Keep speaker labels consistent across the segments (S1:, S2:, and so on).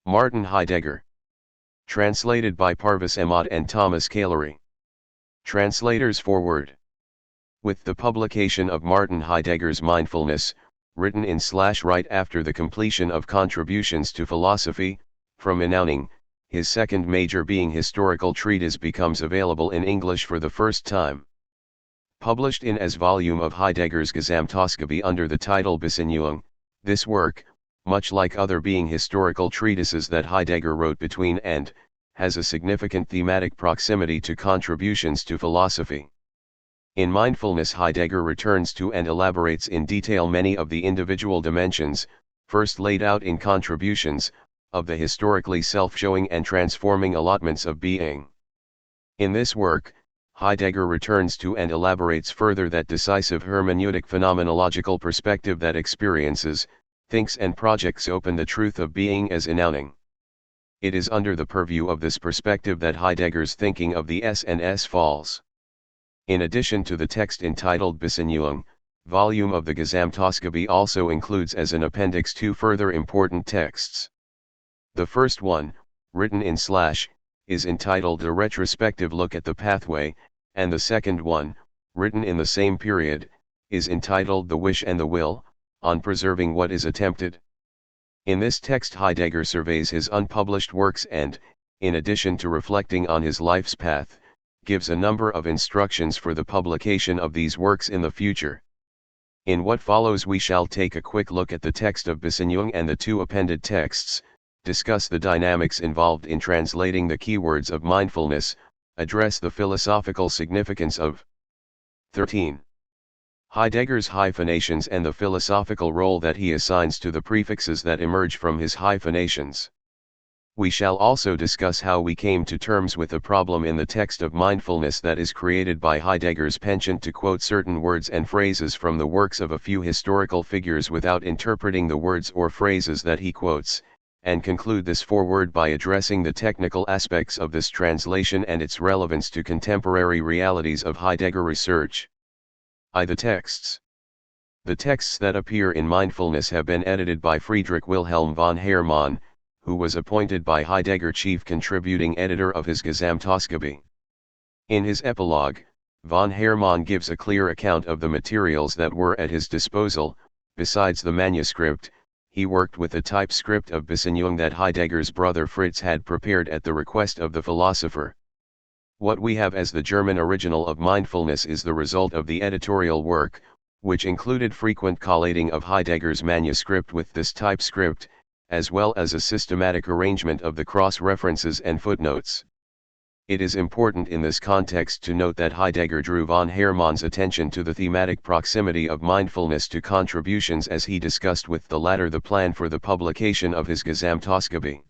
S1: Martin Heidegger. Translated by Parvis Ahmad and Thomas Kailery. Translator's foreword. With the publication of Martin Heidegger's Mindfulness, written in / after the completion of Contributions to Philosophy, from Announcing, his second major being historical treatise becomes available in English for the first time. Published in as volume of Heidegger's Gesamtausgabe under the title Besinnigung, this work, much like other being historical treatises that Heidegger wrote between and, has a significant thematic proximity to Contributions to Philosophy. In Mindfulness, Heidegger returns to and elaborates in detail many of the individual dimensions, first laid out in Contributions, of the historically self-showing and transforming allotments of being. In this work, Heidegger returns to and elaborates further that decisive hermeneutic phenomenological perspective that experiences, thinks and projects open the truth of being as announcing. It is under the purview of this perspective that Heidegger's thinking of the S falls. In addition to the text entitled Besinnigung, volume of the Gesamtausgabe also includes as an appendix two further important texts. The first one, written in / is entitled A Retrospective Look at the Pathway, and the second one, written in the same period, is entitled The Wish and the Will, on Preserving What is Attempted. In this text Heidegger surveys his unpublished works and, in addition to reflecting on his life's path, gives a number of instructions for the publication of these works in the future. In what follows we shall take a quick look at the text of Besinnigung and the two appended texts, discuss the dynamics involved in translating the keywords of mindfulness, address the philosophical significance of 13. Heidegger's hyphenations and the philosophical role that he assigns to the prefixes that emerge from his hyphenations. We shall also discuss how we came to terms with a problem in the text of mindfulness that is created by Heidegger's penchant to quote certain words and phrases from the works of a few historical figures without interpreting the words or phrases that he quotes, and conclude this foreword by addressing the technical aspects of this translation and its relevance to contemporary realities of Heidegger research. The texts. The texts that appear in Mindfulness have been edited by Friedrich Wilhelm von Hermann, who was appointed by Heidegger chief contributing editor of his Gesamtausgabe. In his epilogue, von Hermann gives a clear account of the materials that were at his disposal. Besides the manuscript, he worked with a typescript of Besinnigung that Heidegger's brother Fritz had prepared at the request of the philosopher. What we have as the German original of Mindfulness is the result of the editorial work, which included frequent collating of Heidegger's manuscript with this typescript, as well as a systematic arrangement of the cross-references and footnotes. It is important in this context to note that Heidegger drew von Hermann's attention to the thematic proximity of mindfulness to Contributions as he discussed with the latter the plan for the publication of his Gesamtausgabe.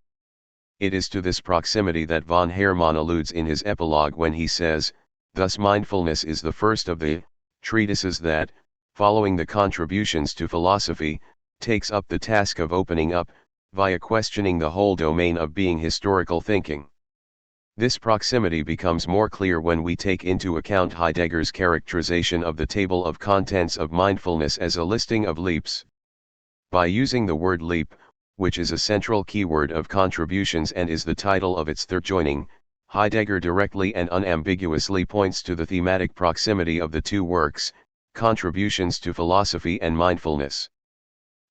S1: It is to this proximity that von Hermann alludes in his epilogue when he says, "Thus mindfulness is the first of the treatises that, following the Contributions to Philosophy, takes up the task of opening up, via questioning the whole domain of being historical thinking." This proximity becomes more clear when we take into account Heidegger's characterization of the table of contents of mindfulness as a listing of leaps. By using the word leap, which is a central keyword of Contributions and is the title of its third joining, Heidegger directly and unambiguously points to the thematic proximity of the two works, Contributions to Philosophy and Mindfulness.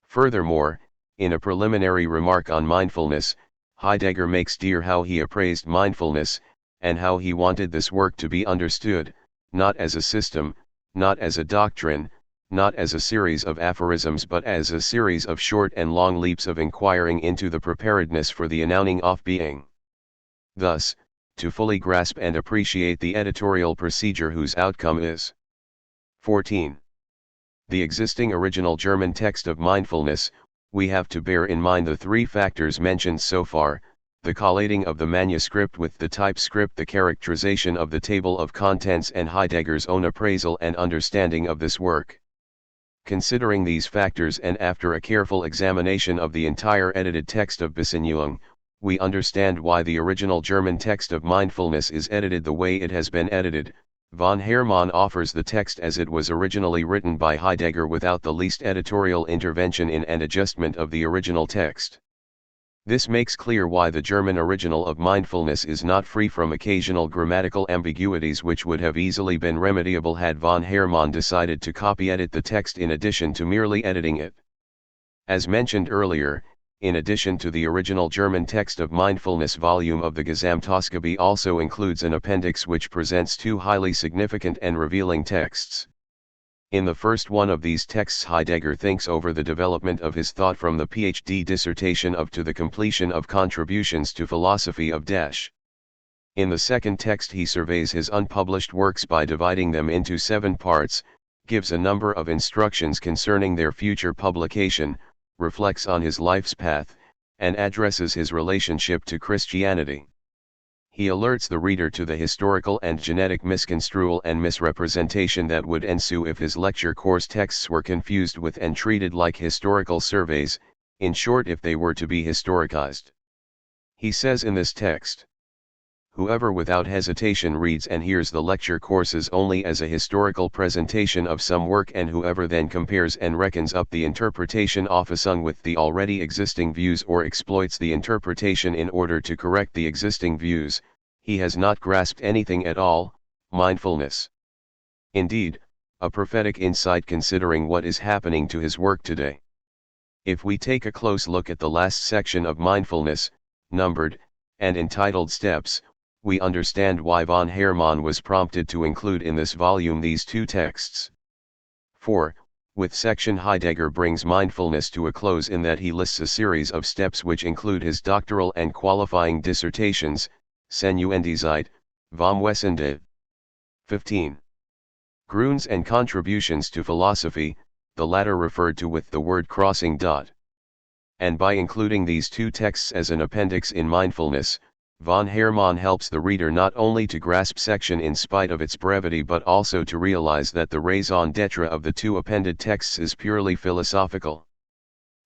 S1: Furthermore, in a preliminary remark on mindfulness, Heidegger makes clear how he appraised mindfulness, and how he wanted this work to be understood, not as a system, not as a doctrine, not as a series of aphorisms but as a series of short and long leaps of inquiring into the preparedness for the announcing of being. Thus, to fully grasp and appreciate the editorial procedure whose outcome is 14. The existing original German text of mindfulness, we have to bear in mind the three factors mentioned so far: the collating of the manuscript with the typescript, the characterization of the table of contents, and Heidegger's own appraisal and understanding of this work. Considering these factors and after a careful examination of the entire edited text of Besinnigung, we understand why the original German text of mindfulness is edited the way it has been edited. Von Hermann offers the text as it was originally written by Heidegger without the least editorial intervention in and adjustment of the original text. This makes clear why the German original of mindfulness is not free from occasional grammatical ambiguities which would have easily been remediable had von Hermann decided to copy-edit the text in addition to merely editing it. As mentioned earlier, in addition to the original German text of mindfulness, volume of the Gesamtausgabe also includes an appendix which presents two highly significant and revealing texts. In the first one of these texts, Heidegger thinks over the development of his thought from the PhD dissertation up to the completion of Contributions to Philosophy of Dash. In the second text he surveys his unpublished works by dividing them into 7 parts, gives a number of instructions concerning their future publication, reflects on his life's path, and addresses his relationship to Christianity. He alerts the reader to the historical and genetic misconstrual and misrepresentation that would ensue if his lecture course texts were confused with and treated like historical surveys, in short, if they were to be historicized. He says in this text, "Whoever without hesitation reads and hears the lecture courses only as a historical presentation of some work, and whoever then compares and reckons up the interpretation officing with the already existing views or exploits the interpretation in order to correct the existing views, he has not grasped anything at all, mindfulness." Indeed, a prophetic insight considering what is happening to his work today. If we take a close look at the last section of mindfulness, numbered, and entitled Steps, we understand why von Hermann was prompted to include in this volume these 2 texts. For, with section Heidegger brings mindfulness to a close in that he lists a series of steps which include his doctoral and qualifying dissertations, Senuendizeit, vom Wesende. 15. Grunds and Contributions to Philosophy, the latter referred to with the word crossing dot. And by including these 2 texts as an appendix in mindfulness, von Hermann helps the reader not only to grasp section in spite of its brevity but also to realize that the raison d'etre of the 2 appended texts is purely philosophical.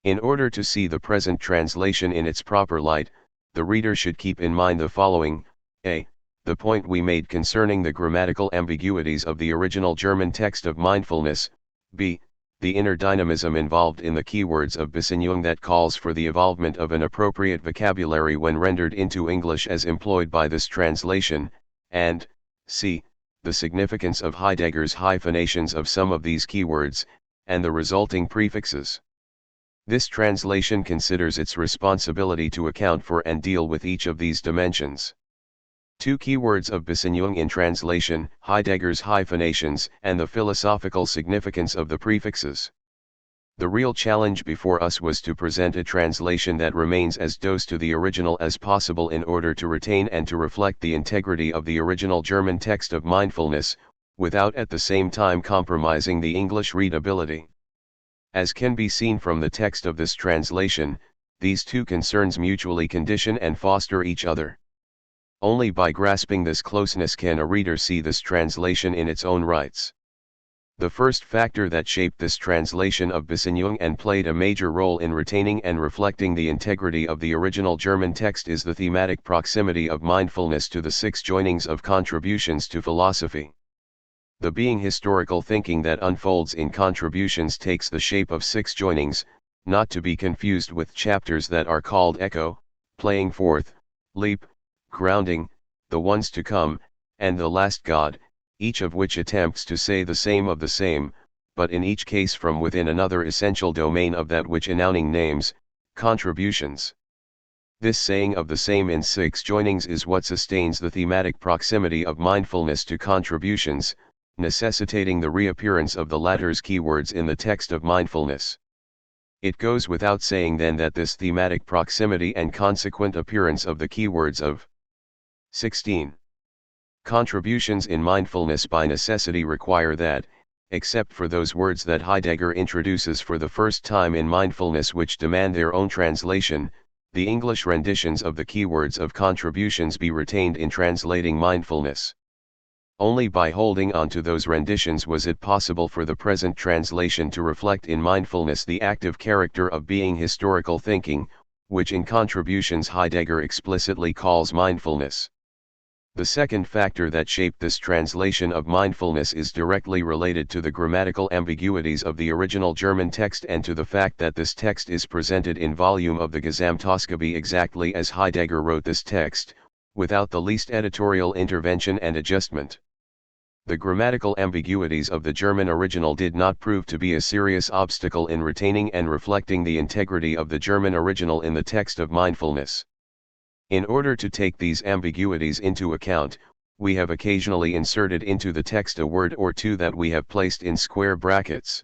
S1: In order to see the present translation in its proper light, the reader should keep in mind the following: a. The point we made concerning the grammatical ambiguities of the original German text of mindfulness, b. The inner dynamism involved in the keywords of Besinnung that calls for the evolvement of an appropriate vocabulary when rendered into English as employed by this translation, and c. The significance of Heidegger's hyphenations of some of these keywords, and the resulting prefixes. This translation considers its responsibility to account for and deal with each of these dimensions. 2 keywords of Besinnung in translation, Heidegger's hyphenations, and the philosophical significance of the prefixes. The real challenge before us was to present a translation that remains as close to the original as possible in order to retain and to reflect the integrity of the original German text of mindfulness, without at the same time compromising the English readability. As can be seen from the text of this translation, these 2 concerns mutually condition and foster each other. Only by grasping this closeness can a reader see this translation in its own rights. The first factor that shaped this translation of Besinnung and played a major role in retaining and reflecting the integrity of the original German text is the thematic proximity of mindfulness to the 6 joinings of Contributions to Philosophy. The being historical thinking that unfolds in Contributions takes the shape of 6 joinings, not to be confused with chapters that are called echo, playing forth, leap, grounding, the ones to come, and the last God, each of which attempts to say the same of the same, but in each case from within another essential domain of that which announcing names, contributions. This saying of the same in 6 joinings is what sustains the thematic proximity of mindfulness to contributions, necessitating the reappearance of the latter's keywords in the text of mindfulness. It goes without saying then that this thematic proximity and consequent appearance of the keywords of 16. Contributions in mindfulness by necessity require that, except for those words that Heidegger introduces for the first time in mindfulness which demand their own translation, the English renditions of the keywords of contributions be retained in translating mindfulness. Only by holding on to those renditions was it possible for the present translation to reflect in mindfulness the active character of being historical thinking, which in Contributions Heidegger explicitly calls mindfulness. The second factor that shaped this translation of mindfulness is directly related to the grammatical ambiguities of the original German text and to the fact that this text is presented in volume of the Gesamtausgabe exactly as Heidegger wrote this text, without the least editorial intervention and adjustment. The grammatical ambiguities of the German original did not prove to be a serious obstacle in retaining and reflecting the integrity of the German original in the text of mindfulness. In order to take these ambiguities into account, we have occasionally inserted into the text a word or two that we have placed in square brackets.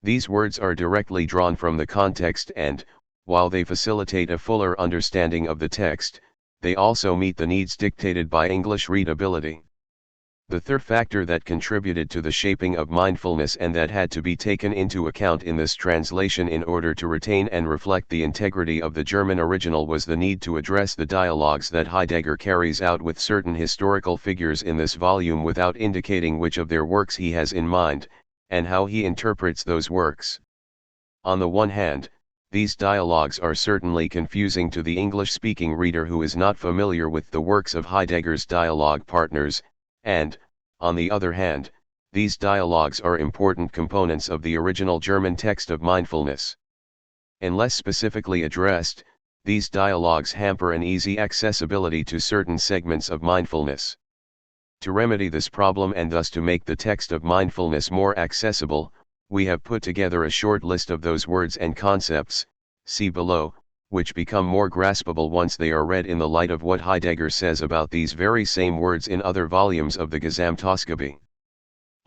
S1: These words are directly drawn from the context and, while they facilitate a fuller understanding of the text, they also meet the needs dictated by English readability. The third factor that contributed to the shaping of mindfulness and that had to be taken into account in this translation in order to retain and reflect the integrity of the German original was the need to address the dialogues that Heidegger carries out with certain historical figures in this volume without indicating which of their works he has in mind, and how he interprets those works. On the one hand, these dialogues are certainly confusing to the English-speaking reader who is not familiar with the works of Heidegger's dialogue partners, and, on the other hand, these dialogues are important components of the original German text of mindfulness. Unless specifically addressed, these dialogues hamper an easy accessibility to certain segments of mindfulness. To remedy this problem and thus to make the text of mindfulness more accessible, we have put together a short list of those words and concepts, see below, which become more graspable once they are read in the light of what Heidegger says about these very same words in other volumes of the Gesamtausgabe.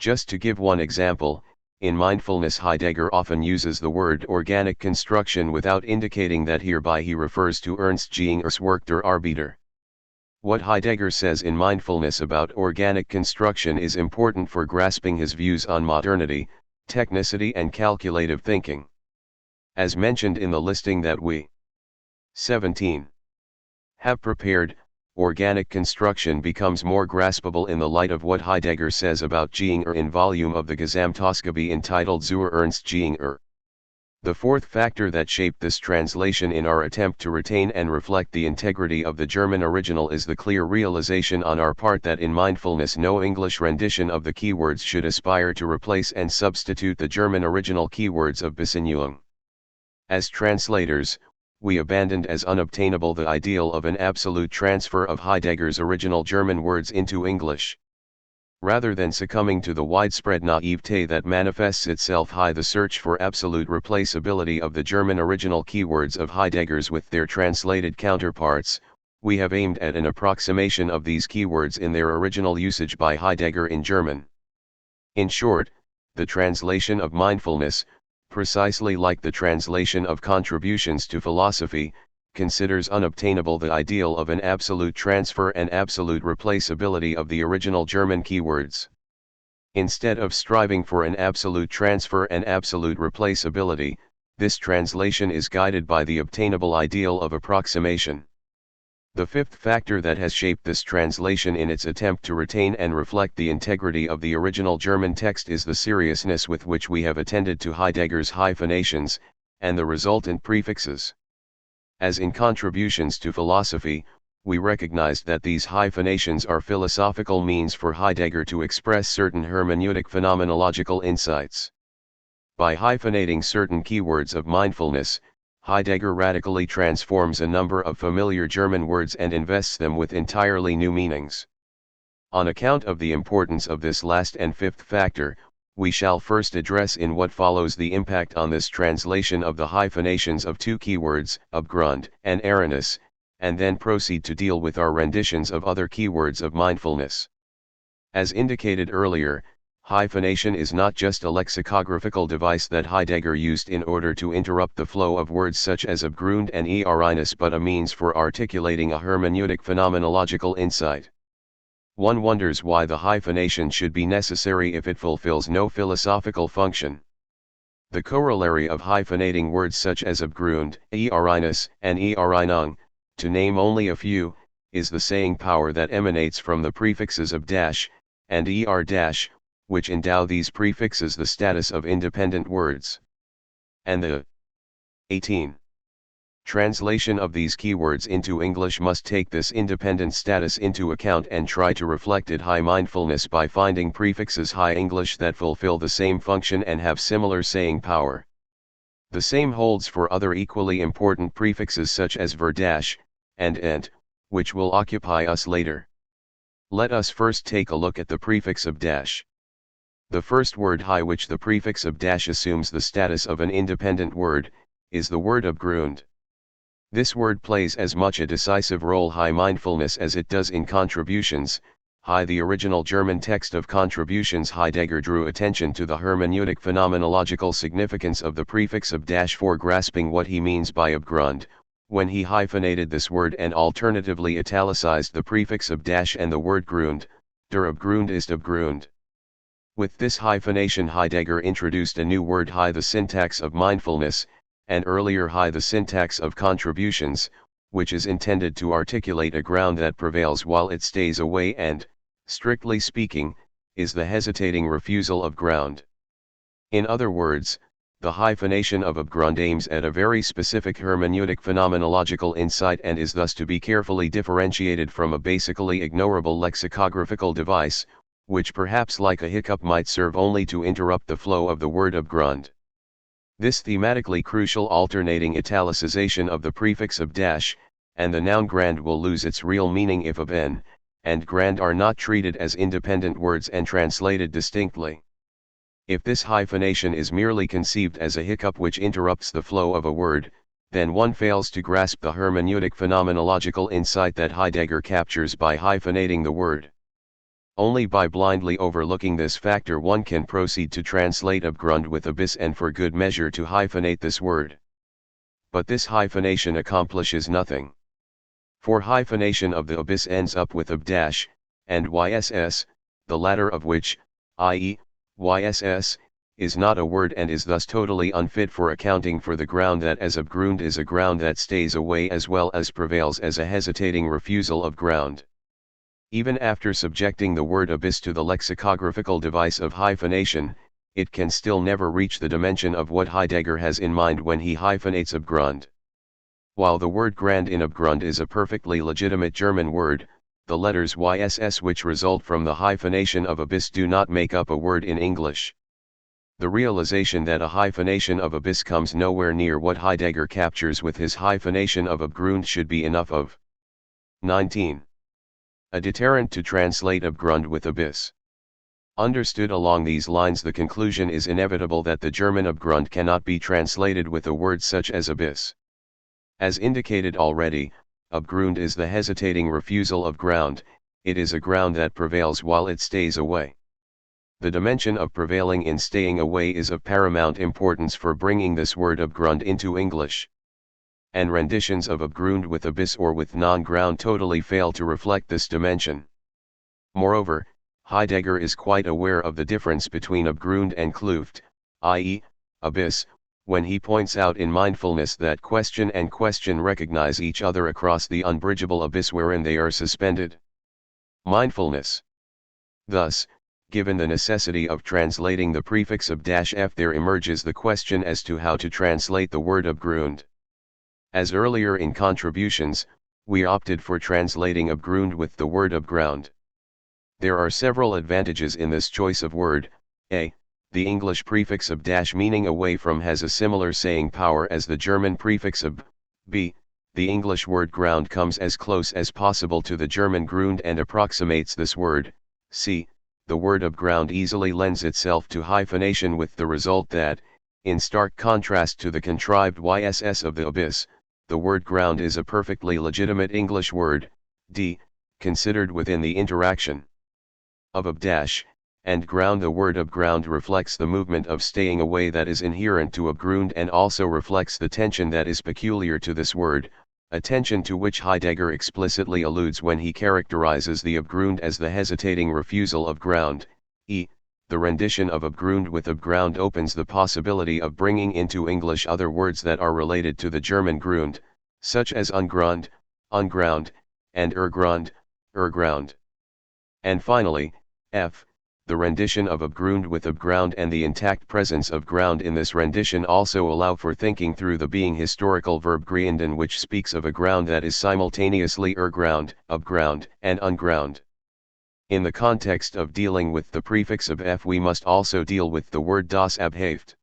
S1: Just to give one example, in mindfulness Heidegger often uses the word organic construction without indicating that hereby he refers to Ernst Jinger's work Der Arbeiter. What Heidegger says in mindfulness about organic construction is important for grasping his views on modernity, technicity and calculative thinking. As mentioned in the listing that we 17. have prepared, organic construction becomes more graspable in the light of what Heidegger says about Jinger in volume of the Gesamtausgabe entitled Zur Ernst Jinger. The fourth factor that shaped this translation in our attempt to retain and reflect the integrity of the German original is the clear realization on our part that in mindfulness no English rendition of the keywords should aspire to replace and substitute the German original keywords of Besinnung. As translators, we abandoned as unobtainable the ideal of an absolute transfer of Heidegger's original German words into English. Rather than succumbing to the widespread naivete that manifests itself in the search for absolute replaceability of the German original keywords of Heidegger's with their translated counterparts, we have aimed at an approximation of these keywords in their original usage by Heidegger in German. In short, the translation of mindfulness, precisely like the translation of contributions to philosophy, considers unobtainable the ideal of an absolute transfer and absolute replaceability of the original German keywords. Instead of striving for an absolute transfer and absolute replaceability, this translation is guided by the obtainable ideal of approximation. The fifth factor that has shaped this translation in its attempt to retain and reflect the integrity of the original German text is the seriousness with which we have attended to Heidegger's hyphenations, and the resultant prefixes. As in contributions to philosophy, we recognized that these hyphenations are philosophical means for Heidegger to express certain hermeneutic phenomenological insights. By hyphenating certain keywords of mindfulness, Heidegger radically transforms a number of familiar German words and invests them with entirely new meanings. On account of the importance of this last and fifth factor, we shall first address in what follows the impact on this translation of the hyphenations of two keywords, Abgrund and Aranis, and then proceed to deal with our renditions of other keywords of mindfulness. As indicated earlier, hyphenation is not just a lexicographical device that Heidegger used in order to interrupt the flow of words such as Abgrund and Aranis, but a means for articulating a hermeneutic phenomenological insight. One wonders why the hyphenation should be necessary if it fulfills no philosophical function. The corollary of hyphenating words such as Abgrund, Aranis, and Erinung, to name only a few, is the saying power that emanates from the prefixes of dash, and dash, which endow these prefixes the status of independent words. And the 18. Translation of these keywords into English must take this independent status into account and try to reflect it high mindfulness by finding prefixes high English that fulfill the same function and have similar saying power. The same holds for other equally important prefixes such as ver dash and ent, which will occupy us later. Let us first take a look at the prefix of dash. The first word high, which the prefix of dash assumes the status of an independent word, is the word Abgrund. This word plays as much a decisive role high mindfulness as it does in contributions. High, the original German text of contributions, Heidegger drew attention to the hermeneutic phenomenological significance of the prefix of dash for grasping what he means by Abgrund, when he hyphenated this word and alternatively italicized the prefix of dash and the word Grund. Der Abgrund ist Abgrund. With this hyphenation, Heidegger introduced a new word high, the syntax of mindfulness, and earlier high, the syntax of contributions, which is intended to articulate a ground that prevails while it stays away and, strictly speaking, is the hesitating refusal of ground. In other words, the hyphenation of Abgrund aims at a very specific hermeneutic phenomenological insight and is thus to be carefully differentiated from a basically ignorable lexicographical device, which perhaps like a hiccup might serve only to interrupt the flow of the word Abgrund. This thematically crucial alternating italicization of the prefix of dash, and the noun grand will lose its real meaning if ab and grand are not treated as independent words and translated distinctly. If this hyphenation is merely conceived as a hiccup which interrupts the flow of a word, then one fails to grasp the hermeneutic phenomenological insight that Heidegger captures by hyphenating the word. Only by blindly overlooking this factor one can proceed to translate Abgrund with abyss and for good measure to hyphenate this word. But this hyphenation accomplishes nothing. For hyphenation of the abyss ends up with ab dash, and yss, the latter of which, i.e., yss, is not a word and is thus totally unfit for accounting for the ground that as Abgrund is a ground that stays away as well as prevails as a hesitating refusal of ground. Even after subjecting the word abyss to the lexicographical device of hyphenation, it can still never reach the dimension of what Heidegger has in mind when he hyphenates Abgrund. While the word grand in Abgrund is a perfectly legitimate German word, the letters yss which result from the hyphenation of abyss do not make up a word in English. The realization that a hyphenation of abyss comes nowhere near what Heidegger captures with his hyphenation of Abgrund should be enough of. 19. A deterrent to translate Abgrund with abyss. Understood along these lines, the conclusion is inevitable that the German Abgrund cannot be translated with a word such as abyss. As indicated already, Abgrund is the hesitating refusal of ground, it is a ground that prevails while it stays away. The dimension of prevailing in staying away is of paramount importance for bringing this word Abgrund into English. And renditions of Abgrund with abyss or with non-ground totally fail to reflect this dimension. Moreover, Heidegger is quite aware of the difference between Abgrund and Kluft, i.e., abyss, when he points out in mindfulness that question and question recognize each other across the unbridgeable abyss wherein they are suspended. Mindfulness. Thus, given the necessity of translating the prefix of -f, there emerges the question as to how to translate the word Abgrund. As earlier in contributions, we opted for translating Abgrund with the word Abground. There are several advantages in this choice of word. A. The English prefix of dash meaning away from has a similar saying power as the German prefix of. B. The English word ground comes as close as possible to the German Grund and approximates this word. C. The word Abground easily lends itself to hyphenation with the result that, in stark contrast to the contrived yss of the abyss, the word ground is a perfectly legitimate English word. D. Considered within the interaction of ab dash and ground, the word Abground reflects the movement of staying away that is inherent to Abgrund and also reflects the tension that is peculiar to this word, a tension to which Heidegger explicitly alludes when he characterizes the Abgrund as the hesitating refusal of ground. E. The rendition of Abgrund with Abground opens the possibility of bringing into English other words that are related to the German Grund, such as ungrund, unground, and ergrund, erground. And finally, F. the rendition of abgrund with abground and the intact presence of ground in this rendition also allow for thinking through the being historical verb grienden, which speaks of a ground that is simultaneously erground, abground, and unground. In the context of dealing with the prefix of f, we must also deal with the word das Abheft.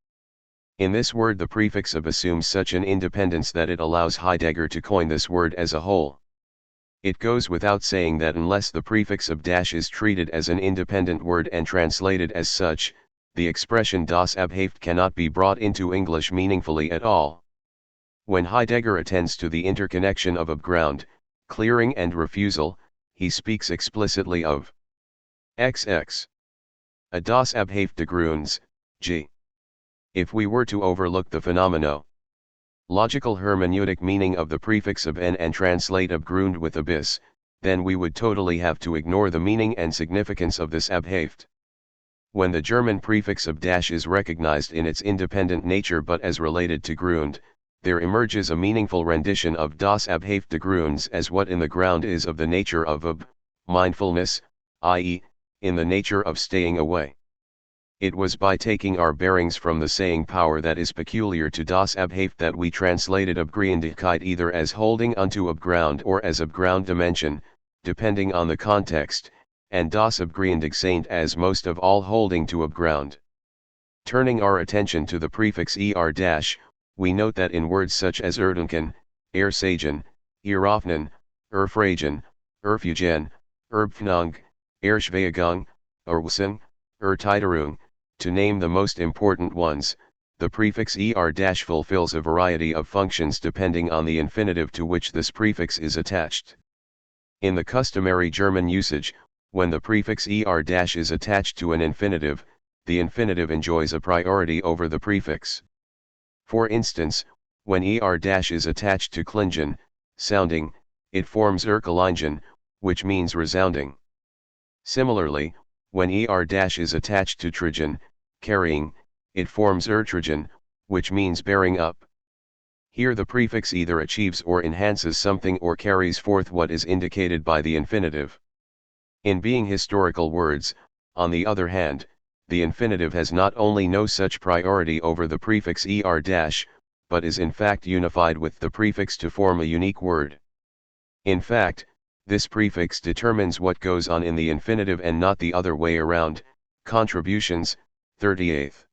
S1: In this word the prefix of assumes such an independence that it allows Heidegger to coin this word as a whole. It goes without saying that unless the prefix of dash is treated as an independent word and translated as such, the expression das Abheft cannot be brought into English meaningfully at all. When Heidegger attends to the interconnection of abground, clearing and refusal, he speaks explicitly of XX. A das Abheft de Gruns, g. If we were to overlook the phenomenological hermeneutic meaning of the prefix of n and translate abgrund with abyss, then we would totally have to ignore the meaning and significance of this Abheft. When the German prefix of dash is recognized in its independent nature but as related to grund, there emerges a meaningful rendition of das Abheft de Grunds as what in the ground is of the nature of mindfulness, i.e., in the nature of staying away. It was by taking our bearings from the saying power that is peculiar to das Abheft that we translated abgründigkeit either as holding unto abground or as abground dimension, depending on the context, and das abgründigsein as most of all holding to abground. Turning our attention to the prefix dash, we note that in words such as erdenken, ersagen, eröffnen, erfragen, erfugen, erbfnung, erschwegung, erwissen, ertiterung, to name the most important ones, the prefix dash fulfills a variety of functions depending on the infinitive to which this prefix is attached. In the customary German usage, when the prefix dash is attached to an infinitive, the infinitive enjoys a priority over the prefix. For instance, when dash is attached to klingen, sounding, it forms erklingen, which means resounding. Similarly, when dash is attached to trigen, carrying, it forms ertrigen, which means bearing up. Here the prefix either achieves or enhances something or carries forth what is indicated by the infinitive. In being historical words, on the other hand, the infinitive has not only no such priority over the prefix dash, but is in fact unified with the prefix to form a unique word. In fact, this prefix determines what goes on in the infinitive and not the other way around. Contributions, 38th.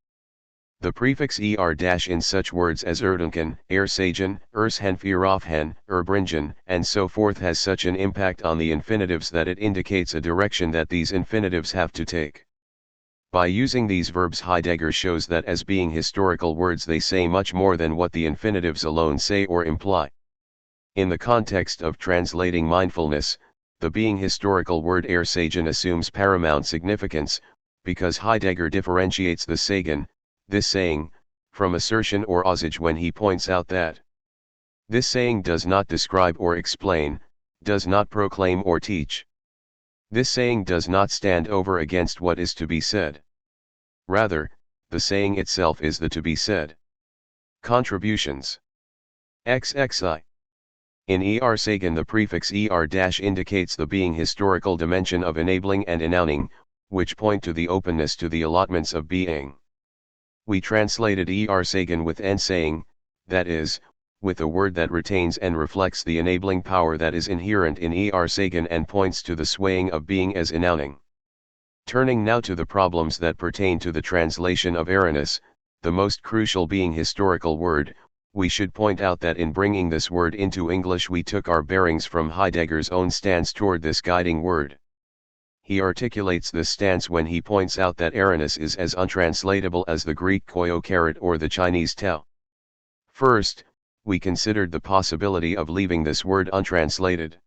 S1: The prefix dash in such words as erdenken, ersagen, ershenfirofhen, erbringen, and so forth has such an impact on the infinitives that it indicates a direction that these infinitives have to take. By using these verbs, Heidegger shows that as being historical words they say much more than what the infinitives alone say or imply. In the context of translating mindfulness, the being historical word ersagen assumes paramount significance, because Heidegger differentiates the sagen, this saying, from assertion or usage when he points out that this saying does not describe or explain, does not proclaim or teach. This saying does not stand over against what is to be said. Rather, the saying itself is the to be said. Contributions. XXI. In sagen the prefix dash indicates the being historical dimension of enabling and enowning, which point to the openness to the allotments of being. We translated sagen with n saying, that is, with a word that retains and reflects the enabling power that is inherent in sagen and points to the swaying of being as enowning. Turning now to the problems that pertain to the translation of Erinus, the most crucial being historical word, we should point out that in bringing this word into English we took our bearings from Heidegger's own stance toward this guiding word. He articulates this stance when he points out that Erinus is as untranslatable as the Greek koyo carat or the Chinese tao. First, we considered the possibility of leaving this word untranslated.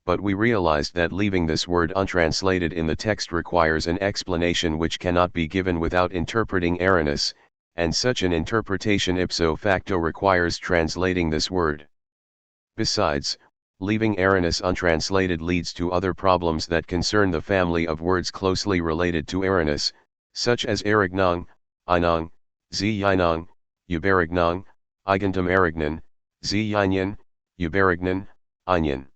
S1: But we realized that leaving this word untranslated in the text requires an explanation which cannot be given without interpreting Erinus, and such an interpretation ipso facto requires translating this word. Besides, leaving Erinus untranslated leads to other problems that concern the family of words closely related to Erinus, such as erignung, einung, zeinung, uberignung, eigentum erignen, zeinen, uberignen, einen.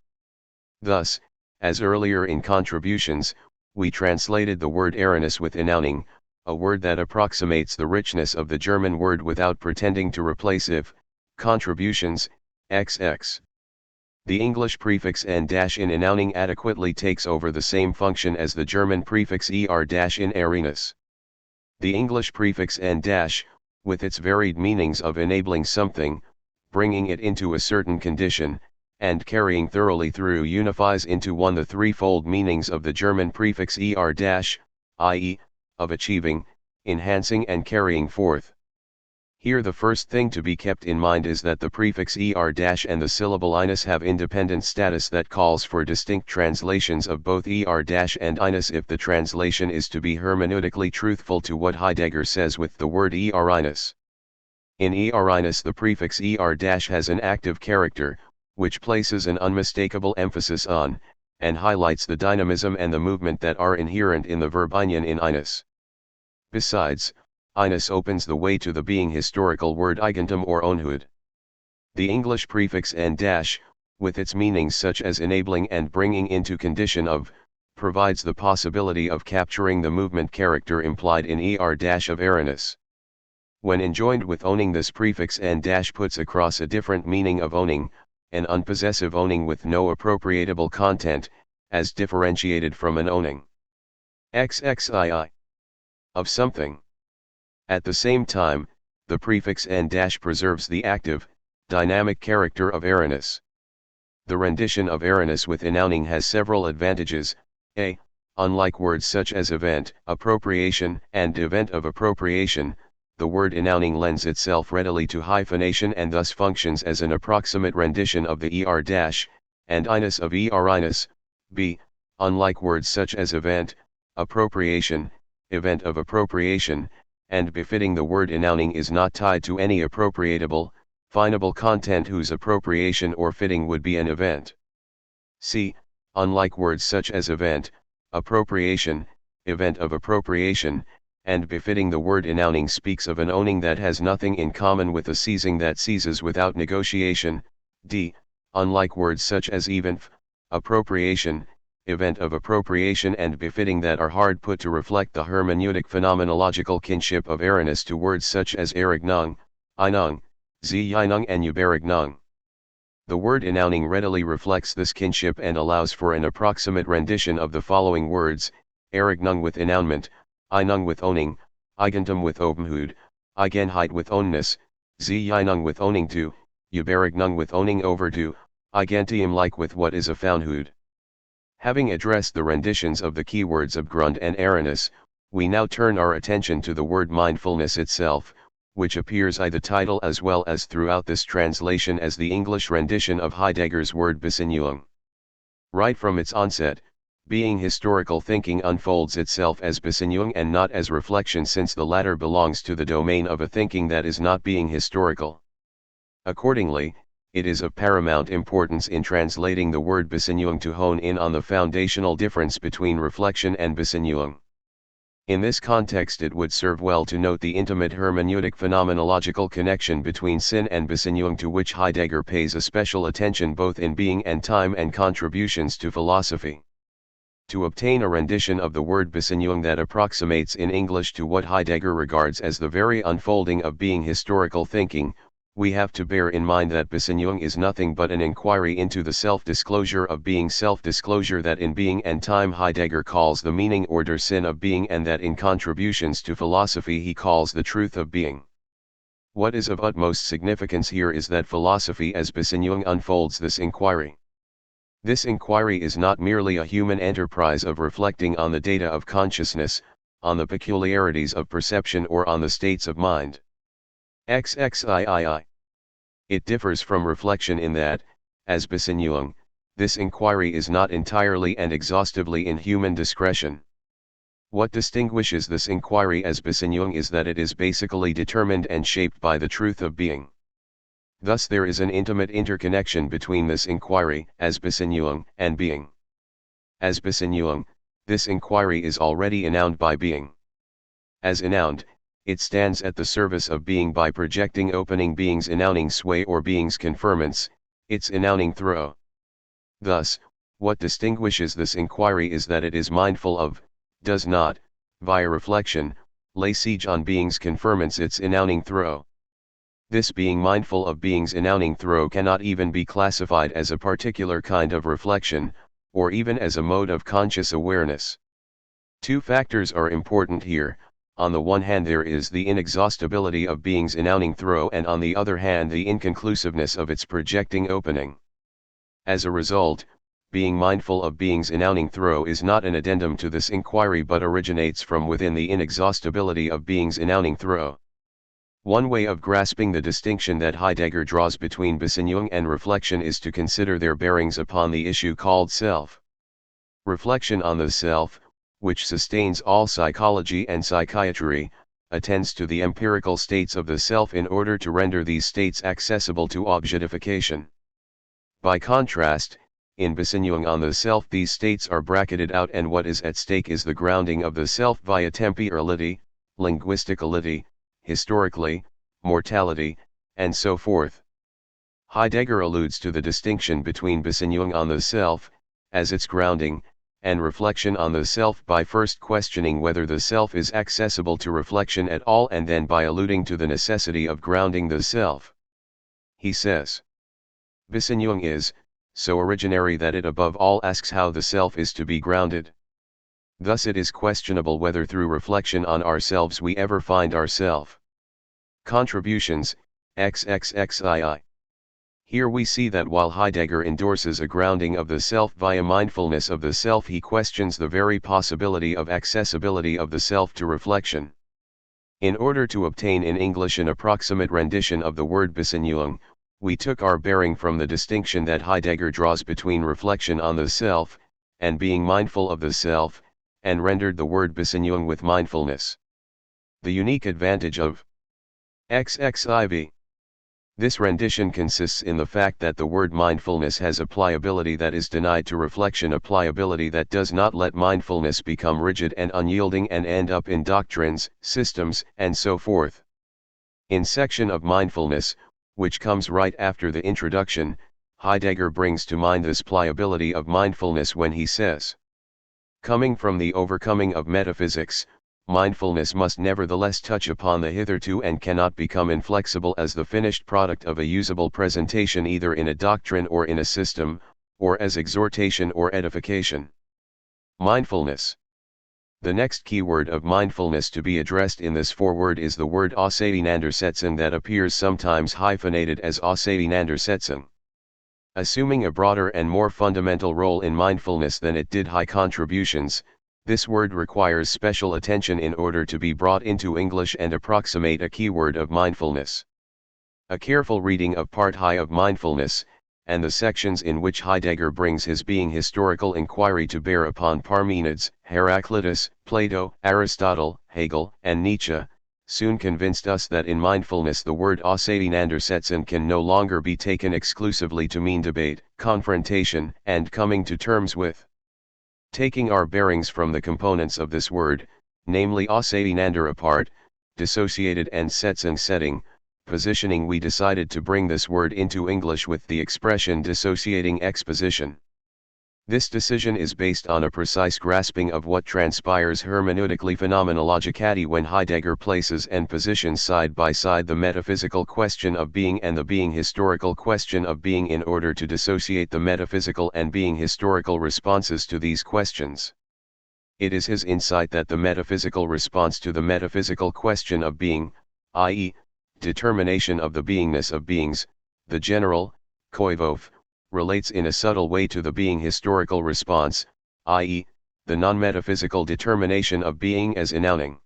S1: Thus, as earlier in contributions, we translated the word Awareness with enowning, a word that approximates the richness of the German word without pretending to replace if, contributions, XX. The English prefix n- in enowning adequately takes over the same function as the German prefix in Awareness. The English prefix n-, with its varied meanings of enabling something, bringing it into a certain condition, and carrying thoroughly through, unifies into one the threefold meanings of the German prefix i.e., of achieving, enhancing and carrying forth. Here the first thing to be kept in mind is that the prefix and the syllable inus have independent status that calls for distinct translations of both and inus if the translation is to be hermeneutically truthful to what Heidegger says with the word inus. In inus the prefix has an active character, which places an unmistakable emphasis on, and highlights the dynamism and the movement that are inherent in the verb in inus. Besides, inus opens the way to the being historical word Eigentum or ownhood. The English prefix n-, with its meanings such as enabling and bringing into condition of, provides the possibility of capturing the movement character implied in of Awareness. When enjoined with owning, this prefix n- puts across a different meaning of owning, an unpossessive owning with no appropriatable content, as differentiated from an owning XXII of something. At the same time, the prefix n- preserves the active, dynamic character of Awareness. The rendition of Awareness with enowning has several advantages. A. Unlike words such as event, appropriation, and event of appropriation, the word enowning lends itself readily to hyphenation and thus functions as an approximate rendition of the and inus of inus. B. Unlike words such as event, appropriation, event of appropriation, and befitting, the word enowning is not tied to any appropriatable, finable content whose appropriation or fitting would be an event. C. Unlike words such as event, appropriation, event of appropriation, and befitting, the word enowning speaks of an owning that has nothing in common with a seizing that seizes without negotiation. D. Unlike words such as event, appropriation, event of appropriation and befitting, that are hard put to reflect the hermeneutic phenomenological kinship of Awareness to words such as Erignung, Einung, Zeinung and Uberignung. The word enowning readily reflects this kinship and allows for an approximate rendition of the following words: Erignung with enownment, Einung with owning, Eigentum with obenhood, Eigenheit with ownness, Zeinung with owning to, Uberignung with owning over to, Eigentium like with what is a foundhood. Having addressed the renditions of the keywords of Grund and Awareness, we now turn our attention to the word mindfulness itself, which appears in the title as well as throughout this translation as the English rendition of Heidegger's word Besinnung. Right from its onset, being historical thinking unfolds itself as Besinnung and not as reflection, since the latter belongs to the domain of a thinking that is not being historical. Accordingly, it is of paramount importance in translating the word Besinnung to hone in on the foundational difference between reflection and Besinnung. In this context, it would serve well to note the intimate hermeneutic phenomenological connection between Sinn and Besinnung, to which Heidegger pays a special attention both in Being and Time and contributions to philosophy. To obtain a rendition of the word Besinnung that approximates in English to what Heidegger regards as the very unfolding of being historical thinking, we have to bear in mind that Besinnung is nothing but an inquiry into the self-disclosure of being, self-disclosure that in Being and Time Heidegger calls the meaning or der Sinn of being, and that in contributions to philosophy he calls the truth of being. What is of utmost significance here is that philosophy as Besinnung unfolds this inquiry. This inquiry is not merely a human enterprise of reflecting on the data of consciousness, on the peculiarities of perception or on the states of mind. XXIII. It differs from reflection in that, as Besinnung, this inquiry is not entirely and exhaustively in human discretion. What distinguishes this inquiry as Besinnung is that it is basically determined and shaped by the truth of being. Thus there is an intimate interconnection between this inquiry, as Besinnung, and being. As Besinnung, this inquiry is already ennowned by being. As ennowned, it stands at the service of being by projecting opening being's ennowning sway or being's conferments, its ennowning throw. Thus, what distinguishes this inquiry is that it is mindful of, does not, via reflection, lay siege on being's conferments its enowning throw. This being mindful of being's enowning throw cannot even be classified as a particular kind of reflection, or even as a mode of conscious awareness. Two factors are important here. On the one hand there is the inexhaustibility of being's enowning throw, and on the other hand the inconclusiveness of its projecting opening. As a result, being mindful of being's enowning throw is not an addendum to this inquiry but originates from within the inexhaustibility of being's enowning throw. One way of grasping the distinction that Heidegger draws between Besinnung and reflection is to consider their bearings upon the issue called self. Reflection on the self, which sustains all psychology and psychiatry, attends to the empirical states of the self in order to render these states accessible to objectification. By contrast, in Besinnung on the self these states are bracketed out, and what is at stake is the grounding of the self via temporality, linguisticality, historically, mortality, and so forth. Heidegger alludes to the distinction between Besinnung on the self, as its grounding, and reflection on the self by first questioning whether the self is accessible to reflection at all, and then by alluding to the necessity of grounding the self. He says, Besinnung is so originary that it above all asks how the self is to be grounded. Thus it is questionable whether through reflection on ourselves we ever find ourself. Contributions, XXXII. Here we see that while Heidegger endorses a grounding of the self via mindfulness of the self, he questions the very possibility of accessibility of the self to reflection. In order to obtain in English an approximate rendition of the word Besinnung, we took our bearing from the distinction that Heidegger draws between reflection on the self, and being mindful of the self, and rendered the word Besinnung with mindfulness. The unique advantage of XXIV. This rendition consists in the fact that the word mindfulness has a pliability that is denied to reflection, a pliability that does not let mindfulness become rigid and unyielding and end up in doctrines, systems, and so forth. In section of mindfulness, which comes right after the introduction, Heidegger brings to mind this pliability of mindfulness when he says, coming from the overcoming of metaphysics, mindfulness must nevertheless touch upon the hitherto and cannot become inflexible as the finished product of a usable presentation either in a doctrine or in a system, or as exhortation or edification. Mindfulness. The next keyword of mindfulness to be addressed in this foreword is the word auseinandersetzen that appears sometimes hyphenated as auseinandersetzen. Assuming a broader and more fundamental role in mindfulness than it did high contributions, this word requires special attention in order to be brought into English and approximate a keyword of mindfulness. A careful reading of Part I of Mindfulness, and the sections in which Heidegger brings his being historical inquiry to bear upon Parmenides, Heraclitus, Plato, Aristotle, Hegel, and Nietzsche, soon convinced us that in mindfulness the word auseinandersetzen can no longer be taken exclusively to mean debate, confrontation, and coming to terms with. Taking our bearings from the components of this word, namely auseinander apart, dissociated, and setzen setting, positioning, we decided to bring this word into English with the expression dissociating exposition. This decision is based on a precise grasping of what transpires hermeneutically phenomenologically when Heidegger places and positions side by side the metaphysical question of being and the being historical question of being in order to dissociate the metaphysical and being historical responses to these questions. It is his insight that the metaphysical response to the metaphysical question of being, i.e., determination of the beingness of beings, the general, koivof, relates in a subtle way to the being historical response, i.e., the non-metaphysical determination of being as enowning.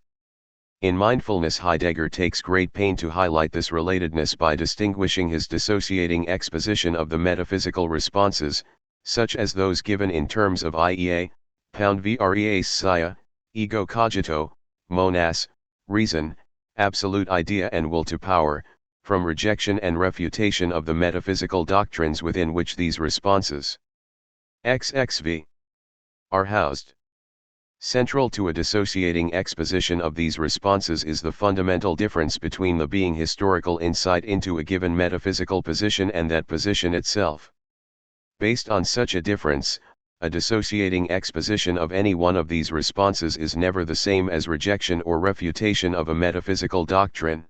S1: In mindfulness, Heidegger takes great pain to highlight this relatedness by distinguishing his dissociating exposition of the metaphysical responses, such as those given in terms of iea, pound vres sia, ego cogito, monas, reason, absolute idea and will to power, from rejection and refutation of the metaphysical doctrines within which these responses XXV are housed. Central to a dissociating exposition of these responses is the fundamental difference between the being historical insight into a given metaphysical position and that position itself. Based on such a difference, A dissociating exposition of any one of these responses is never the same as rejection or refutation of a metaphysical doctrine.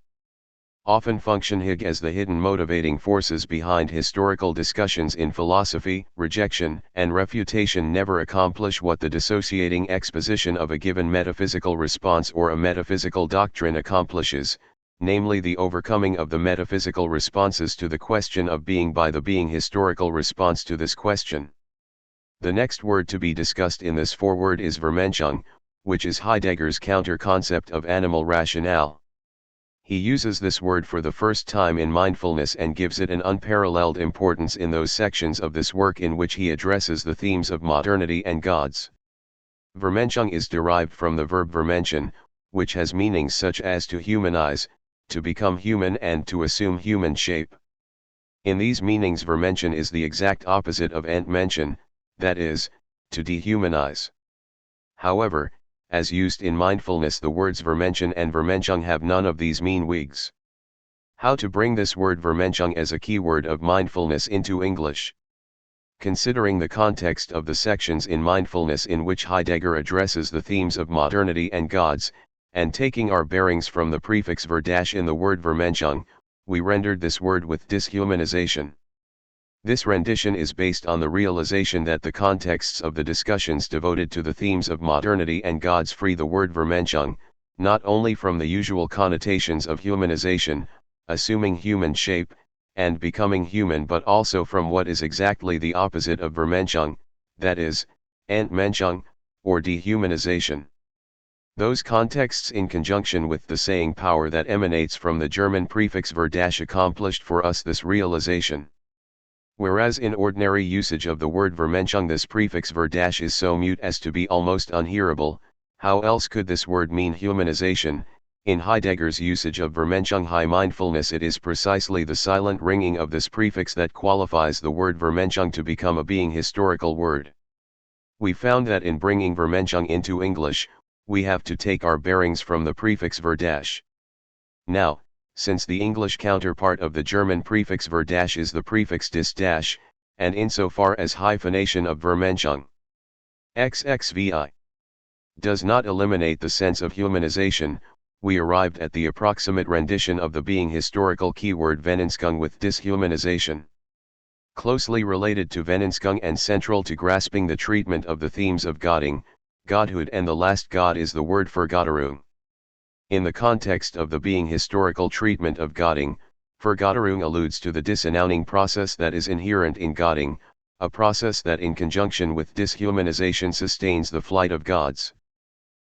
S1: Often function as the hidden motivating forces behind historical discussions in philosophy. Rejection and refutation never accomplish what the dissociating exposition of a given metaphysical response or a metaphysical doctrine accomplishes, namely the overcoming of the metaphysical responses to the question of being by the being historical response to this question. The next word to be discussed in this foreword is Vermenschung, which is Heidegger's counter-concept of animal rationale. He uses this word for the first time in mindfulness and gives it an unparalleled importance in those sections of this work in which he addresses the themes of modernity and gods. Vermenschung is derived from the verb vermenschen, which has meanings such as to humanize, to become human and to assume human shape. In these meanings vermenschen is the exact opposite of entmenschen, that is, to dehumanize. However, as used in mindfulness, the words vermenschen and vermenschung have none of these meanings. How to bring this word vermenschung as a keyword of mindfulness into English? Considering the context of the sections in mindfulness in which Heidegger addresses the themes of modernity and gods, and taking our bearings from the prefix ver- in the word vermenschung, we rendered this word with dishumanization. This rendition is based on the realization that the contexts of the discussions devoted to the themes of modernity and gods free the word vermenschung, not only from the usual connotations of humanization, assuming human shape, and becoming human, but also from what is exactly the opposite of vermenschung, that is, entmenschung, or dehumanization. Those contexts in conjunction with the saying power that emanates from the German prefix ver- accomplished for us this realization. Whereas in ordinary usage of the word vermenschung this prefix ver- is so mute as to be almost unhearable, how else could this word mean humanization? In Heidegger's usage of vermenschung high mindfulness, it is precisely the silent ringing of this prefix that qualifies the word vermenschung to become a being historical word. We found that in bringing vermenschung into English, we have to take our bearings from the prefix ver-. Now, since the English counterpart of the German prefix ver- is the prefix dis-, and insofar as hyphenation of vermenschung xxvi does not eliminate the sense of humanization, we arrived at the approximate rendition of the being historical keyword Vernunskung with dishumanization. Closely related to Vernunskung and central to grasping the treatment of the themes of Göttingen, godhood and the last god is the word Vergotterung. In the context of the being historical treatment of Göttingen, Vergotterung alludes to the disannouncing process that is inherent in Göttingen, a process that in conjunction with dishumanization sustains the flight of gods.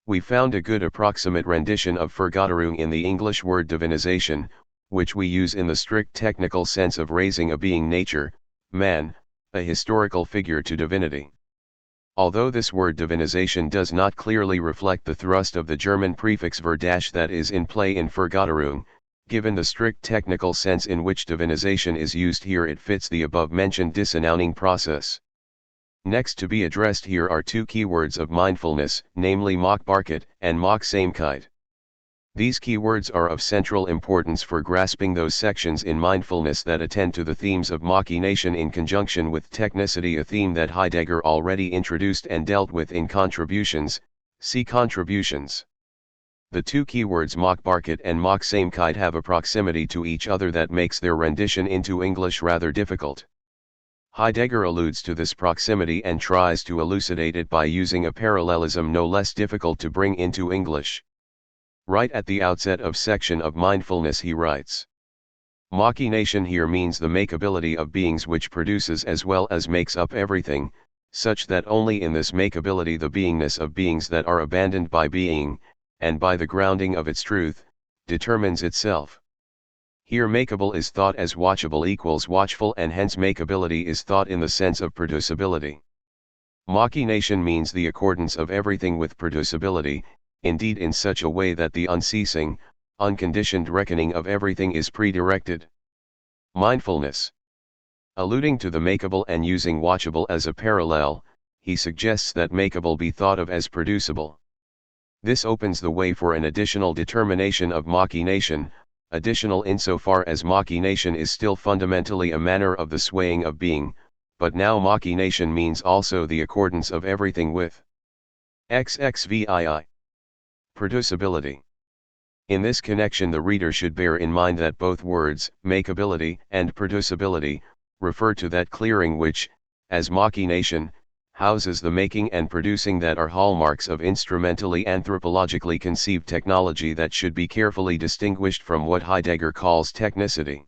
S1: We found a good approximate rendition of Vergotterung in the English word divinization, which we use in the strict technical sense of raising a being nature, man, a historical figure to divinity. Although this word divinization does not clearly reflect the thrust of the German prefix ver- that is in play in Vergotterung, given the strict technical sense in which divinization is used here, it fits the above-mentioned disannouncing process. Next to be addressed here are two keywords of mindfulness, namely Machbarkeit and Machsamkeit. These keywords are of central importance for grasping those sections in mindfulness that attend to the themes of machination in conjunction with technicity, a theme that Heidegger already introduced and dealt with in Contributions. See Contributions. The two keywords Machbarkeit and Machsamkeit have a proximity to each other that makes their rendition into English rather difficult. Heidegger alludes to this proximity and tries to elucidate it by using a parallelism no less difficult to bring into English. Right at the outset of section of mindfulness he writes, machination here means the makeability of beings which produces as well as makes up everything, such that only in this makeability the beingness of beings that are abandoned by being, and by the grounding of its truth, determines itself. Here makeable is thought as watchable equals watchful, and hence makeability is thought in the sense of producibility. Machination means the accordance of everything with producibility, indeed in such a way that the unceasing, unconditioned reckoning of everything is pre-directed. Mindfulness. Alluding to the makeable and using watchable as a parallel, he suggests that makeable be thought of as producible. This opens the way for an additional determination of machination, additional insofar as machination is still fundamentally a manner of the swaying of being, but now machination means also the accordance of everything with XXVII. Producibility. In this connection the reader should bear in mind that both words, makeability and producibility, refer to that clearing which, as machination, houses the making and producing that are hallmarks of instrumentally anthropologically conceived technology that should be carefully distinguished from what Heidegger calls technicity.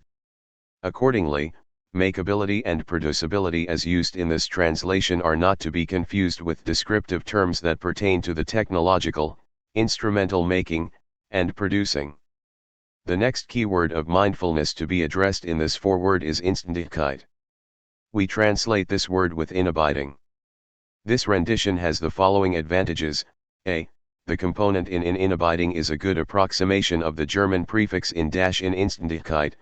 S1: Accordingly, makeability and producibility as used in this translation are not to be confused with descriptive terms that pertain to the technological, instrumental making, and producing. The next keyword of mindfulness to be addressed in this foreword is Inständigkeit. We translate this word with inabiding. This rendition has the following advantages: a. The component in inabiding is a good approximation of the German prefix in Inständigkeit,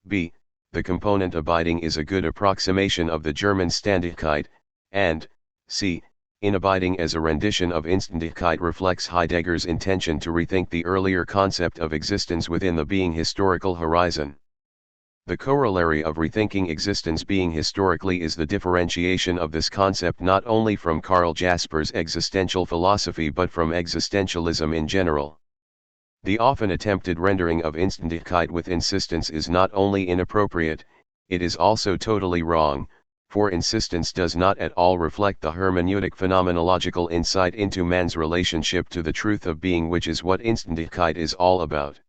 S1: b. The component abiding is a good approximation of the German Ständigkeit, and c. Inabiding as a rendition of Inständigkeit reflects Heidegger's intention to rethink the earlier concept of existence within the being historical horizon. The corollary of rethinking existence being historically is the differentiation of this concept not only from Karl Jasper's existential philosophy but from existentialism in general. The often attempted rendering of Inständigkeit with insistence is not only inappropriate, it is also totally wrong, for insistence does not at all reflect the hermeneutic phenomenological insight into man's relationship to the truth of being, which is what Inständigkeit is all about.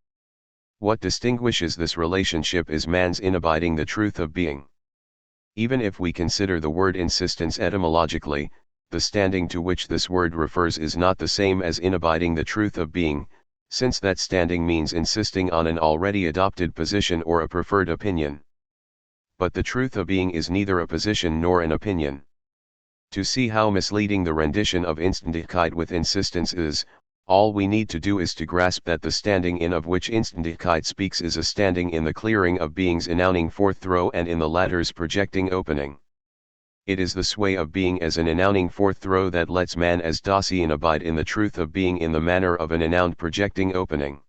S1: What distinguishes this relationship is man's inabiding the truth of being. Even if we consider the word insistence etymologically, the standing to which this word refers is not the same as inabiding the truth of being, since that standing means insisting on an already adopted position or a preferred opinion. But the truth of being is neither a position nor an opinion. To see how misleading the rendition of Inständigkeit with insistence is, all we need to do is to grasp that the standing in of which Inständigkeit speaks is a standing in the clearing of being's announcing forth throw and in the latter's projecting opening. It is the sway of being as an announcing forth throw that lets man as Dasein abide in the truth of being in the manner of an announced projecting opening.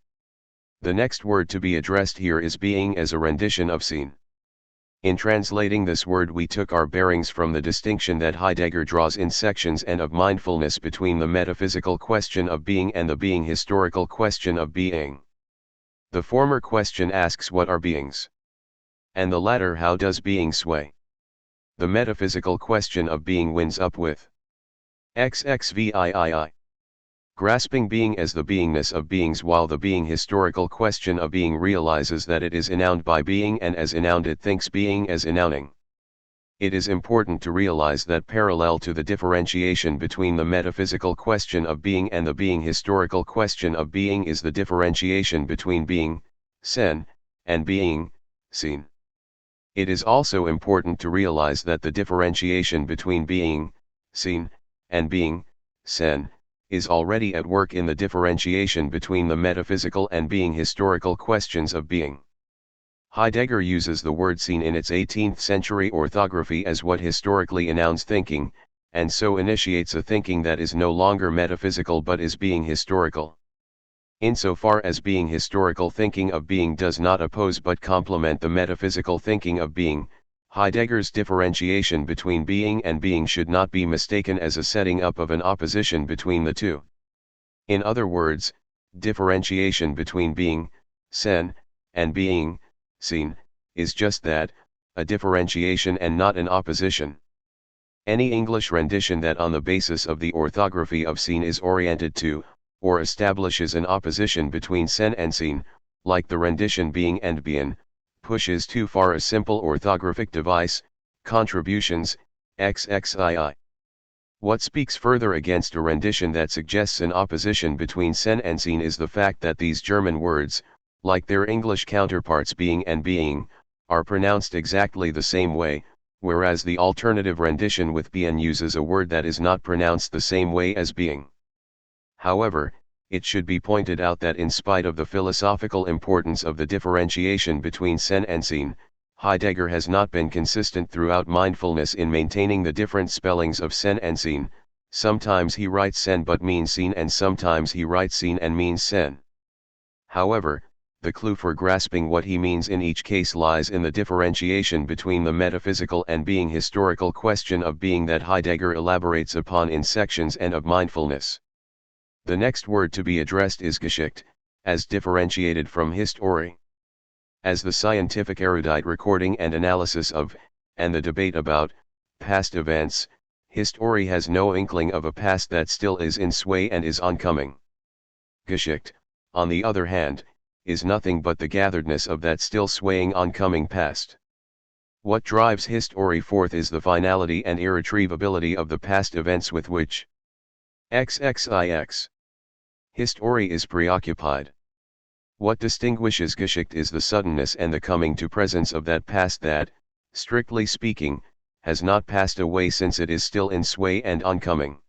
S1: The next word to be addressed here is being as a rendition of Sein. In translating this word we took our bearings from the distinction that Heidegger draws in sections N of mindfulness between the metaphysical question of being and the being historical question of being. The former question asks what are beings? And the latter how does being sway? The metaphysical question of being wins up with XXVII. Grasping being as the beingness of beings, while the being historical question of being realizes that it is ennowned by being, and as ennowned it thinks being as ennowning. It is important to realize that parallel to the differentiation between the metaphysical question of being and the being historical question of being is the differentiation between being, Sein, and being, Sein. It is also important to realize that the differentiation between being, Sein, and being, Sein, is already at work in the differentiation between the metaphysical and being historical questions of being. Heidegger uses the word Sein in its 18th century orthography as what historically ennounds thinking, and so initiates a thinking that is no longer metaphysical but is being historical. Insofar as being historical thinking of being does not oppose but complement the metaphysical thinking of being, Heidegger's differentiation between being and being should not be mistaken as a setting up of an opposition between the two. In other words, differentiation between being, Sein, and being, Sein, is just that, a differentiation and not an opposition. Any English rendition that on the basis of the orthography of Sein is oriented to, or establishes an opposition between Sein and Sein, like the rendition being and being, pushes too far a simple orthographic device, contributions, XXII. What speaks further against a rendition that suggests an opposition between Sein and Sein is the fact that these German words, like their English counterparts being and being, are pronounced exactly the same way, whereas the alternative rendition with being uses a word that is not pronounced the same way as being. However, it should be pointed out that in spite of the philosophical importance of the differentiation between Sein and Sein, Heidegger has not been consistent throughout mindfulness in maintaining the different spellings of Sein and Sein. Sometimes he writes Sein but means Sein, and sometimes he writes Sein and means Sein. However, the clue for grasping what he means in each case lies in the differentiation between the metaphysical and being historical question of being that Heidegger elaborates upon in sections and of mindfulness. The next word to be addressed is Geschichte, as differentiated from History. As the scientific erudite recording and analysis of, and the debate about, past events, History has no inkling of a past that still is in sway and is oncoming. Geschichte, on the other hand, is nothing but the gatheredness of that still swaying oncoming past. What drives History forth is the finality and irretrievability of the past events with which XXIX History is preoccupied. What distinguishes Geschichte is the suddenness and the coming to presence of that past that, strictly speaking, has not passed away since it is still in sway and oncoming.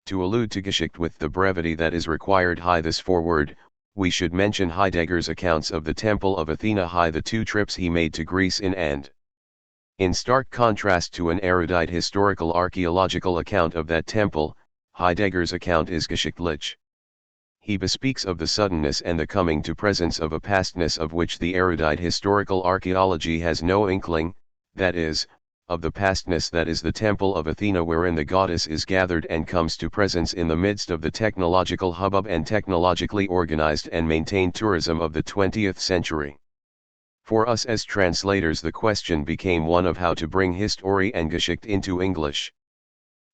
S1: To allude to Geschichte with the brevity that is required this forward, we should mention Heidegger's accounts of the Temple of Athena the 2 trips he made to Greece in stark contrast to an erudite historical archaeological account of that temple, Heidegger's account is geschichtlich. He bespeaks of the suddenness and the coming to presence of a pastness of which the erudite historical archaeology has no inkling, that is, of the pastness that is the Temple of Athena wherein the goddess is gathered and comes to presence in the midst of the technological hubbub and technologically organized and maintained tourism of the 20th century. For us as translators the question became one of how to bring History and Geschichte into English.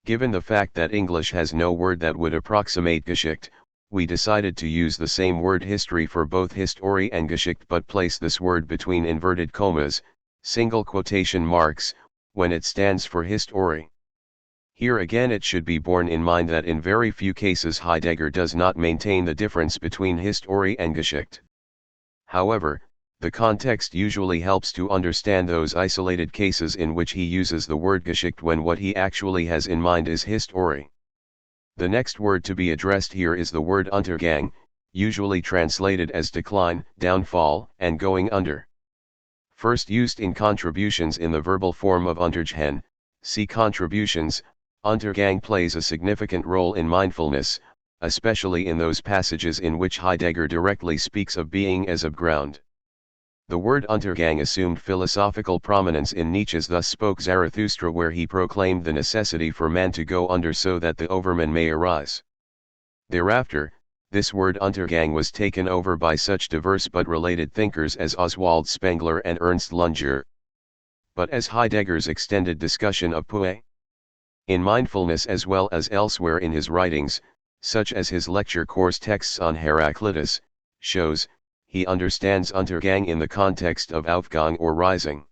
S1: Given the fact that English has no word that would approximate Geschichte, we decided to use the same word history for both History and Geschichte but place this word between inverted commas, single quotation marks, when it stands for History. Here again it should be borne in mind that in very few cases Heidegger does not maintain the difference between History and Geschichte. However, the context usually helps to understand those isolated cases in which he uses the word Geschichte when what he actually has in mind is History. The next word to be addressed here is the word Untergang, usually translated as decline, downfall, and going under. First used in contributions in the verbal form of Untergehen, see contributions, Untergang plays a significant role in mindfulness, especially in those passages in which Heidegger directly speaks of being as of ground. The word Untergang assumed philosophical prominence in Nietzsche's Thus Spoke Zarathustra where he proclaimed the necessity for man to go under so that the overman may arise. Thereafter, this word Untergang was taken over by such diverse but related thinkers as Oswald Spengler and Ernst Lunger. But as Heidegger's extended discussion of Poe in mindfulness as well as elsewhere in his writings, such as his lecture course texts on Heraclitus, shows, he understands Untergang in the context of Aufgang or rising.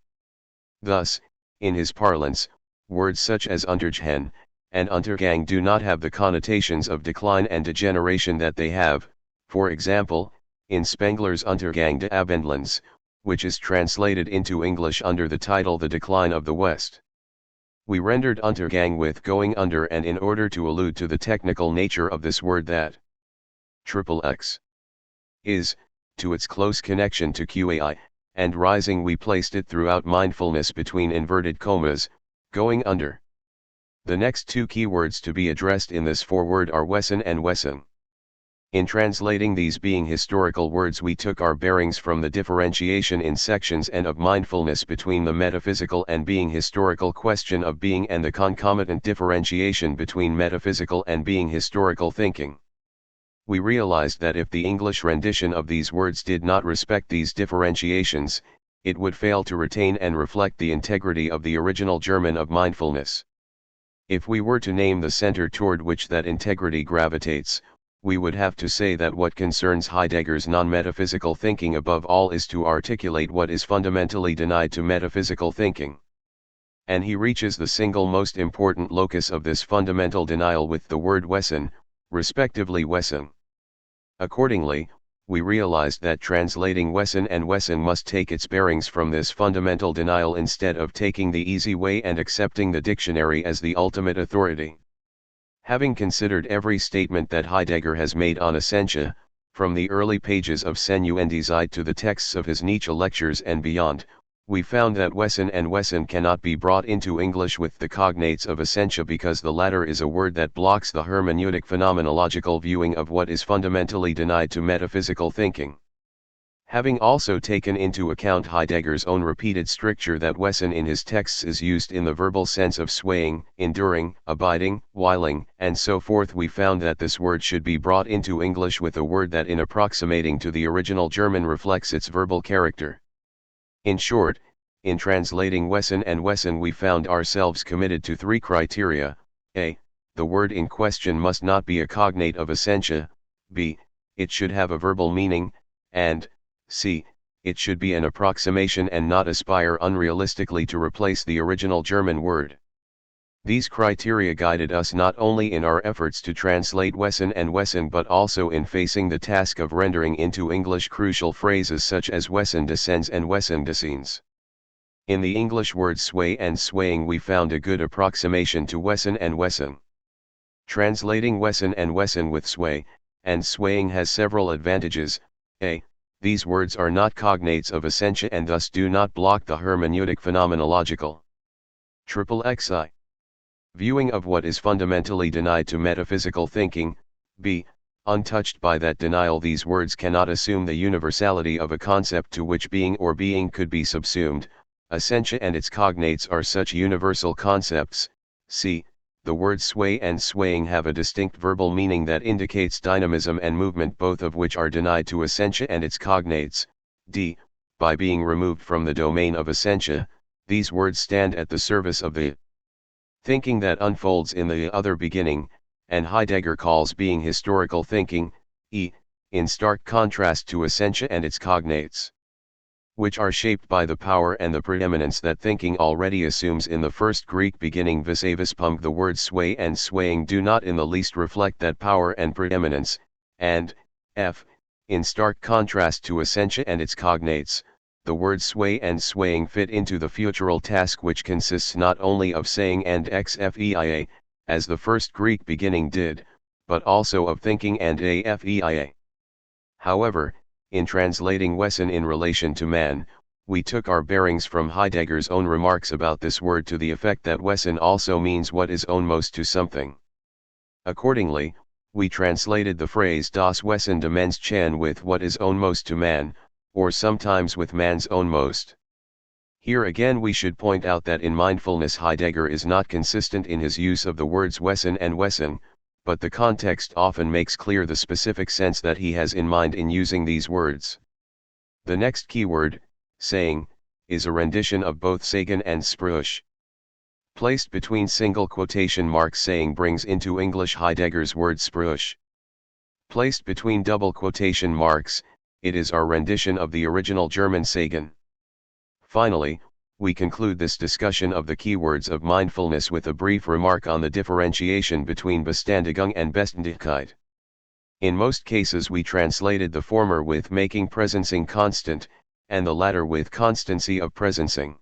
S1: Thus, in his parlance, words such as Untergehen and Untergang do not have the connotations of decline and degeneration that they have, for example, in Spengler's Untergang des Abendlands, which is translated into English under the title The Decline of the West. We rendered Untergang with going under and in order to allude to the technical nature of this word that XXX is, to its close connection to QAI, and rising we placed it throughout mindfulness between inverted commas, going under. The next 2 keywords to be addressed in this foreword are Wesen and Wesen. In translating these being historical words we took our bearings from the differentiation in sections and of mindfulness between the metaphysical and being historical question of being and the concomitant differentiation between metaphysical and being historical thinking. We realized that if the English rendition of these words did not respect these differentiations, it would fail to retain and reflect the integrity of the original German of mindfulness. If we were to name the center toward which that integrity gravitates, we would have to say that what concerns Heidegger's non-metaphysical thinking above all is to articulate what is fundamentally denied to metaphysical thinking. And he reaches the single most important locus of this fundamental denial with the word Wesen, respectively Wesen. Accordingly, we realized that translating Wesen and Wesen must take its bearings from this fundamental denial instead of taking the easy way and accepting the dictionary as the ultimate authority. Having considered every statement that Heidegger has made on essentia, from the early pages of Senuendizeit to the texts of his Nietzsche lectures and beyond, we found that Wesen and Wesen cannot be brought into English with the cognates of essentia because the latter is a word that blocks the hermeneutic phenomenological viewing of what is fundamentally denied to metaphysical thinking. Having also taken into account Heidegger's own repeated stricture that Wesen in his texts is used in the verbal sense of swaying, enduring, abiding, whiling, and so forth, we found that this word should be brought into English with a word that in approximating to the original German reflects its verbal character. In short, in translating Wesen and Wesen we found ourselves committed to three criteria: a. The word in question must not be a cognate of essentia, b. It should have a verbal meaning, and c. It should be an approximation and not aspire unrealistically to replace the original German word. These criteria guided us not only in our efforts to translate Wesen and Wesen but also in facing the task of rendering into English crucial phrases such as Wesen descends and Wesen descends. In the English words sway and swaying we found a good approximation to Wesen and Wesen. Translating Wesen and Wesen with sway and swaying has several advantages. A. These words are not cognates of essentia and thus do not block the hermeneutic phenomenological XXI viewing of what is fundamentally denied to metaphysical thinking. B. Untouched by that denial, these words cannot assume the universality of a concept to which being or being could be subsumed. Essentia and its cognates are such universal concepts. C. The words sway and swaying have a distinct verbal meaning that indicates dynamism and movement, both of which are denied to essentia and its cognates. D. By being removed from the domain of essentia, these words stand at the service of the thinking that unfolds in the other beginning, and Heidegger calls being historical thinking, in stark contrast to essentia and its cognates, which are shaped by the power and the preeminence that thinking already assumes in the first Greek beginning vis a vis pump. The words sway and swaying do not in the least reflect that power and preeminence, and f. In stark contrast to essentia and its cognates, the words sway and swaying fit into the futural task which consists not only of saying and xfeia, as the first Greek beginning did, but also of thinking and afeia. However, in translating Wesen in relation to man, we took our bearings from Heidegger's own remarks about this word to the effect that Wesen also means what is own most to something. Accordingly, we translated the phrase Das Wesen de Menschen with what is own most to man, or sometimes with man's own most. Here again we should point out that in mindfulness Heidegger is not consistent in his use of the words Wesen and Wesen, but the context often makes clear the specific sense that he has in mind in using these words. The next keyword, saying, is a rendition of both sagen and spruch. Placed between single quotation marks, saying brings into English Heidegger's word spruch. Placed between double quotation marks, it is our rendition of the original German sagen. Finally, we conclude this discussion of the keywords of mindfulness with a brief remark on the differentiation between Bestandigung and Beständigkeit. In most cases we translated the former with making presencing constant, and the latter with constancy of presencing.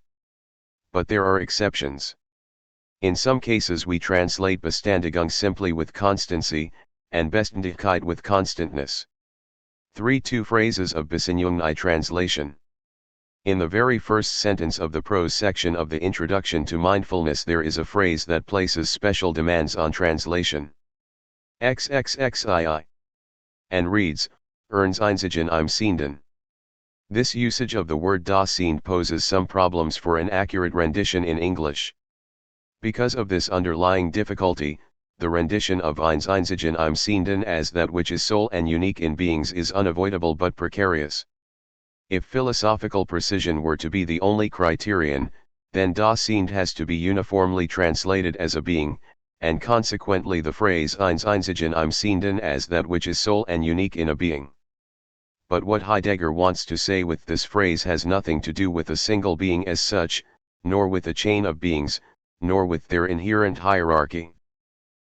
S1: But there are exceptions. In some cases we translate Bestandigung simply with constancy, and Beständigkeit with constantness. 3-2 phrases of Besinnung translation. In the very first sentence of the prose section of the introduction to mindfulness there is a phrase that places special demands on translation. XXXII. And reads, Ernst Einzigen im Sehenden. This usage of the word das Sehend poses some problems for an accurate rendition in English. Because of this underlying difficulty, the rendition of Einzigen im Sehenden as that which is sole and unique in beings is unavoidable but precarious. If philosophical precision were to be the only criterion, then das Sehend has to be uniformly translated as a being, and consequently the phrase Einzigen im Sehenden as that which is sole and unique in a being. But what Heidegger wants to say with this phrase has nothing to do with a single being as such, nor with a chain of beings, nor with their inherent hierarchy.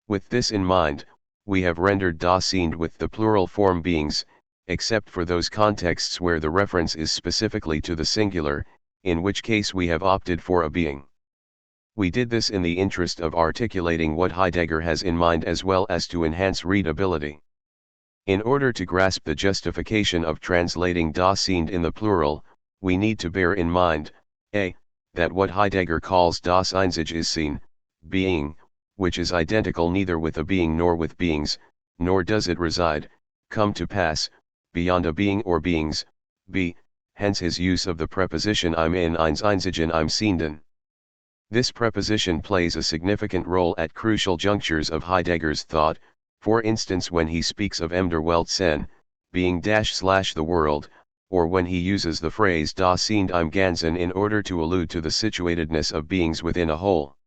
S1: With this in mind, we have rendered das Sehend with the plural form beings, except for those contexts where the reference is specifically to the singular, in which case we have opted for a being. We did this in the interest of articulating what Heidegger has in mind as well as to enhance readability. In order to grasp the justification of translating das Sehend in the plural, we need to bear in mind, a. that what Heidegger calls das Einzige is seen, being, which is identical neither with a being nor with beings, nor does it reside, come to pass, beyond a being or beings, b, hence his use of the preposition I'm in Einzigen I'm Sehenden. This preposition plays a significant role at crucial junctures of Heidegger's thought, for instance when he speaks of der Welt sein, being / the world, or when he uses the phrase das sind im Ganzen in order to allude to the situatedness of beings within a whole.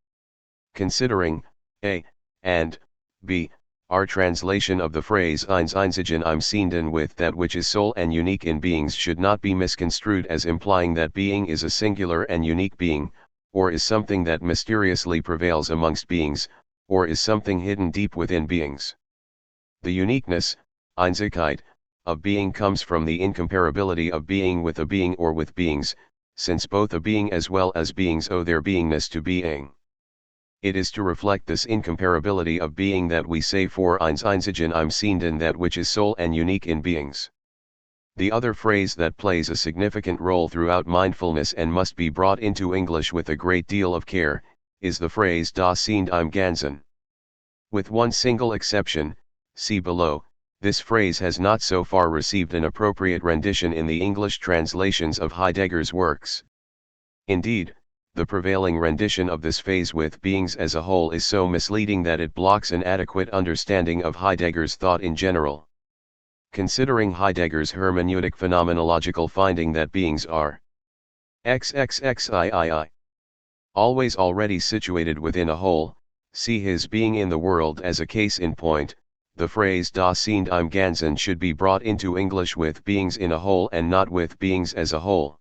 S1: Considering, a, and, b, our translation of the phrase Einzigen im Sehenden with that which is sole and unique in beings should not be misconstrued as implying that being is a singular and unique being, or is something that mysteriously prevails amongst beings, or is something hidden deep within beings. The uniqueness, Einzigkeit, of being comes from the incomparability of being with a being or with beings, since both a being as well as beings owe their beingness to being. It is to reflect this incomparability of being that we say for Einzigen im Sehenden that which is sole and unique in beings. The other phrase that plays a significant role throughout mindfulness and must be brought into English with a great deal of care, is the phrase das sind im Ganzen. With one single exception, see below, this phrase has not so far received an appropriate rendition in the English translations of Heidegger's works. Indeed, the prevailing rendition of this phrase with beings as a whole is so misleading that it blocks an adequate understanding of Heidegger's thought in general. Considering Heidegger's hermeneutic phenomenological finding that beings are XXXIII, always already situated within a whole, see his being in the world as a case in point, the phrase das sind im Ganzen should be brought into English with beings in a whole and not with beings as a whole.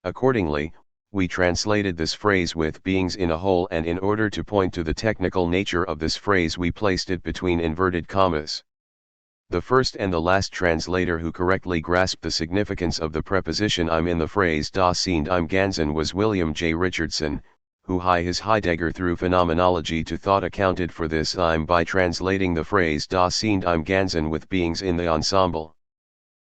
S1: Accordingly, we translated this phrase with beings in a whole, and in order to point to the technical nature of this phrase we placed it between inverted commas. The first and the last translator who correctly grasped the significance of the preposition I'm in the phrase das sind im Ganzen was William J. Richardson, who his Heidegger through phenomenology to thought accounted for this I'm by translating the phrase das sind im Ganzen with beings in the ensemble.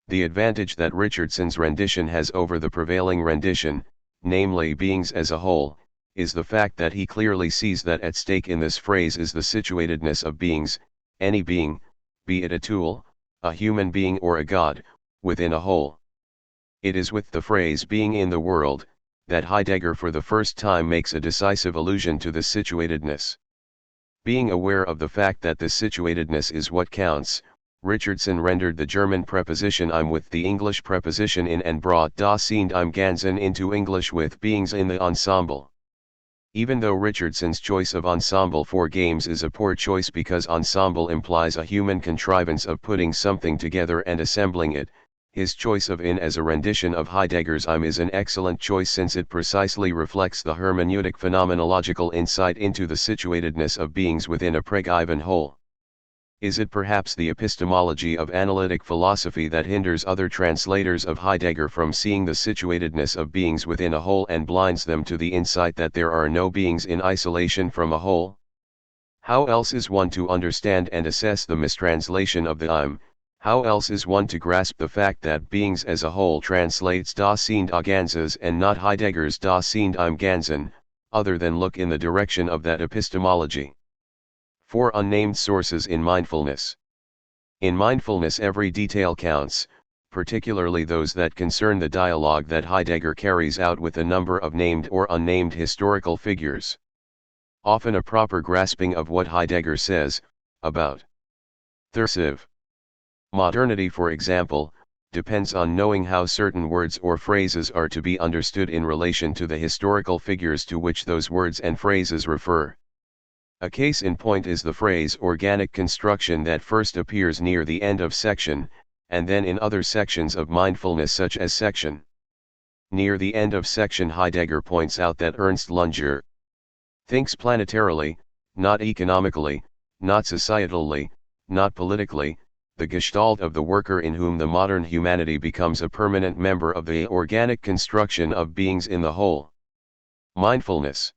S1: The advantage that Richardson's rendition has over the prevailing rendition, namely beings as a whole, is the fact that he clearly sees that at stake in this phrase is the situatedness of beings, any being, be it a tool, a human being or a god, within a whole. It is with the phrase being in the world, that Heidegger for the first time makes a decisive allusion to this situatedness. Being aware of the fact that this situatedness is what counts, Richardson rendered the German preposition im with the English preposition in and brought das sind im Ganzen into English with beings in the ensemble. Even though Richardson's choice of ensemble for games is a poor choice because ensemble implies a human contrivance of putting something together and assembling it, his choice of in as a rendition of Heidegger's im is an excellent choice since it precisely reflects the hermeneutic phenomenological insight into the situatedness of beings within a preggiven whole. Is it perhaps the epistemology of analytic philosophy that hinders other translators of Heidegger from seeing the situatedness of beings within a whole and blinds them to the insight that there are no beings in isolation from a whole? How else is one to understand and assess the mistranslation of the im? How else is one to grasp the fact that beings as a whole translates das sind im Ganzen and not Heidegger's das sind im Ganzen, other than look in the direction of that epistemology? 4 Unnamed sources in mindfulness. In mindfulness every detail counts, particularly those that concern the dialogue that Heidegger carries out with a number of named or unnamed historical figures. Often a proper grasping of what Heidegger says, about modernity for example, depends on knowing how certain words or phrases are to be understood in relation to the historical figures to which those words and phrases refer. A case in point is the phrase organic construction that first appears near the end of section, and then in other sections of mindfulness such as section. Near the end of section Heidegger points out that Ernst Lunger thinks planetarily, not economically, not societally, not politically, the gestalt of the worker in whom the modern humanity becomes a permanent member of the organic construction of beings in the whole. Mindfulness.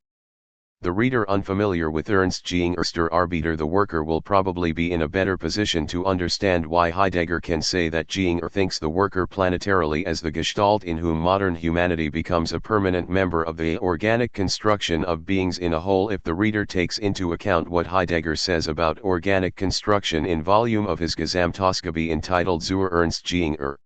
S1: The reader unfamiliar with Ernst Jinger's Der Arbeiter the worker will probably be in a better position to understand why Heidegger can say that Jinger thinks the worker planetarily as the gestalt in whom modern humanity becomes a permanent member of the organic construction of beings in a whole if the reader takes into account what Heidegger says about organic construction in volume of his Gesamtausgabe entitled Zur Ernst Jinger.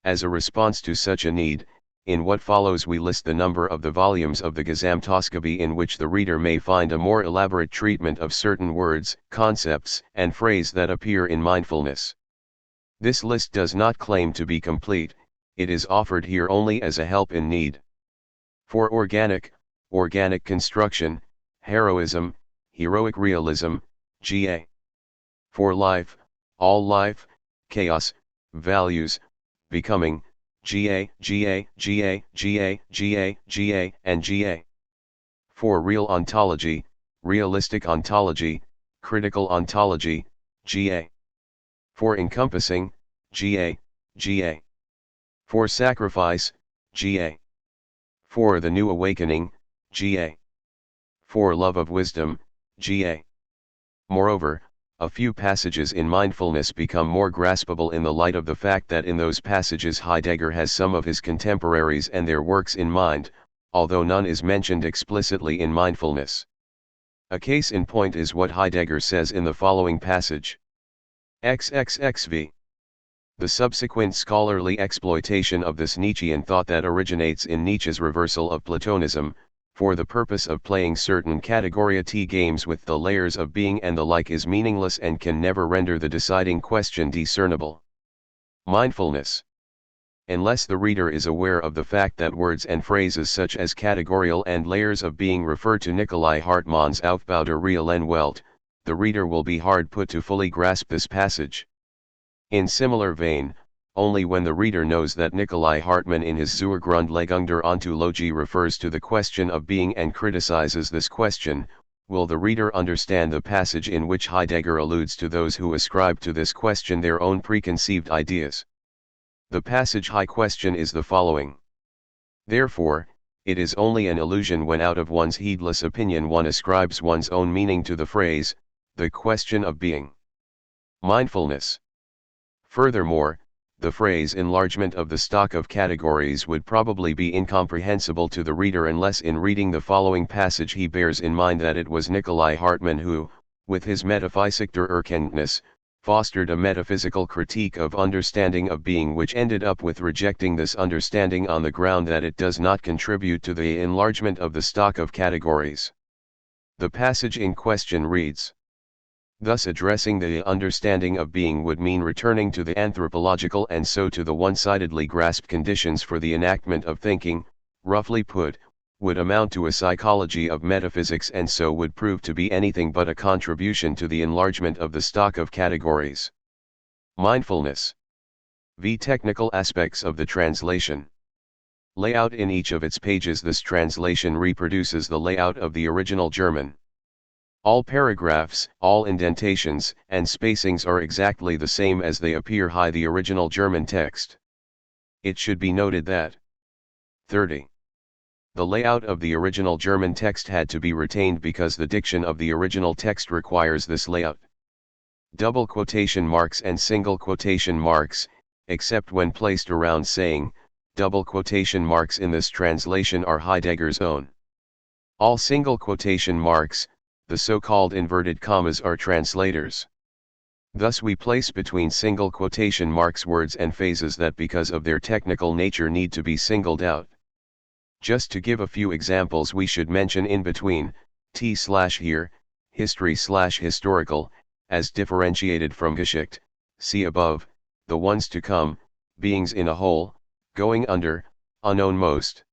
S1: As a response to such a need, in what follows we list the number of the volumes of the Gesamtausgabe in which the reader may find a more elaborate treatment of certain words, concepts, and phrases that appear in mindfulness. This list does not claim to be complete, it is offered here only as a help in need. For organic construction, heroism, heroic realism, GA. For life, all life, chaos, values, becoming, GA, GA, GA, GA, GA, GA, and GA. For real ontology, realistic ontology, critical ontology, GA. For encompassing, GA, GA. For sacrifice, GA. For the new awakening, GA. For love of wisdom, GA. Moreover, a few passages in mindfulness become more graspable in the light of the fact that in those passages Heidegger has some of his contemporaries and their works in mind, although none is mentioned explicitly in mindfulness. A case in point is what Heidegger says in the following passage. XXXV. The subsequent scholarly exploitation of this Nietzschean thought that originates in Nietzsche's reversal of Platonism, for the purpose of playing certain categoriati games with the layers of being and the like is meaningless and can never render the deciding question discernible. Mindfulness. Unless the reader is aware of the fact that words and phrases such as categorial and layers of being refer to Nikolai Hartmann's Aufbau der realen Welt, the reader will be hard put to fully grasp this passage. In similar vein, only when the reader knows that Nikolai Hartmann in his Zur Grundlegung der Ontologie refers to the question of being and criticizes this question, will the reader understand the passage in which Heidegger alludes to those who ascribe to this question their own preconceived ideas. The passage high question is the following. Therefore, it is only an illusion when out of one's heedless opinion one ascribes one's own meaning to the phrase, the question of being. Mindfulness. Furthermore, the phrase enlargement of the stock of categories would probably be incomprehensible to the reader unless in reading the following passage he bears in mind that it was Nikolai Hartmann who, with his Metaphysik der Erkenntnis, fostered a metaphysical critique of understanding of being which ended up with rejecting this understanding on the ground that it does not contribute to the enlargement of the stock of categories. The passage in question reads. Thus addressing the understanding of being would mean returning to the anthropological and so to the one-sidedly grasped conditions for the enactment of thinking, roughly put, would amount to a psychology of metaphysics and so would prove to be anything but a contribution to the enlargement of the stock of categories. Mindfulness. V. Technical aspects of the translation. Layout in each of its pages. This translation reproduces the layout of the original German. All paragraphs, all indentations, and spacings are exactly the same as they appear high the original German text. It should be noted that 30. The layout of the original German text had to be retained because the diction of the original text requires this layout. Double quotation marks and single quotation marks, except when placed around saying, double quotation marks in this translation are Heidegger's own. All single quotation marks, the so-called inverted commas, are translators. Thus we place between single quotation marks words and phases that because of their technical nature need to be singled out. Just to give a few examples we should mention in between, t/here, history/historical, as differentiated from Geschichte, see above, the ones to come, beings in a whole, going under, unknown most.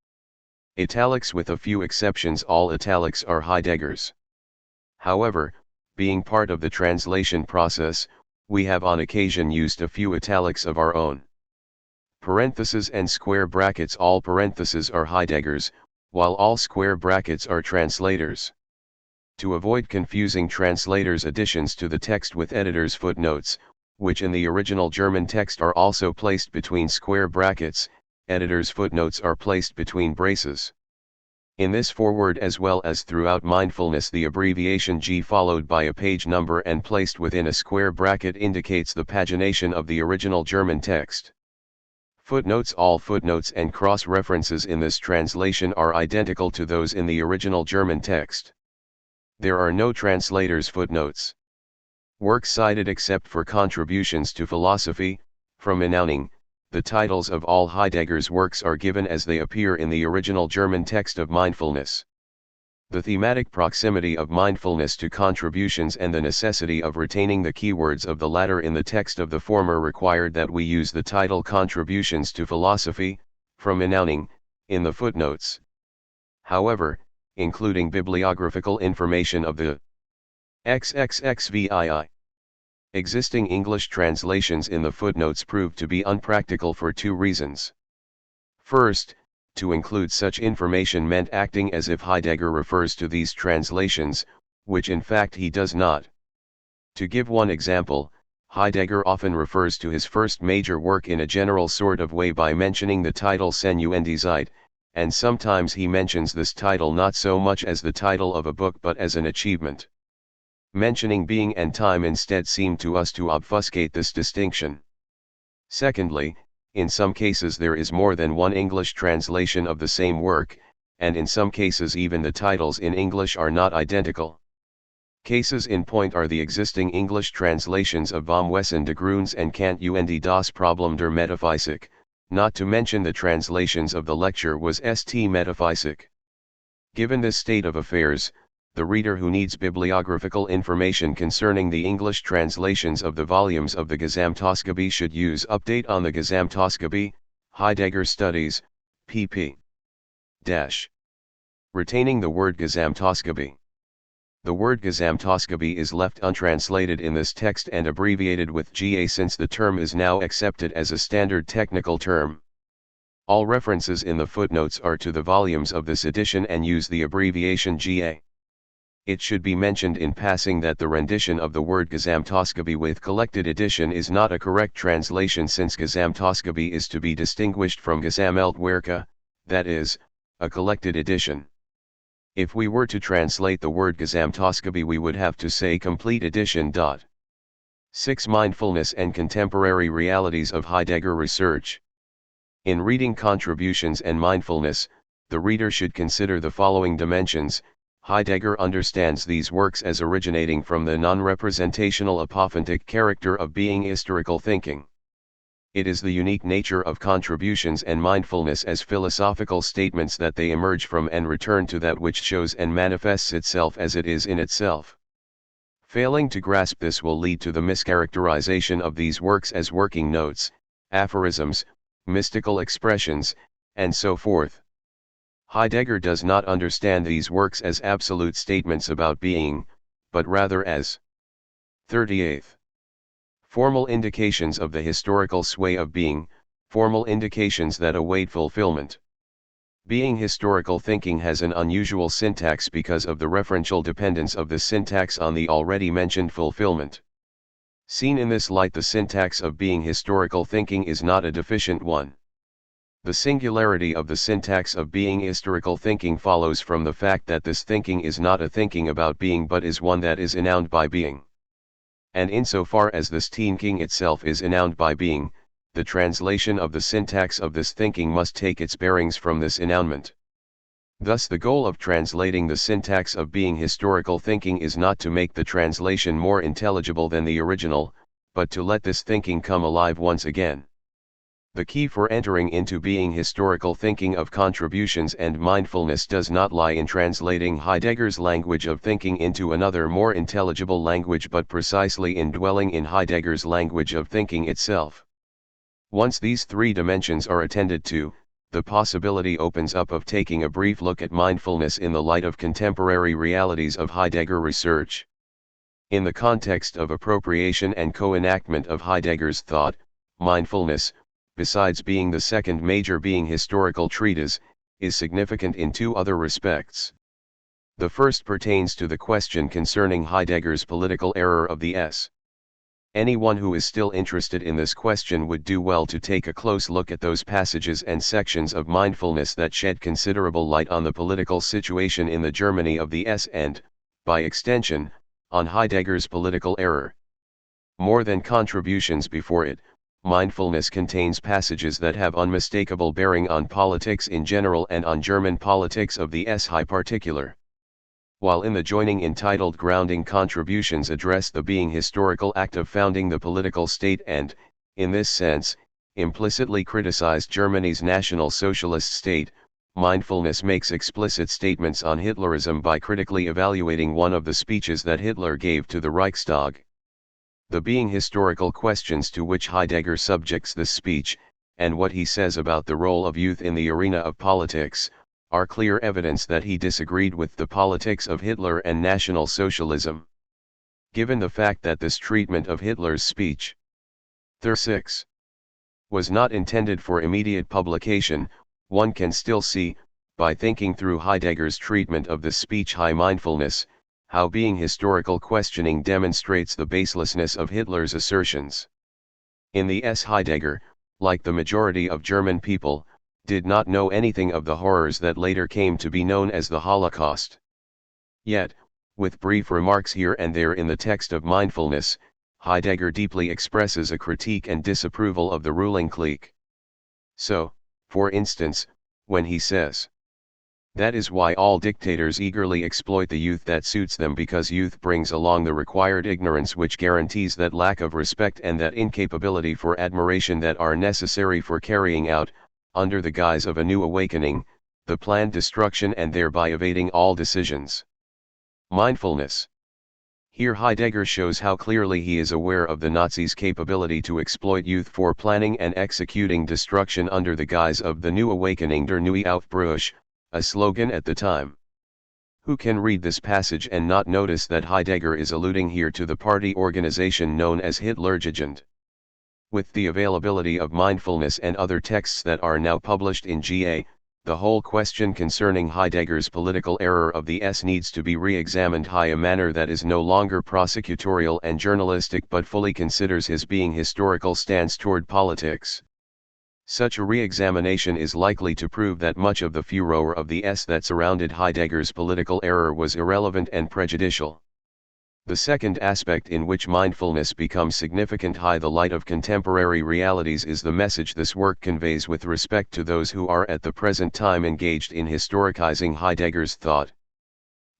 S1: Italics with a few exceptions. All italics are Heidegger's. However, being part of the translation process, we have on occasion used a few italics of our own. Parentheses and square brackets. All parentheses are Heidegger's, while all square brackets are translators. To avoid confusing translators' additions to the text with editors' footnotes, which in the original German text are also placed between square brackets, editors' footnotes are placed between braces. In this foreword as well as throughout mindfulness, the abbreviation G followed by a page number and placed within a square bracket indicates the pagination of the original German text. Footnotes. All footnotes and cross-references in this translation are identical to those in the original German text. There are no translators' footnotes. Works cited except for contributions to philosophy, from Enauning, The titles of all Heidegger's works are given as they appear in the original German text of mindfulness. The thematic proximity of mindfulness to contributions and the necessity of retaining the keywords of the latter in the text of the former required that we use the title Contributions to Philosophy, from Enowning, in the footnotes. However, including bibliographical information of the XXXVII existing English translations in the footnotes proved to be unpractical for two reasons. First, to include such information meant acting as if Heidegger refers to these translations, which in fact he does not. To give one example, Heidegger often refers to his first major work in a general sort of way by mentioning the title Senuendizeit, and sometimes he mentions this title not so much as the title of a book but as an achievement. Mentioning being and time instead seemed to us to obfuscate this distinction. Secondly, in some cases there is more than one English translation of the same work, and in some cases even the titles in English are not identical. Cases in point are the existing English translations of Vom Wesen des Grundes and Kant und das Problem der Metaphysik, not to mention the translations of the lecture was St. Metaphysik. Given this state of affairs, the reader who needs bibliographical information concerning the English translations of the volumes of the Gesamtausgabe should use Update on the Gesamtausgabe, Heidegger Studies, pp. Retaining the word Gesamtausgabe. The word Gesamtausgabe is left untranslated in this text and abbreviated with GA since the term is now accepted as a standard technical term. All references in the footnotes are to the volumes of this edition and use the abbreviation GA. It should be mentioned in passing that the rendition of the word Gesamtausgabe with collected edition is not a correct translation since Gesamtausgabe is to be distinguished from Gesammeltwerke, that is, a collected edition. If we were to translate the word Gesamtausgabe we would have to say complete edition. 6. Mindfulness and contemporary realities of Heidegger research. In reading Contributions and Mindfulness, the reader should consider the following dimensions. Heidegger understands these works as originating from the non-representational apophantic character of being historical thinking. It is the unique nature of Contributions and Mindfulness as philosophical statements that they emerge from and return to that which shows and manifests itself as it is in itself. Failing to grasp this will lead to the mischaracterization of these works as working notes, aphorisms, mystical expressions, and so forth. Heidegger does not understand these works as absolute statements about being, but rather as 38. Formal indications of the historical sway of being, formal indications that await fulfillment. Being historical thinking has an unusual syntax because of the referential dependence of the syntax on the already mentioned fulfillment. Seen in this light, the syntax of being historical thinking is not a deficient one. The singularity of the syntax of being historical thinking follows from the fact that this thinking is not a thinking about being but is one that is ennowned by being. And insofar as this thinking itself is ennowned by being, the translation of the syntax of this thinking must take its bearings from this ennownment. Thus the goal of translating the syntax of being historical thinking is not to make the translation more intelligible than the original, but to let this thinking come alive once again. The key for entering into being historical thinking of Contributions and Mindfulness does not lie in translating Heidegger's language of thinking into another more intelligible language but precisely in dwelling in Heidegger's language of thinking itself. Once these three dimensions are attended to, the possibility opens up of taking a brief look at mindfulness in the light of contemporary realities of Heidegger research. In the context of appropriation and co-enactment of Heidegger's thought, mindfulness, besides being the second major being historical treatise, is significant in two other respects. The first pertains to the question concerning Heidegger's political error of the S. Anyone who is still interested in this question would do well to take a close look at those passages and sections of mindfulness that shed considerable light on the political situation in the Germany of the S and, by extension, on Heidegger's political error. More than contributions before it, mindfulness contains passages that have unmistakable bearing on politics in general and on German politics of the S high particular. While in the joining entitled Grounding, Contributions address the being historical act of founding the political state and, in this sense, implicitly criticized Germany's National Socialist state. Mindfulness makes explicit statements on Hitlerism by critically evaluating one of the speeches that Hitler gave to the Reichstag. The being historical questions to which Heidegger subjects this speech, and what he says about the role of youth in the arena of politics, are clear evidence that he disagreed with the politics of Hitler and National Socialism. Given the fact that this treatment of Hitler's speech, THIRD-6, was not intended for immediate publication, one can still see, by thinking through Heidegger's treatment of this speech high mindfulness, how being historical questioning demonstrates the baselessness of Hitler's assertions. In the Heidegger, like the majority of German people, did not know anything of the horrors that later came to be known as the Holocaust. Yet, with brief remarks here and there in the text of mindfulness, Heidegger deeply expresses a critique and disapproval of the ruling clique. So, for instance, when he says, "That is why all dictators eagerly exploit the youth that suits them, because youth brings along the required ignorance which guarantees that lack of respect and that incapability for admiration that are necessary for carrying out, under the guise of a new awakening, the planned destruction and thereby evading all decisions." Mindfulness. Here Heidegger shows how clearly he is aware of the Nazis' capability to exploit youth for planning and executing destruction under the guise of the new awakening, der neue Aufbruch, a slogan at the time. Who can read this passage and not notice that Heidegger is alluding here to the party organization known as Hitlerjugend? With the availability of mindfulness and other texts that are now published in Ga, the whole question concerning Heidegger's political error of the needs to be re-examined in a manner that is no longer prosecutorial and journalistic but fully considers his being historical stance toward politics. Such a re-examination is likely to prove that much of the furor of the that surrounded Heidegger's political error was irrelevant and prejudicial. The second aspect in which mindfulness becomes significant in the light of contemporary realities is the message this work conveys with respect to those who are at the present time engaged in historicizing Heidegger's thought.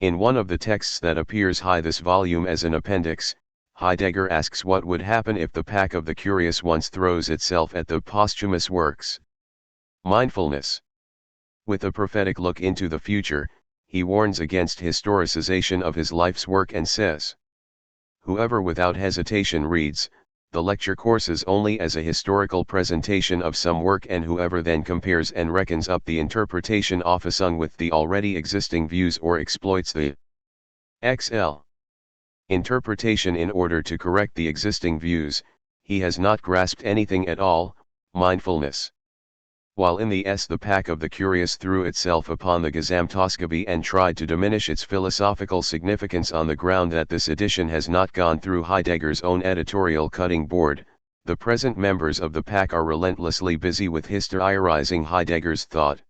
S1: In one of the texts that appears in this volume as an appendix, Heidegger asks what would happen if the pack of the curious once throws itself at the posthumous works. Mindfulness. With a prophetic look into the future, he warns against historicization of his life's work and says, "Whoever without hesitation reads the lecture courses only as a historical presentation of some work, and whoever then compares and reckons up the interpretation often with the already existing views or exploits the interpretation in order to correct the existing views, he has not grasped anything at all." Mindfulness. While in the pack of the curious threw itself upon the Gesamtausgabe and tried to diminish its philosophical significance on the ground that this edition has not gone through Heidegger's own editorial cutting board, the present members of the pack are relentlessly busy with historicizing Heidegger's thought.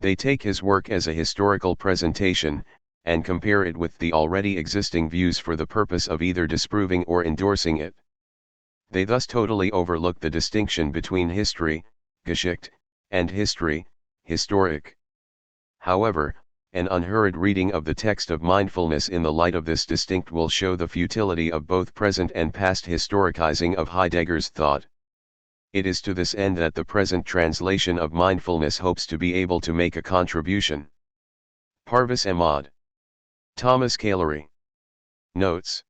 S1: They take his work as a historical presentation, and compare it with the already existing views for the purpose of either disproving or endorsing it. They thus totally overlook the distinction between history, Geschichte, and history, historic. However, an unhurried reading of the text of mindfulness in the light of this distinct will show the futility of both present and past historicizing of Heidegger's thought. It is to this end that the present translation of mindfulness hopes to be able to make a contribution. Parvis Ahmad. Thomas Kaleri. Notes.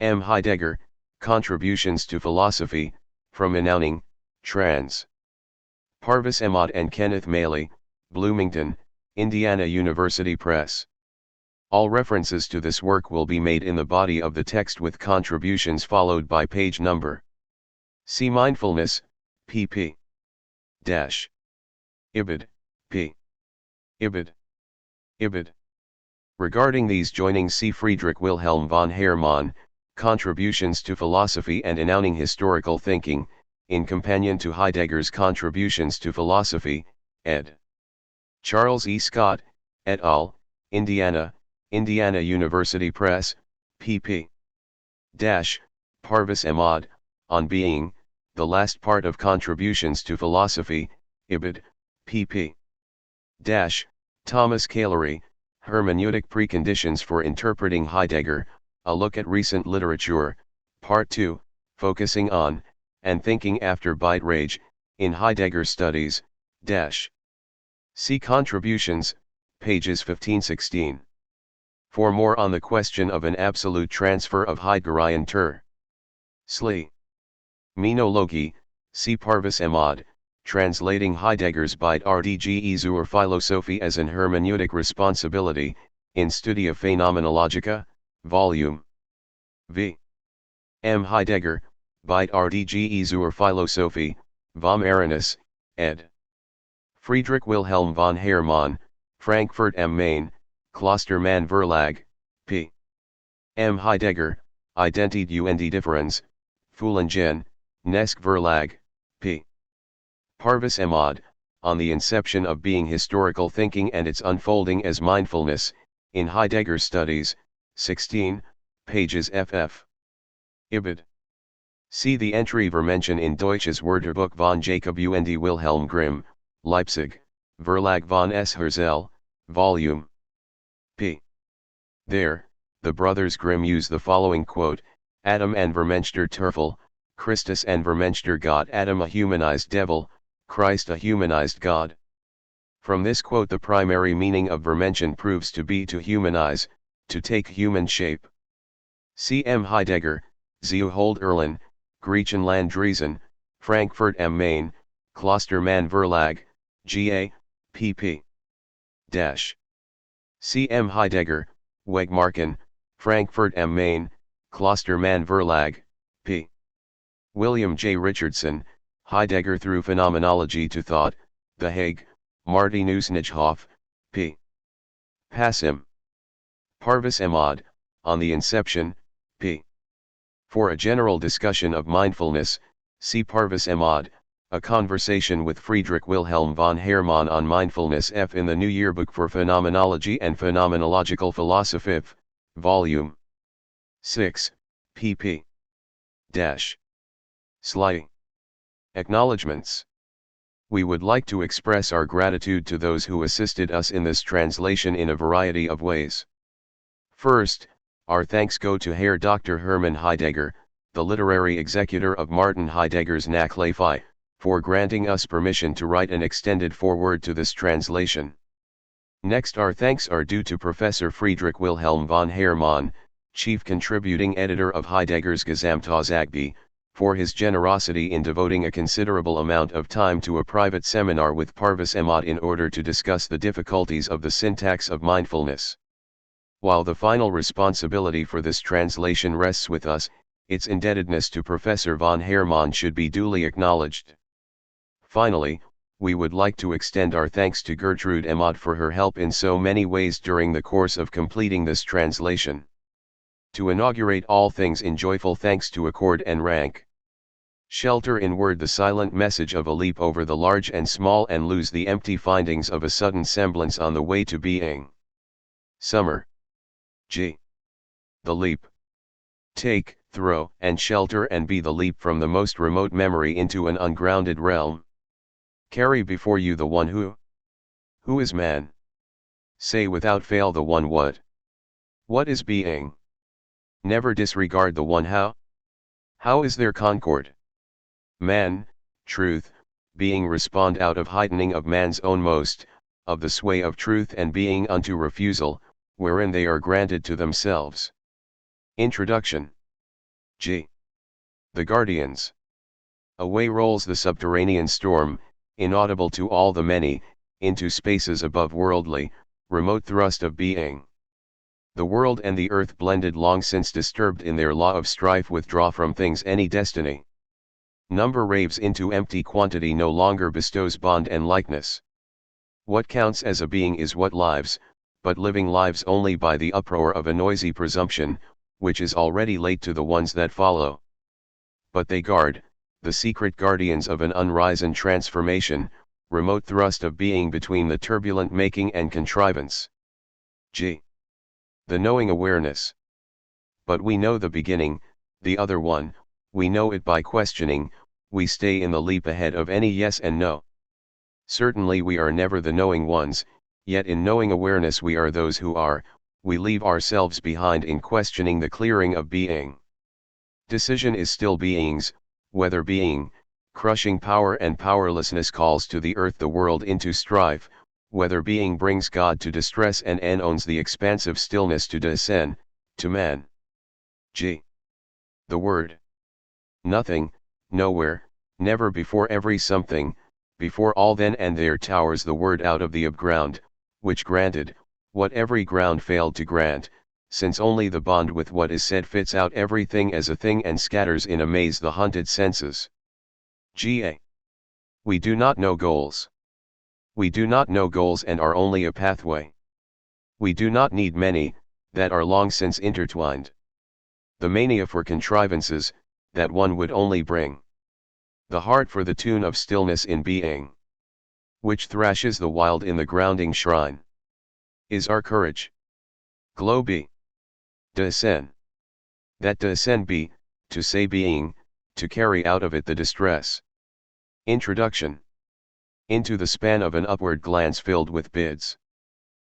S1: M. Heidegger, Contributions to Philosophy, from Annowning, trans. Parvis Ahmad and Kenneth Maley, Bloomington, Indiana University Press. All references to this work will be made in the body of the text with contributions followed by page number. See Mindfulness, pp. Ibid. p. Ibid. Ibid. Regarding these joinings, see Friedrich Wilhelm von Hermann, Contributions to Philosophy and Annowning Historical Thinking, in companion to Heidegger's Contributions to Philosophy, ed. Charles E. Scott, et al., Indiana, Indiana University Press, pp. Parvis Ahmad, On Being, the last part of Contributions to Philosophy, Ibid, pp. Thomas Kaleri, Hermeneutic Preconditions for Interpreting Heidegger, A Look at Recent Literature, Part 2, focusing on and Thinking After Bite Rage, in Heidegger Studies, dash. See contributions, pages 15-16. For more on the question of an absolute transfer of Heideggerian ter. Sli. Minologi, see Parvis Emad, translating Heidegger's Beit Rdge zur Philosophie as an hermeneutic responsibility, in Studia Phenomenologica, Vol. V. M. Heidegger, Beit Rdge zur Philosophie, vom Aranus, ed. Friedrich Wilhelm von Hermann, Frankfurt am Main, Klostermann Verlag, p. M. Heidegger, Identität und Differenz, Fulingen, Nesk Verlag, p. Parvis Emad, on the inception of being historical thinking and its unfolding as mindfulness, in Heidegger Studies, 16, pages ff. Ibid. See the entry Vermention in Deutsches Wörterbuch von Jacob und Wilhelm Grimm, Leipzig, Verlag von S. Herzl, Vol. p. There, the brothers Grimm use the following quote: Adam and Vermensch der Teufel, Christus and Vermensch der Gott. Adam a humanized devil, Christ a humanized God. From this quote the primary meaning of Vermention proves to be to humanize, to take human shape. C. M. Heidegger, Zu Hold Erlen, Griechenland Dresden, Frankfurt am Main, Klostermann Verlag, Ga, pp. Dash. C. M. Heidegger, Wegmarken, Frankfurt am Main, Klostermann Verlag, p. William J. Richardson, Heidegger Through Phenomenology to Thought, The Hague, Martin Usnijhoff, p. Passim. Parvis Emad, On the Inception, p. For a general discussion of mindfulness, see Parvis Emad, A Conversation with Friedrich Wilhelm von Hermann on Mindfulness F in the New Yearbook for Phenomenology and Phenomenological Philosophy, Vol. 6, pp. Dash. Sly. Acknowledgements. We would like to express our gratitude to those who assisted us in this translation in a variety of ways. First, our thanks go to Herr Dr. Hermann Heidegger, the literary executor of Martin Heidegger's Nachlese, for granting us permission to write an extended foreword to this translation. Next, our thanks are due to Professor Friedrich Wilhelm von Hermann, chief contributing editor of Heidegger's Gesamtauszüge, for his generosity in devoting a considerable amount of time to a private seminar with Parvis Emad in order to discuss the difficulties of the syntax of mindfulness. While the final responsibility for this translation rests with us, its indebtedness to Professor von Hermann should be duly acknowledged. Finally, we would like to extend our thanks to Gertrude Emad for her help in so many ways during the course of completing this translation. To inaugurate all things in joyful thanks to accord and rank. Shelter in word the silent message of a leap over the large and small and lose the empty findings of a sudden semblance on the way to being. Summer. G. The leap. Take, throw, and shelter and be the leap from the most remote memory into an ungrounded realm. Carry before you the one who. Who is man? Say without fail the one what. What is being? Never disregard the one how. How is there concord? Man, truth, being respond out of heightening of man's own most, of the sway of truth and being unto refusal, wherein they are granted to themselves. Introduction. G. The Guardians. Away rolls the subterranean storm, inaudible to all the many, into spaces above worldly, remote thrust of being. The world and the earth blended long since disturbed in their law of strife withdraw from things any destiny. Number raves into empty quantity no longer bestows bond and likeness. What counts as a being is what lives, but living lives only by the uproar of a noisy presumption, which is already late to the ones that follow. But they guard, the secret guardians of an unrisen transformation, remote thrust of being between the turbulent making and contrivance. G. The knowing awareness. But we know the beginning, the other one, we know it by questioning, we stay in the leap ahead of any yes and no. Certainly we are never the knowing ones, yet in knowing awareness we are those who are, we leave ourselves behind in questioning the clearing of being. Decision is still being's, whether being, crushing power and powerlessness calls to the earth the world into strife, whether being brings God to distress and N owns the expansive stillness to descend, to man. G. The word. Nothing, nowhere, never before every something, before all then and there towers the word out of the ground, which granted, what every ground failed to grant, since only the bond with what is said fits out everything as a thing and scatters in a maze the hunted senses. Ga. We do not know goals. We do not know goals and are only a pathway. We do not need many, that are long since intertwined. The mania for contrivances, that one would only bring. The heart for the tune of stillness in being, which thrashes the wild in the grounding shrine, is our courage. Glow be. Descend. That descend be, to say being, to carry out of it the distress. Introduction. Into the span of an upward glance filled with bids.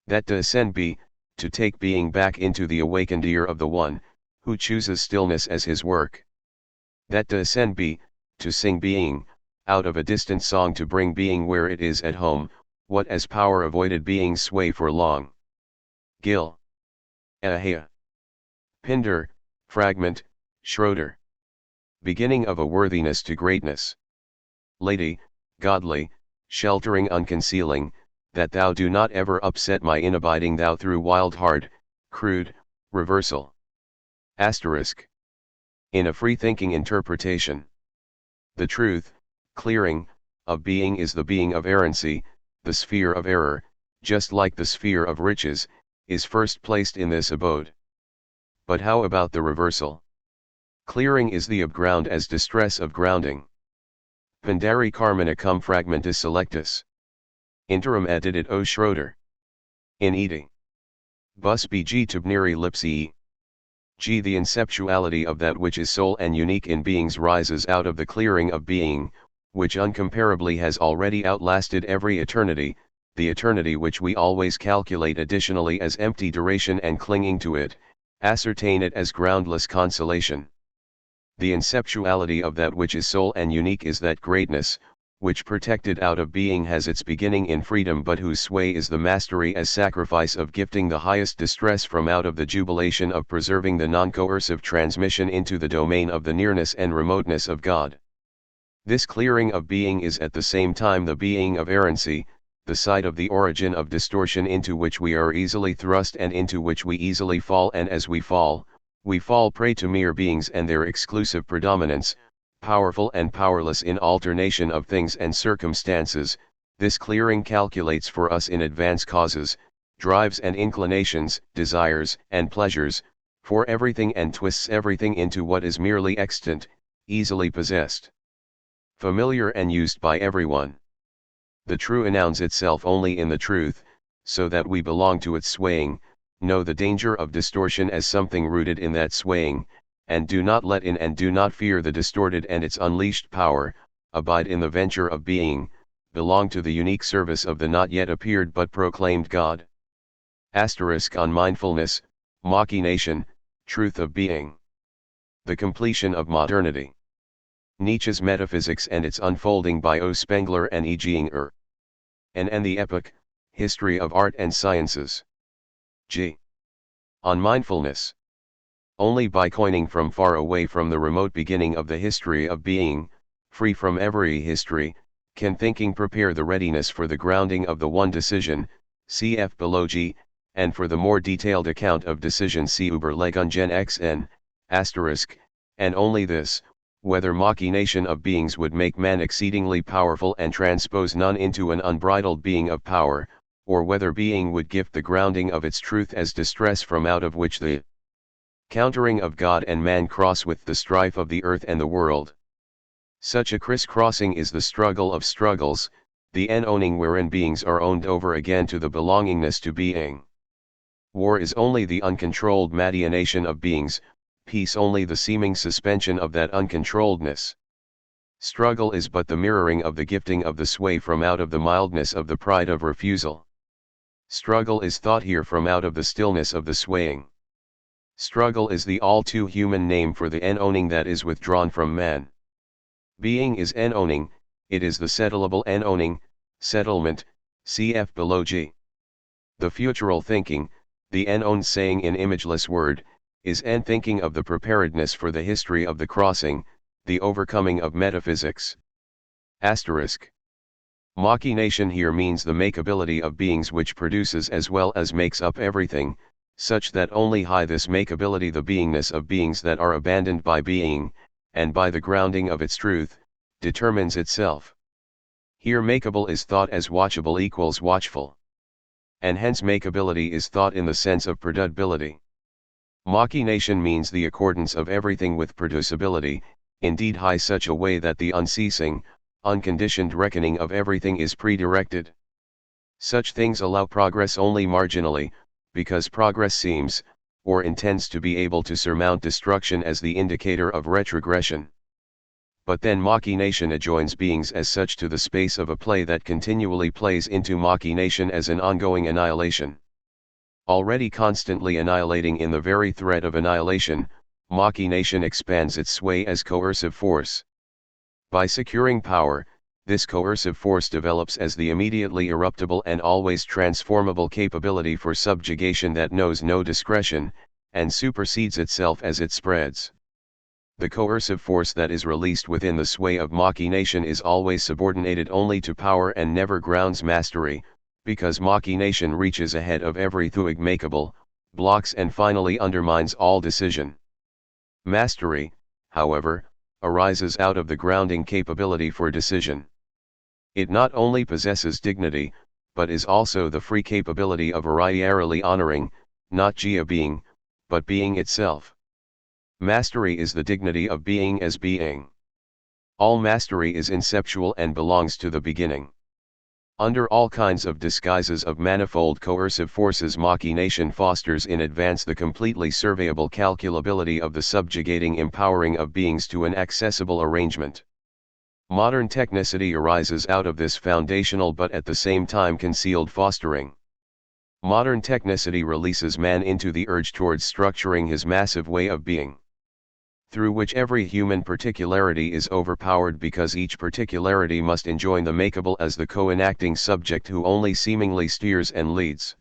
S1: That descend be, to take being back into the awakened ear of the one, who chooses stillness as his work. That descend be, to sing being, out of a distant song to bring being where it is at home, what as power avoided being's sway for long. Gil. Ahia. Pinder, fragment, Schroeder. Beginning of a worthiness to greatness. Lady, godly, sheltering unconcealing, that thou do not ever upset my inabiding thou through wild hard, crude, reversal. Asterisk. In a free-thinking interpretation. The truth, clearing, of being is the being of errancy, the sphere of error, just like the sphere of riches, is first placed in this abode. But how about the reversal? Clearing is the ground as distress of grounding. Pendari Carmina cum fragmentus selectus. Interim edited O. Schroeder. In eating. Bus bg tubniri lipsii. G. The inceptuality of that which is sole and unique in beings rises out of the clearing of being, which uncomparably has already outlasted every eternity, the eternity which we always calculate additionally as empty duration and clinging to it, ascertain it as groundless consolation. The inceptuality of that which is sole and unique is that greatness, which protected out of being has its beginning in freedom but whose sway is the mastery as sacrifice of gifting the highest distress from out of the jubilation of preserving the non-coercive transmission into the domain of the nearness and remoteness of God. This clearing of being is at the same time the being of errancy, the site of the origin of distortion into which we are easily thrust and into which we easily fall, and as we fall prey to mere beings and their exclusive predominance, powerful and powerless in alternation of things and circumstances. This clearing calculates for us in advance causes, drives and inclinations, desires and pleasures, for everything and twists everything into what is merely extant, easily possessed, familiar and used by everyone. The true announce itself only in the truth, so that we belong to its swaying, know the danger of distortion as something rooted in that swaying, and do not let in and do not fear the distorted and its unleashed power, abide in the venture of being, belong to the unique service of the not yet appeared but proclaimed God. Asterisk on mindfulness, machination, truth of being. The completion of modernity. Nietzsche's metaphysics and its unfolding by O. Spengler and E. Ginger. And the epoch, history of art and sciences. G. On mindfulness. Only by coining from far away from the remote beginning of the history of being, free from every history, can thinking prepare the readiness for the grounding of the one decision, cf. below G, and for the more detailed account of decision see Überlegungen xn, asterisk, and only this, whether machination of beings would make man exceedingly powerful and transpose none into an unbridled being of power, or whether being would gift the grounding of its truth as distress from out of which the countering of God and man cross with the strife of the earth and the world. Such a criss-crossing is the struggle of struggles, the owning wherein beings are owned over again to the belongingness to being. War is only the uncontrolled machination of beings, peace only the seeming suspension of that uncontrolledness. Struggle is but the mirroring of the gifting of the sway from out of the mildness of the pride of refusal. Struggle is thought here from out of the stillness of the swaying. Struggle is the all too human name for the owning that is withdrawn from man. Being is n-owning, it is the settleable n-owning, settlement, cf below G. The futural thinking, the n-owned saying in imageless word, is n-thinking of the preparedness for the history of the crossing, the overcoming of metaphysics. Asterisk. Machination here means the makeability of beings which produces as well as makes up everything, such that only this makeability, the beingness of beings that are abandoned by being, and by the grounding of its truth, determines itself. Here makeable is thought as watchable equals watchful. And hence makeability is thought in the sense of producibility. Machination means the accordance of everything with producibility, indeed such a way that the unceasing, unconditioned reckoning of everything is pre-directed. Such things allow progress only marginally, because progress seems, or intends to be able to surmount destruction as the indicator of retrogression. But then machination adjoins beings as such to the space of a play that continually plays into machination as an ongoing annihilation. Already constantly annihilating in the very threat of annihilation, machination expands its sway as coercive force. By securing power, this coercive force develops as the immediately eruptible and always transformable capability for subjugation that knows no discretion, and supersedes itself as it spreads. The coercive force that is released within the sway of machination is always subordinated only to power and never grounds mastery, because machination reaches ahead of every thuig makeable, blocks and finally undermines all decision. Mastery, however, arises out of the grounding capability for decision. It not only possesses dignity, but is also the free capability of arriarily honoring, not Gia being, but being itself. Mastery is the dignity of being as being. All mastery is inceptual and belongs to the beginning. Under all kinds of disguises of manifold coercive forces, machination fosters in advance the completely surveyable calculability of the subjugating empowering of beings to an accessible arrangement. Modern technicity arises out of this foundational but at the same time concealed fostering. Modern technicity releases man into the urge towards structuring his massive way of being, through which every human particularity is overpowered because each particularity must enjoin the makeable as the co-enacting subject who only seemingly steers and leads.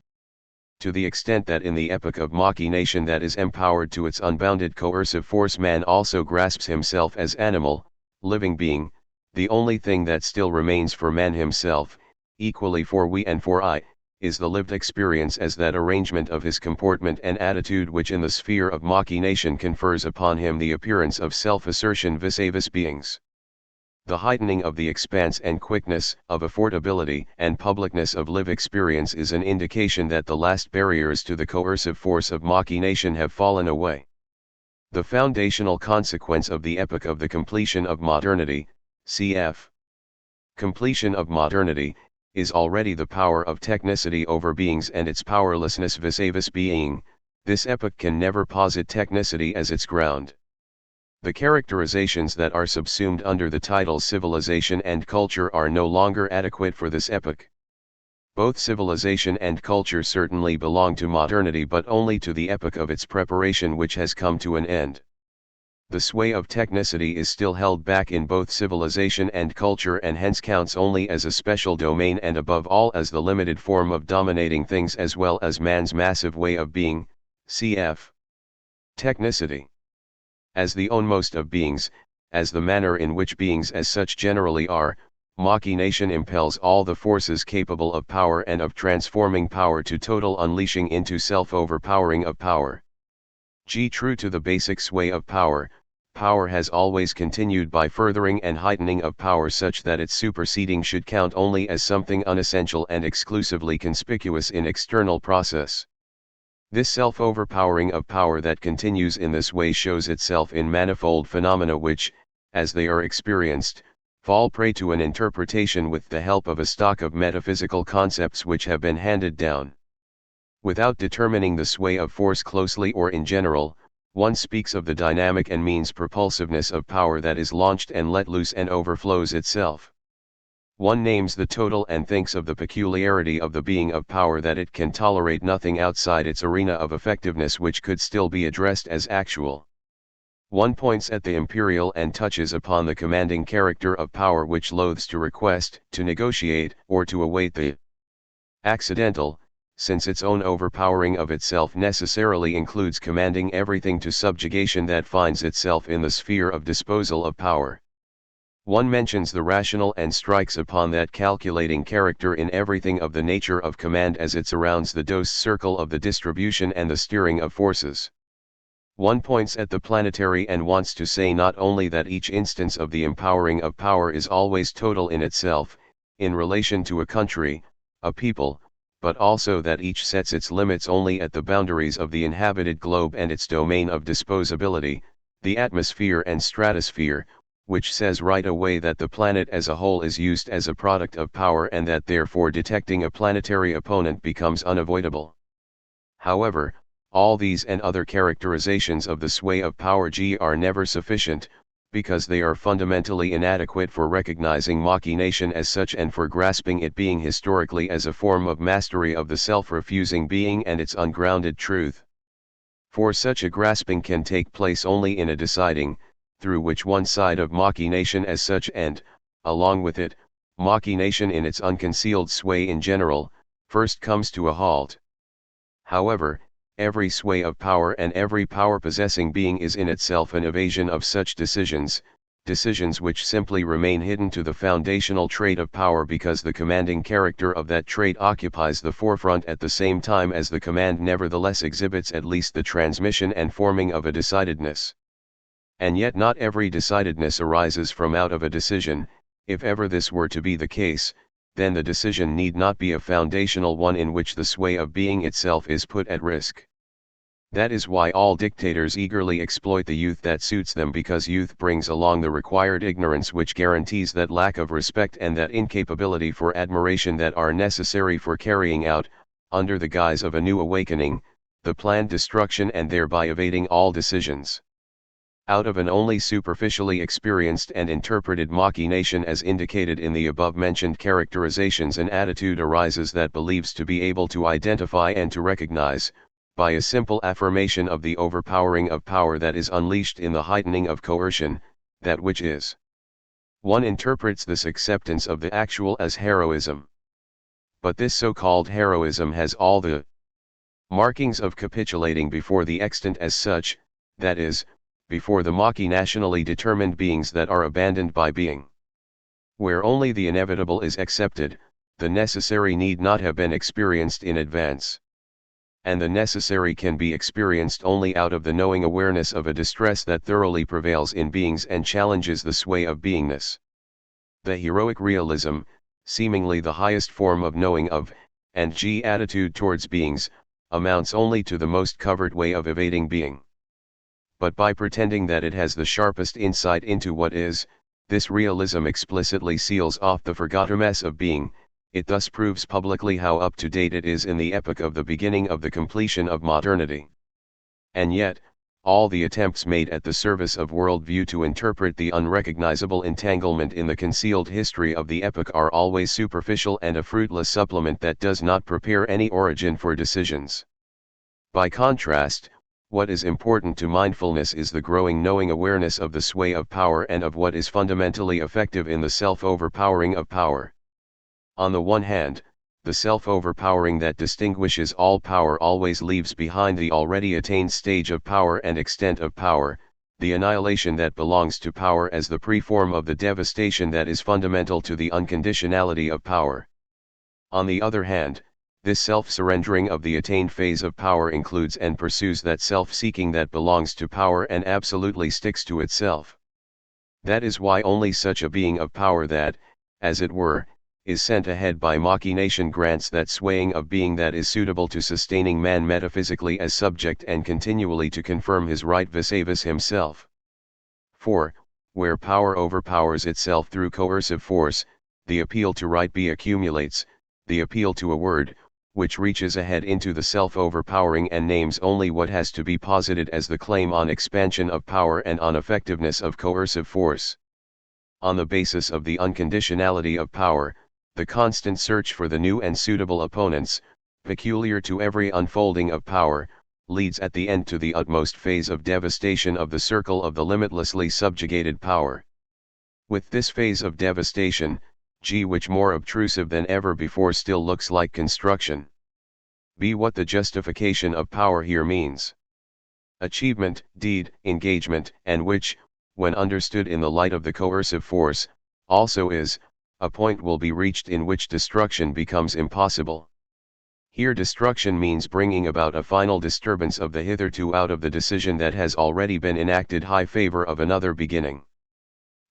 S1: To the extent that in the epoch of machination that is empowered to its unbounded coercive force, man also grasps himself as animal, living being, the only thing that still remains for man himself, equally for we and for I, is the lived experience as that arrangement of his comportment and attitude which in the sphere of machination confers upon him the appearance of self-assertion vis-a-vis beings. The heightening of the expanse and quickness of affordability and publicness of live experience is an indication that the last barriers to the coercive force of machination have fallen away. The foundational consequence of the epoch of the completion of modernity, cf. completion of modernity, is already the power of technicity over beings and its powerlessness vis-a-vis being. This epoch can never posit technicity as its ground. The characterizations that are subsumed under the titles civilization and culture are no longer adequate for this epoch. Both civilization and culture certainly belong to modernity, but only to the epoch of its preparation, which has come to an end. The sway of technicity is still held back in both civilization and culture, and hence counts only as a special domain and above all as the limited form of dominating things as well as man's massive way of being, cf. technicity. As the ownmost of beings, as the manner in which beings as such generally are, machination impels all the forces capable of power and of transforming power to total unleashing into self-overpowering of power. True to the basic sway of power, power has always continued by furthering and heightening of power such that its superseding should count only as something unessential and exclusively conspicuous in external process. This self-overpowering of power that continues in this way shows itself in manifold phenomena which, as they are experienced, fall prey to an interpretation with the help of a stock of metaphysical concepts which have been handed down. Without determining the sway of force closely or in general, one speaks of the dynamic and means propulsiveness of power that is launched and let loose and overflows itself. One names the total and thinks of the peculiarity of the being of power that it can tolerate nothing outside its arena of effectiveness which could still be addressed as actual. One points at the imperial and touches upon the commanding character of power which loathes to request, to negotiate, or to await the accidental, since its own overpowering of itself necessarily includes commanding everything to subjugation that finds itself in the sphere of disposal of power. One mentions the rational and strikes upon that calculating character in everything of the nature of command as it surrounds the dose circle of the distribution and the steering of forces. One points at the planetary and wants to say not only that each instance of the empowering of power is always total in itself, in relation to a country, a people, but also that each sets its limits only at the boundaries of the inhabited globe and its domain of disposability, the atmosphere and stratosphere, which says right away that the planet as a whole is used as a product of power and that therefore detecting a planetary opponent becomes unavoidable. However, all these and other characterizations of the sway of power are never sufficient, because they are fundamentally inadequate for recognizing machination as such and for grasping it being historically as a form of mastery of the self-refusing being and its ungrounded truth. For such a grasping can take place only in a deciding, through which one side of machination as such and, along with it, machination in its unconcealed sway in general, first comes to a halt. However, every sway of power and every power-possessing being is in itself an evasion of such decisions, decisions which simply remain hidden to the foundational trait of power because the commanding character of that trait occupies the forefront at the same time as the command nevertheless exhibits at least the transmission and forming of a decidedness. And yet not every decidedness arises from out of a decision. If ever this were to be the case, then the decision need not be a foundational one in which the sway of being itself is put at risk. That is why all dictators eagerly exploit the youth that suits them, because youth brings along the required ignorance which guarantees that lack of respect and that incapability for admiration that are necessary for carrying out, under the guise of a new awakening, the planned destruction and thereby evading all decisions. Out of an only superficially experienced and interpreted machination as indicated in the above-mentioned characterizations, an attitude arises that believes to be able to identify and to recognize, by a simple affirmation of the overpowering of power that is unleashed in the heightening of coercion, that which is. One interprets this acceptance of the actual as heroism. But this so-called heroism has all the markings of capitulating before the extant as such, that is, before the machinationally determined beings that are abandoned by being. Where only the inevitable is accepted, the necessary need not have been experienced in advance. And the necessary can be experienced only out of the knowing awareness of a distress that thoroughly prevails in beings and challenges the sway of beingness. The heroic realism, seemingly the highest form of knowing of, and attitude towards beings, amounts only to the most covert way of evading being. But by pretending that it has the sharpest insight into what is, this realism explicitly seals off the forgottermess of being. It thus proves publicly how up to date it is in the epoch of the beginning of the completion of modernity. And yet, all the attempts made at the service of worldview to interpret the unrecognizable entanglement in the concealed history of the epoch are always superficial and a fruitless supplement that does not prepare any origin for decisions. By contrast, what is important to mindfulness is the growing knowing awareness of the sway of power and of what is fundamentally effective in the self-overpowering of power. On the one hand, the self-overpowering that distinguishes all power always leaves behind the already attained stage of power and extent of power, the annihilation that belongs to power as the pre-form of the devastation that is fundamental to the unconditionality of power. On the other hand, this self-surrendering of the attained phase of power includes and pursues that self-seeking that belongs to power and absolutely sticks to itself. That is why only such a being of power that, as it were, is sent ahead by machination grants that swaying of being that is suitable to sustaining man metaphysically as subject and continually to confirm his right vis-a-vis himself. For, where power overpowers itself through coercive force, the appeal to right accumulates, the appeal to a word, which reaches ahead into the self-overpowering and names only what has to be posited as the claim on expansion of power and on effectiveness of coercive force. On the basis of the unconditionality of power, the constant search for the new and suitable opponents, peculiar to every unfolding of power, leads at the end to the utmost phase of devastation of the circle of the limitlessly subjugated power. With this phase of devastation, G, which more obtrusive than ever before, still looks like construction. B, what the justification of power here means. Achievement, deed, engagement, and which, when understood in the light of the coercive force, also is, a point will be reached in which destruction becomes impossible. Here destruction means bringing about a final disturbance of the hitherto out of the decision that has already been enacted high favor of another beginning.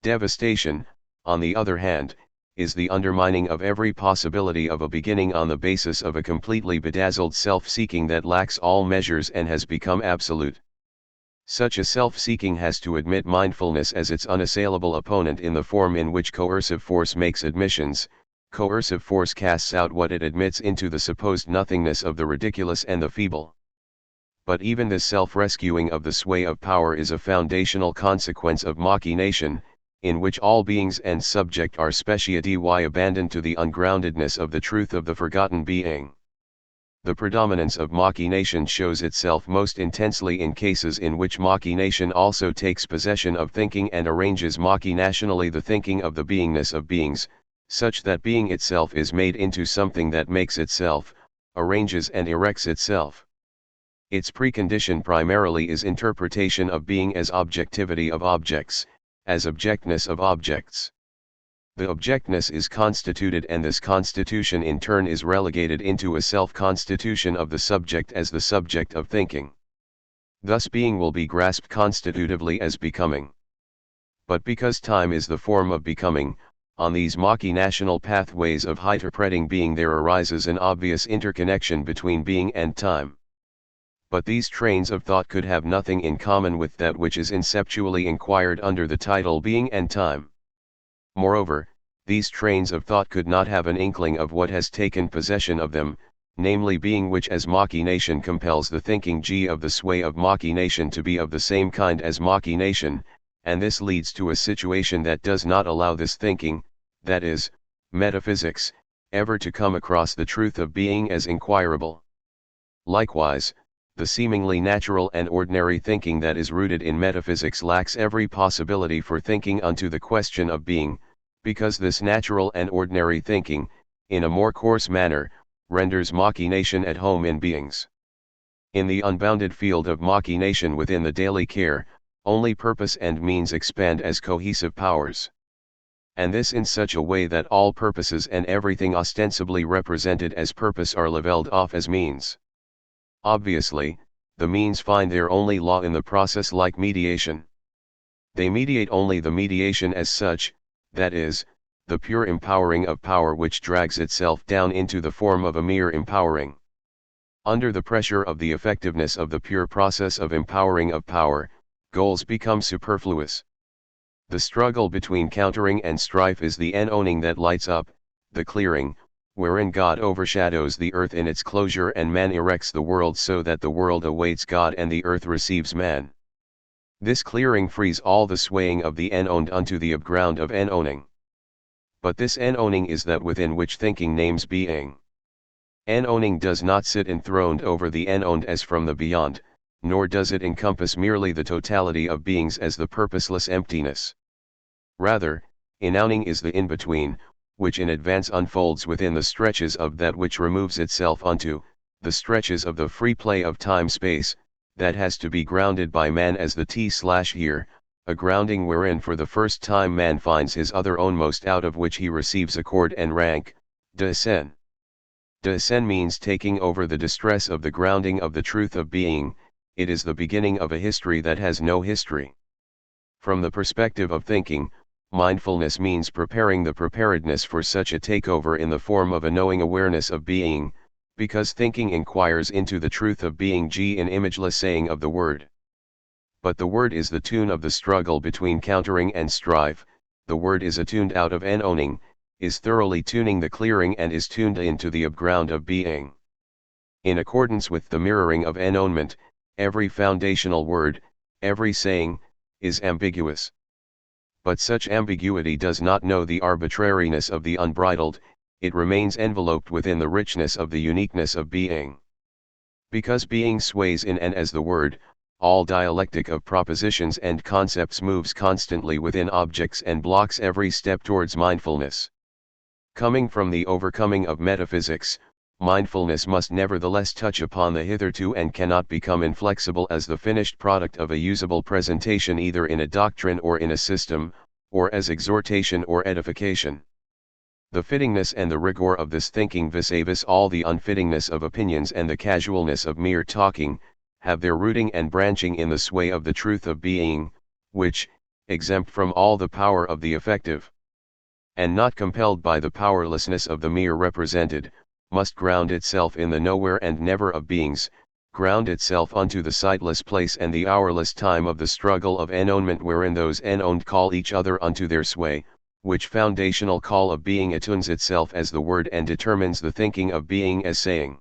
S1: Devastation, on the other hand, is the undermining of every possibility of a beginning on the basis of a completely bedazzled self-seeking that lacks all measures and has become absolute. Such a self-seeking has to admit mindfulness as its unassailable opponent in the form in which coercive force makes admissions. Coercive force casts out what it admits into the supposed nothingness of the ridiculous and the feeble. But even this self-rescuing of the sway of power is a foundational consequence of machination, in which all beings and subject are specia dy abandoned to the ungroundedness of the truth of the forgotten being. The predominance of machination shows itself most intensely in cases in which machination also takes possession of thinking and arranges machinationally the thinking of the beingness of beings, such that being itself is made into something that makes itself, arranges and erects itself. Its precondition primarily is interpretation of being as objectivity of objects, as objectness of objects. The objectness is constituted, and this constitution in turn is relegated into a self-constitution of the subject as the subject of thinking. Thus being will be grasped constitutively as becoming. But because time is the form of becoming, on these machinational pathways of interpreting being there arises an obvious interconnection between being and time. But these trains of thought could have nothing in common with that which is inceptually inquired under the title being and time. Moreover, these trains of thought could not have an inkling of what has taken possession of them, namely being, which as machination compels the thinking G of the sway of machination to be of the same kind as machination, and this leads to a situation that does not allow this thinking, that is, metaphysics, ever to come across the truth of being as inquirable. Likewise, the seemingly natural and ordinary thinking that is rooted in metaphysics lacks every possibility for thinking unto the question of being, because this natural and ordinary thinking, in a more coarse manner, renders machination at home in beings. In the unbounded field of machination within the daily care, only purpose and means expand as cohesive powers. And this in such a way that all purposes and everything ostensibly represented as purpose are levelled off as means. Obviously, the means find their only law in the process like mediation. They mediate only the mediation as such, that is, the pure empowering of power which drags itself down into the form of a mere empowering. Under the pressure of the effectiveness of the pure process of empowering of power, goals become superfluous. The struggle between countering and strife is the owning that lights up, the clearing, wherein God overshadows the earth in its closure and man erects the world so that the world awaits God and the earth receives man. This clearing frees all the swaying of the owned unto the upground of owning. But this owning is that within which thinking names being. Owning does not sit enthroned over the owned as from the beyond, nor does it encompass merely the totality of beings as the purposeless emptiness. Rather, enowning is the in-between, which in advance unfolds within the stretches of that which removes itself unto, the stretches of the free play of time-space, that has to be grounded by man as the T/here, a grounding wherein for the first time man finds his other ownmost out of which he receives accord and rank, de-sen. De-sen means taking over the distress of the grounding of the truth of being. It is the beginning of a history that has no history. From the perspective of thinking, mindfulness means preparing the preparedness for such a takeover in the form of a knowing awareness of being, because thinking inquires into the truth of being G in imageless saying of the word. But the word is the tune of the struggle between countering and strife, the word is attuned out of owning, is thoroughly tuning the clearing and is tuned into the upground of being. In accordance with the mirroring of enownement, every foundational word, every saying, is ambiguous. But such ambiguity does not know the arbitrariness of the unbridled, it remains enveloped within the richness of the uniqueness of being. Because being sways in and as the word, all dialectic of propositions and concepts moves constantly within objects and blocks every step towards mindfulness. Coming from the overcoming of metaphysics, mindfulness must nevertheless touch upon the hitherto and cannot become inflexible as the finished product of a usable presentation either in a doctrine or in a system, or as exhortation or edification. The fittingness and the rigor of this thinking vis-a-vis all the unfittingness of opinions and the casualness of mere talking, have their rooting and branching in the sway of the truth of being, which, exempt from all the power of the effective, and not compelled by the powerlessness of the mere represented, must ground itself in the nowhere and never of beings, ground itself unto the sightless place and the hourless time of the struggle of ennonement wherein those ennowned call each other unto their sway, which foundational call of being attunes itself as the word and determines the thinking of being as saying.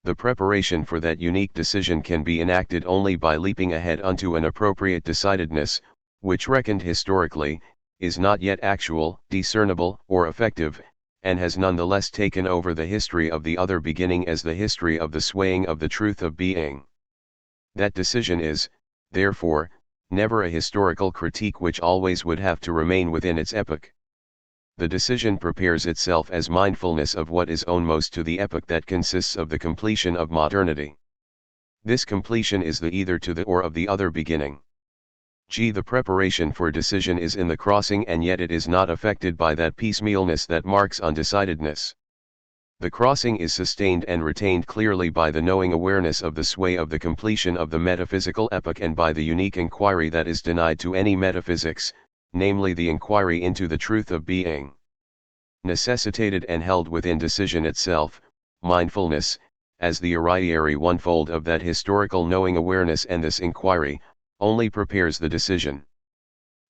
S1: The preparation for that unique decision can be enacted only by leaping ahead unto an appropriate decidedness, which reckoned historically, is not yet actual, discernible, or effective, and has none the less taken over the history of the other beginning as the history of the swaying of the truth of being. That decision is, therefore, never a historical critique which always would have to remain within its epoch. The decision prepares itself as mindfulness of what is owed most to the epoch that consists of the completion of modernity. This completion is the either to the or of the other beginning. The preparation for decision is in the crossing and yet it is not affected by that piecemealness that marks undecidedness. The crossing is sustained and retained clearly by the knowing awareness of the sway of the completion of the metaphysical epoch and by the unique inquiry that is denied to any metaphysics, namely the inquiry into the truth of being. Necessitated and held within decision itself, mindfulness, as the arriary onefold of that historical knowing awareness and this inquiry, only prepares the decision.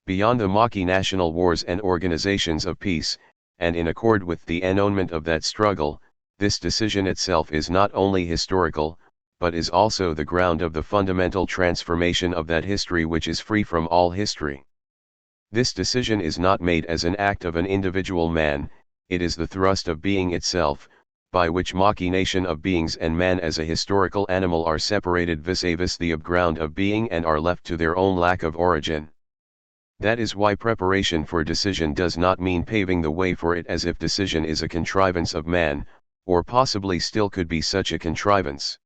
S1: Beyond the mocking national wars and organizations of peace, and in accord with the ennonement of that struggle, this decision itself is not only historical, but is also the ground of the fundamental transformation of that history which is free from all history. This decision is not made as an act of an individual man, it is the thrust of being itself, by which machination of beings and man as a historical animal are separated vis-a-vis the ground of being and are left to their own lack of origin. That is why preparation for decision does not mean paving the way for it as if decision is a contrivance of man, or possibly still could be such a contrivance.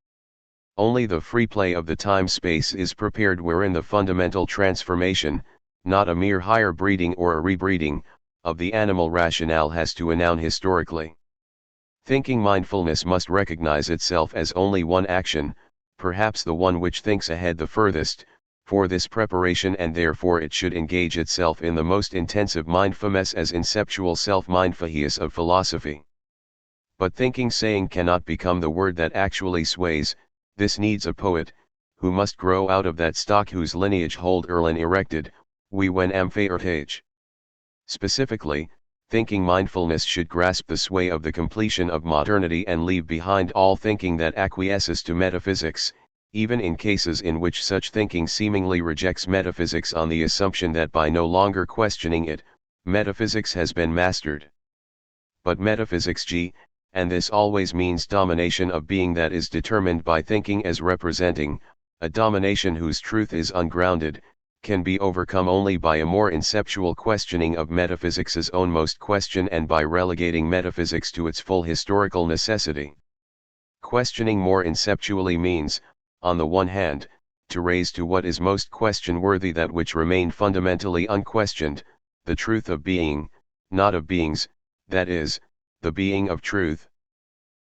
S1: Only the free play of the time-space is prepared wherein the fundamental transformation, not a mere higher breeding or a rebreeding, of the animal rationale has to announ historically. Thinking mindfulness must recognize itself as only one action, perhaps the one which thinks ahead the furthest, for this preparation and therefore it should engage itself in the most intensive mindfulness as inceptual self-mindfulness of philosophy. But thinking saying cannot become the word that actually sways, this needs a poet, who must grow out of that stock whose lineage hold Erlen erected, we when am feiertage. Specifically, thinking mindfulness should grasp the sway of the completion of modernity and leave behind all thinking that acquiesces to metaphysics, even in cases in which such thinking seemingly rejects metaphysics on the assumption that by no longer questioning it, metaphysics has been mastered. But metaphysics and this always means domination of being that is determined by thinking as representing, a domination whose truth is ungrounded, can be overcome only by a more inceptual questioning of metaphysics's own most question and by relegating metaphysics to its full historical necessity. Questioning more inceptually means, on the one hand, to raise to what is most question-worthy that which remained fundamentally unquestioned, the truth of being, not of beings, that is, the being of truth.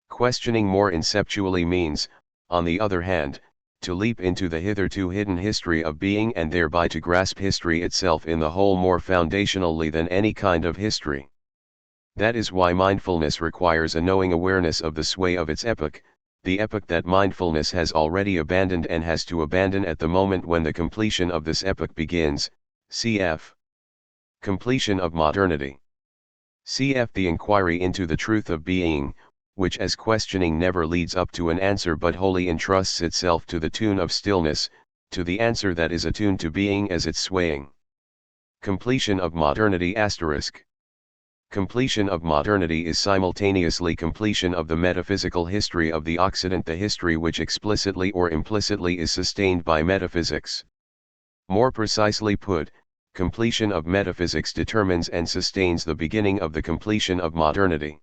S1: Questioning more inceptually means, on the other hand, to leap into the hitherto hidden history of being and thereby to grasp history itself in the whole more foundationally than any kind of history. That is why mindfulness requires a knowing awareness of the sway of its epoch, the epoch that mindfulness has already abandoned and has to abandon at the moment when the completion of this epoch begins, cf. Completion of modernity. Cf. The inquiry into the truth of being, which as questioning never leads up to an answer but wholly entrusts itself to the tune of stillness, to the answer that is attuned to being as its swaying. Completion of modernity *. Completion of modernity is simultaneously completion of the metaphysical history of the Occident, the history which explicitly or implicitly is sustained by metaphysics. More precisely put, completion of metaphysics determines and sustains the beginning of the completion of modernity.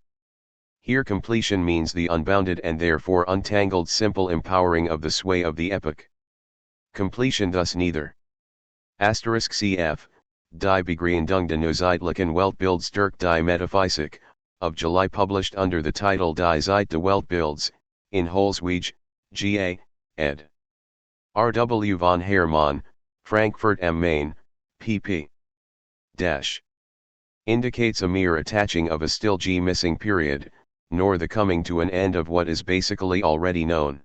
S1: Here completion means the unbounded and therefore untangled simple empowering of the sway of the epoch. Completion thus neither *cf. Die Begründung des zeitlichen Weltbilds durch die Metaphysik, of July, published under the title Die Zeit des Weltbilds, in Holzwege, G.A., ed. R.W. von Hermann, Frankfurt am Main, pp. Indicates a mere attaching of a still missing period, nor the coming to an end of what is basically already known.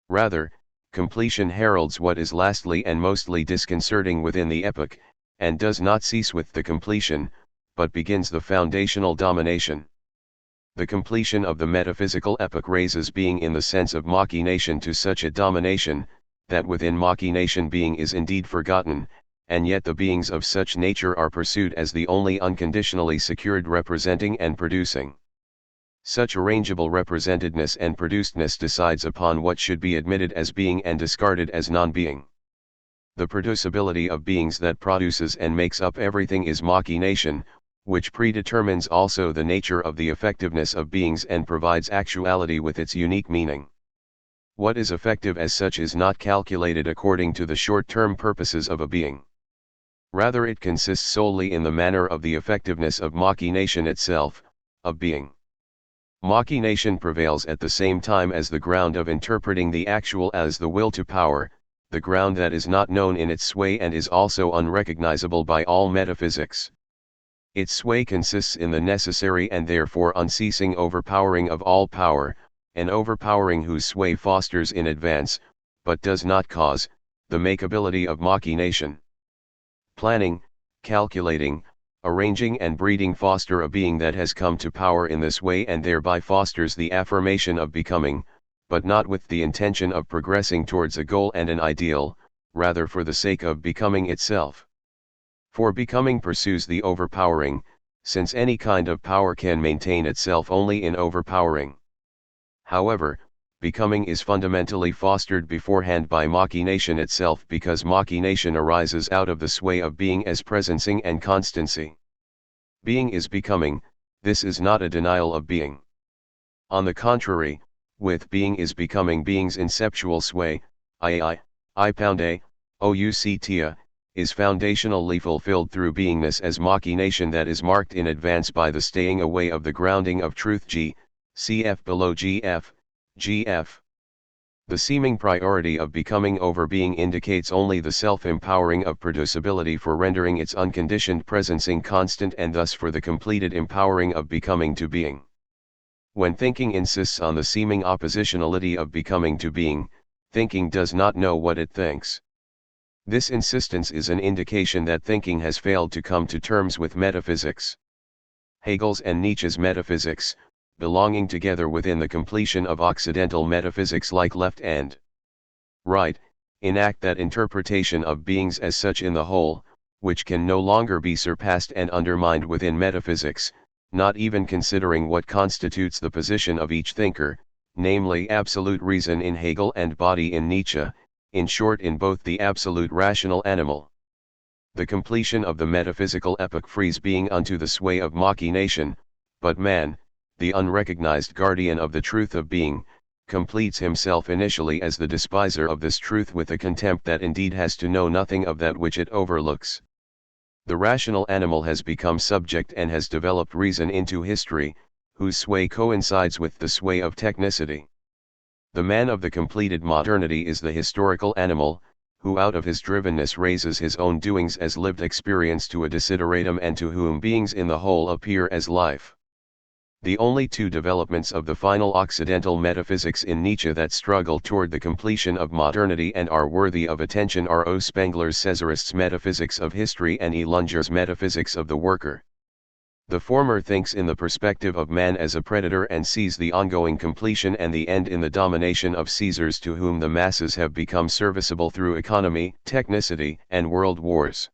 S1: Rather, completion heralds what is lastly and mostly disconcerting within the epoch, and does not cease with the completion, but begins the foundational domination. The completion of the metaphysical epoch raises being in the sense of machination to such a domination, that within machination being is indeed forgotten, and yet the beings of such nature are pursued as the only unconditionally secured representing and producing. Such arrangeable representedness and producedness decides upon what should be admitted as being and discarded as non-being. The producibility of beings that produces and makes up everything is machination, which predetermines also the nature of the effectiveness of beings and provides actuality with its unique meaning. What is effective as such is not calculated according to the short-term purposes of a being. Rather, it consists solely in the manner of the effectiveness of machination itself, of being. Machination prevails at the same time as the ground of interpreting the actual as the will to power, the ground that is not known in its sway and is also unrecognizable by all metaphysics. Its sway consists in the necessary and therefore unceasing overpowering of all power, an overpowering whose sway fosters in advance, but does not cause, the makeability of machination. Planning, calculating, arranging and breeding foster a being that has come to power in this way and thereby fosters the affirmation of becoming, but not with the intention of progressing towards a goal and an ideal, rather for the sake of becoming itself. For becoming pursues the overpowering, since any kind of power can maintain itself only in overpowering. However, becoming is fundamentally fostered beforehand by machination itself, because machination arises out of the sway of being as presencing and constancy. Being is becoming, this is not a denial of being. On the contrary, with being is becoming being's inceptual sway, I pound a, ouctia, is foundationally fulfilled through beingness as machination that is marked in advance by the staying away of the grounding of truth cf below gf. The seeming priority of becoming over being indicates only the self-empowering of producibility for rendering its unconditioned presencing constant and thus for the completed empowering of becoming to being. When thinking insists on the seeming oppositionality of becoming to being, thinking does not know what it thinks. This insistence is an indication that thinking has failed to come to terms with metaphysics. Hegel's and Nietzsche's metaphysics, belonging together within the completion of Occidental metaphysics like left and right, enact that interpretation of beings as such in the whole, which can no longer be surpassed and undermined within metaphysics, not even considering what constitutes the position of each thinker, namely absolute reason in Hegel and body in Nietzsche, in short in both the absolute rational animal. The completion of the metaphysical epoch frees being unto the sway of machination, but man, the unrecognized guardian of the truth of being, completes himself initially as the despiser of this truth with a contempt that indeed has to know nothing of that which it overlooks. The rational animal has become subject and has developed reason into history, whose sway coincides with the sway of technicity. The man of the completed modernity is the historical animal, who out of his drivenness raises his own doings as lived experience to a desideratum and to whom beings in the whole appear as life. The only two developments of the final Occidental metaphysics in Nietzsche that struggle toward the completion of modernity and are worthy of attention are O. Spengler's Caesarist's metaphysics of history and E. Lunger's metaphysics of the worker. The former thinks in the perspective of man as a predator and sees the ongoing completion and the end in the domination of Caesars to whom the masses have become serviceable through economy, technicity, and world wars.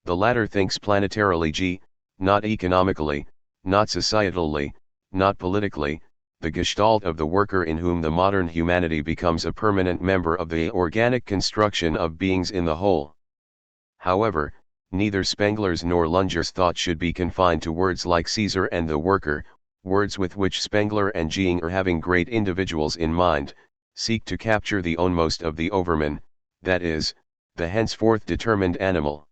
S1: The latter thinks planetarily not economically, not societally, not politically, the gestalt of the worker in whom the modern humanity becomes a permanent member of the organic construction of beings in the whole. However, neither Spengler's nor Lunger's thought should be confined to words like Caesar and the worker, words with which Spengler and Ginger, having great individuals in mind, seek to capture the ownmost of the overman, that is, the henceforth determined animal.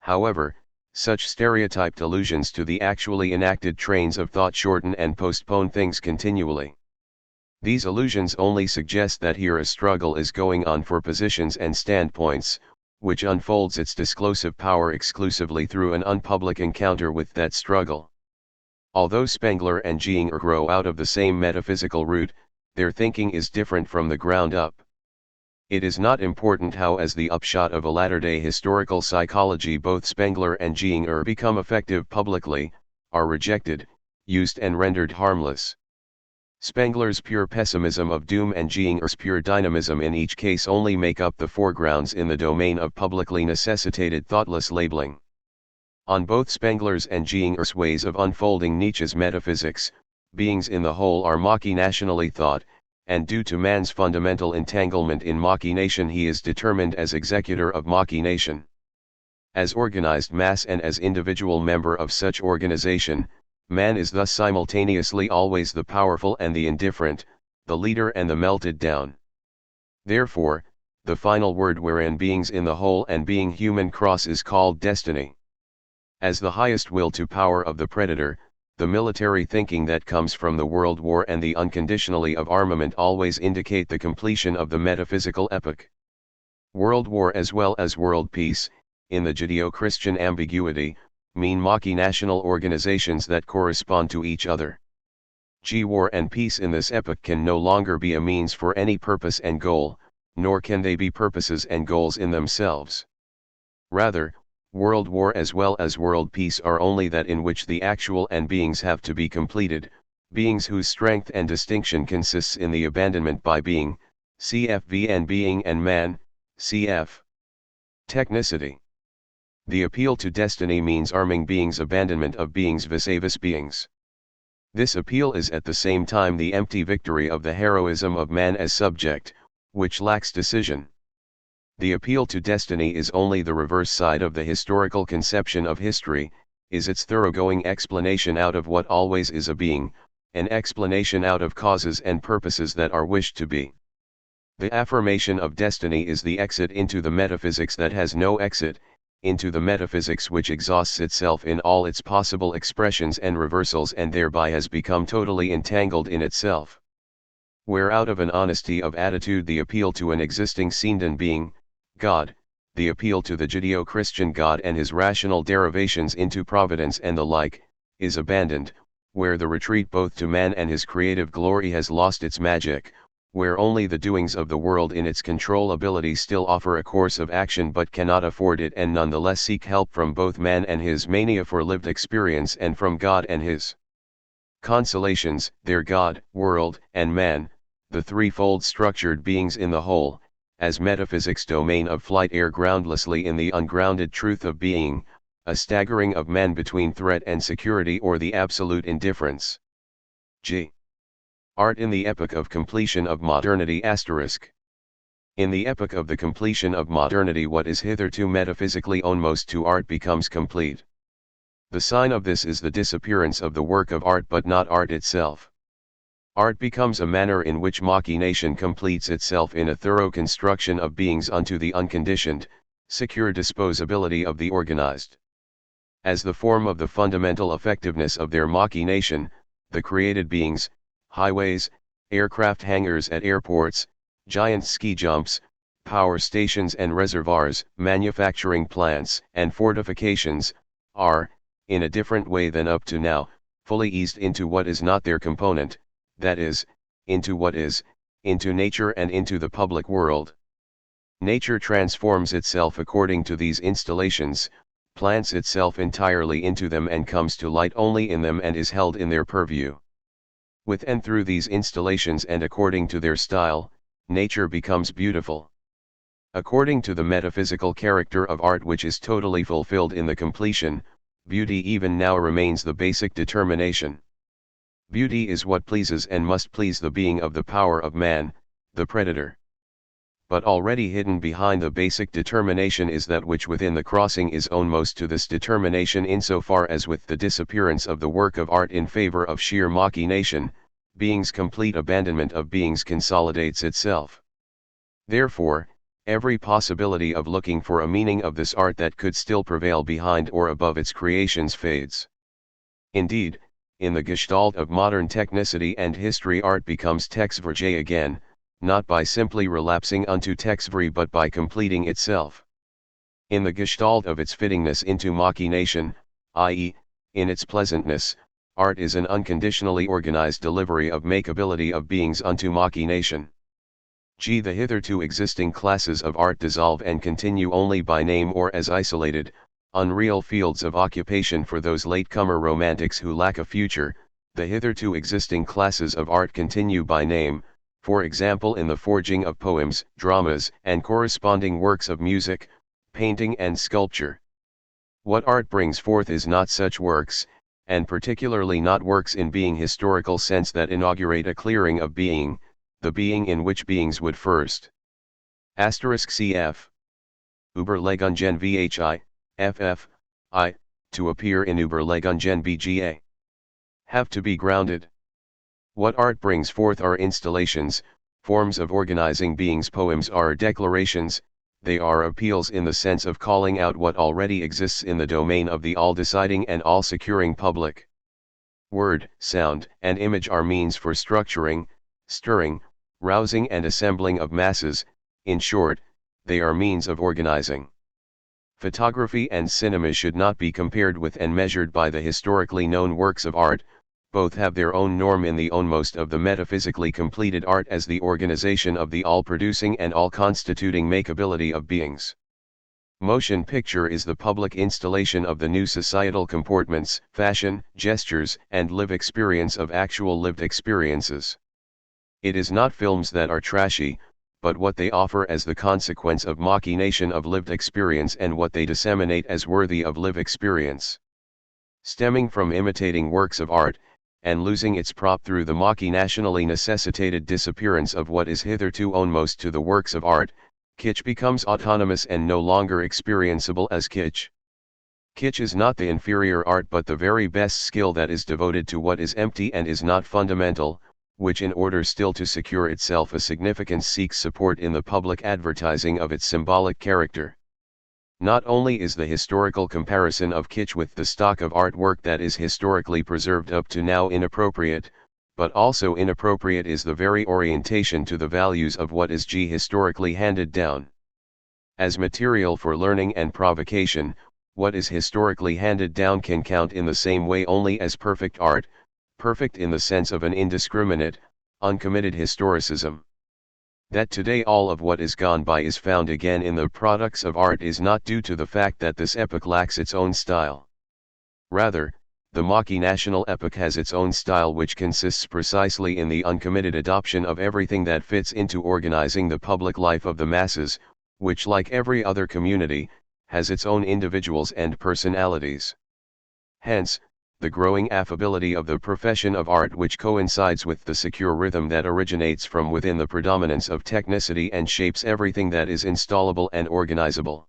S1: However, such stereotyped allusions to the actually enacted trains of thought shorten and postpone things continually. These allusions only suggest that here a struggle is going on for positions and standpoints, which unfolds its disclosive power exclusively through an unpublic encounter with that struggle. Although Spengler and Ginger grow out of the same metaphysical root, their thinking is different from the ground up. It is not important how, as the upshot of a latter-day historical psychology, both Spengler and Ginger become effective publicly, are rejected, used and rendered harmless. Spengler's pure pessimism of doom and Ginger's pure dynamism in each case only make up the foregrounds in the domain of publicly necessitated thoughtless labeling. On both Spengler's and Ginger's ways of unfolding Nietzsche's metaphysics, beings in the whole are machinationally thought, and due to man's fundamental entanglement in machination he is determined as executor of machination. As organized mass and as individual member of such organization, man is thus simultaneously always the powerful and the indifferent, the leader and the melted down. Therefore, the final word wherein beings in the whole and being human cross is called destiny. As the highest will to power of the predator, the military thinking that comes from the world war and the unconditionally of armament always indicate the completion of the metaphysical epoch. World war as well as world peace, in the Judeo-Christian ambiguity, mean machinational organizations that correspond to each other. War and peace in this epoch can no longer be a means for any purpose and goal, nor can they be purposes and goals in themselves. Rather, world war as well as world peace are only that in which the actual and beings have to be completed, beings whose strength and distinction consists in the abandonment by being, cf. and being and man, cf. technicity. The appeal to destiny means arming beings' abandonment of beings vis-a-vis beings. This appeal is at the same time the empty victory of the heroism of man as subject, which lacks decision. The appeal to destiny is only the reverse side of the historical conception of history, is its thoroughgoing explanation out of what always is a being, an explanation out of causes and purposes that are wished to be. The affirmation of destiny is the exit into the metaphysics that has no exit, into the metaphysics which exhausts itself in all its possible expressions and reversals and thereby has become totally entangled in itself. Where out of an honesty of attitude the appeal to an existing seen being, God, the appeal to the Judeo-Christian God and his rational derivations into providence and the like, is abandoned, where the retreat both to man and his creative glory has lost its magic, where only the doings of the world in its controllability still offer a course of action but cannot afford it and nonetheless seek help from both man and his mania for lived experience and from God and his consolations, their God, world, and man, the threefold structured beings in the whole, as metaphysics domain of flight err groundlessly in the ungrounded truth of being, a staggering of man between threat and security or the absolute indifference. G. Art in the epoch of completion of modernity *. In the epoch of the completion of modernity what is hitherto metaphysically ownmost to art becomes complete. The sign of this is the disappearance of the work of art but not art itself. Art becomes a manner in which machination completes itself in a thorough construction of beings unto the unconditioned, secure disposability of the organized. As the form of the fundamental effectiveness of their machination, the created beings, highways, aircraft hangars at airports, giant ski jumps, power stations and reservoirs, manufacturing plants and fortifications, are, in a different way than up to now, fully eased into what is not their component, that is, into what is, into nature and into the public world. Nature transforms itself according to these installations, plants itself entirely into them and comes to light only in them and is held in their purview. With and through these installations and according to their style, nature becomes beautiful. According to the metaphysical character of art which is totally fulfilled in the completion, beauty even now remains the basic determination. Beauty is what pleases and must please the being of the power of man, the predator. But already hidden behind the basic determination is that which within the crossing is own most to this determination, insofar as with the disappearance of the work of art in favor of sheer machination, being's complete abandonment of beings consolidates itself. Therefore, every possibility of looking for a meaning of this art that could still prevail behind or above its creations fades. Indeed, in the gestalt of modern technicity and history, art becomes textverge again, not by simply relapsing unto textvery but by completing itself. In the gestalt of its fittingness into machination, i.e., in its pleasantness, art is an unconditionally organized delivery of makeability of beings unto machination. The hitherto existing classes of art dissolve and continue only by name or as isolated, unreal fields of occupation for those latecomer romantics who lack a future. The hitherto existing classes of art continue by name, for example in the forging of poems, dramas, and corresponding works of music, painting and sculpture. What art brings forth is not such works, and particularly not works in being historical sense that inaugurate a clearing of being, the being in which beings would first. *cf. Überlegungen vhi, ff, I, to appear in Überlegungen bga. Have to be grounded. What art brings forth are installations, forms of organizing beings. Poems are declarations, they are appeals in the sense of calling out what already exists in the domain of the all-deciding and all-securing public. Word, sound, and image are means for structuring, stirring, rousing and assembling of masses. In short, they are means of organizing. Photography and cinema should not be compared with and measured by the historically known works of art. Both have their own norm in the ownmost of the metaphysically completed art as the organization of the all-producing and all-constituting makeability of beings. Motion picture is the public installation of the new societal comportments, fashion, gestures, and live experience of actual lived experiences. It is not films that are trashy, but what they offer as the consequence of machination of lived experience and what they disseminate as worthy of live experience. Stemming from imitating works of art, and losing its prop through the machinationally necessitated disappearance of what is hitherto ownmost to the works of art, kitsch becomes autonomous and no longer experienceable as kitsch. Kitsch is not the inferior art but the very best skill that is devoted to what is empty and is not fundamental, which in order still to secure itself a significance seeks support in the public advertising of its symbolic character. Not only is the historical comparison of kitsch with the stock of artwork that is historically preserved up to now inappropriate, but also inappropriate is the very orientation to the values of what is historically handed down. As material for learning and provocation, what is historically handed down can count in the same way only as perfect art, perfect in the sense of an indiscriminate, uncommitted historicism. That today all of what is gone by is found again in the products of art is not due to the fact that this epoch lacks its own style. Rather, the machinational epoch has its own style, which consists precisely in the uncommitted adoption of everything that fits into organizing the public life of the masses, which, like every other community, has its own individuals and personalities. Hence, the growing affability of the profession of art, which coincides with the secure rhythm that originates from within the predominance of technicity and shapes everything that is installable and organizable.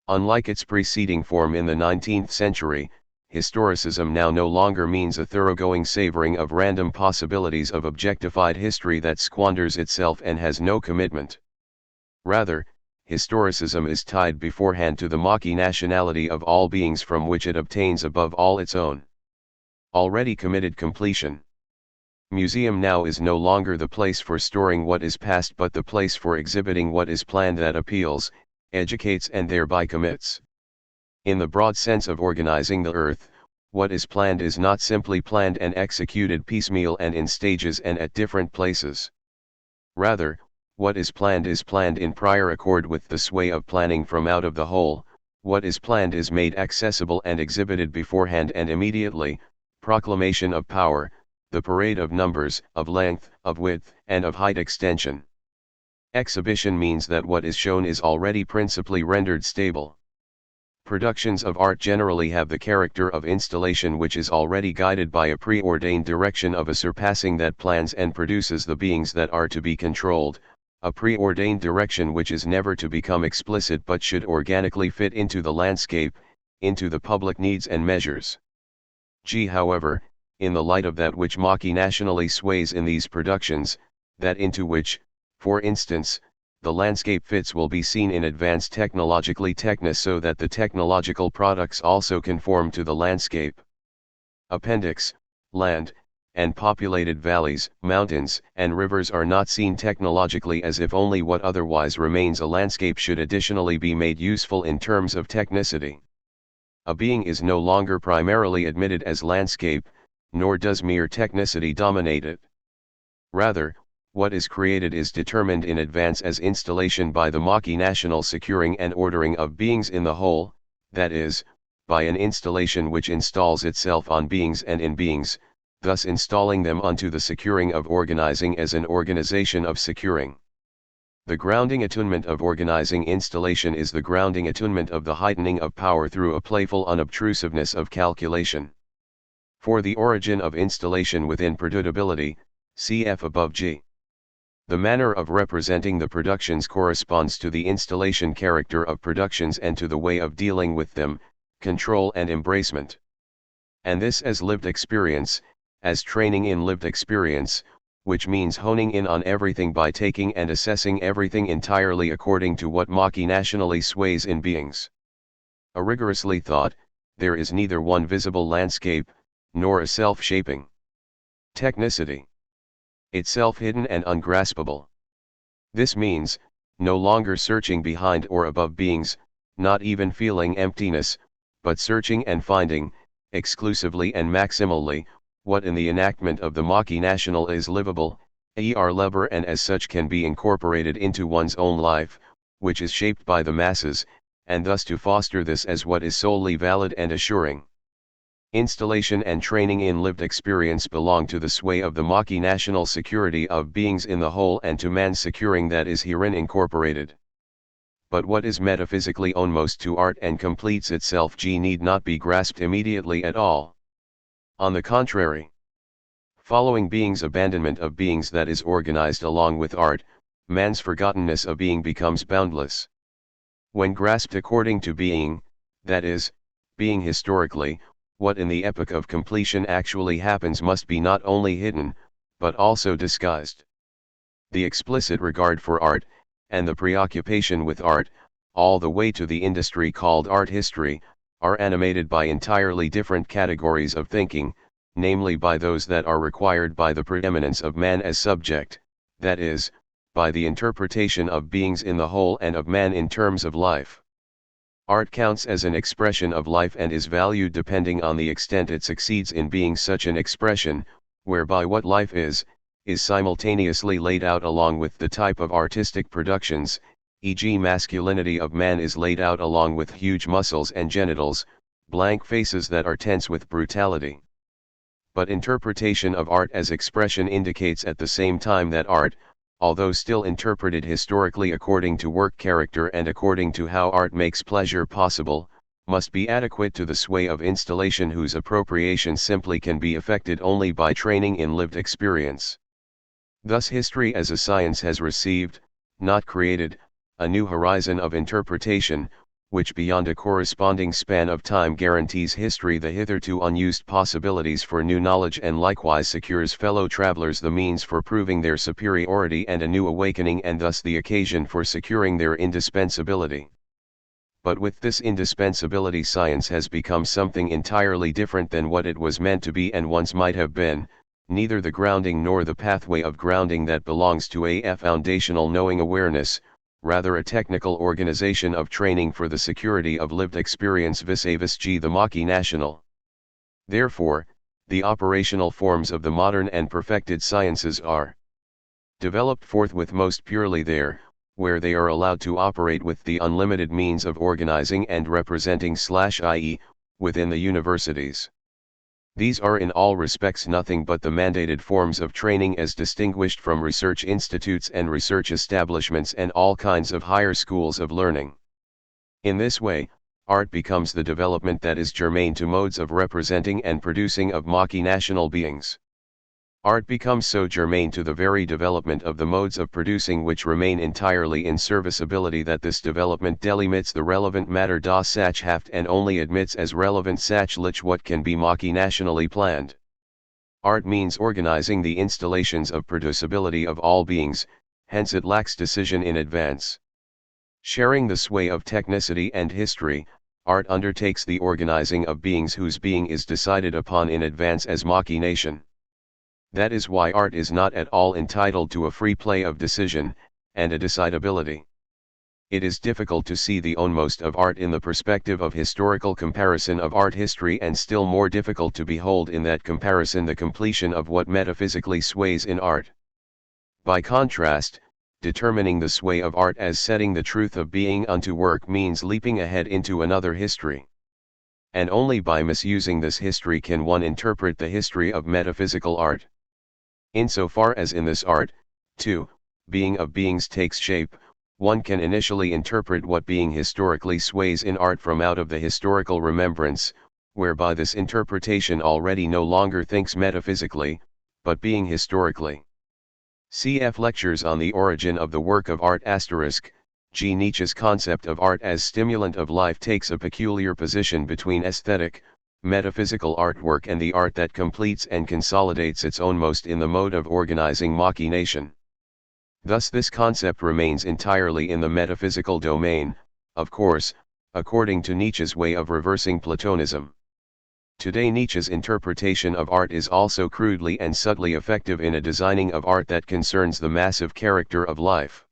S1: Unlike its preceding form in the 19th century, historicism now no longer means a thoroughgoing savoring of random possibilities of objectified history that squanders itself and has no commitment. Rather, historicism is tied beforehand to the machinationality of all beings, from which it obtains above all its own already committed completion. Museum now is no longer the place for storing what is past but the place for exhibiting what is planned that appeals, educates and thereby commits. In the broad sense of organizing the earth, what is planned is not simply planned and executed piecemeal and in stages and at different places. Rather, what is planned in prior accord with the sway of planning from out of the whole. What is planned is made accessible and exhibited beforehand and immediately. Proclamation of power, the parade of numbers, of length, of width, and of height extension. Exhibition means that what is shown is already principally rendered stable. Productions of art generally have the character of installation which is already guided by a preordained direction of a surpassing that plans and produces the beings that are to be controlled, a preordained direction which is never to become explicit but should organically fit into the landscape, into the public needs and measures. However, in the light of that which machinationally sways in these productions, that into which, for instance, the landscape fits will be seen in advance technologically technous so that the technological products also conform to the landscape. Appendix, land, and populated valleys, mountains, and rivers are not seen technologically as if only what otherwise remains a landscape should additionally be made useful in terms of technicity. A being is no longer primarily admitted as landscape, nor does mere technicity dominate it. Rather, what is created is determined in advance as installation by the machinational securing and ordering of beings in the whole, that is, by an installation which installs itself on beings and in beings, thus installing them onto the securing of organizing as an organization of securing. The grounding attunement of organizing installation is the grounding attunement of the heightening of power through a playful unobtrusiveness of calculation. For the origin of installation within producibility, cf. above G. The manner of representing the productions corresponds to the installation character of productions and to the way of dealing with them, control and embracement. And this as lived experience, as training in lived experience, which means honing in on everything by taking and assessing everything entirely according to what machinationally sways in beings. A rigorously thought, there is neither one visible landscape, nor a self-shaping technicity. Itself hidden and ungraspable. This means, no longer searching behind or above beings, not even feeling emptiness, but searching and finding, exclusively and maximally, what in the enactment of the machinational is livable, lever and as such can be incorporated into one's own life, which is shaped by the masses, and thus to foster this as what is solely valid and assuring. Installation and training in lived experience belong to the sway of the machinational security of beings in the whole and to man's securing that is herein incorporated. But what is metaphysically own most to art and completes itself need not be grasped immediately at all. On the contrary, following being's abandonment of beings that is organized along with art, man's forgottenness of being becomes boundless. When grasped according to being, that is, being historically, what in the epoch of completion actually happens must be not only hidden, but also disguised. The explicit regard for art, and the preoccupation with art, all the way to the industry called art history, are animated by entirely different categories of thinking, namely by those that are required by the preeminence of man as subject, that is, by the interpretation of beings in the whole and of man in terms of life. Art counts as an expression of life and is valued depending on the extent it succeeds in being such an expression, whereby what life is simultaneously laid out along with the type of artistic productions, e.g. masculinity of man is laid out along with huge muscles and genitals, blank faces that are tense with brutality. But interpretation of art as expression indicates at the same time that art, although still interpreted historically according to work character and according to how art makes pleasure possible, must be adequate to the sway of installation whose appropriation simply can be effected only by training in lived experience. Thus history as a science has received, not created, a new horizon of interpretation, which beyond a corresponding span of time guarantees history the hitherto unused possibilities for new knowledge and likewise secures fellow travelers the means for proving their superiority and a new awakening and thus the occasion for securing their indispensability. But with this indispensability science has become something entirely different than what it was meant to be and once might have been, neither the grounding nor the pathway of grounding that belongs to a foundational knowing awareness, rather a technical organization of training for the security of lived experience vis-a-vis the machinational. Therefore, the operational forms of the modern and perfected sciences are developed forthwith most purely there, where they are allowed to operate with the unlimited means of organizing and representing i.e., within the universities. These are in all respects nothing but the mandated forms of training as distinguished from research institutes and research establishments and all kinds of higher schools of learning. In this way, art becomes the development that is germane to modes of representing and producing of multinational beings. Art becomes so germane to the very development of the modes of producing which remain entirely in serviceability that this development delimits the relevant matter das Sachhaft and only admits as relevant sachlich what can be multinationally planned. Art means organizing the installations of producibility of all beings, hence it lacks decision in advance. Sharing the sway of technicity and history, art undertakes the organizing of beings whose being is decided upon in advance as machination. That is why art is not at all entitled to a free play of decision, and a decidability. It is difficult to see the ownmost of art in the perspective of historical comparison of art history, and still more difficult to behold in that comparison the completion of what metaphysically sways in art. By contrast, determining the sway of art as setting the truth of being unto work means leaping ahead into another history. And only by misusing this history can one interpret the history of metaphysical art. Insofar as in this art, too, being of beings takes shape, one can initially interpret what being historically sways in art from out of the historical remembrance, whereby this interpretation already no longer thinks metaphysically, but being historically. Cf. Lectures on the Origin of the Work of Art *. G. Nietzsche's concept of art as stimulant of life takes a peculiar position between aesthetic, metaphysical artwork and the art that completes and consolidates its ownmost in the mode of organizing machination. Thus this concept remains entirely in the metaphysical domain, of course, according to Nietzsche's way of reversing Platonism. Today Nietzsche's interpretation of art is also crudely and subtly effective in a designing of art that concerns the massive character of life.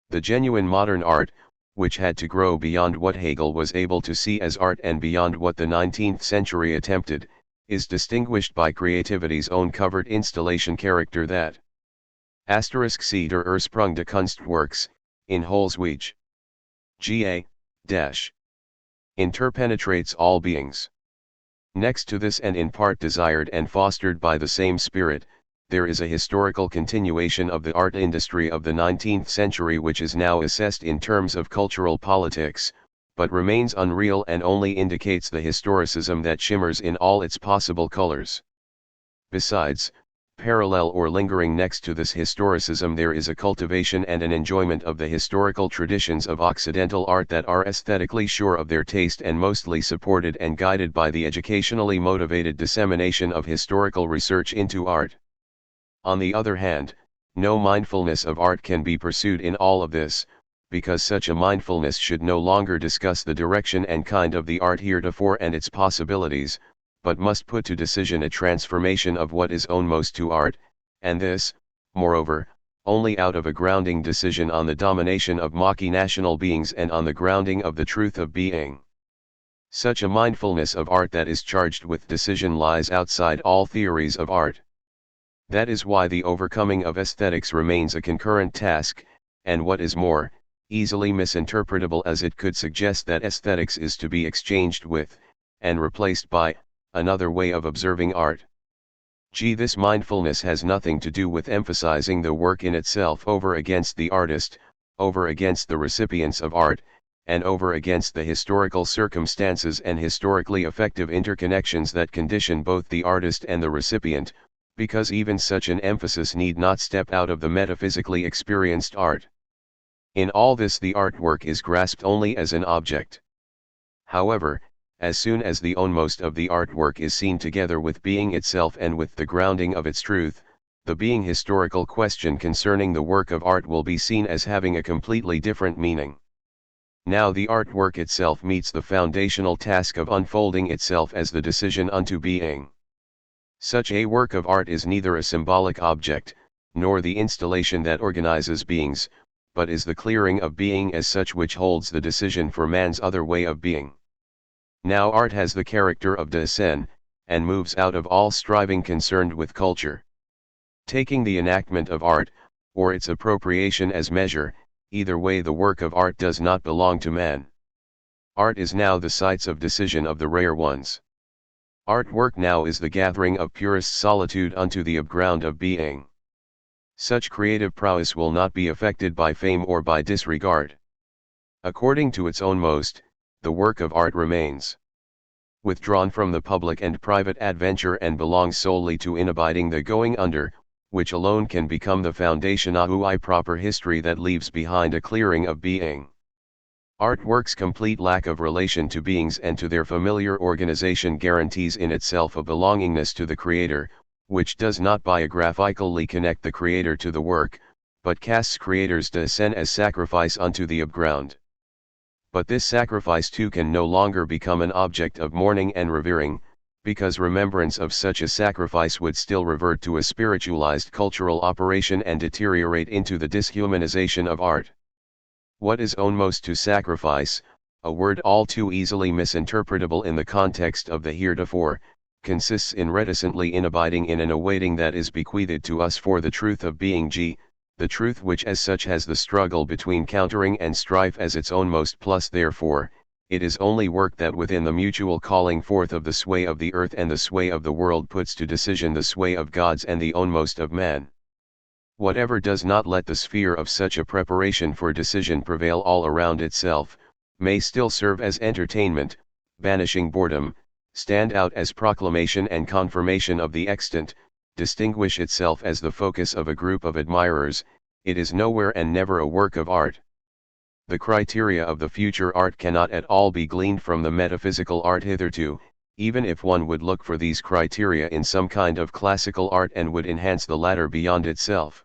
S1: The genuine modern art, which had to grow beyond what Hegel was able to see as art and beyond what the 19th century attempted, is distinguished by creativity's own covert installation character that *C der Ursprung des Kunstwerks, in Holzwege. Ga. Interpenetrates all beings. Next to this, and in part desired and fostered by the same spirit, there is a historical continuation of the art industry of the 19th century which is now assessed in terms of cultural politics, but remains unreal and only indicates the historicism that shimmers in all its possible colors. Besides, parallel or lingering next to this historicism there is a cultivation and an enjoyment of the historical traditions of Occidental art that are aesthetically sure of their taste and mostly supported and guided by the educationally motivated dissemination of historical research into art. On the other hand, no mindfulness of art can be pursued in all of this, because such a mindfulness should no longer discuss the direction and kind of the art heretofore and its possibilities, but must put to decision a transformation of what is ownmost to art, and this, moreover, only out of a grounding decision on the domination of machination beings and on the grounding of the truth of being. Such a mindfulness of art that is charged with decision lies outside all theories of art. That is why the overcoming of aesthetics remains a concurrent task, and what is more, easily misinterpretable, as it could suggest that aesthetics is to be exchanged with, and replaced by, another way of observing art. This mindfulness has nothing to do with emphasizing the work in itself over against the artist, over against the recipients of art, and over against the historical circumstances and historically effective interconnections that condition both the artist and the recipient, because even such an emphasis need not step out of the metaphysically experienced art. In all this the artwork is grasped only as an object. However, as soon as the ownmost of the artwork is seen together with being itself and with the grounding of its truth, the being historical question concerning the work of art will be seen as having a completely different meaning. Now the artwork itself meets the foundational task of unfolding itself as the decision unto being. Such a work of art is neither a symbolic object, nor the installation that organizes beings, but is the clearing of being as such which holds the decision for man's other way of being. Now art has the character of descent, and moves out of all striving concerned with culture. Taking the enactment of art, or its appropriation as measure, either way the work of art does not belong to man. Art is now the sites of decision of the rare ones. Artwork now is the gathering of purest solitude unto the upground of being. Such creative prowess will not be affected by fame or by disregard. According to its ownmost, the work of art remains withdrawn from the public and private adventure and belongs solely to inabiding the going under, which alone can become the foundation of a proper history that leaves behind a clearing of being. Artwork's complete lack of relation to beings and to their familiar organization guarantees in itself a belongingness to the creator, which does not biographically connect the creator to the work, but casts creator's descent as sacrifice unto the ground. But this sacrifice too can no longer become an object of mourning and revering, because remembrance of such a sacrifice would still revert to a spiritualized cultural operation and deteriorate into the dishumanization of art. What is owed most to sacrifice, a word all too easily misinterpretable in the context of the heretofore, consists in reticently inabiding in and awaiting that is bequeathed to us for the truth of being the truth which as such has the struggle between countering and strife as its own most plus therefore, it is only work that within the mutual calling forth of the sway of the earth and the sway of the world puts to decision the sway of gods and the ownmost of man. Whatever does not let the sphere of such a preparation for decision prevail all around itself, may still serve as entertainment, banishing boredom, stand out as proclamation and confirmation of the extant, distinguish itself as the focus of a group of admirers, it is nowhere and never a work of art. The criteria of the future art cannot at all be gleaned from the metaphysical art hitherto, even if one would look for these criteria in some kind of classical art and would enhance the latter beyond itself.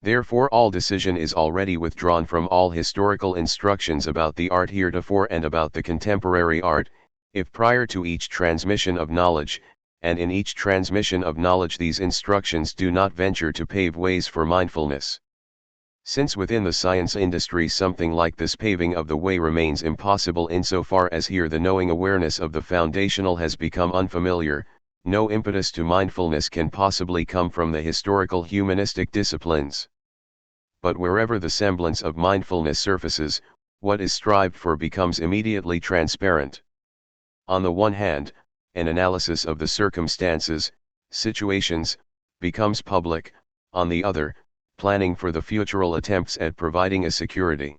S1: Therefore all decision is already withdrawn from all historical instructions about the art heretofore and about the contemporary art, if prior to each transmission of knowledge, and in each transmission of knowledge these instructions do not venture to pave ways for mindfulness. Since within the science industry something like this paving of the way remains impossible insofar as here the knowing awareness of the foundational has become unfamiliar, no impetus to mindfulness can possibly come from the historical humanistic disciplines. But wherever the semblance of mindfulness surfaces, what is strived for becomes immediately transparent. On the one hand, an analysis of the circumstances, situations, becomes public, on the other, planning for the futural attempts at providing a security.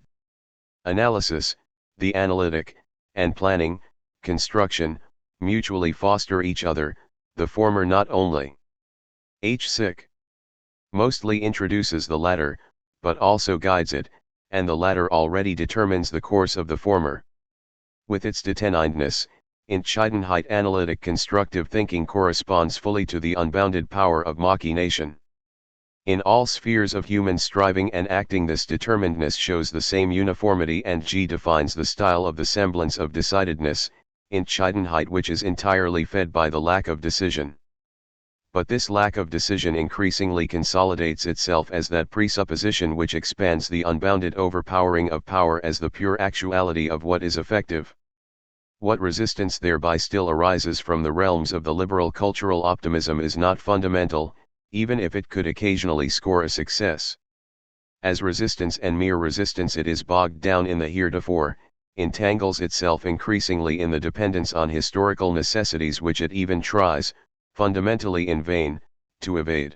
S1: Analysis, the analytic, and planning, construction, mutually foster each other, the former not only mostly introduces the latter, but also guides it, and the latter already determines the course of the former. With its determinedness, Entscheidenheit analytic constructive thinking corresponds fully to the unbounded power of machination. In all spheres of human striving and acting this determinedness shows the same uniformity and defines the style of the semblance of decidedness, Entscheidenheit which is entirely fed by the lack of decision. But this lack of decision increasingly consolidates itself as that presupposition which expands the unbounded overpowering of power as the pure actuality of what is effective. What resistance thereby still arises from the realms of the liberal cultural optimism is not fundamental, even if it could occasionally score a success. As resistance and mere resistance it is bogged down in the heretofore, entangles itself increasingly in the dependence on historical necessities which it even tries, fundamentally in vain, to evade.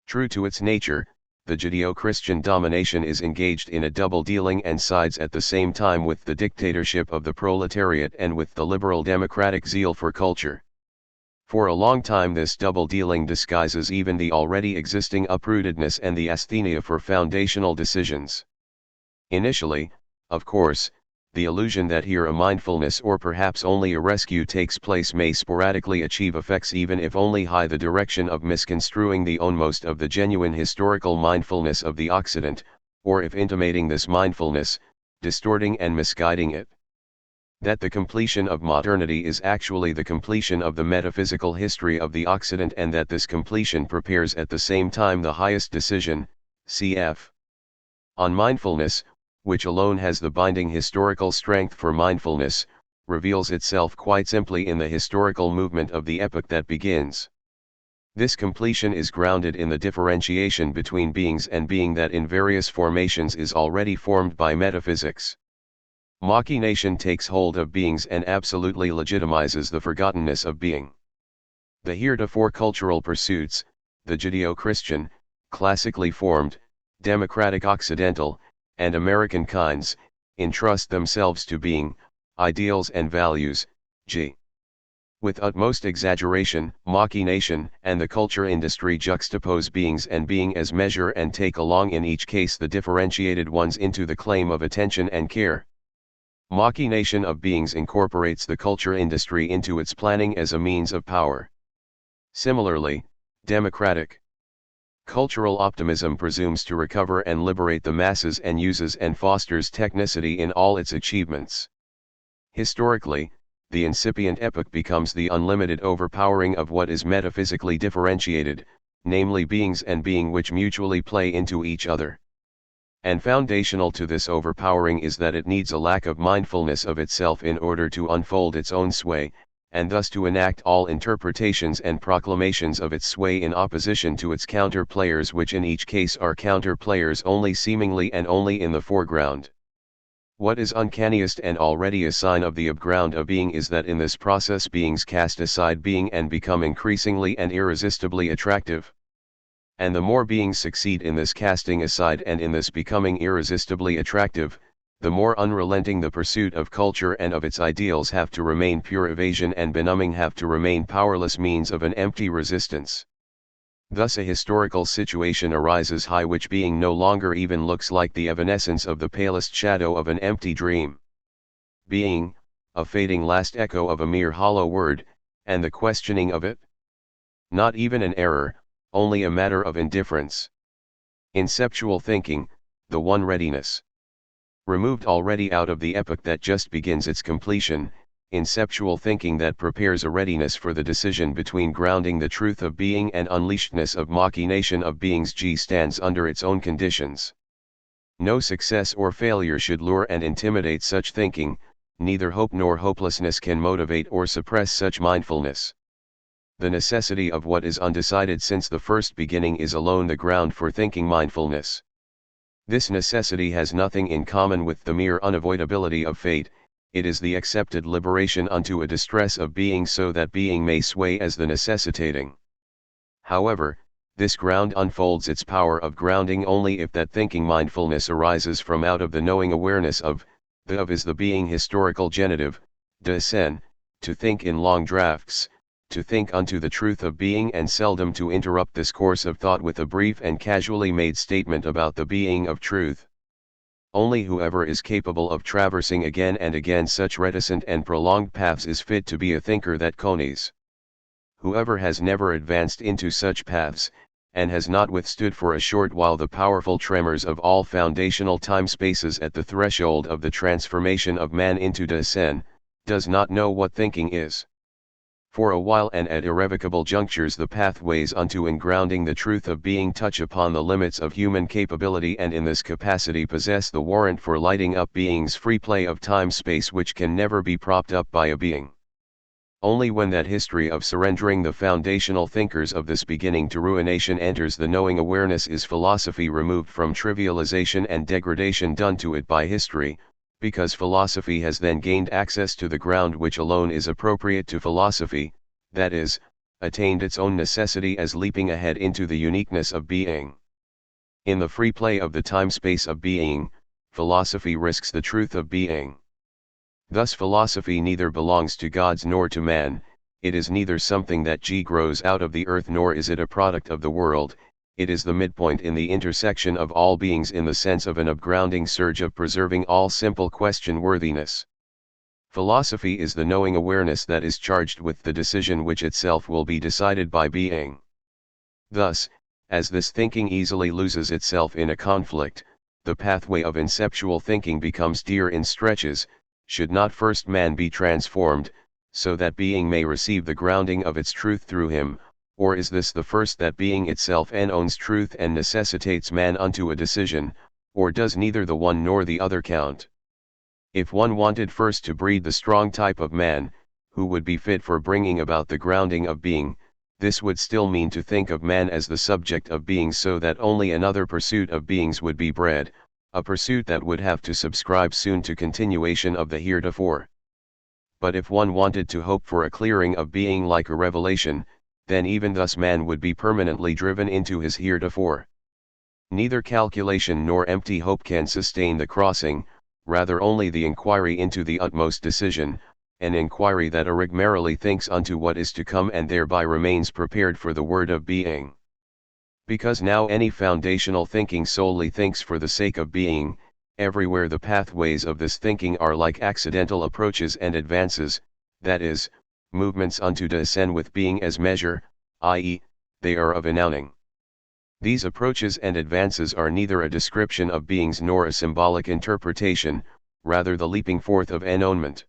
S1: True to its nature, the Judeo-Christian domination is engaged in a double dealing and sides at the same time with the dictatorship of the proletariat and with the liberal democratic zeal for culture. For a long time this double dealing disguises even the already existing uprootedness and the asthenia for foundational decisions. Initially, of course, the illusion that here a mindfulness or perhaps only a rescue takes place may sporadically achieve effects even if only high the direction of misconstruing the ownmost of the genuine historical mindfulness of the Occident, or if intimating this mindfulness, distorting and misguiding it. That the completion of modernity is actually the completion of the metaphysical history of the Occident and that this completion prepares at the same time the highest decision, cf. on mindfulness, which alone has the binding historical strength for mindfulness, reveals itself quite simply in the historical movement of the epoch that begins. This completion is grounded in the differentiation between beings and being that in various formations is already formed by metaphysics. Machination takes hold of beings and absolutely legitimizes the forgottenness of being. The heretofore cultural pursuits, the Judeo-Christian, classically formed, democratic Occidental, and American kinds, entrust themselves to being, ideals and values, g. With utmost exaggeration, machination, and the culture industry juxtapose beings and being as measure and take along in each case the differentiated ones into the claim of attention and care. Machination of beings incorporates the culture industry into its planning as a means of power. Similarly, democratic cultural optimism presumes to recover and liberate the masses and uses and fosters technicity in all its achievements. Historically, the incipient epoch becomes the unlimited overpowering of what is metaphysically differentiated, namely beings and being which mutually play into each other. And foundational to this overpowering is that it needs a lack of mindfulness of itself in order to unfold its own sway, and thus to enact all interpretations and proclamations of its sway in opposition to its counter-players, which in each case are counter-players only seemingly and only in the foreground. What is uncanniest and already a sign of the upground of being is that in this process beings cast aside being and become increasingly and irresistibly attractive. And the more beings succeed in this casting aside and in this becoming irresistibly attractive, the more unrelenting the pursuit of culture and of its ideals have to remain pure evasion, and benumbing have to remain powerless means of an empty resistance. Thus a historical situation arises high which being no longer even looks like the evanescence of the palest shadow of an empty dream. Being, a fading last echo of a mere hollow word, and the questioning of it? Not even an error, only a matter of indifference. Inceptual thinking, the one readiness. Removed already out of the epoch that just begins its completion, inceptual thinking that prepares a readiness for the decision between grounding the truth of being and unleashedness of machination of beings, G stands under its own conditions. No success or failure should lure and intimidate such thinking, neither hope nor hopelessness can motivate or suppress such mindfulness. The necessity of what is undecided since the first beginning is alone the ground for thinking mindfulness. This necessity has nothing in common with the mere unavoidability of fate, it is the accepted liberation unto a distress of being so that being may sway as the necessitating. However, this ground unfolds its power of grounding only if that thinking mindfulness arises from out of the knowing awareness of, the of is the being historical genitive, de sen, to think in long drafts, to think unto the truth of being, and seldom to interrupt this course of thought with a brief and casually made statement about the being of truth. Only whoever is capable of traversing again and again such reticent and prolonged paths is fit to be a thinker that conies. Whoever has never advanced into such paths, and has not withstood for a short while the powerful tremors of all foundational time-spaces at the threshold of the transformation of man into de sen, does not know what thinking is. For a while and at irrevocable junctures the pathways unto engrounding the truth of being touch upon the limits of human capability, and in this capacity possess the warrant for lighting up being's free play of time-space, which can never be propped up by a being. Only when that history of surrendering the foundational thinkers of this beginning to ruination enters the knowing awareness is philosophy removed from trivialization and degradation done to it by history, because philosophy has then gained access to the ground which alone is appropriate to philosophy, that is, attained its own necessity as leaping ahead into the uniqueness of being. In the free play of the time-space of being, philosophy risks the truth of being. Thus philosophy neither belongs to gods nor to man, it is neither something that grows out of the earth nor is it a product of the world, it is the midpoint in the intersection of all beings in the sense of an upgrounding surge of preserving all simple question-worthiness. Philosophy is the knowing awareness that is charged with the decision which itself will be decided by being. Thus, as this thinking easily loses itself in a conflict, the pathway of inceptual thinking becomes dear in stretches. Should not first man be transformed, so that being may receive the grounding of its truth through him, or is this the first that being itself owns truth and necessitates man unto a decision, or does neither the one nor the other count? If one wanted first to breed the strong type of man, who would be fit for bringing about the grounding of being, this would still mean to think of man as the subject of being, so that only another pursuit of beings would be bred, a pursuit that would have to subscribe soon to continuation of the heretofore. But if one wanted to hope for a clearing of being like a revelation, then even thus man would be permanently driven into his heretofore. Neither calculation nor empty hope can sustain the crossing, rather only the inquiry into the utmost decision, an inquiry that merrily thinks unto what is to come and thereby remains prepared for the word of being. Because now any foundational thinking solely thinks for the sake of being, everywhere the pathways of this thinking are like accidental approaches and advances, that is, movements unto descend with being as measure, i.e., they are of announcing. These approaches and advances are neither a description of beings nor a symbolic interpretation, rather the leaping forth of ennonement.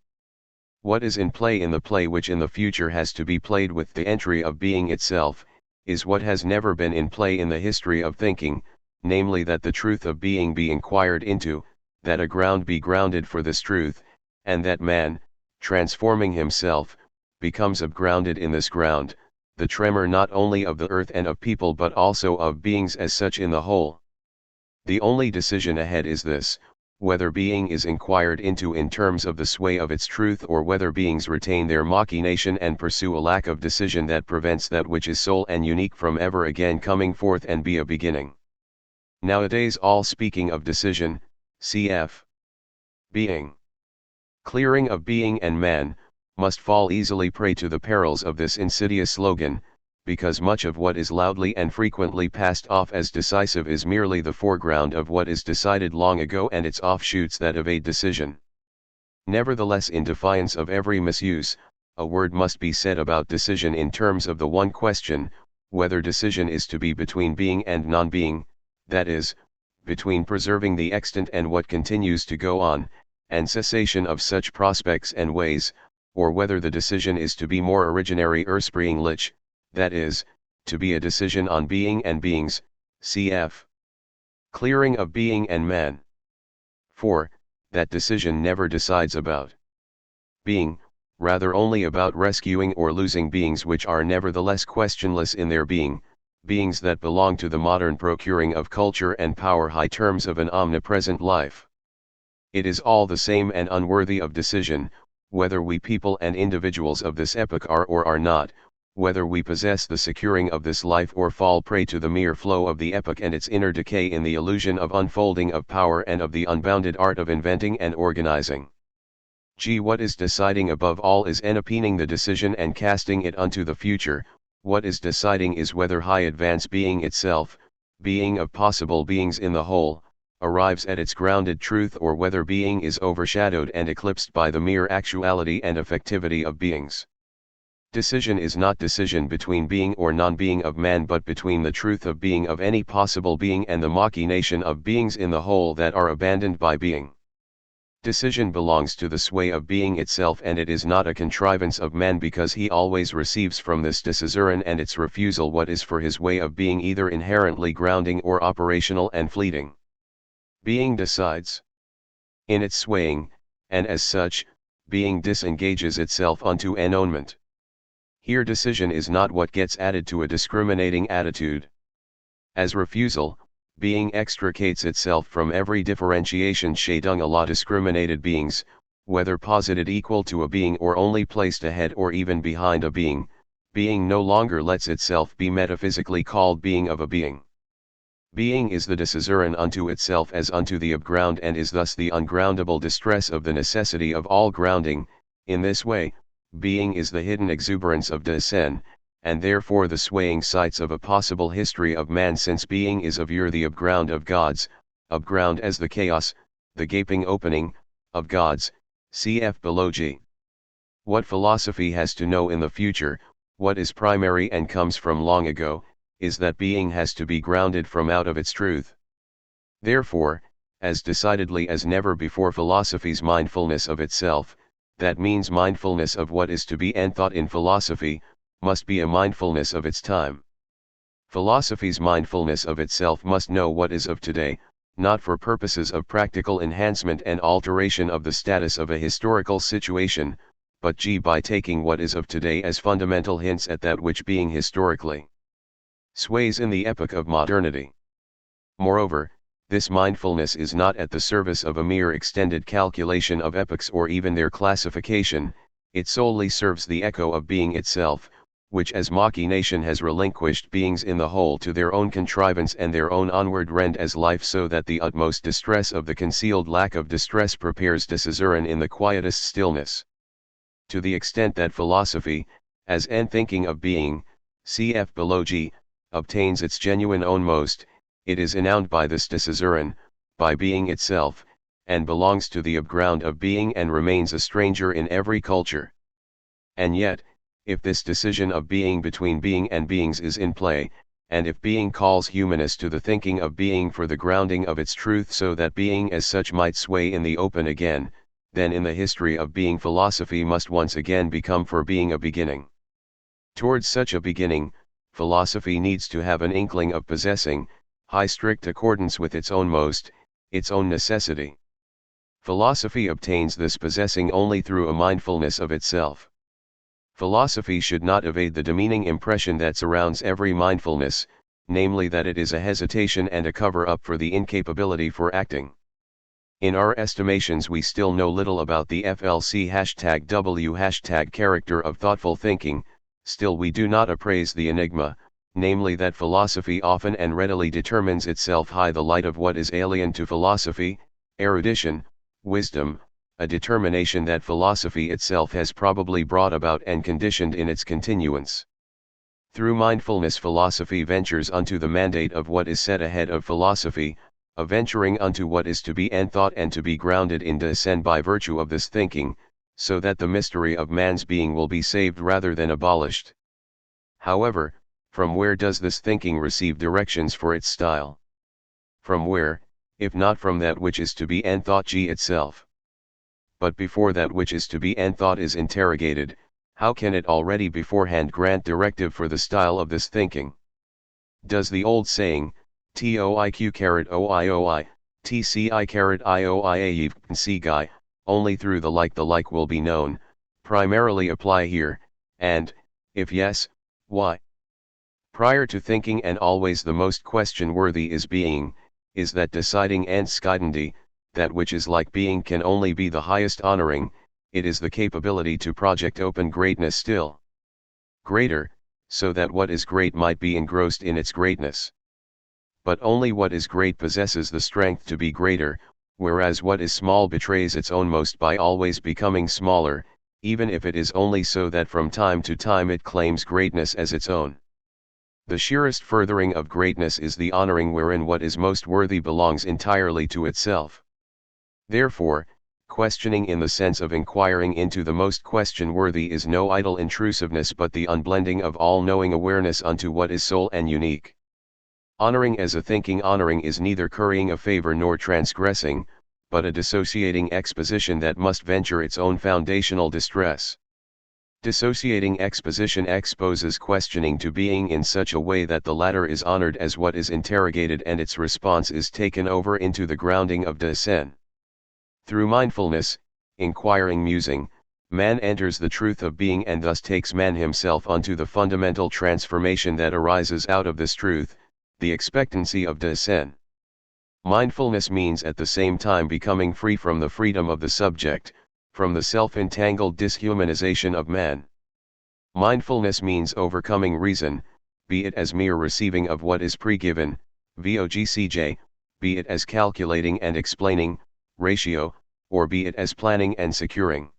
S1: What is in play in the play which in the future has to be played with the entry of being itself, is what has never been in play in the history of thinking, namely that the truth of being be inquired into, that a ground be grounded for this truth, and that man, transforming himself, becomes upgrounded in this ground, the tremor not only of the earth and of people but also of beings as such in the whole. The only decision ahead is this, whether being is inquired into in terms of the sway of its truth or whether beings retain their machination and pursue a lack of decision that prevents that which is sole and unique from ever again coming forth and be a beginning. Nowadays all speaking of decision, cf. being. Clearing of being and man, must fall easily prey to the perils of this insidious slogan, because much of what is loudly and frequently passed off as decisive is merely the foreground of what is decided long ago and its offshoots that evade decision. Nevertheless, in defiance of every misuse, a word must be said about decision in terms of the one question, whether decision is to be between being and non-being, that is, between preserving the extant and what continues to go on, and cessation of such prospects and ways, or whether the decision is to be more originary ursprünglich, that is, to be a decision on being and beings, cf. clearing of being and man. For, that decision never decides about being, rather only about rescuing or losing beings which are nevertheless questionless in their being, beings that belong to the modern procuring of culture and power high terms of an omnipresent life. It is all the same and unworthy of decision, whether we people and individuals of this epoch are or are not, whether we possess the securing of this life or fall prey to the mere flow of the epoch and its inner decay in the illusion of unfolding of power and of the unbounded art of inventing and organizing. What is deciding above all is enoping the decision and casting it unto the future. What is deciding is whether high advance being itself, being of possible beings in the whole, arrives at its grounded truth or whether being is overshadowed and eclipsed by the mere actuality and effectivity of beings. Decision is not decision between being or non-being of man but between the truth of being of any possible being and the machination of beings in the whole that are abandoned by being. Decision belongs to the sway of being itself and it is not a contrivance of man because he always receives from this decision and its refusal what is for his way of being either inherently grounding or operational and fleeting. Being decides in its swaying, and as such, being disengages itself unto ennonement. Here decision is not what gets added to a discriminating attitude. As refusal, being extricates itself from every differentiation shadung a la discriminated beings, whether posited equal to a being or only placed ahead or even behind a being, being no longer lets itself be metaphysically called being of a being. Being is the decision unto itself as unto the upground and is thus the ungroundable distress of the necessity of all grounding. In this way, being is the hidden exuberance of descent, and therefore the swaying sights of a possible history of man since being is of yore the upground of gods, upground as the chaos, the gaping opening, of gods, cf. below G. What philosophy has to know in the future, what is primary and comes from long ago, is that being has to be grounded from out of its truth. Therefore, as decidedly as never before philosophy's mindfulness of itself, that means mindfulness of what is to be and thought in philosophy, must be a mindfulness of its time. Philosophy's mindfulness of itself must know what is of today, not for purposes of practical enhancement and alteration of the status of a historical situation, but by taking what is of today as fundamental hints at that which being historically sways in the epoch of modernity. Moreover, this mindfulness is not at the service of a mere extended calculation of epochs or even their classification, it solely serves the echo of being itself, which as machination has relinquished beings in the whole to their own contrivance and their own onward rend as life, so that the utmost distress of the concealed lack of distress prepares discernment in the quietest stillness. To the extent that philosophy, as en thinking of being, cf. below G, obtains its genuine own most, it is ennowned by this discernment, by being itself, and belongs to the upground of being and remains a stranger in every culture. And yet, if this decision of being between being and beings is in play, and if being calls humanist to the thinking of being for the grounding of its truth so that being as such might sway in the open again, then in the history of being philosophy must once again become for being a beginning. Towards such a beginning, philosophy needs to have an inkling of possessing, high strict accordance with its own most, its own necessity. Philosophy obtains this possessing only through a mindfulness of itself. Philosophy should not evade the demeaning impression that surrounds every mindfulness, namely that it is a hesitation and a cover-up for the incapability for acting. In our estimations we still know little about the FLC#W# character of thoughtful thinking, still we do not appraise the enigma, namely that philosophy often and readily determines itself high the light of what is alien to philosophy, erudition, wisdom, a determination that philosophy itself has probably brought about and conditioned in its continuance. Through mindfulness philosophy ventures unto the mandate of what is set ahead of philosophy, a venturing unto what is to be and thought and to be grounded in descent by virtue of this thinking, so that the mystery of man's being will be saved rather than abolished. However, from where does this thinking receive directions for its style? From where, if not from that which is to be and thought G itself? But before that which is to be and thought is interrogated, how can it already beforehand grant directive for the style of this thinking? Does the old saying, TOIQ*OIOI, TCI*IOIA only through the like will be known, primarily apply here, and, if yes, why? Prior to thinking and always the most question-worthy is being, is that deciding anskidende, that which is like being can only be the highest honoring, it is the capability to project open greatness still greater, so that what is great might be engrossed in its greatness. But only what is great possesses the strength to be greater, whereas what is small betrays its own most by always becoming smaller, even if it is only so that from time to time it claims greatness as its own. The sheerest furthering of greatness is the honoring wherein what is most worthy belongs entirely to itself. Therefore, questioning in the sense of inquiring into the most question-worthy is no idle intrusiveness but the unblending of all-knowing awareness unto what is sole and unique. Honoring as a thinking honoring is neither currying a favor nor transgressing, but a dissociating exposition that must venture its own foundational distress. Dissociating exposition exposes questioning to being in such a way that the latter is honored as what is interrogated and its response is taken over into the grounding of descent. Through mindfulness, inquiring musing, man enters the truth of being and thus takes man himself unto the fundamental transformation that arises out of this truth, the expectancy of descent. Mindfulness means at the same time becoming free from the freedom of the subject, from the self-entangled dishumanization of man. Mindfulness means overcoming reason, be it as mere receiving of what is pre-given, VOGCJ, be it as calculating and explaining, ratio, or be it as planning and securing.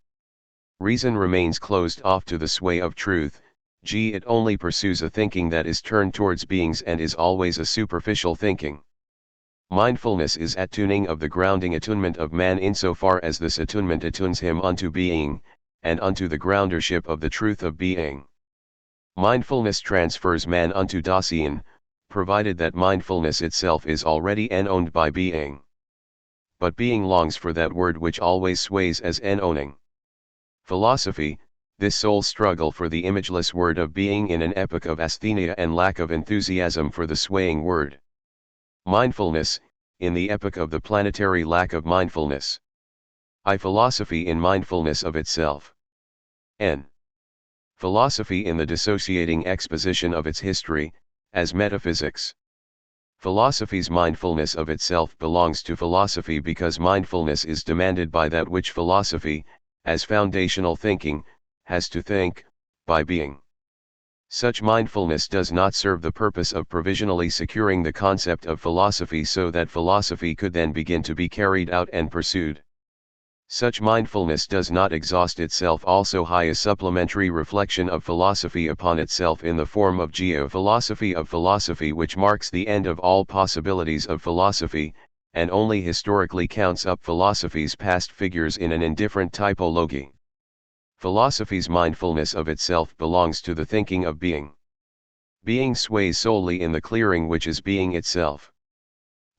S1: Reason remains closed off to the sway of truth, G. It only pursues a thinking that is turned towards beings and is always a superficial thinking. Mindfulness is attuning of the grounding attunement of man insofar as this attunement attunes him unto being, and unto the groundership of the truth of being. Mindfulness transfers man unto Dasein, provided that mindfulness itself is already owned by being. But being longs for that word which always sways as owning. Philosophy, this soul struggle for the imageless word of being in an epoch of asthenia and lack of enthusiasm for the swaying word. Mindfulness, in the epoch of the planetary lack of mindfulness. Philosophy in mindfulness of itself. N. Philosophy in the dissociating exposition of its history, as metaphysics. Philosophy's mindfulness of itself belongs to philosophy because mindfulness is demanded by that which philosophy, as foundational thinking, has to think, by being. Such mindfulness does not serve the purpose of provisionally securing the concept of philosophy so that philosophy could then begin to be carried out and pursued. Such mindfulness does not exhaust itself also high a supplementary reflection of philosophy upon itself in the form of geophilosophy of philosophy, which marks the end of all possibilities of philosophy, and only historically counts up philosophy's past figures in an indifferent typology. Philosophy's mindfulness of itself belongs to the thinking of being. Being sways solely in the clearing which is being itself.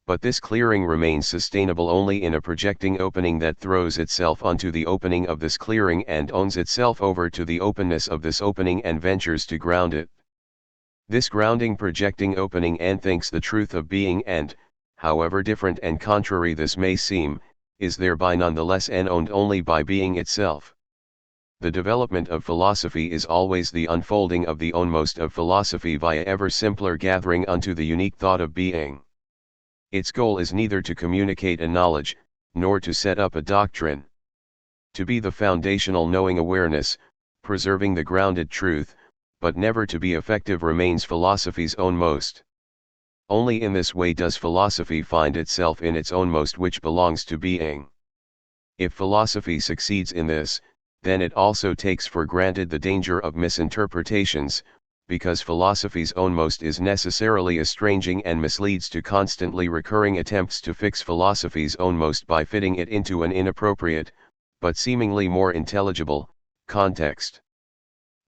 S1: But this clearing remains sustainable only in a projecting opening that throws itself onto the opening of this clearing and owns itself over to the openness of this opening and ventures to ground it. This grounding projecting opening and thinks the truth of being and, however different and contrary this may seem, is thereby nonetheless and owned only by being itself. The development of philosophy is always the unfolding of the ownmost of philosophy via ever simpler gathering unto the unique thought of being. Its goal is neither to communicate a knowledge, nor to set up a doctrine. To be the foundational knowing awareness, preserving the grounded truth, but never to be effective remains philosophy's ownmost. Only in this way does philosophy find itself in its ownmost which belongs to being. If philosophy succeeds in this, then it also takes for granted the danger of misinterpretations, because philosophy's ownmost is necessarily estranging and misleads to constantly recurring attempts to fix philosophy's ownmost by fitting it into an inappropriate, but seemingly more intelligible, context.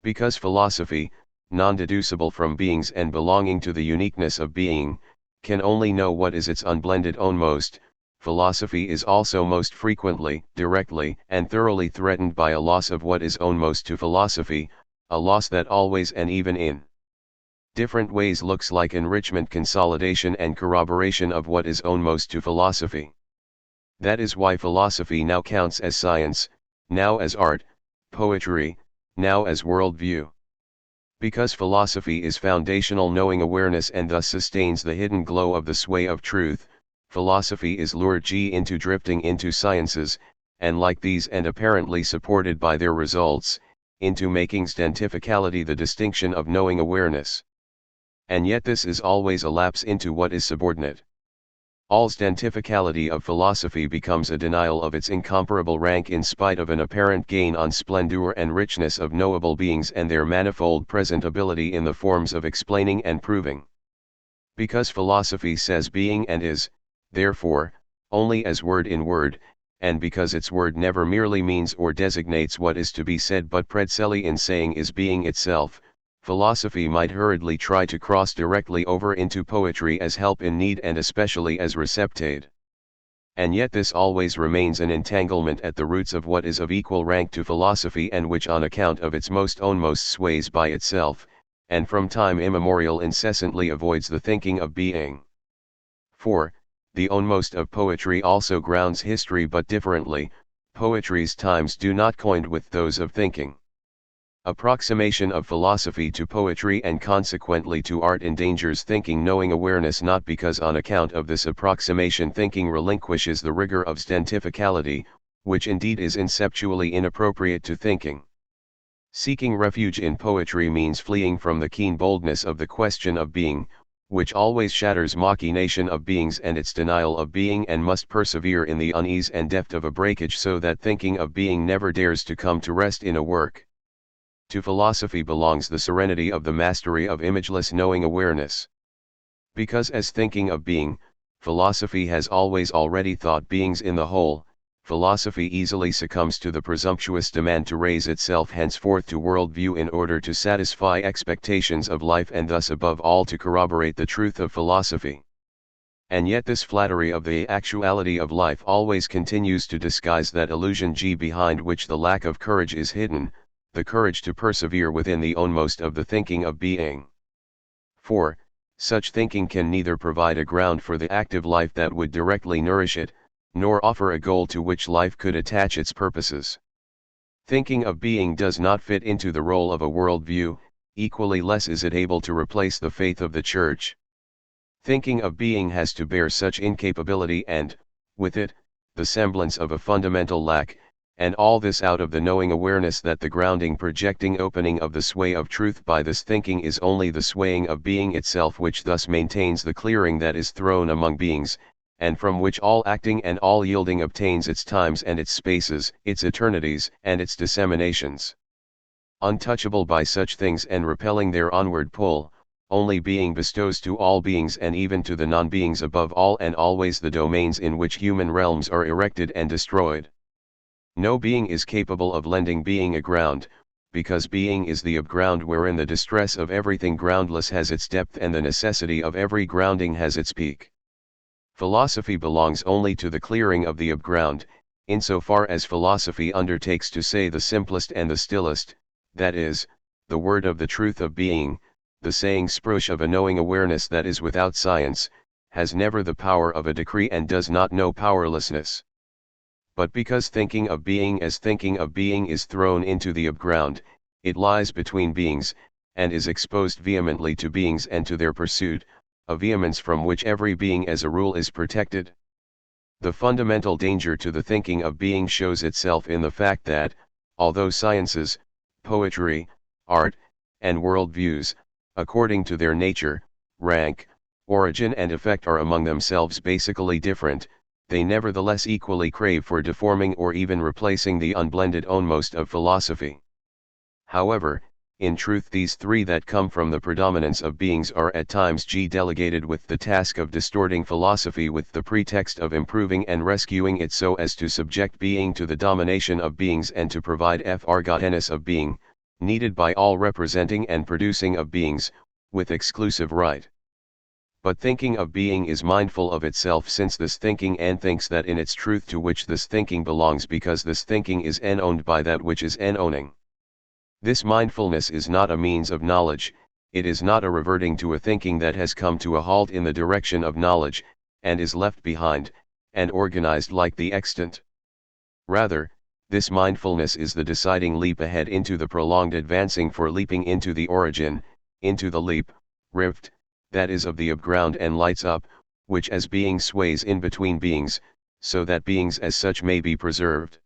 S1: Because philosophy, non-deducible from beings and belonging to the uniqueness of being, can only know what is its unblended ownmost, philosophy is also most frequently, directly, and thoroughly threatened by a loss of what is ownmost to philosophy, a loss that always and even in different ways looks like enrichment, consolidation and corroboration of what is ownmost to philosophy. That is why philosophy now counts as science, now as art, poetry, now as worldview. Because philosophy is foundational knowing awareness and thus sustains the hidden glow of the sway of truth, philosophy is lured into drifting into sciences, and like these and apparently supported by their results, into making stantificality the distinction of knowing awareness. And yet this is always a lapse into what is subordinate. All stantificality of philosophy becomes a denial of its incomparable rank in spite of an apparent gain on splendor and richness of knowable beings and their manifold presentability in the forms of explaining and proving. Because philosophy says being and is, therefore, only as word in word, and because its word never merely means or designates what is to be said but pretzely in saying is being itself, philosophy might hurriedly try to cross directly over into poetry as help in need and especially as receptade. And yet this always remains an entanglement at the roots of what is of equal rank to philosophy and which on account of its most ownmost sways by itself, and from time immemorial incessantly avoids the thinking of being. 4. The ownmost of poetry also grounds history but differently, poetry's times do not coincide with those of thinking. Approximation of philosophy to poetry and consequently to art endangers thinking knowing awareness not because on account of this approximation thinking relinquishes the rigor of stantificality, which indeed is inceptually inappropriate to thinking. Seeking refuge in poetry means fleeing from the keen boldness of the question of being, which always shatters machination of beings and its denial of being and must persevere in the unease and depth of a breakage so that thinking of being never dares to come to rest in a work. To philosophy belongs the serenity of the mastery of imageless knowing awareness. Because as thinking of being, philosophy has always already thought beings in the whole, philosophy easily succumbs to the presumptuous demand to raise itself henceforth to worldview in order to satisfy expectations of life and thus above all to corroborate the truth of philosophy. And yet this flattery of the actuality of life always continues to disguise that illusion behind which the lack of courage is hidden, the courage to persevere within the ownmost of the thinking of being. 4. Such thinking can neither provide a ground for the active life that would directly nourish it, nor offer a goal to which life could attach its purposes. Thinking of being does not fit into the role of a worldview, equally less is it able to replace the faith of the Church. Thinking of being has to bear such incapability and, with it, the semblance of a fundamental lack, and all this out of the knowing awareness that the grounding projecting opening of the sway of truth by this thinking is only the swaying of being itself, which thus maintains the clearing that is thrown among beings, and from which all acting and all yielding obtains its times and its spaces, its eternities and its disseminations. Untouchable by such things and repelling their onward pull, only being bestows to all beings and even to the non-beings above all and always the domains in which human realms are erected and destroyed. No being is capable of lending being a ground, because being is the ground wherein the distress of everything groundless has its depth and the necessity of every grounding has its peak. Philosophy belongs only to the clearing of the ground, insofar as philosophy undertakes to say the simplest and the stillest, that is, the word of the truth of being, the saying spruch of a knowing awareness that is without science, has never the power of a decree and does not know powerlessness. But because thinking of being as thinking of being is thrown into the ground, it lies between beings, and is exposed vehemently to beings and to their pursuit, a vehemence from which every being as a rule is protected. The fundamental danger to the thinking of being shows itself in the fact that, although sciences, poetry, art, and world views, according to their nature, rank, origin and effect are among themselves basically different, they nevertheless equally crave for deforming or even replacing the unblended ownmost of philosophy. However, in truth these three that come from the predominance of beings are at times delegated with the task of distorting philosophy with the pretext of improving and rescuing it so as to subject being to the domination of beings and to provide ergoteness of being, needed by all representing and producing of beings, with exclusive right. But thinking of being is mindful of itself since this thinking and thinks that in its truth to which this thinking belongs because this thinking is owned by that which is owning. This mindfulness is not a means of knowledge, it is not a reverting to a thinking that has come to a halt in the direction of knowledge, and is left behind, and organized like the extant. Rather, this mindfulness is the deciding leap ahead into the prolonged advancing for leaping into the origin, into the leap, rift, that is of the ground and lights up, which as being sways in between beings, so that beings as such may be preserved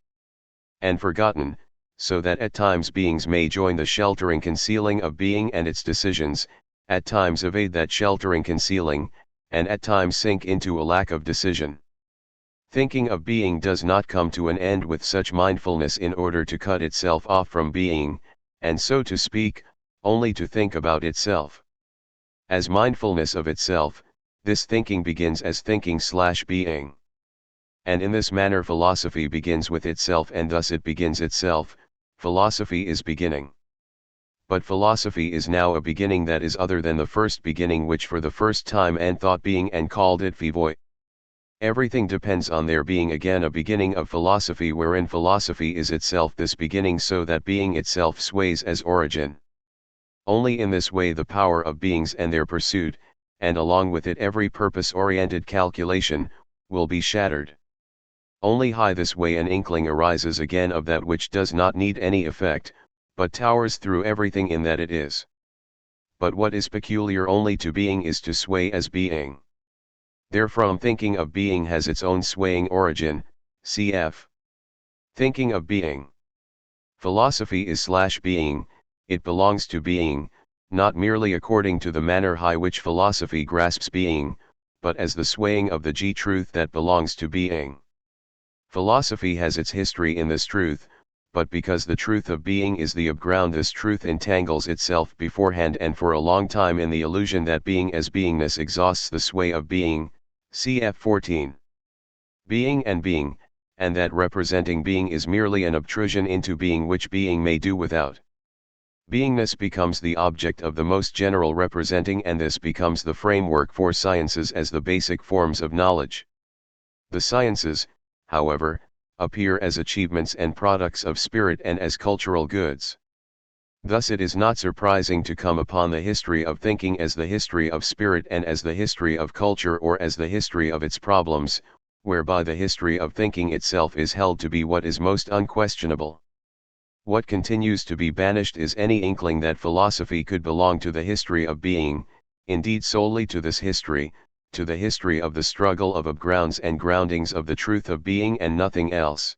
S1: and forgotten, so that at times beings may join the sheltering concealing of being and its decisions, at times evade that sheltering concealing, and at times sink into a lack of decision. Thinking of being does not come to an end with such mindfulness in order to cut itself off from being, and so to speak, only to think about itself. As mindfulness of itself, this thinking begins as thinking/being. And in this manner philosophy begins with itself and thus it begins itself, philosophy is beginning. But philosophy is now a beginning that is other than the first beginning which for the first time and thought being and called it phivoi. Everything depends on there being again a beginning of philosophy wherein philosophy is itself this beginning so that being itself sways as origin. Only in this way the power of beings and their pursuit, and along with it every purpose-oriented calculation, will be shattered. Only high this way an inkling arises again of that which does not need any effect, but towers through everything in that it is. But what is peculiar only to being is to sway as being. Therefrom thinking of being has its own swaying origin, cf. Thinking of being. Philosophy is/being, it belongs to being, not merely according to the manner by which philosophy grasps being, but as the swaying of the truth that belongs to being. Philosophy has its history in this truth, but because the truth of being is the ground this truth entangles itself beforehand and for a long time in the illusion that being as beingness exhausts the sway of being, cf 14. Being, and that representing being is merely an obtrusion into being which being may do without. Beingness becomes the object of the most general representing and this becomes the framework for sciences as the basic forms of knowledge. The sciences, however, appear as achievements and products of spirit and as cultural goods. Thus it is not surprising to come upon the history of thinking as the history of spirit and as the history of culture or as the history of its problems, whereby the history of thinking itself is held to be what is most unquestionable. What continues to be banished is any inkling that philosophy could belong to the history of being, indeed solely to this history, to the history of the struggle of grounds and groundings of the truth of being and nothing else.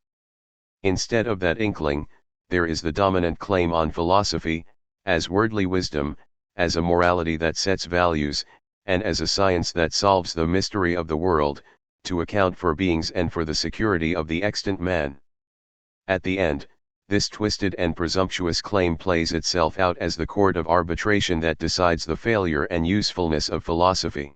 S1: Instead of that inkling, there is the dominant claim on philosophy, as worldly wisdom, as a morality that sets values, and as a science that solves the mystery of the world, to account for beings and for the security of the extant man. At the end, this twisted and presumptuous claim plays itself out as the court of arbitration that decides the failure and usefulness of philosophy.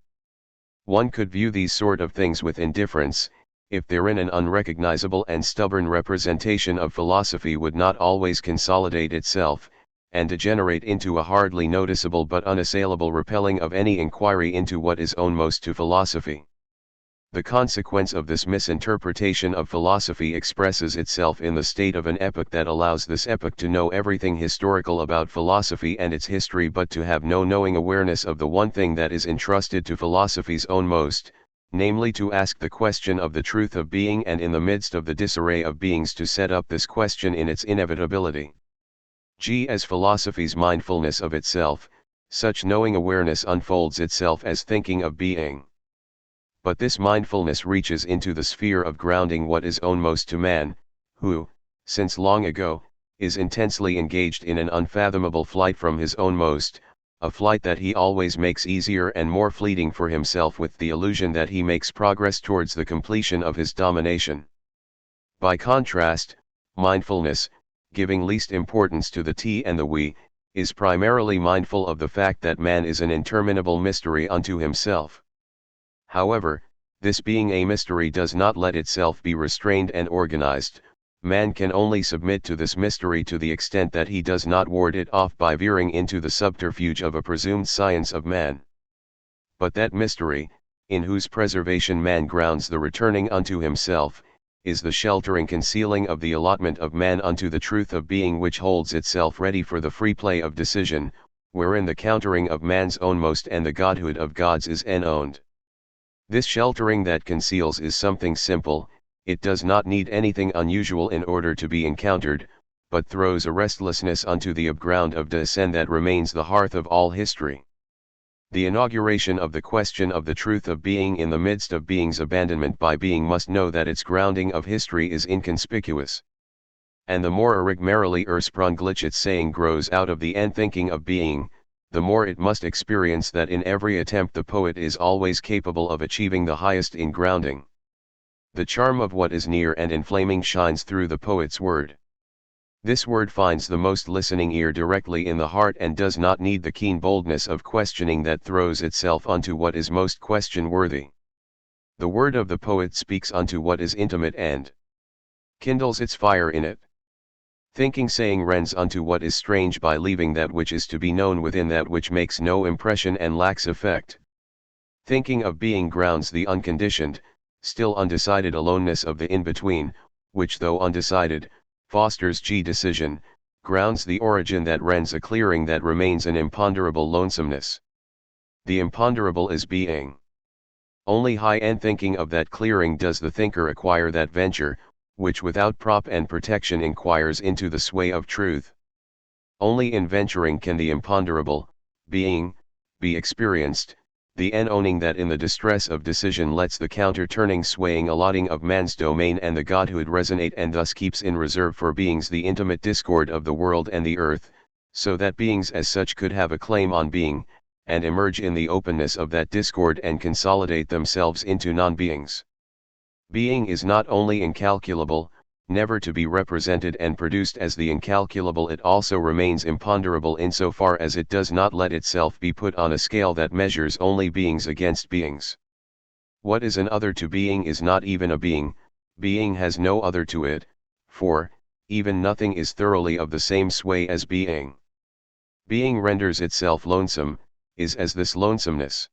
S1: One could view these sort of things with indifference, if therein an unrecognizable and stubborn representation of philosophy would not always consolidate itself, and degenerate into a hardly noticeable but unassailable repelling of any inquiry into what is own most to philosophy. The consequence of this misinterpretation of philosophy expresses itself in the state of an epoch that allows this epoch to know everything historical about philosophy and its history, but to have no knowing awareness of the one thing that is entrusted to philosophy's own most, namely to ask the question of the truth of being, and in the midst of the disarray of beings to set up this question in its inevitability. As philosophy's mindfulness of itself, such knowing awareness unfolds itself as thinking of being. But this mindfulness reaches into the sphere of grounding what is own most to man, who, since long ago, is intensely engaged in an unfathomable flight from his own most, a flight that he always makes easier and more fleeting for himself with the illusion that he makes progress towards the completion of his domination. By contrast, mindfulness, giving least importance to the T and the we, is primarily mindful of the fact that man is an interminable mystery unto himself. However, this being a mystery does not let itself be restrained and organized. Man can only submit to this mystery to the extent that he does not ward it off by veering into the subterfuge of a presumed science of man. But that mystery, in whose preservation man grounds the returning unto himself, is the sheltering concealing of the allotment of man unto the truth of being, which holds itself ready for the free play of decision, wherein the countering of man's own most and the godhood of God's is owned. This sheltering that conceals is something simple. It does not need anything unusual in order to be encountered, but throws a restlessness unto the ground of descent that remains the hearth of all history. The inauguration of the question of the truth of being in the midst of being's abandonment by being must know that its grounding of history is inconspicuous. And the more merrily ursprünglich its saying grows out of the thinking of being, the more it must experience that in every attempt the poet is always capable of achieving the highest in grounding. The charm of what is near and inflaming shines through the poet's word. This word finds the most listening ear directly in the heart and does not need the keen boldness of questioning that throws itself unto what is most question-worthy. The word of the poet speaks unto what is intimate and kindles its fire in it. Thinking saying rends unto what is strange by leaving that which is to be known within that which makes no impression and lacks effect. Thinking of being grounds the unconditioned, still undecided aloneness of the in-between, which though undecided, fosters decision, grounds the origin that rends a clearing that remains an imponderable lonesomeness. The imponderable is being. Only high-end thinking of that clearing does the thinker acquire that venture, which without prop and protection inquires into the sway of truth. Only in venturing can the imponderable, being, be experienced, the owning that in the distress of decision lets the counter-turning swaying allotting of man's domain and the godhood resonate and thus keeps in reserve for beings the intimate discord of the world and the earth, so that beings as such could have a claim on being, and emerge in the openness of that discord and consolidate themselves into non-beings. Being is not only incalculable, never to be represented and produced as the incalculable, it also remains imponderable insofar as it does not let itself be put on a scale that measures only beings against beings. What is an other to being is not even a being, being has no other to it, for, even nothing is thoroughly of the same sway as being. Being renders itself lonesome, is as this lonesomeness.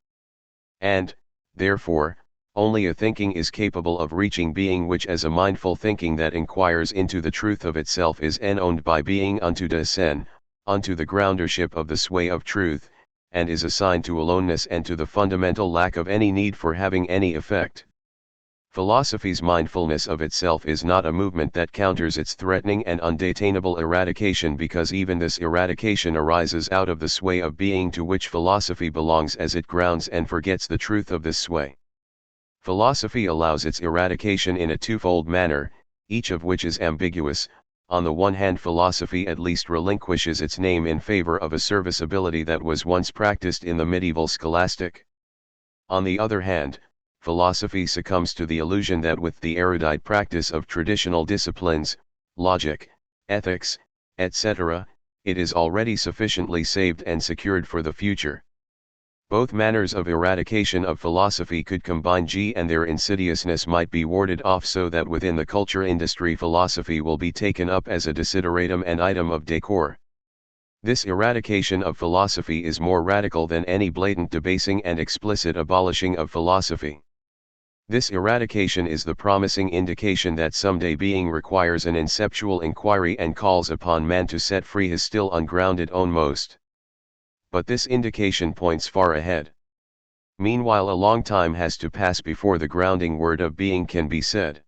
S1: And, therefore, only a thinking is capable of reaching being, which as a mindful thinking that inquires into the truth of itself is owned by being unto descent, unto the groundership of the sway of truth, and is assigned to aloneness and to the fundamental lack of any need for having any effect. Philosophy's mindfulness of itself is not a movement that counters its threatening and undetainable eradication, because even this eradication arises out of the sway of being to which philosophy belongs as it grounds and forgets the truth of this sway. Philosophy allows its eradication in a twofold manner, each of which is ambiguous. On the one hand, philosophy at least relinquishes its name in favor of a serviceability that was once practiced in the medieval scholastic. On the other hand, philosophy succumbs to the illusion that with the erudite practice of traditional disciplines, logic, ethics, etc., it is already sufficiently saved and secured for the future. Both manners of eradication of philosophy could combine, and their insidiousness might be warded off so that within the culture industry philosophy will be taken up as a desideratum and item of decor. This eradication of philosophy is more radical than any blatant debasing and explicit abolishing of philosophy. This eradication is the promising indication that someday being requires an inceptual inquiry and calls upon man to set free his still ungrounded own most. But this indication points far ahead. Meanwhile, a long time has to pass before the grounding word of being can be said.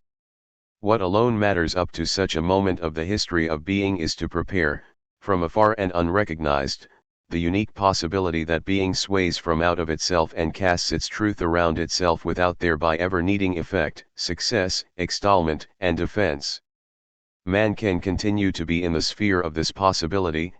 S1: What alone matters up to such a moment of the history of being is to prepare, from afar and unrecognized, the unique possibility that being sways from out of itself and casts its truth around itself without thereby ever needing effect, success, extolment, and defense. Man can continue to be in the sphere of this possibility,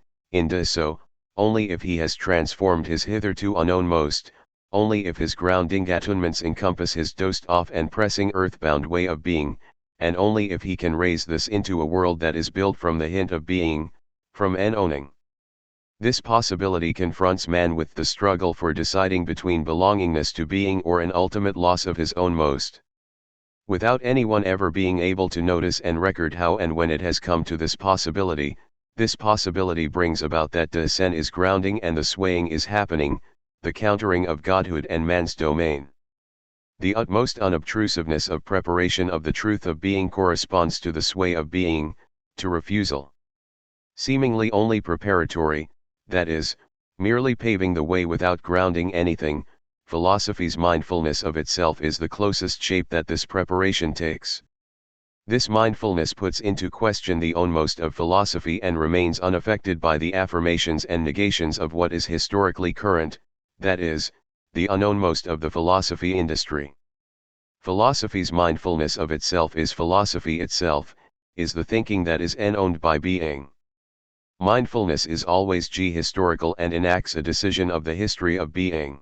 S1: so, only if he has transformed his hitherto unknown most, only if his grounding attunements encompass his dosed off and pressing earthbound way of being, and only if he can raise this into a world that is built from the hint of being, from an owning. This possibility confronts man with the struggle for deciding between belongingness to being or an ultimate loss of his own most. Without anyone ever being able to notice and record how and when it has come to this possibility brings about that descent is grounding and the swaying is happening, the countering of godhood and man's domain. The utmost unobtrusiveness of preparation of the truth of being corresponds to the sway of being, to refusal. Seemingly only preparatory, that is, merely paving the way without grounding anything, philosophy's mindfulness of itself is the closest shape that this preparation takes. This mindfulness puts into question the ownmost of philosophy and remains unaffected by the affirmations and negations of what is historically current, that is, the unknownmost of the philosophy industry. Philosophy's mindfulness of itself is philosophy itself, is the thinking that is owned by being. Mindfulness is always historical and enacts a decision of the history of being.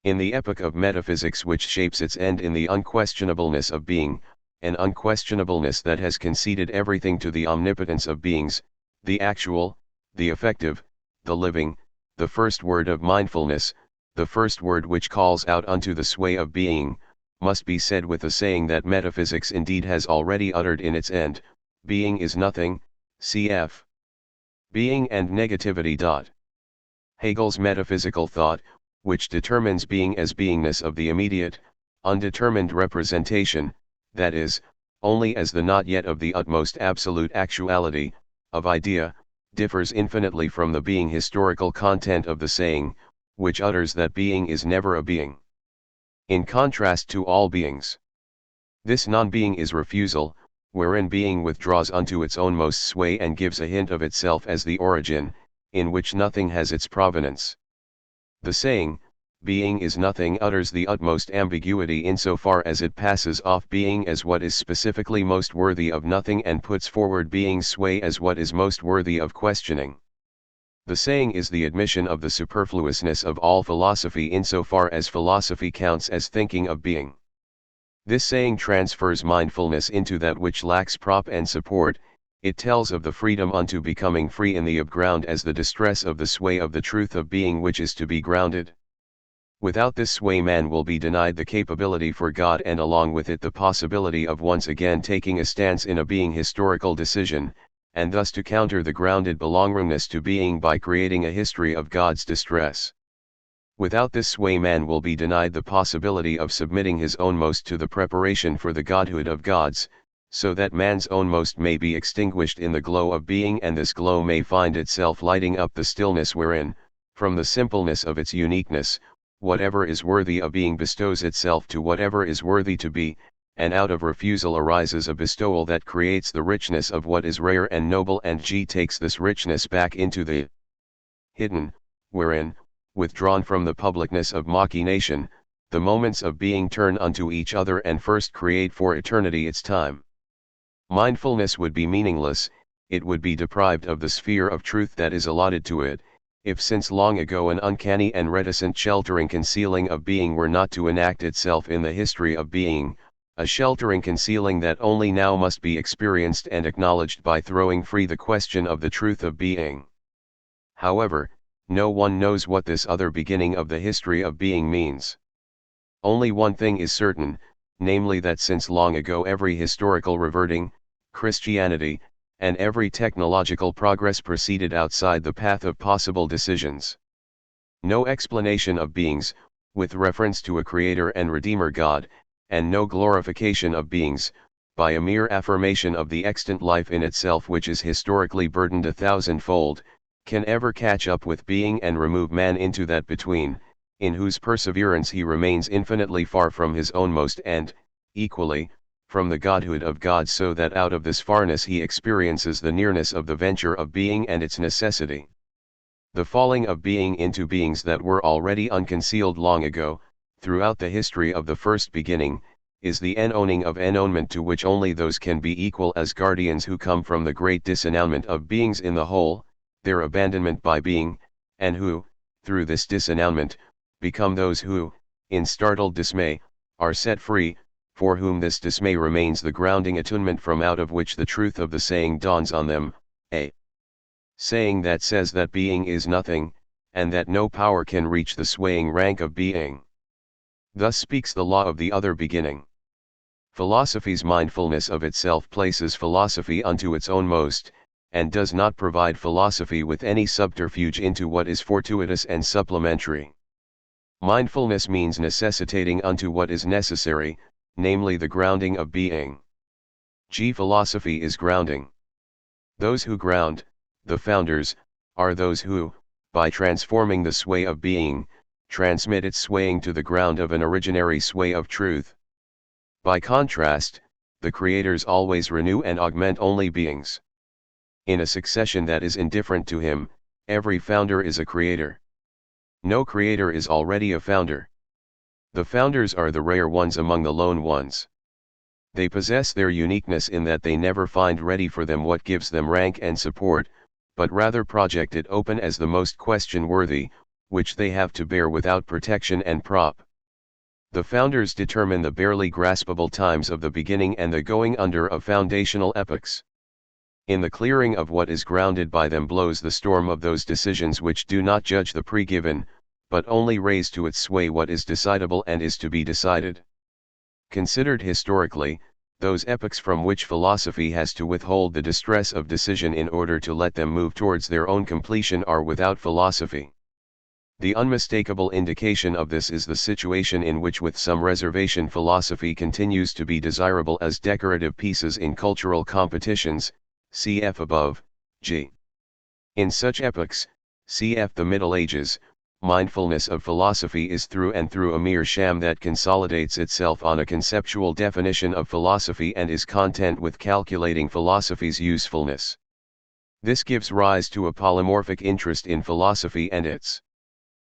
S1: In the epoch of metaphysics which shapes its end in the unquestionableness of being, an unquestionableness that has conceded everything to the omnipotence of beings, the actual, the effective, the living, the first word of mindfulness, the first word which calls out unto the sway of being, must be said with the saying that metaphysics indeed has already uttered in its end, being is nothing, cf. Being and negativity. Hegel's metaphysical thought, which determines being as beingness of the immediate, undetermined representation, that is, only as the not yet of the utmost absolute actuality, of idea, differs infinitely from the being historical content of the saying, which utters that being is never a being. In contrast to all beings, this non-being is refusal, wherein being withdraws unto its own most sway and gives a hint of itself as the origin, in which nothing has its provenance. The saying, being is nothing, utters the utmost ambiguity insofar as it passes off being as what is specifically most worthy of nothing and puts forward being's sway as what is most worthy of questioning. The saying is the admission of the superfluousness of all philosophy insofar as philosophy counts as thinking of being. This saying transfers mindfulness into that which lacks prop and support. It tells of the freedom unto becoming free in the ground as the distress of the sway of the truth of being which is to be grounded. Without this sway man will be denied the capability for God and along with it the possibility of once again taking a stance in a being historical decision, and thus to counter the grounded belongingness to being by creating a history of God's distress. Without this sway man will be denied the possibility of submitting his ownmost to the preparation for the godhood of gods, so that man's ownmost may be extinguished in the glow of being and this glow may find itself lighting up the stillness wherein, from the simpleness of its uniqueness, whatever is worthy of being bestows itself to whatever is worthy to be, and out of refusal arises a bestowal that creates the richness of what is rare and noble and takes this richness back into the hidden, wherein, withdrawn from the publicness of machination, the moments of being turn unto each other and first create for eternity its time. Mindfulness would be meaningless, it would be deprived of the sphere of truth that is allotted to it, if since long ago an uncanny and reticent sheltering concealing of being were not to enact itself in the history of being, a sheltering concealing that only now must be experienced and acknowledged by throwing free the question of the truth of being. However, no one knows what this other beginning of the history of being means. Only one thing is certain, namely that since long ago every historical reverting, Christianity, and every technological progress proceeded outside the path of possible decisions. No explanation of beings, with reference to a creator and redeemer God, and no glorification of beings, by a mere affirmation of the extant life in itself which is historically burdened 1,000-fold, can ever catch up with being and remove man into that between, in whose perseverance he remains infinitely far from his own most and, equally, from the godhood of God, so that out of this farness he experiences the nearness of the venture of being and its necessity. The falling of being into beings that were already unconcealed long ago, throughout the history of the first beginning, is the ennowning of ennonement to which only those can be equal as guardians who come from the great disennowment of beings in the whole, their abandonment by being, and who, through this disennowment, become those who, in startled dismay, are set free, for whom this dismay remains the grounding attunement from out of which the truth of the saying dawns on them, a saying that says that being is nothing, and that no power can reach the swaying rank of being. Thus speaks the law of the other beginning. Philosophy's mindfulness of itself places philosophy unto its own most, and does not provide philosophy with any subterfuge into what is fortuitous and supplementary. Mindfulness means necessitating unto what is necessary, namely the grounding of being. Philosophy is grounding. Those who ground, the founders, are those who, by transforming the sway of being, transmit its swaying to the ground of an originary sway of truth. By contrast, the creators always renew and augment only beings. In a succession that is indifferent to him, every founder is a creator. No creator is already a founder. The founders are the rare ones among the lone ones. They possess their uniqueness in that they never find ready for them what gives them rank and support, but rather project it open as the most question-worthy, which they have to bear without protection and prop. The founders determine the barely graspable times of the beginning and the going under of foundational epochs. In the clearing of what is grounded by them blows the storm of those decisions which do not judge the pre-given, but only raise to its sway what is decidable and is to be decided. Considered historically, those epochs from which philosophy has to withhold the distress of decision in order to let them move towards their own completion are without philosophy. The unmistakable indication of this is the situation in which with some reservation philosophy continues to be desirable as decorative pieces in cultural competitions, cf. above, g. In such epochs, cf. the Middle Ages, mindfulness of philosophy is through and through a mere sham that consolidates itself on a conceptual definition of philosophy and is content with calculating philosophy's usefulness. This gives rise to a polymorphic interest in philosophy and its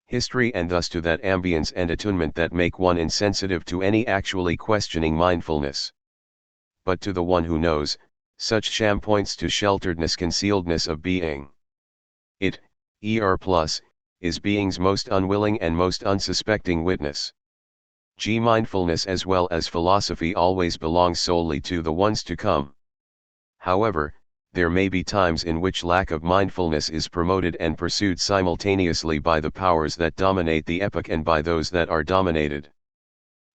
S1: history, and thus to that ambience and attunement that make one insensitive to any actually questioning mindfulness. But to the one who knows, such sham points to shelteredness, concealedness of being. It, is being's most unwilling and most unsuspecting witness. Mindfulness as well as philosophy always belongs solely to the ones to come. However, there may be times in which lack of mindfulness is promoted and pursued simultaneously by the powers that dominate the epoch and by those that are dominated.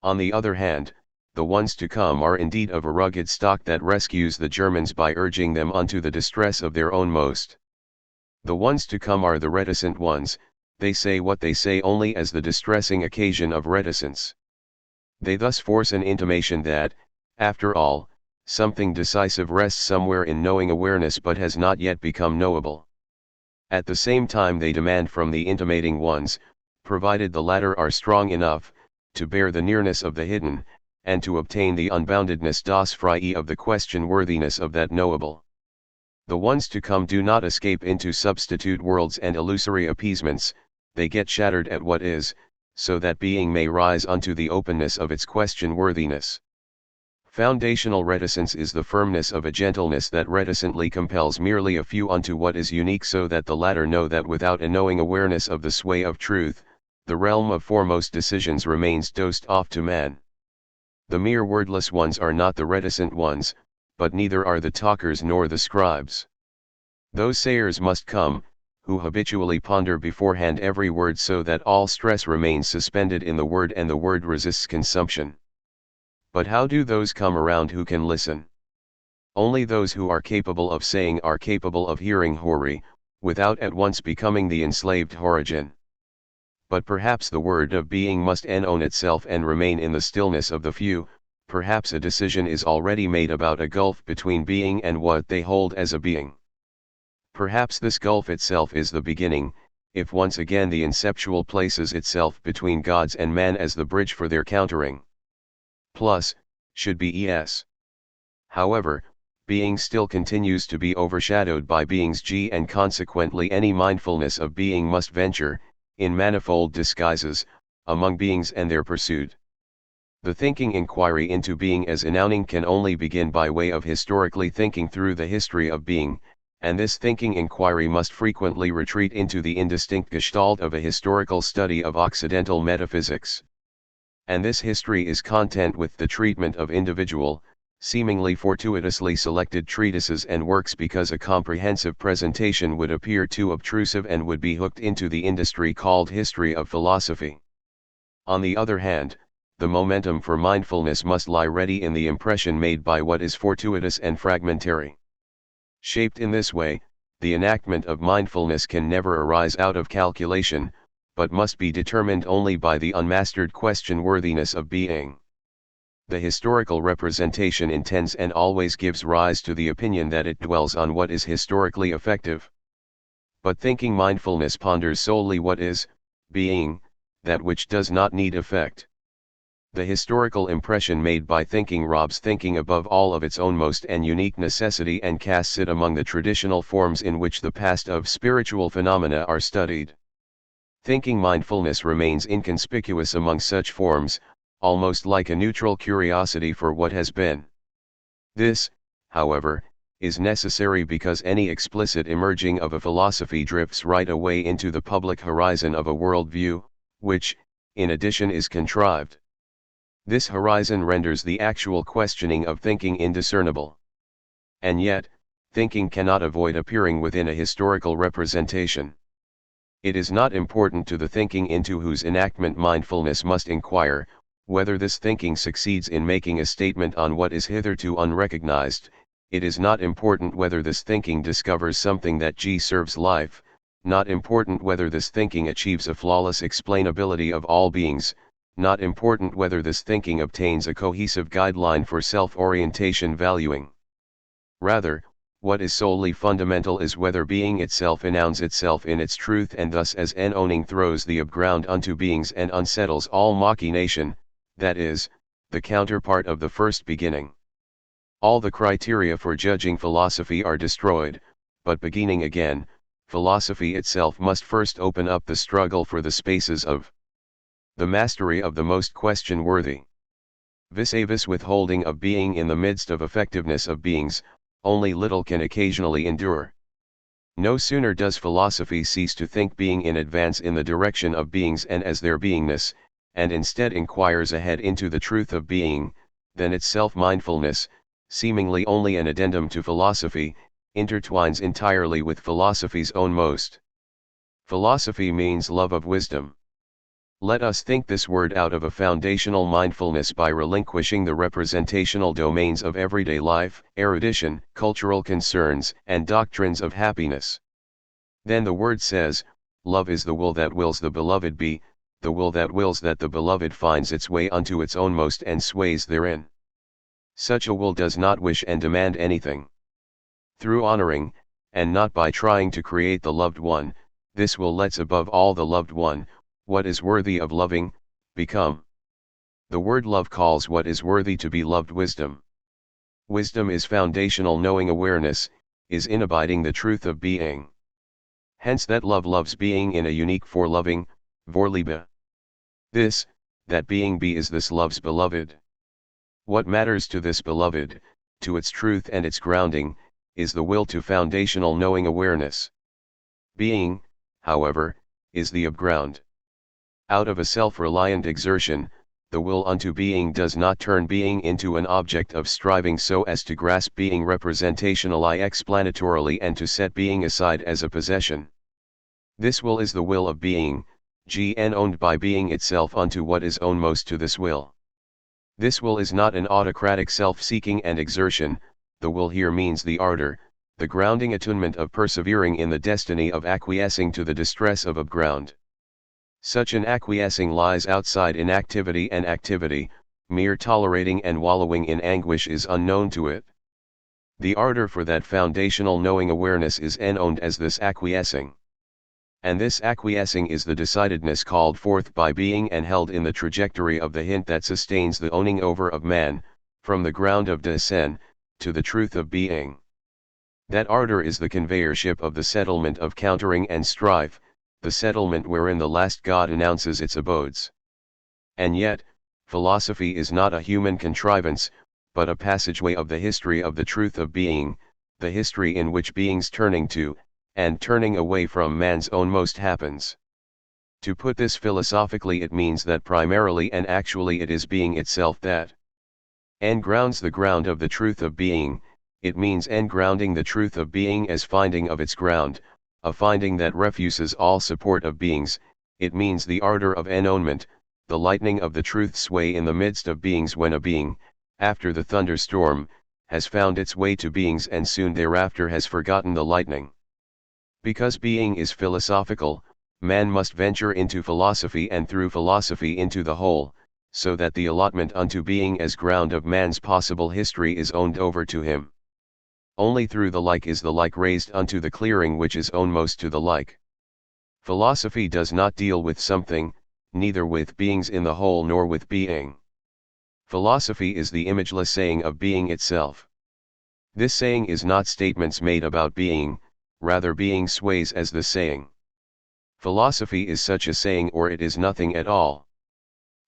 S1: On the other hand, the ones to come are indeed of a rugged stock that rescues the Germans by urging them unto the distress of their own most. The ones to come are the reticent ones. They say what they say only as the distressing occasion of reticence. They thus force an intimation that, after all, something decisive rests somewhere in knowing awareness but has not yet become knowable. At the same time they demand from the intimating ones, provided the latter are strong enough, to bear the nearness of the hidden, and to obtain the unboundedness das Freie of the question-worthiness of that knowable. The ones to come do not escape into substitute worlds and illusory appeasements, they get shattered at what is, so that being may rise unto the openness of its question-worthiness. Foundational reticence is the firmness of a gentleness that reticently compels merely a few unto what is unique, so that the latter know that without a knowing awareness of the sway of truth, the realm of foremost decisions remains dosed off to man. The mere wordless ones are not the reticent ones, but neither are the talkers nor the scribes. Those sayers must come, who habitually ponder beforehand every word, so that all stress remains suspended in the word and the word resists consumption. But how do those come around who can listen? Only those who are capable of saying are capable of hearing Hori, without at once becoming the enslaved Horigen. But perhaps the word of being must own itself and remain in the stillness of the few. Perhaps a decision is already made about a gulf between being and what they hold as a being. Perhaps this gulf itself is the beginning, if once again the inceptual places itself between gods and man as the bridge for their countering. Plus, should be es. However, being still continues to be overshadowed by being's G, and consequently any mindfulness of being must venture, in manifold disguises, among beings and their pursuit. The thinking inquiry into being as enowning can only begin by way of historically thinking through the history of being, and this thinking inquiry must frequently retreat into the indistinct gestalt of a historical study of Occidental metaphysics. And this history is content with the treatment of individual, seemingly fortuitously selected treatises and works, because a comprehensive presentation would appear too obtrusive and would be hooked into the industry called history of philosophy. On the other hand, the momentum for mindfulness must lie ready in the impression made by what is fortuitous and fragmentary. Shaped in this way, the enactment of mindfulness can never arise out of calculation, but must be determined only by the unmastered question-worthiness of being. The historical representation intends and always gives rise to the opinion that it dwells on what is historically effective. But thinking mindfulness ponders solely what is, being, that which does not need effect. The historical impression made by thinking robs thinking above all of its own most and unique necessity, and casts it among the traditional forms in which the past of spiritual phenomena are studied. Thinking mindfulness remains inconspicuous among such forms, almost like a neutral curiosity for what has been. This, however, is necessary because any explicit emerging of a philosophy drifts right away into the public horizon of a worldview, which, in addition, is contrived. This horizon renders the actual questioning of thinking indiscernible. And yet, thinking cannot avoid appearing within a historical representation. It is not important to the thinking into whose enactment mindfulness must inquire, whether this thinking succeeds in making a statement on what is hitherto unrecognized. It is not important whether this thinking discovers something that serves life, not important whether this thinking achieves a flawless explainability of all beings, not important whether this thinking obtains a cohesive guideline for self-orientation valuing. Rather, what is solely fundamental is whether being itself enowns itself in its truth, and thus as owning throws the ground unto beings and unsettles all machination, that is, the counterpart of the first beginning. All the criteria for judging philosophy are destroyed, but beginning again, philosophy itself must first open up the struggle for the spaces of the mastery of the most question-worthy. Vis-a-vis withholding of being in the midst of effectiveness of beings, only little can occasionally endure. No sooner does philosophy cease to think being in advance in the direction of beings and as their beingness, and instead inquires ahead into the truth of being, than its self-mindfulness, seemingly only an addendum to philosophy, intertwines entirely with philosophy's own most. Philosophy means love of wisdom. Let us think this word out of a foundational mindfulness by relinquishing the representational domains of everyday life, erudition, cultural concerns, and doctrines of happiness. Then the word says, love is the will that wills the beloved be, the will that wills that the beloved finds its way unto its own most and sways therein. Such a will does not wish and demand anything. Through honoring, and not by trying to create the loved one, this will lets above all the loved one, what is worthy of loving, become. The word love calls what is worthy to be loved wisdom. Wisdom is foundational knowing awareness, is inabiding the truth of being. Hence that love loves being in a unique for-loving, Vorliebe. This, that being be is this love's beloved. What matters to this beloved, to its truth and its grounding, is the will to foundational knowing awareness. Being, however, is the upground. Out of a self-reliant exertion, the will unto being does not turn being into an object of striving so as to grasp being representationally explanatorily and to set being aside as a possession. This will is the will of being, owned by being itself unto what is own most to this will. This will is not an autocratic self-seeking and exertion. The will here means the ardor, the grounding attunement of persevering in the destiny of acquiescing to the distress of upground. Such an acquiescing lies outside inactivity and activity, mere tolerating and wallowing in anguish is unknown to it. The ardor for that foundational knowing awareness is owned as this acquiescing. And this acquiescing is the decidedness called forth by being and held in the trajectory of the hint that sustains the owning over of man, from the ground of descent, to the truth of being. That ardor is the conveyorship of the settlement of countering and strife, the settlement wherein the last God announces its abodes. And yet, philosophy is not a human contrivance, but a passageway of the history of the truth of being, the history in which being's turning to, and turning away from man's own most happens. To put this philosophically, it means that primarily and actually it is being itself that grounds the ground of the truth of being. It means grounding the truth of being as finding of its ground, a finding that refuses all support of beings. It means the ardor of enownement, the lightning of the truth sway in the midst of beings when a being, after the thunderstorm, has found its way to beings and soon thereafter has forgotten the lightning. Because being is philosophical, man must venture into philosophy and through philosophy into the whole, so that the allotment unto being as ground of man's possible history is owned over to him. Only through the like is the like raised unto the clearing which is own most to the like. Philosophy does not deal with something, neither with beings in the whole nor with being. Philosophy is the imageless saying of being itself. This saying is not statements made about being, rather being sways as the saying. Philosophy is such a saying or it is nothing at all.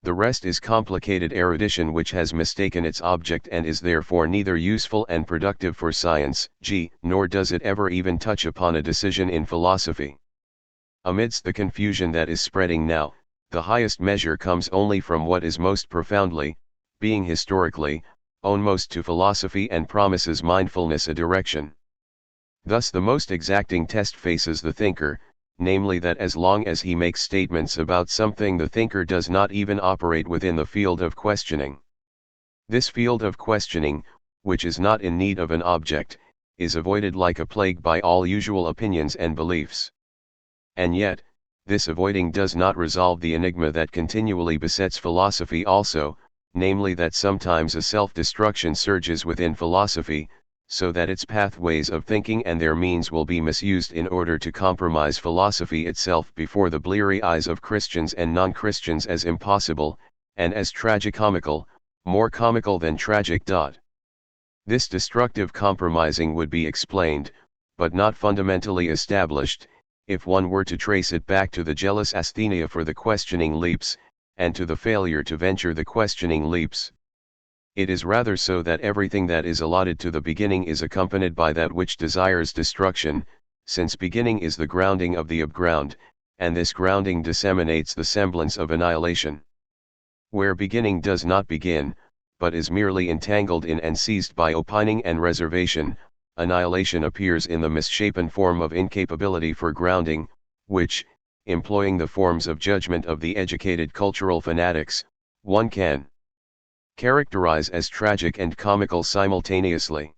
S1: The rest is complicated erudition which has mistaken its object and is therefore neither useful and productive for science, nor does it ever even touch upon a decision in philosophy. Amidst the confusion that is spreading now, the highest measure comes only from what is most profoundly, being historically, own most to philosophy and promises mindfulness a direction. Thus the most exacting test faces the thinker, namely that as long as he makes statements about something the thinker does not even operate within the field of questioning. This field of questioning, which is not in need of an object, is avoided like a plague by all usual opinions and beliefs. And yet, this avoiding does not resolve the enigma that continually besets philosophy also, namely that sometimes a self-destruction surges within philosophy, so that its pathways of thinking and their means will be misused in order to compromise philosophy itself before the bleary eyes of Christians and non-Christians as impossible, and as tragicomical, more comical than tragic. This destructive compromising would be explained, but not fundamentally established, if one were to trace it back to the jealous asthenia for the questioning leaps, and to the failure to venture the questioning leaps. It is rather so that everything that is allotted to the beginning is accompanied by that which desires destruction, since beginning is the grounding of the upground, and this grounding disseminates the semblance of annihilation. Where beginning does not begin, but is merely entangled in and seized by opining and reservation, annihilation appears in the misshapen form of incapability for grounding, which, employing the forms of judgment of the educated cultural fanatics, one can characterize as tragic and comical simultaneously.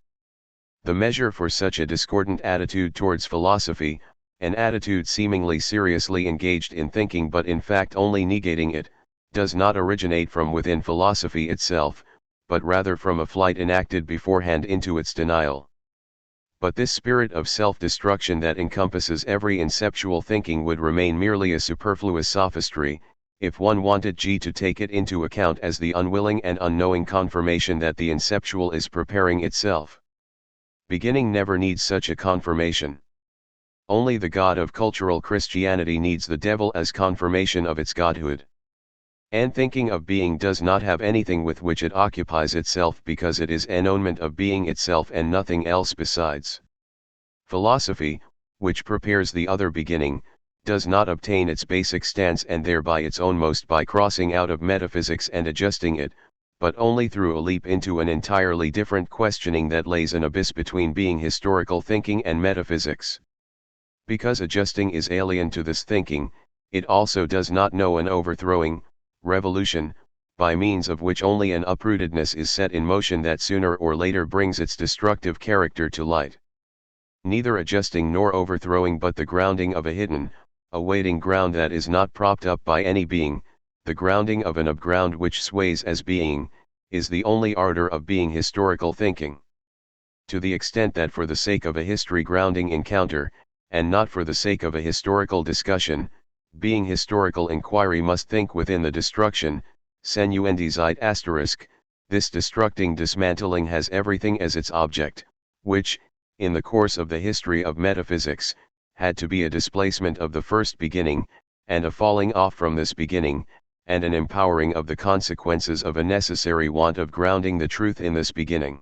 S1: The measure for such a discordant attitude towards philosophy, an attitude seemingly seriously engaged in thinking but in fact only negating it, does not originate from within philosophy itself, but rather from a flight enacted beforehand into its denial. But this spirit of self-destruction that encompasses every inceptual thinking would remain merely a superfluous sophistry, if one wanted to take it into account as the unwilling and unknowing confirmation that the inceptual is preparing itself. Beginning never needs such a confirmation. Only the God of cultural Christianity needs the devil as confirmation of its godhood. And thinking of being does not have anything with which it occupies itself because it is ennonement of being itself and nothing else besides. Philosophy, which prepares the other beginning, does not obtain its basic stance and thereby its own most by crossing out of metaphysics and adjusting it, but only through a leap into an entirely different questioning that lays an abyss between being historical thinking and metaphysics. Because adjusting is alien to this thinking, it also does not know an overthrowing, revolution, by means of which only an uprootedness is set in motion that sooner or later brings its destructive character to light. Neither adjusting nor overthrowing but the grounding of a hidden, awaiting ground that is not propped up by any being, the grounding of an upground which sways as being, is the only ardor of being historical thinking. To the extent that for the sake of a history grounding encounter, and not for the sake of a historical discussion, being historical inquiry must think within the destruction, Senuendizeit *, this destructing dismantling has everything as its object, which, in the course of the history of metaphysics, had to be a displacement of the first beginning, and a falling off from this beginning, and an empowering of the consequences of a necessary want of grounding the truth in this beginning.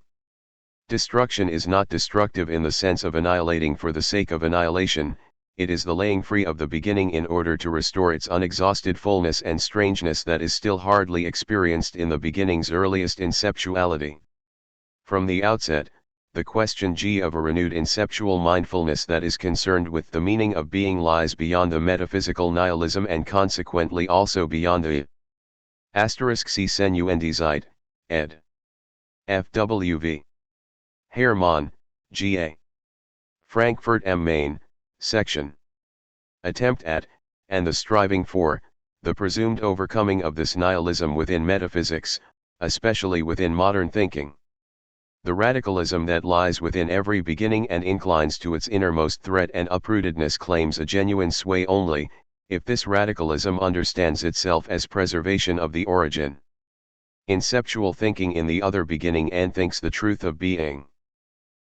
S1: Destruction is not destructive in the sense of annihilating for the sake of annihilation, it is the laying free of the beginning in order to restore its unexhausted fullness and strangeness that is still hardly experienced in the beginning's earliest inceptuality. From the outset, the question G of a renewed inceptual mindfulness that is concerned with the meaning of being lies beyond the metaphysical nihilism and consequently also beyond the *C Senuendizeit, ed. F.W.V. Hermann, G.A. Frankfurt am Main, section. Attempt at, and the striving for, the presumed overcoming of this nihilism within metaphysics, especially within modern thinking. The radicalism that lies within every beginning and inclines to its innermost threat and uprootedness claims a genuine sway only, if this radicalism understands itself as preservation of the origin. Inceptual thinking in the other beginning and thinks the truth of being.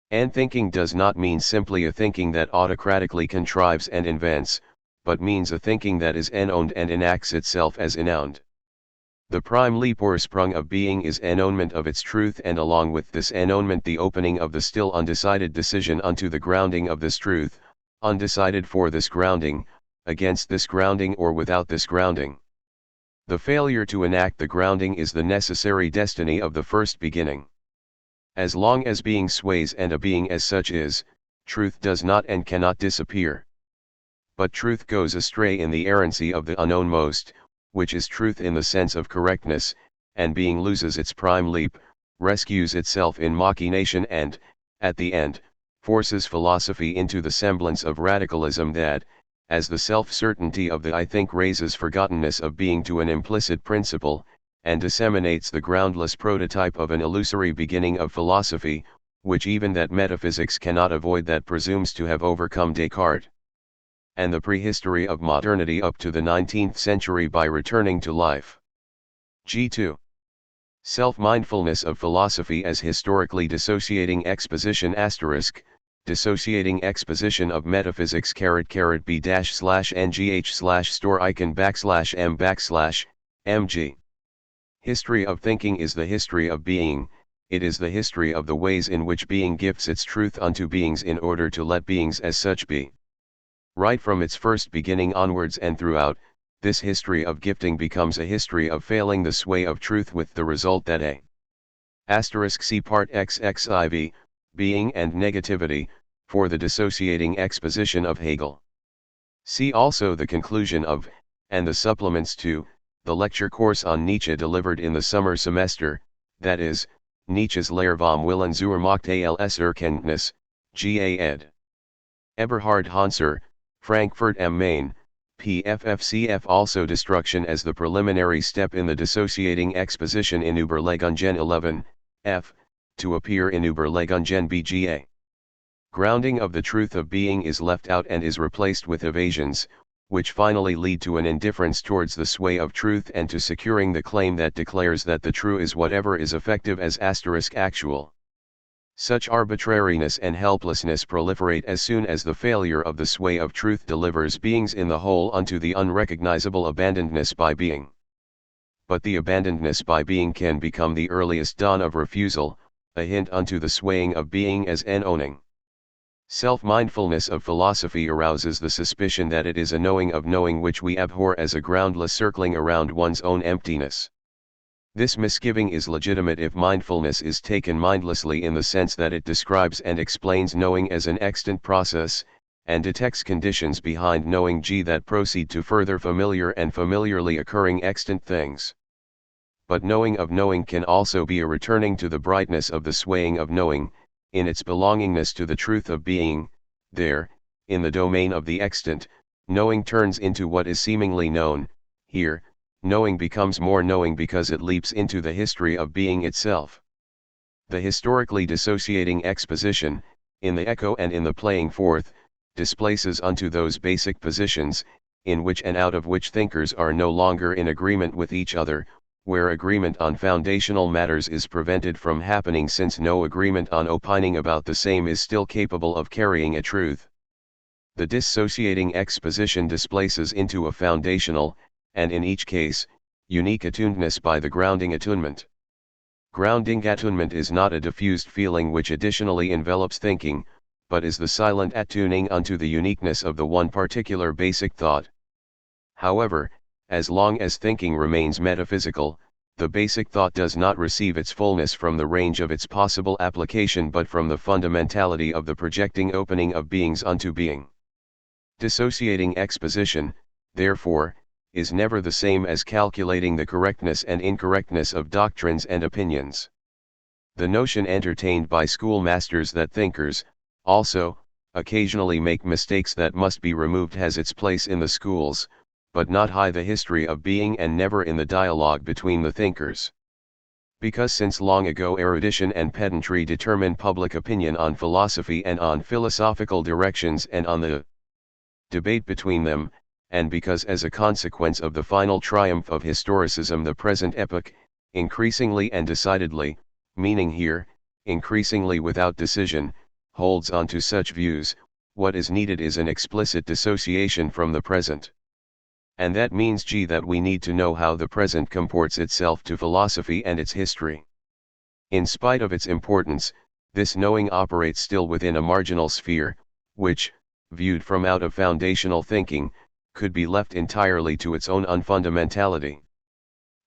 S1: And thinking does not mean simply a thinking that autocratically contrives and invents, but means a thinking that is ennowned and enacts itself as ennowned. The prime leap or sprung of being is ennownment of its truth, and along with this ennownment the opening of the still undecided decision unto the grounding of this truth, undecided for this grounding, against this grounding or without this grounding. The failure to enact the grounding is the necessary destiny of the first beginning. As long as being sways and a being as such is, truth does not and cannot disappear. But truth goes astray in the errancy of the unknown most, which is truth in the sense of correctness, and being loses its prime leap, rescues itself in machination and, at the end, forces philosophy into the semblance of radicalism that, as the self-certainty of the I think raises forgottenness of being to an implicit principle, and disseminates the groundless prototype of an illusory beginning of philosophy, which even that metaphysics cannot avoid that presumes to have overcome Descartes and the prehistory of modernity up to the 19th century by returning to life. G2. Self-mindfulness of philosophy as historically dissociating exposition *, dissociating exposition of metaphysics *b/ngh/store icon \m\m_mg. History of thinking is the history of being, it is the history of the ways in which being gifts its truth unto beings in order to let beings as such be. Right from its first beginning onwards and throughout, this history of gifting becomes a history of failing the sway of truth, with the result that a *C part XXIV, being and negativity, for the dissociating exposition of Hegel. See also the conclusion of, and the supplements to, the lecture course on Nietzsche delivered in the summer semester, that is, Nietzsche's Lehre vom Willen zur Macht als Erkenntnis, G.A. ed. Eberhard Hanser, Frankfurt am Main, PFFCF. Also destruction as the preliminary step in the dissociating exposition in Überlegungen 11, f, to appear in Überlegungen BGA. Grounding of the truth of being is left out and is replaced with evasions, which finally lead to an indifference towards the sway of truth and to securing the claim that declares that the true is whatever is effective as *actual. Such arbitrariness and helplessness proliferate as soon as the failure of the sway of truth delivers beings in the whole unto the unrecognizable abandonedness by being. but the abandonedness by being can become the earliest dawn of refusal, a hint unto the swaying of being as an owning. Self-mindfulness of philosophy arouses the suspicion that it is a knowing of knowing which we abhor as a groundless circling around one's own emptiness. This misgiving is legitimate if mindfulness is taken mindlessly in the sense that it describes and explains knowing as an extant process, and detects conditions behind knowing that proceed to further familiar and familiarly occurring extant things. But knowing of knowing can also be a returning to the brightness of the swaying of knowing, in its belongingness to the truth of being. There, in the domain of the extant, knowing turns into what is seemingly known. Here, knowing becomes more knowing because it leaps into the history of being itself. The historically dissociating exposition, in the echo and in the playing forth, displaces unto those basic positions, in which and out of which thinkers are no longer in agreement with each other, where agreement on foundational matters is prevented from happening since no agreement on opining about the same is still capable of carrying a truth. The dissociating exposition displaces into a foundational, and in each case, unique attunedness by the grounding attunement. Grounding attunement is not a diffused feeling which additionally envelops thinking, but is the silent attuning unto the uniqueness of the one particular basic thought. However, as long as thinking remains metaphysical, the basic thought does not receive its fullness from the range of its possible application but from the fundamentality of the projecting opening of beings unto being. Dissociating exposition, therefore, is never the same as calculating the correctness and incorrectness of doctrines and opinions. The notion entertained by schoolmasters that thinkers, also, occasionally make mistakes that must be removed has its place in the schools, but not high the history of being and never in the dialogue between the thinkers. Because since long ago erudition and pedantry determine public opinion on philosophy and on philosophical directions and on the debate between them, and because as a consequence of the final triumph of historicism the present epoch, increasingly and decidedly, meaning here, increasingly without decision, holds on to such views, what is needed is an explicit dissociation from the present. And that means that we need to know how the present comports itself to philosophy and its history. In spite of its importance, this knowing operates still within a marginal sphere, which, viewed from out of foundational thinking, could be left entirely to its own unfundamentality.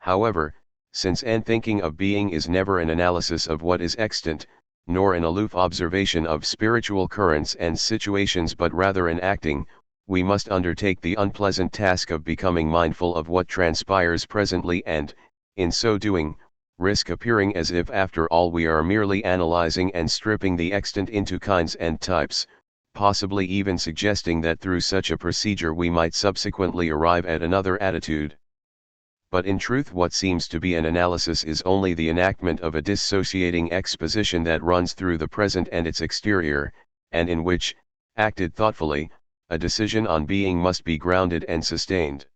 S1: However, since thinking of being is never an analysis of what is extant, nor an aloof observation of spiritual currents and situations but rather an acting, we must undertake the unpleasant task of becoming mindful of what transpires presently and, in so doing, risk appearing as if after all we are merely analyzing and stripping the extant into kinds and types, possibly even suggesting that through such a procedure we might subsequently arrive at another attitude. But in truth what seems to be an analysis is only the enactment of a dissociating exposition that runs through the present and its exterior, and in which, acted thoughtfully, a decision on being must be grounded and sustained.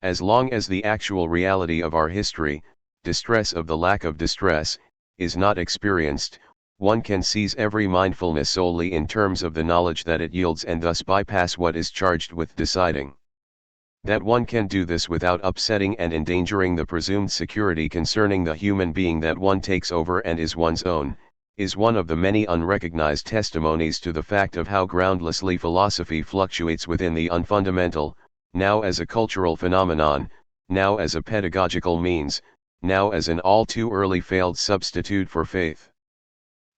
S1: As long as the actual reality of our history, distress of the lack of distress, is not experienced, one can seize every mindfulness solely in terms of the knowledge that it yields and thus bypass what is charged with deciding. That one can do this without upsetting and endangering the presumed security concerning the human being that one takes over and is one's own, is one of the many unrecognized testimonies to the fact of how groundlessly philosophy fluctuates within the unfundamental, now as a cultural phenomenon, now as a pedagogical means, now as an all too early failed substitute for faith.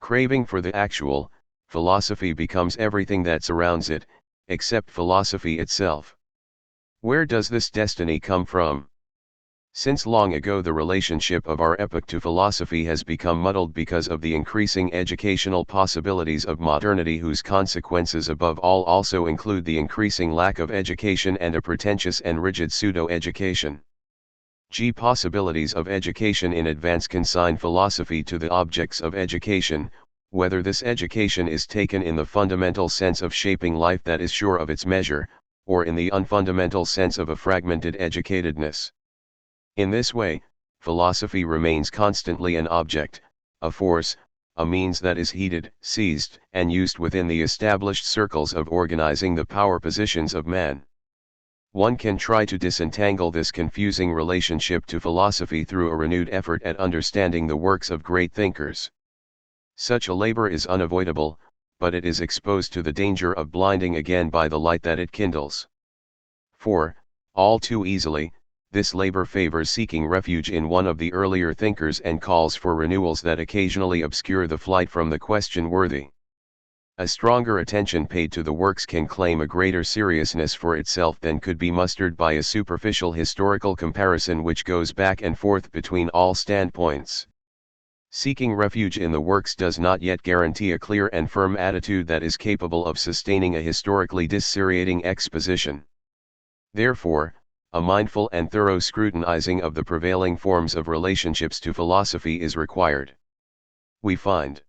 S1: Craving for the actual, philosophy becomes everything that surrounds it, except philosophy itself. Where does this destiny come from? Since long ago the relationship of our epoch to philosophy has become muddled because of the increasing educational possibilities of modernity whose consequences above all also include the increasing lack of education and a pretentious and rigid pseudo-education. Possibilities of education in advance consign philosophy to the objects of education, whether this education is taken in the fundamental sense of shaping life that is sure of its measure, or in the unfundamental sense of a fragmented educatedness. In this way, philosophy remains constantly an object, a force, a means that is heeded, seized, and used within the established circles of organizing the power positions of man. One can try to disentangle this confusing relationship to philosophy through a renewed effort at understanding the works of great thinkers. Such a labor is unavoidable, but it is exposed to the danger of blinding again by the light that it kindles. For, all too easily, this labor favors seeking refuge in one of the earlier thinkers and calls for renewals that occasionally obscure the flight from the question worthy. A stronger attention paid to the works can claim a greater seriousness for itself than could be mustered by a superficial historical comparison which goes back and forth between all standpoints. Seeking refuge in the works does not yet guarantee a clear and firm attitude that is capable of sustaining a historically disorientating exposition. Therefore, a mindful and thorough scrutinizing of the prevailing forms of relationships to philosophy is required. We find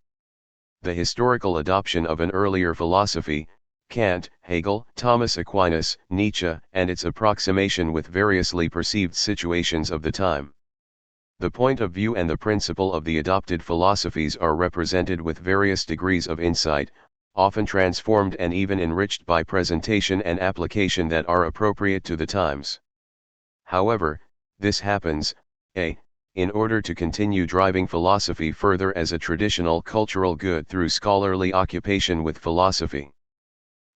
S1: the historical adoption of an earlier philosophy, Kant, Hegel, Thomas Aquinas, Nietzsche, and its approximation with variously perceived situations of the time. The point of view and the principle of the adopted philosophies are represented with various degrees of insight, often transformed and even enriched by presentation and application that are appropriate to the times. However, this happens, in order to continue driving philosophy further as a traditional cultural good through scholarly occupation with philosophy.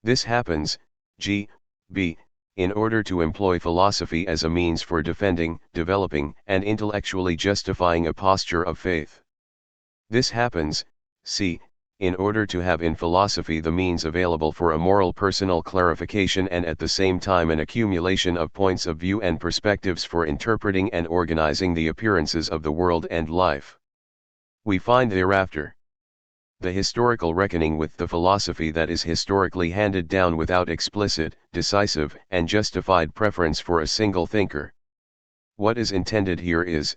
S1: This happens, b. in order to employ philosophy as a means for defending, developing, and intellectually justifying a posture of faith. This happens, c. in order to have in philosophy the means available for a moral personal clarification and at the same time an accumulation of points of view and perspectives for interpreting and organizing the appearances of the world and life. We find thereafter the historical reckoning with the philosophy that is historically handed down without explicit, decisive, and justified preference for a single thinker. What is intended here is,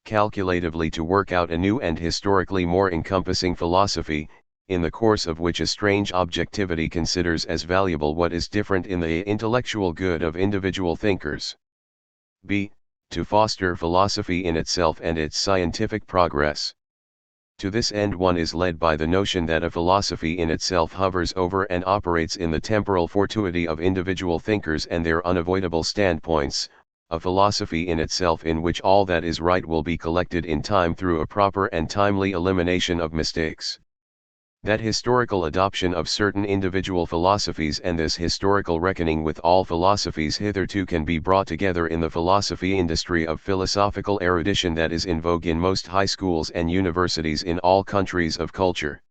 S1: calculatively to work out a new and historically more encompassing philosophy, in the course of which a strange objectivity considers as valuable what is different in the intellectual good of individual thinkers. b. To foster philosophy in itself and its scientific progress. To this end one is led by the notion that a philosophy in itself hovers over and operates in the temporal fortuity of individual thinkers and their unavoidable standpoints, a philosophy in itself in which all that is right will be collected in time through a proper and timely elimination of mistakes. That historical adoption of certain individual philosophies and this historical reckoning with all philosophies hitherto can be brought together in the philosophy industry of philosophical erudition that is in vogue in most high schools and universities in all countries of culture.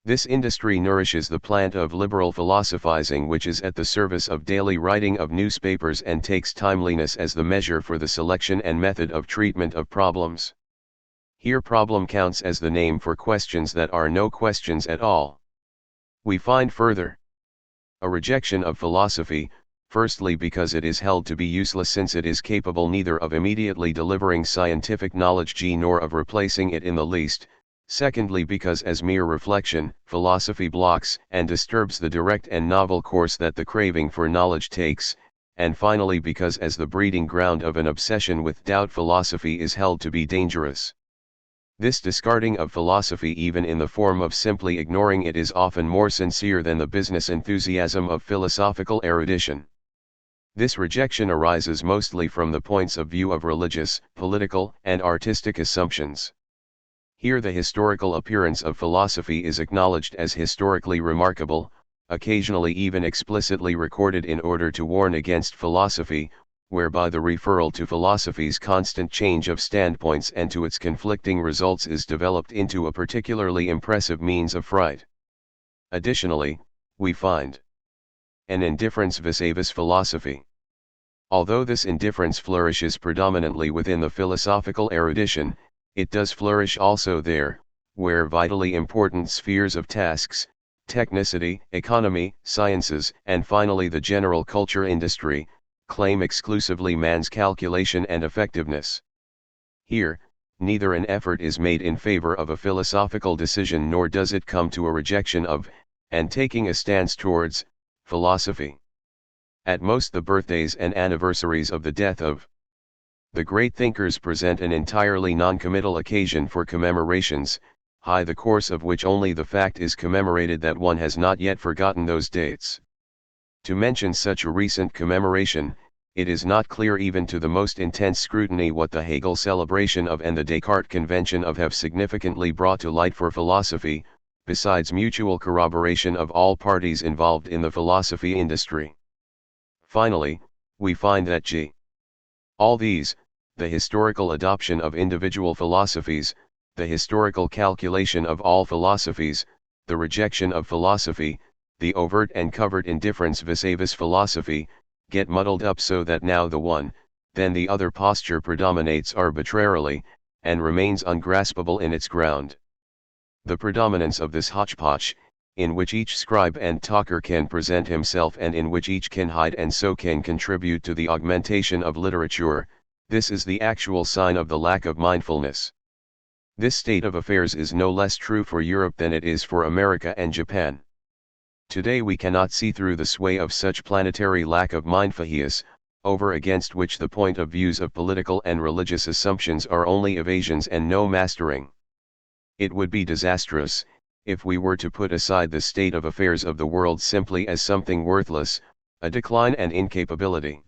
S1: This industry nourishes the plant of liberal philosophizing which is at the service of daily writing of newspapers and takes timeliness as the measure for the selection and method of treatment of problems. Here problem counts as the name for questions that are no questions at all. We find further a rejection of philosophy, firstly because it is held to be useless since it is capable neither of immediately delivering scientific knowledge nor of replacing it in the least. Secondly because as mere reflection, philosophy blocks and disturbs the direct and novel course that the craving for knowledge takes, and finally because as the breeding ground of an obsession with doubt philosophy is held to be dangerous. This discarding of philosophy even in the form of simply ignoring it is often more sincere than the business enthusiasm of philosophical erudition. This rejection arises mostly from the points of view of religious, political, and artistic assumptions. Here the historical appearance of philosophy is acknowledged as historically remarkable, occasionally even explicitly recorded in order to warn against philosophy, whereby the referral to philosophy's constant change of standpoints and to its conflicting results is developed into a particularly impressive means of fright. Additionally, we find an indifference vis-a-vis philosophy. Although this indifference flourishes predominantly within the philosophical erudition, it does flourish also there, where vitally important spheres of tasks, technicity, economy, sciences, and finally the general culture industry, claim exclusively man's calculation and effectiveness. Here, neither an effort is made in favor of a philosophical decision nor does it come to a rejection of, and taking a stance towards, philosophy. At most the birthdays and anniversaries of the death of the great thinkers present an entirely non-committal occasion for commemorations, high the course of which only the fact is commemorated that one has not yet forgotten those dates. To mention such a recent commemoration, it is not clear even to the most intense scrutiny what the Hegel celebration of and the Descartes convention of have significantly brought to light for philosophy, besides mutual corroboration of all parties involved in the philosophy industry. Finally, we find that all these, the historical adoption of individual philosophies, the historical calculation of all philosophies, the rejection of philosophy, the overt and covert indifference vis-a-vis philosophy, get muddled up so that now the one, then the other posture predominates arbitrarily, and remains ungraspable in its ground. The predominance of this hodgepodge, in which each scribe and talker can present himself and in which each can hide and so can contribute to the augmentation of literature, this is the actual sign of the lack of mindfulness. This state of affairs is no less true for Europe than it is for America and Japan. Today we cannot see through the sway of such planetary lack of mindfulness, over against which the point of views of political and religious assumptions are only evasions and no mastering. It would be disastrous, if we were to put aside the state of affairs of the world simply as something worthless, a decline and incapability.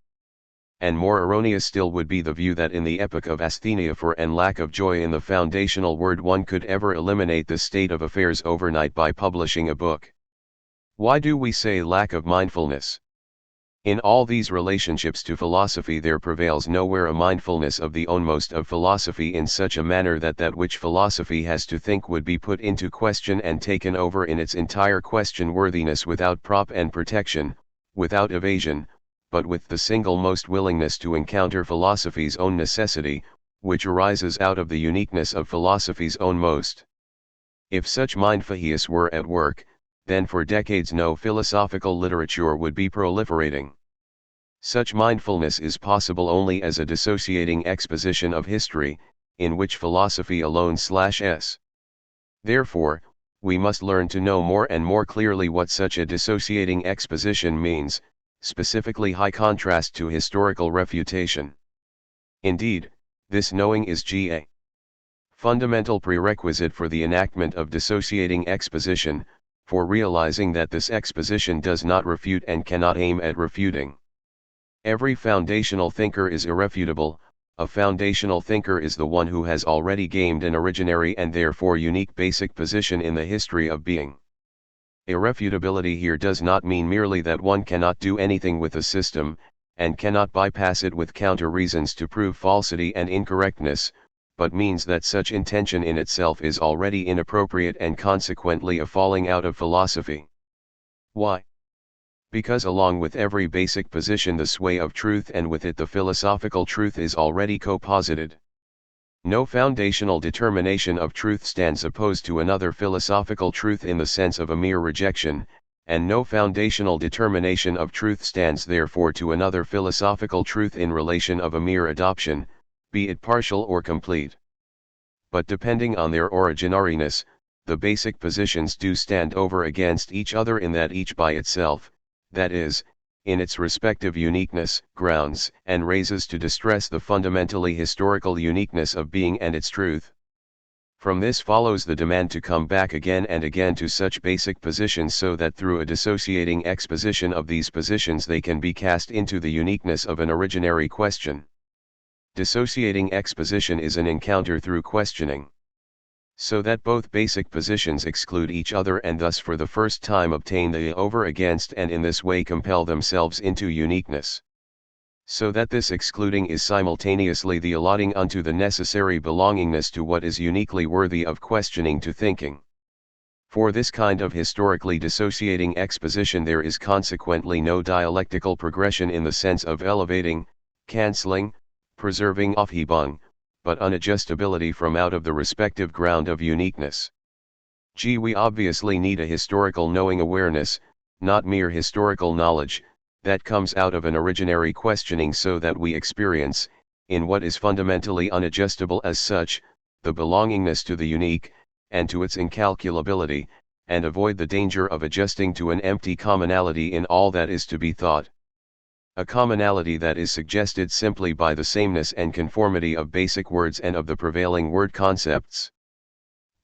S1: And more erroneous still would be the view that in the epoch of asthenia for and lack of joy in the foundational word one could ever eliminate the state of affairs overnight by publishing a book. Why do we say lack of mindfulness? In all these relationships to philosophy there prevails nowhere a mindfulness of the ownmost of philosophy in such a manner that that which philosophy has to think would be put into question and taken over in its entire question-worthiness without prop and protection, without evasion, but with the single most willingness to encounter philosophy's own necessity, which arises out of the uniqueness of philosophy's own most. If such mindfulness were at work, then for decades no philosophical literature would be proliferating. Such mindfulness is possible only as a dissociating exposition of history, in which philosophy alone/s. Therefore, we must learn to know more and more clearly what such a dissociating exposition means, specifically high contrast to historical refutation. Indeed, this knowing is a fundamental prerequisite for the enactment of dissociating exposition, for realizing that this exposition does not refute and cannot aim at refuting. Every foundational thinker is irrefutable. A foundational thinker is the one who has already gained an originary and therefore unique basic position in the history of being. Irrefutability here does not mean merely that one cannot do anything with a system, and cannot bypass it with counter-reasons to prove falsity and incorrectness, but means that such intention in itself is already inappropriate and consequently a falling out of philosophy. Why? Because along with every basic position the sway of truth and with it the philosophical truth is already co-posited. No foundational determination of truth stands opposed to another philosophical truth in the sense of a mere rejection, and no foundational determination of truth stands therefore to another philosophical truth in relation of a mere adoption, be it partial or complete. But depending on their originariness, the basic positions do stand over against each other in that each by itself, that is, in its respective uniqueness, grounds and raises to distress the fundamentally historical uniqueness of being and its truth. From this follows the demand to come back again and again to such basic positions so that through a dissociating exposition of these positions they can be cast into the uniqueness of an originary question. Dissociating exposition is an encounter through questioning. So that both basic positions exclude each other and thus for the first time obtain the over against and in this way compel themselves into uniqueness. So that this excluding is simultaneously the allotting unto the necessary belongingness to what is uniquely worthy of questioning to thinking. For this kind of historically dissociating exposition there is consequently no dialectical progression in the sense of elevating, cancelling, preserving Aufhebung, but unadjustability from out of the respective ground of uniqueness. We obviously need a historical knowing awareness, not mere historical knowledge, that comes out of an originary questioning so that we experience, in what is fundamentally unadjustable as such, the belongingness to the unique, and to its incalculability, and avoid the danger of adjusting to an empty commonality in all that is to be thought. A commonality that is suggested simply by the sameness and conformity of basic words and of the prevailing word concepts.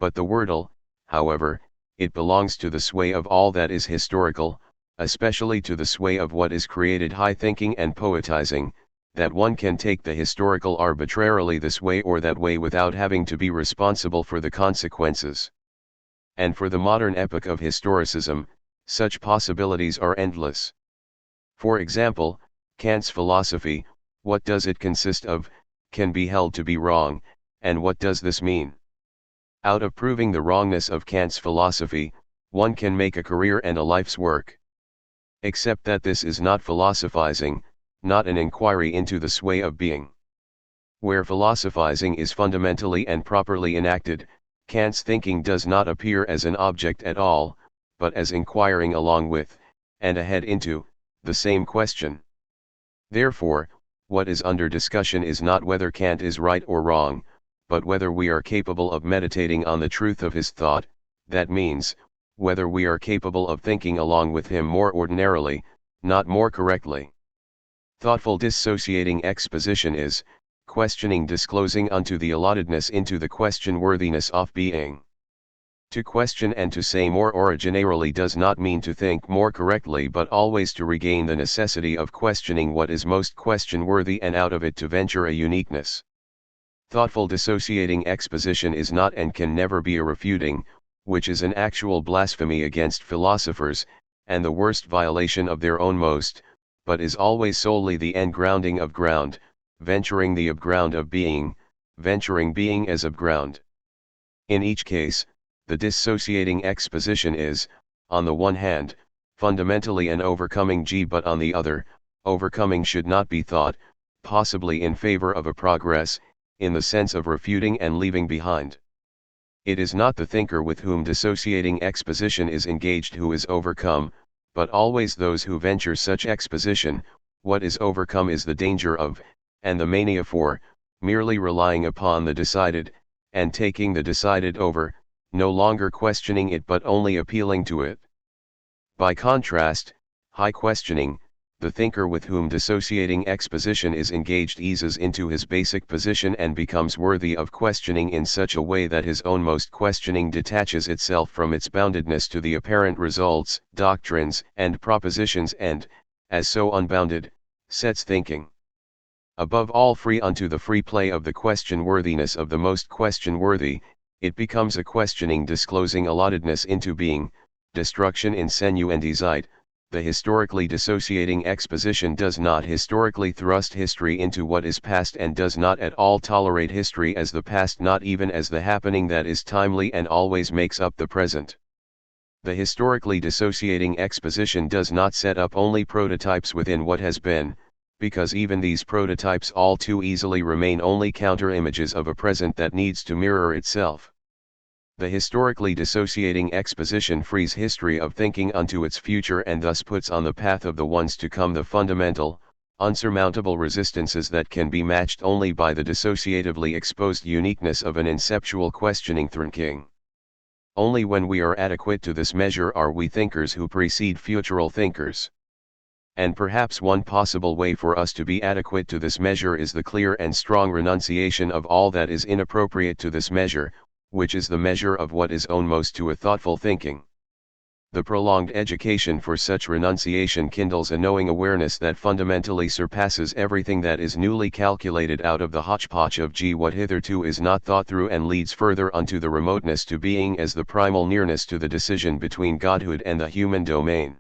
S1: But the wordle, however, it belongs to the sway of all that is historical, especially to the sway of what is created high thinking and poetizing, that one can take the historical arbitrarily this way or that way without having to be responsible for the consequences. And for the modern epoch of historicism, such possibilities are endless. For example, Kant's philosophy, what does it consist of, can be held to be wrong, and what does this mean? Out of proving the wrongness of Kant's philosophy, one can make a career and a life's work. Except that this is not philosophizing, not an inquiry into the sway of being. Where philosophizing is fundamentally and properly enacted, Kant's thinking does not appear as an object at all, but as inquiring along with, and ahead into, the same question. Therefore, what is under discussion is not whether Kant is right or wrong, but whether we are capable of meditating on the truth of his thought, that means, whether we are capable of thinking along with him more ordinarily, not more correctly. Thoughtful dissociating exposition is, questioning disclosing unto the allottedness into the question-worthiness of being. To question and to say more originarily does not mean to think more correctly but always to regain the necessity of questioning what is most question-worthy and out of it to venture a uniqueness. Thoughtful dissociating exposition is not and can never be a refuting, which is an actual blasphemy against philosophers, and the worst violation of their own most, but is always solely the engrounding of ground, venturing the upground of being, venturing being as upground. In each case, the dissociating exposition is, on the one hand, fundamentally an overcoming but on the other, overcoming should not be thought, possibly in favor of a progress, in the sense of refuting and leaving behind. It is not the thinker with whom dissociating exposition is engaged who is overcome, but always those who venture such exposition. What is overcome is the danger of, and the mania for, merely relying upon the decided, and taking the decided over, no longer questioning it but only appealing to it. By contrast, high questioning, the thinker with whom dissociating exposition is engaged eases into his basic position and becomes worthy of questioning in such a way that his own most questioning detaches itself from its boundedness to the apparent results, doctrines, and propositions and, as so unbounded, sets thinking above all free unto the free play of the question-worthiness of the most question-worthy. It becomes a questioning disclosing allottedness into being, destruction in sensu and desite. The historically dissociating exposition does not historically thrust history into what is past and does not at all tolerate history as the past, not even as the happening that is timely and always makes up the present. The historically dissociating exposition does not set up only prototypes within what has been, because even these prototypes all too easily remain only counter-images of a present that needs to mirror itself. The historically dissociating exposition frees history of thinking unto its future and thus puts on the path of the ones to come the fundamental, unsurmountable resistances that can be matched only by the dissociatively exposed uniqueness of an inceptual questioning thinking. Only when we are adequate to this measure are we thinkers who precede futural thinkers. And perhaps one possible way for us to be adequate to this measure is the clear and strong renunciation of all that is inappropriate to this measure, which is the measure of what is own most to a thoughtful thinking. The prolonged education for such renunciation kindles a knowing awareness that fundamentally surpasses everything that is newly calculated out of the hodgepodge of what hitherto is not thought through and leads further unto the remoteness to being as the primal nearness to the decision between godhood and the human domain.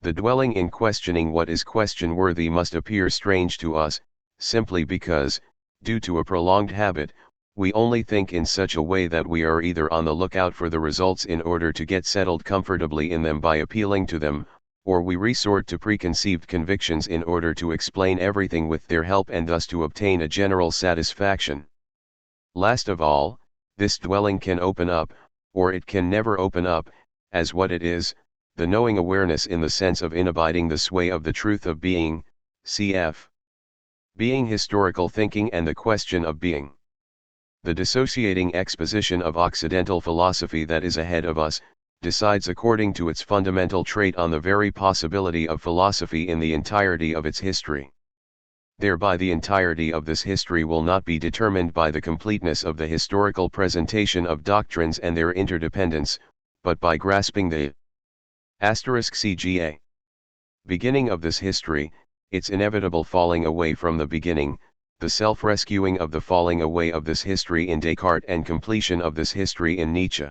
S1: The dwelling in questioning what is question-worthy must appear strange to us, simply because, due to a prolonged habit, we only think in such a way that we are either on the lookout for the results in order to get settled comfortably in them by appealing to them, or we resort to preconceived convictions in order to explain everything with their help and thus to obtain a general satisfaction. Last of all, this dwelling can open up, or it can never open up, as what it is, the knowing awareness in the sense of inabiding the sway of the truth of being, cf. Being, historical thinking and the question of being. The dissociating exposition of Occidental philosophy that is ahead of us, decides according to its fundamental trait on the very possibility of philosophy in the entirety of its history. Thereby the entirety of this history will not be determined by the completeness of the historical presentation of doctrines and their interdependence, but by grasping the *CGA Beginning of this history, its inevitable falling away from the beginning, the self-rescuing of the falling away of this history in Descartes and completion of this history in Nietzsche.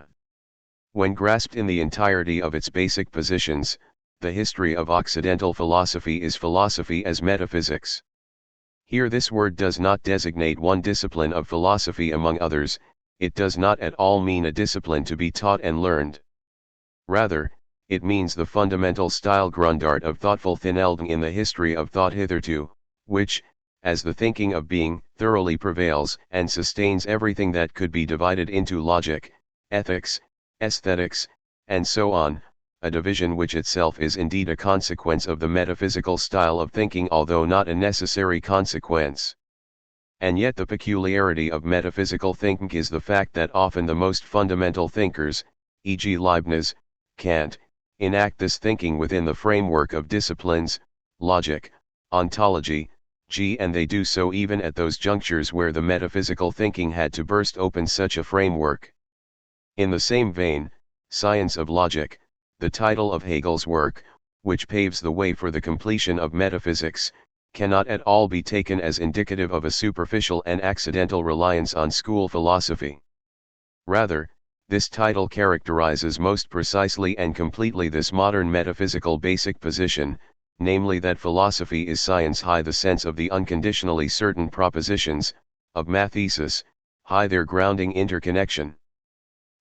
S1: When grasped in the entirety of its basic positions, the history of Occidental philosophy is philosophy as metaphysics. Here this word does not designate one discipline of philosophy among others, it does not at all mean a discipline to be taught and learned. Rather, it means the fundamental style Grundart of thoughtful Thinelden in the history of thought hitherto, which, as the thinking of being, thoroughly prevails and sustains everything that could be divided into logic, ethics, aesthetics, and so on, a division which itself is indeed a consequence of the metaphysical style of thinking although not a necessary consequence. And yet the peculiarity of metaphysical thinking is the fact that often the most fundamental thinkers, e.g. Leibniz, Kant, enact this thinking within the framework of disciplines, logic, ontology, and they do so even at those junctures where the metaphysical thinking had to burst open such a framework. In the same vein, Science of Logic, the title of Hegel's work, which paves the way for the completion of metaphysics, cannot at all be taken as indicative of a superficial and accidental reliance on school philosophy. Rather, this title characterizes most precisely and completely this modern metaphysical basic position, namely that philosophy is science high the sense of the unconditionally certain propositions, of mathesis, high their grounding interconnection.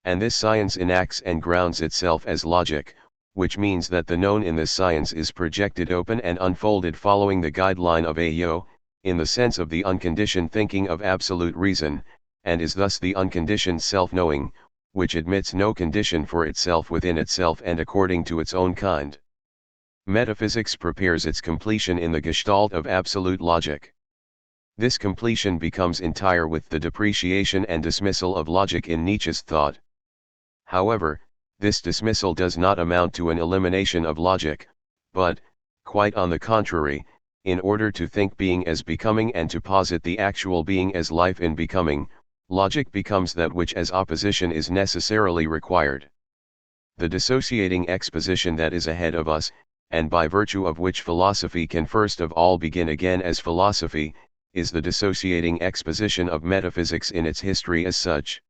S1: And this science enacts and grounds itself as logic, which means that the known in this science is projected open and unfolded following the guideline of Ayo, in the sense of the unconditioned thinking of absolute reason, and is thus the unconditioned self-knowing, which admits no condition for itself within itself and according to its own kind. Metaphysics prepares its completion in the gestalt of absolute logic. This completion becomes entire with the depreciation and dismissal of logic in Nietzsche's thought. However, this dismissal does not amount to an elimination of logic, but, quite on the contrary, in order to think being as becoming and to posit the actual being as life in becoming, logic becomes that which as opposition is necessarily required. The dissociating exposition that is ahead of us, and by virtue of which philosophy can first of all begin again as philosophy, is the dissociating exposition of metaphysics in its history as such.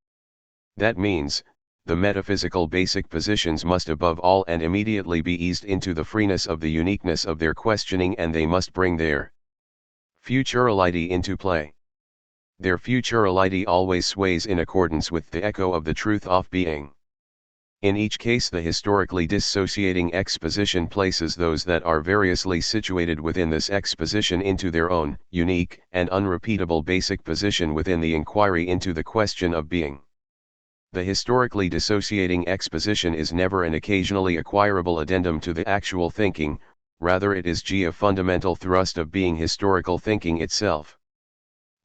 S1: That means, the metaphysical basic positions must above all and immediately be eased into the freeness of the uniqueness of their questioning, and they must bring their futurality into play. Their futurality always sways in accordance with the echo of the truth of being. In each case the historically dissociating exposition places those that are variously situated within this exposition into their own, unique, and unrepeatable basic position within the inquiry into the question of being. The historically dissociating exposition is never an occasionally acquirable addendum to the actual thinking, rather it is a fundamental thrust of being historical thinking itself.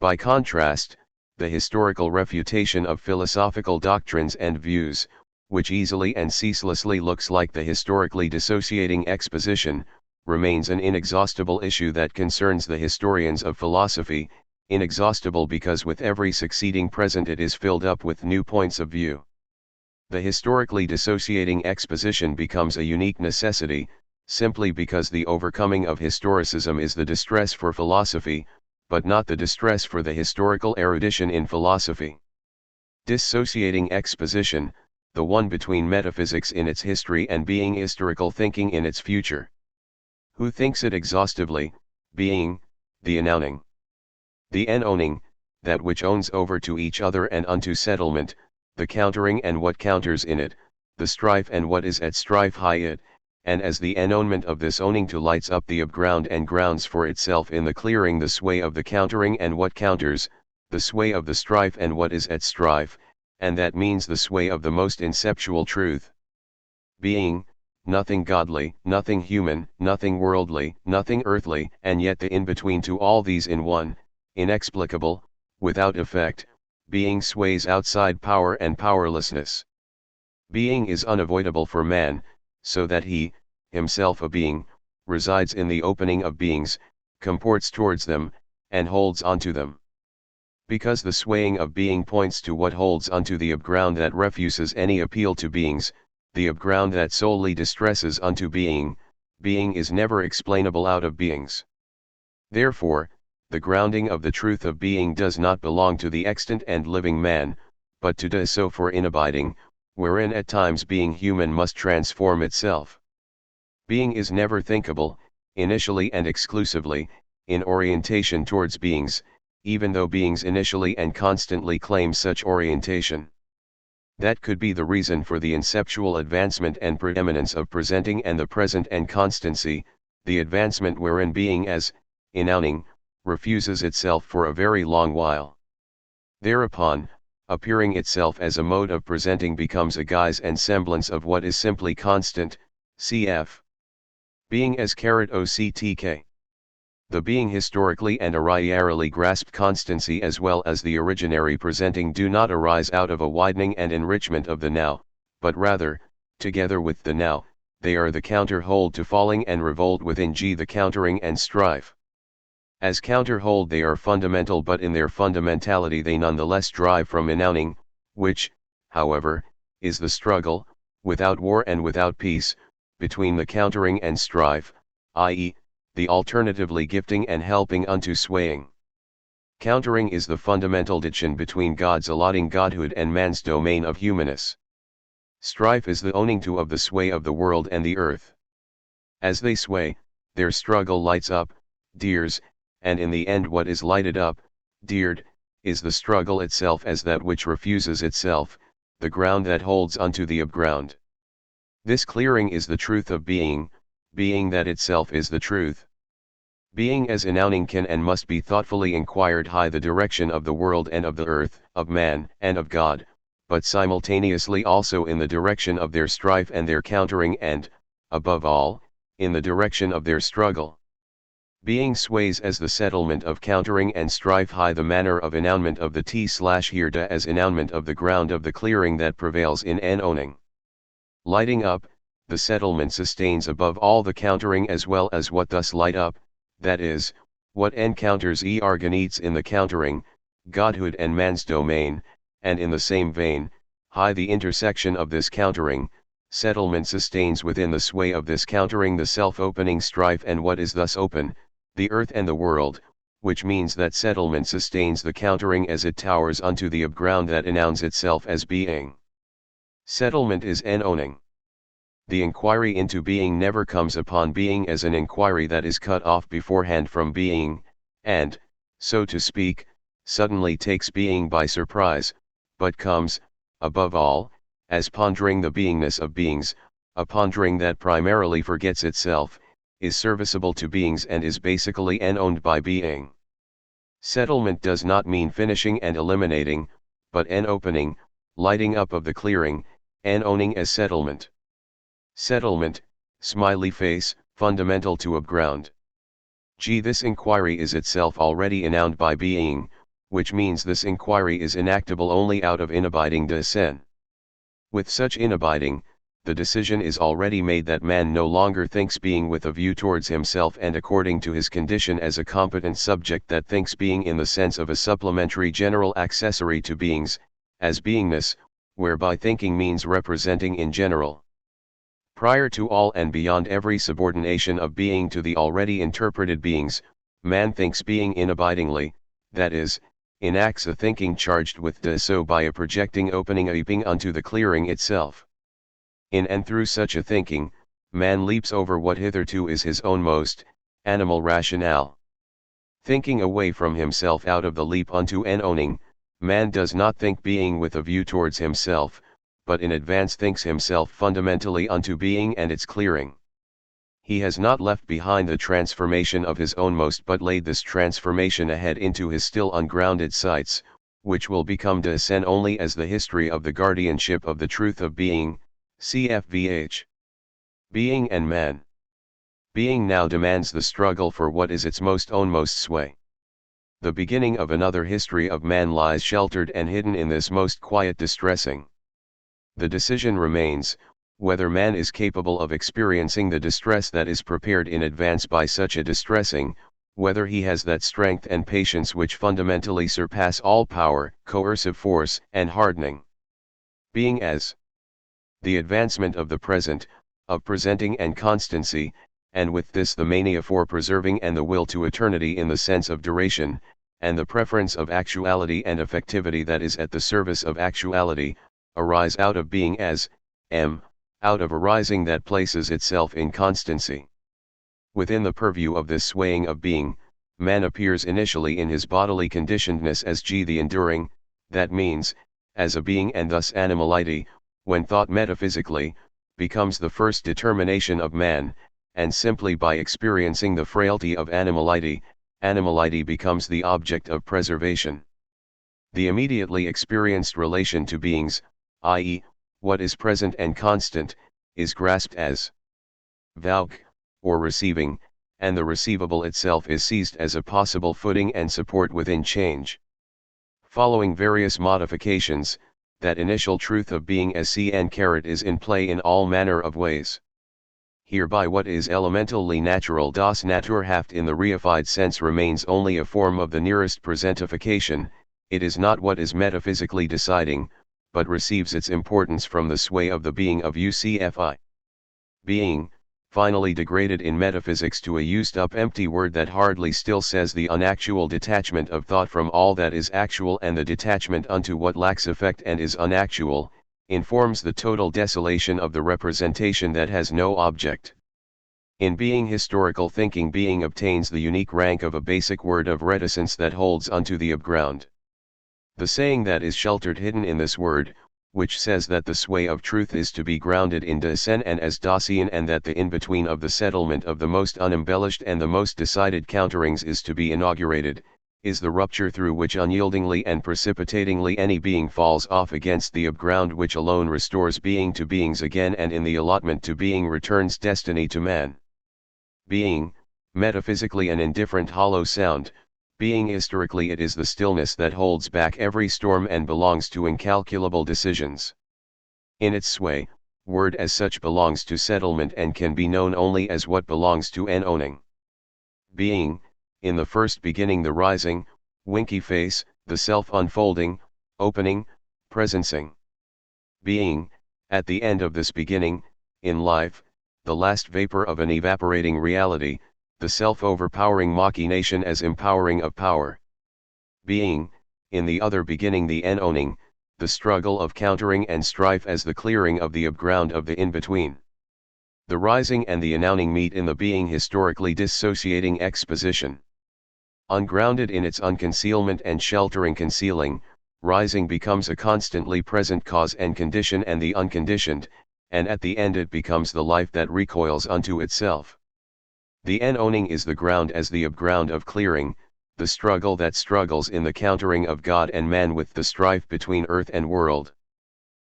S1: By contrast, the historical refutation of philosophical doctrines and views, which easily and ceaselessly looks like the historically dissociating exposition, remains an inexhaustible issue that concerns the historians of philosophy, inexhaustible because with every succeeding present it is filled up with new points of view. The historically dissociating exposition becomes a unique necessity, simply because the overcoming of historicism is the distress for philosophy, but not the distress for the historical erudition in philosophy. Dissociating exposition, the one between metaphysics in its history and being historical thinking in its future. Who thinks it exhaustively, being, the annowning. The owning, that which owns over to each other and unto settlement, the countering and what counters in it, the strife and what is at strife high it, and as the enownement of this owning to lights up the ground and grounds for itself in the clearing the sway of the countering and what counters, the sway of the strife and what is at strife, and that means the sway of the most inceptual truth. Being, nothing godly, nothing human, nothing worldly, nothing earthly, and yet the in-between to all these in one, inexplicable, without effect, being sways outside power and powerlessness. Being is unavoidable for man, so that he, himself a being, resides in the opening of beings, comports towards them, and holds onto them. Because the swaying of being points to what holds unto the ground that refuses any appeal to beings, the ground that solely distresses unto being, being is never explainable out of beings. Therefore, the grounding of the truth of being does not belong to the extant and living man, but to the so for inabiding, wherein at times being human must transform itself. Being is never thinkable, initially and exclusively, in orientation towards beings, even though beings initially and constantly claim such orientation. That could be the reason for the inceptual advancement and preeminence of presenting and the present and constancy, the advancement wherein being as, enowning, refuses itself for a very long while. Thereupon, appearing itself as a mode of presenting becomes a guise and semblance of what is simply constant, cf. Being as *octk. The being historically and arriarily grasped constancy as well as the originary presenting do not arise out of a widening and enrichment of the now, but rather, together with the now, they are the counter-hold to falling and revolt within the countering and strife. As counter-hold they are fundamental, but in their fundamentality they nonetheless drive from enowning, which, however, is the struggle, without war and without peace, between the countering and strife, i.e., the alternatively gifting and helping unto swaying. Countering is the fundamental diction between God's allotting godhood and man's domain of humanness. Strife is the owning to of the sway of the world and the earth. As they sway, their struggle lights up, dears, and in the end what is lighted up, deared, is the struggle itself as that which refuses itself, the ground that holds unto the upground. This clearing is the truth of being, being that itself is the truth. Being as enowning can and must be thoughtfully inquired high the direction of the world and of the earth, of man and of God, but simultaneously also in the direction of their strife and their countering and, above all, in the direction of their struggle. Being sways as the settlement of countering and strife high the manner of enownement of the T/Hirda as enownement of the ground of the clearing that prevails in owning. Lighting up, the settlement sustains above all the countering as well as what thus light up, that is, what encounters organites in the countering, godhood and man's domain, and in the same vein, high the intersection of this countering, settlement sustains within the sway of this countering the self-opening strife and what is thus open, the earth and the world, which means that settlement sustains the countering as it towers unto the upground that enowns itself as being. Settlement is owning. The inquiry into being never comes upon being as an inquiry that is cut off beforehand from being, and, so to speak, suddenly takes being by surprise, but comes, above all, as pondering the beingness of beings, a pondering that primarily forgets itself, is serviceable to beings and is basically owned by being. Settlement does not mean finishing and eliminating, but opening, lighting up of the clearing, owning as settlement. Settlement, smiley face, fundamental to upground. This inquiry is itself already enowned by being, which means this inquiry is enactable only out of inabiding sen. With such inabiding, the decision is already made that man no longer thinks being with a view towards himself and according to his condition as a competent subject that thinks being in the sense of a supplementary general accessory to beings, as beingness, whereby thinking means representing in general. Prior to all and beyond every subordination of being to the already interpreted beings, man thinks being inabidingly, that is, enacts a thinking charged with so by a projecting opening aping unto the clearing itself. In and through such a thinking, man leaps over what hitherto is his own most animal rationale. Thinking away from himself out of the leap unto owning, man does not think being with a view towards himself, but in advance thinks himself fundamentally unto being and its clearing. He has not left behind the transformation of his own most but laid this transformation ahead into his still ungrounded sights, which will become sen only as the history of the guardianship of the truth of being, cfvh. Being and man. Being now demands the struggle for what is its most sway. The beginning of another history of man lies sheltered and hidden in this most quiet distressing. The decision remains, whether man is capable of experiencing the distress that is prepared in advance by such a distressing, whether he has that strength and patience which fundamentally surpass all power, coercive force, and hardening. Being as the advancement of the present, of presenting and constancy, and with this the mania for preserving and the will to eternity in the sense of duration, and the preference of actuality and effectivity that is at the service of actuality, arise out of being as, out of arising that places itself in constancy. Within the purview of this swaying of being, man appears initially in his bodily conditionedness as the enduring, that means, as a being, and thus animality, when thought metaphysically, becomes the first determination of man, and simply by experiencing the frailty of animality, animality becomes the object of preservation. The immediately experienced relation to beings, i.e., what is present and constant, is grasped as vauk, or receiving, and the receivable itself is seized as a possible footing and support within change. Following various modifications, that initial truth of being as cn is in play in all manner of ways. Hereby what is elementally natural das Naturhaft in the reified sense remains only a form of the nearest presentification, it is not what is metaphysically deciding, but receives its importance from the sway of the being of UCFI. Being, finally degraded in metaphysics to a used-up empty word that hardly still says the unactual detachment of thought from all that is actual and the detachment unto what lacks effect and is unactual, informs the total desolation of the representation that has no object. In being historical thinking, being obtains the unique rank of a basic word of reticence that holds unto the upground. The saying that is sheltered hidden in this word, which says that the sway of truth is to be grounded in Dasein and as Dasein, and that the in-between of the settlement of the most unembellished and the most decided counterings is to be inaugurated, is the rupture through which unyieldingly and precipitatingly any being falls off against the upground which alone restores being to beings again, and in the allotment to being returns destiny to man. Being, metaphysically an indifferent hollow sound, being historically it is the stillness that holds back every storm and belongs to incalculable decisions. In its sway, word as such belongs to settlement and can be known only as what belongs to an owning. Being, in the first beginning the rising, winky face, the self-unfolding, opening, presencing. Being, at the end of this beginning, in life, the last vapor of an evaporating reality, the self-overpowering machination as empowering of power. Being, in the other beginning the owning, the struggle of countering and strife as the clearing of the upground of the in-between. The rising and the announcing meet in the being historically dissociating exposition. Ungrounded in its unconcealment and sheltering concealing, rising becomes a constantly present cause and condition and the unconditioned, and at the end it becomes the life that recoils unto itself. The owning is the ground as the upground of clearing, the struggle that struggles in the countering of God and man with the strife between earth and world.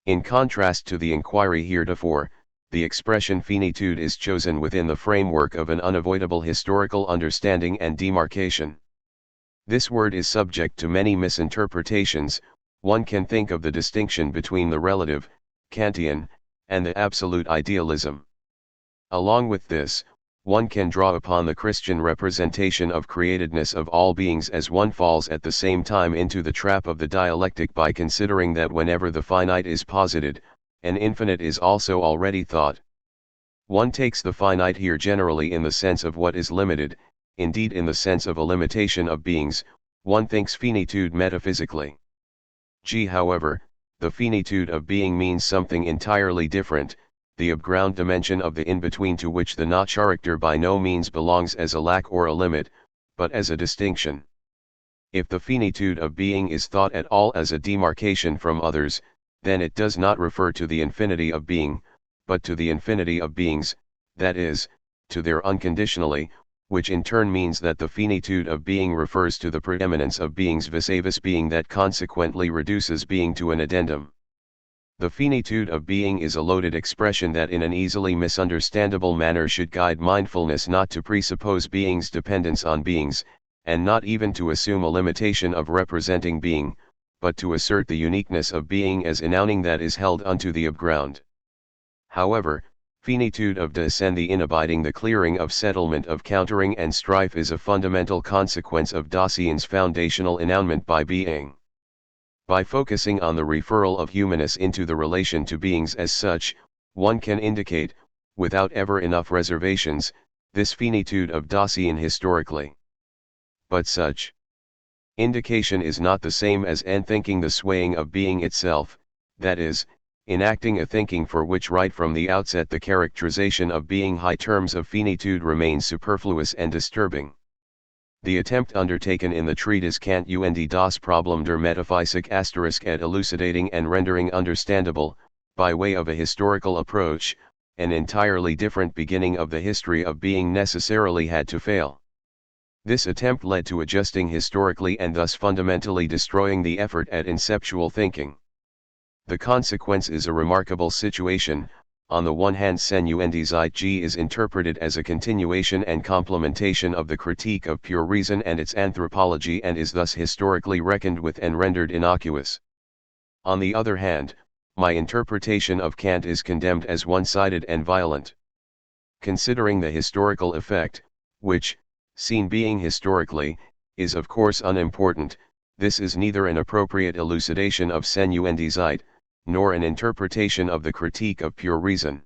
S1: In contrast to the inquiry heretofore, the expression finitude is chosen within the framework of an unavoidable historical understanding and demarcation. This word is subject to many misinterpretations. One can think of the distinction between the relative, Kantian, and the absolute idealism. Along with this, one can draw upon the Christian representation of createdness of all beings as one falls at the same time into the trap of the dialectic by considering that whenever the finite is posited, an infinite is also already thought. One takes the finite here generally in the sense of what is limited, indeed in the sense of a limitation of beings, one thinks finitude metaphysically. However, the finitude of being means something entirely different, the upground dimension of the in-between to which the not character by no means belongs as a lack or a limit, but as a distinction. If the finitude of being is thought at all as a demarcation from others, then it does not refer to the infinity of being, but to the infinity of beings, that is, to their unconditionally, which in turn means that the finitude of being refers to the preeminence of beings vis-a-vis being that consequently reduces being to an addendum. The finitude of being is a loaded expression that in an easily misunderstandable manner should guide mindfulness not to presuppose being's dependence on beings, and not even to assume a limitation of representing being, but to assert the uniqueness of being as enowning that is held unto the upground. However, finitude of Dasein, the inabiding, the clearing of settlement of countering and strife, is a fundamental consequence of Dasein's foundational enownement by being. By focusing on the referral of humanness into the relation to beings as such, one can indicate, without ever enough reservations, this finitude of Dasein historically. But such indication is not the same as thinking the swaying of being itself, that is, enacting a thinking for which right from the outset the characterization of being high terms of finitude remains superfluous and disturbing. The attempt undertaken in the treatise Kant und das Problem der Metaphysik * at elucidating and rendering understandable, by way of a historical approach, an entirely different beginning of the history of being necessarily had to fail. This attempt led to adjusting historically and thus fundamentally destroying the effort at inceptual thinking. The consequence is a remarkable situation. On the one hand, Sen und Zeit G is interpreted as a continuation and complementation of the critique of pure reason and its anthropology and is thus historically reckoned with and rendered innocuous. On the other hand, my interpretation of Kant is condemned as one-sided and violent. Considering the historical effect, which, seen being historically, is of course unimportant, this is neither an appropriate elucidation of Sen und Zeit, nor an interpretation of the critique of pure reason.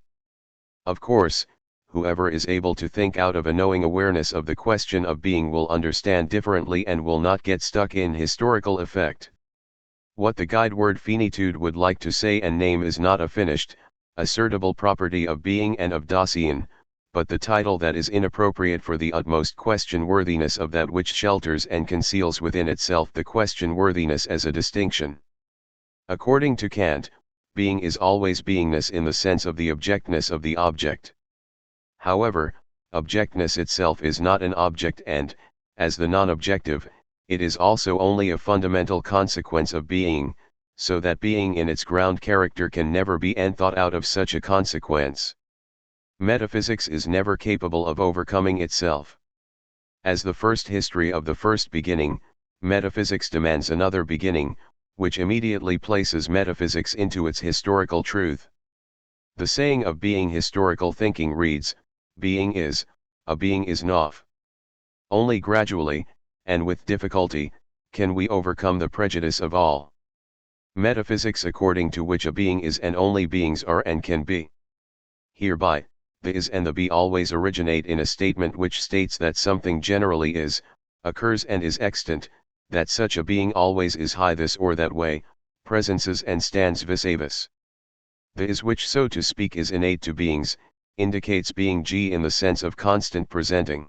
S1: Of course, whoever is able to think out of a knowing awareness of the question of being will understand differently and will not get stuck in historical effect. What the guide word finitude would like to say and name is not a finished, assertable property of being and of Dasein, but the title that is inappropriate for the utmost question-worthiness of that which shelters and conceals within itself the question-worthiness as a distinction. According to Kant, being is always beingness in the sense of the objectness of the object. However, objectness itself is not an object and, as the non-objective, it is also only a fundamental consequence of being, so that being in its ground character can never be thought out of such a consequence. Metaphysics is never capable of overcoming itself. As the first history of the first beginning, metaphysics demands another beginning, which immediately places metaphysics into its historical truth. The saying of being historical thinking reads, being is, a being is not. Only gradually, and with difficulty, can we overcome the prejudice of all metaphysics according to which a being is and only beings are and can be. Hereby, the is and the be always originate in a statement which states that something generally is, occurs and is extant, that such a being always is high this or that way, presences and stands vis-a-vis. The is which so to speak is innate to beings, indicates being G in the sense of constant presenting.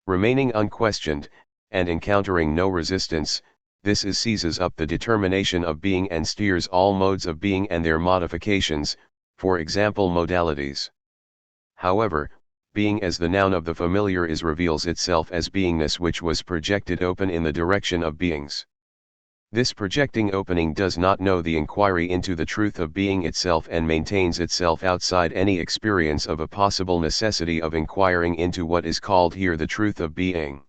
S1: Remaining unquestioned, and encountering no resistance, this is seizes up the determination of being and steers all modes of being and their modifications, for example modalities. However, being as the noun of the familiar is reveals itself as beingness which was projected open in the direction of beings. This projecting opening does not know the inquiry into the truth of being itself and maintains itself outside any experience of a possible necessity of inquiring into what is called here the truth of being.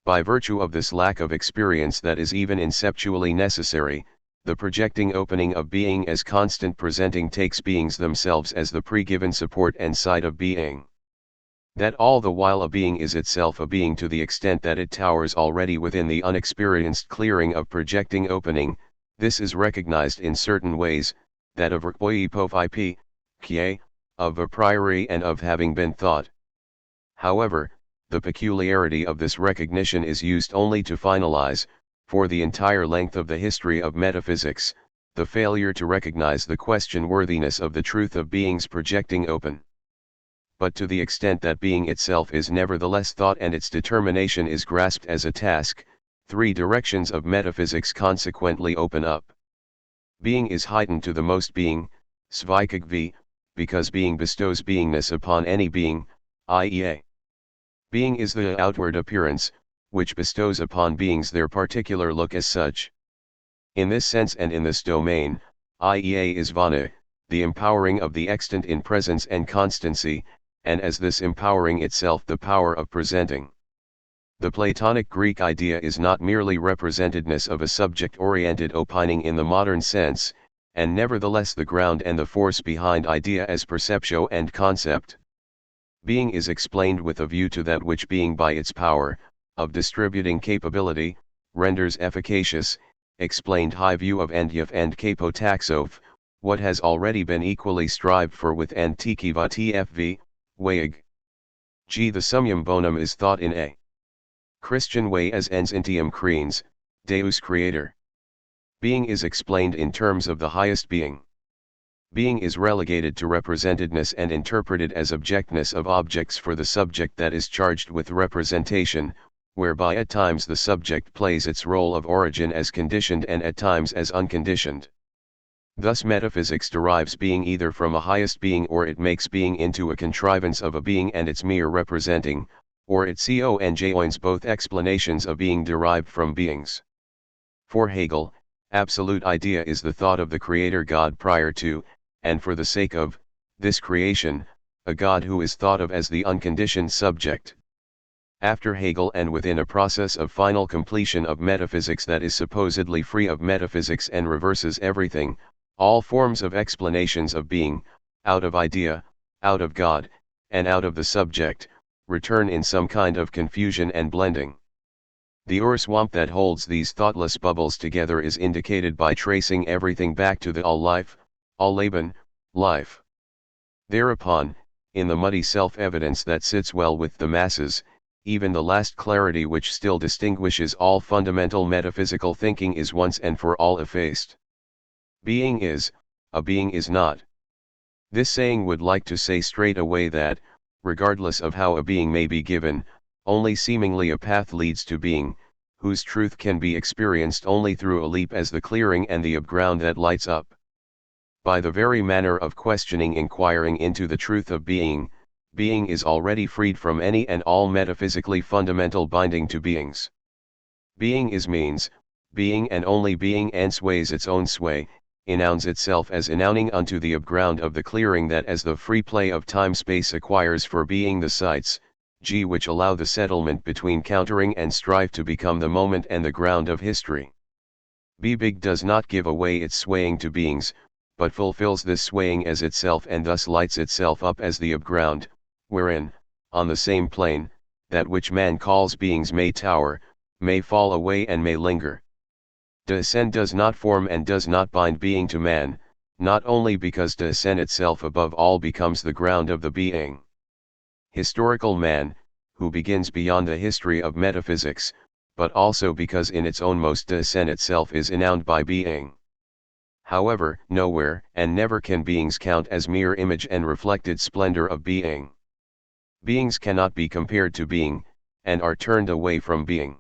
S1: By virtue of this lack of experience that is even inceptually necessary, the projecting opening of being as constant presenting takes beings themselves as the pre-given support and site of being. That all the while a being is itself a being to the extent that it towers already within the unexperienced clearing of projecting opening, this is recognized in certain ways, that of repoipoipi, kie, of a priori and of having been thought. However, the peculiarity of this recognition is used only to finalize, for the entire length of the history of metaphysics, the failure to recognize the question-worthiness of the truth of being's projecting open. But to the extent that being itself is nevertheless thought and its determination is grasped as a task, three directions of metaphysics consequently open up. Being is heightened to the most being, svaikic v, because being bestows beingness upon any being, i.e. Being is the outward appearance, which bestows upon beings their particular look as such. In this sense and in this domain, i.e. is vana, the empowering of the extant in presence and constancy, and as this empowering itself the power of presenting. The Platonic Greek idea is not merely representedness of a subject-oriented opining in the modern sense, and nevertheless the ground and the force behind idea as perceptio and concept. Being is explained with a view to that which being by its power, of distributing capability, renders efficacious, explained high view of endyaf and kapotaxoph, what has already been equally strived for with antikiva tfv, Weig. G. The summum bonum is thought in a Christian way as ens intium creans, Deus creator. Being is explained in terms of the highest being. Being is relegated to representedness and interpreted as objectness of objects for the subject that is charged with representation, whereby at times the subject plays its role of origin as conditioned and at times as unconditioned. Thus metaphysics derives being either from a highest being, or it makes being into a contrivance of a being and its mere representing, or it conjoins both explanations of being derived from beings. For Hegel, absolute idea is the thought of the creator God prior to, and for the sake of, this creation, a God who is thought of as the unconditioned subject. After Hegel, and within a process of final completion of metaphysics that is supposedly free of metaphysics and reverses everything, all forms of explanations of being, out of idea, out of God, and out of the subject, return in some kind of confusion and blending. The swamp that holds these thoughtless bubbles together is indicated by tracing everything back to the all-life, all-Leben, life. Thereupon, in the muddy self-evidence that sits well with the masses, even the last clarity which still distinguishes all fundamental metaphysical thinking is once and for all effaced. Being is, a being is not. This saying would like to say straight away that, regardless of how a being may be given, only seemingly a path leads to being, whose truth can be experienced only through a leap as the clearing and the ground that lights up. By the very manner of questioning inquiring into the truth of being, being is already freed from any and all metaphysically fundamental binding to beings. Being is means, being and only being, and sways its own sway, enouns itself as enowning unto the ground of the clearing that as the free play of time-space acquires for being the sites, g which allow the settlement between countering and strife to become the moment and the ground of history. Big does not give away its swaying to beings, but fulfills this swaying as itself and thus lights itself up as the ground, wherein, on the same plane, that which man calls beings may tower, may fall away and may linger. Descend does not form and does not bind being to man, not only because descend itself above all becomes the ground of the being. Historical man, who begins beyond the history of metaphysics, but also because in its own most descend itself is ennowned by being. However, nowhere and never can beings count as mere image and reflected splendor of being. Beings cannot be compared to being, and are turned away from being.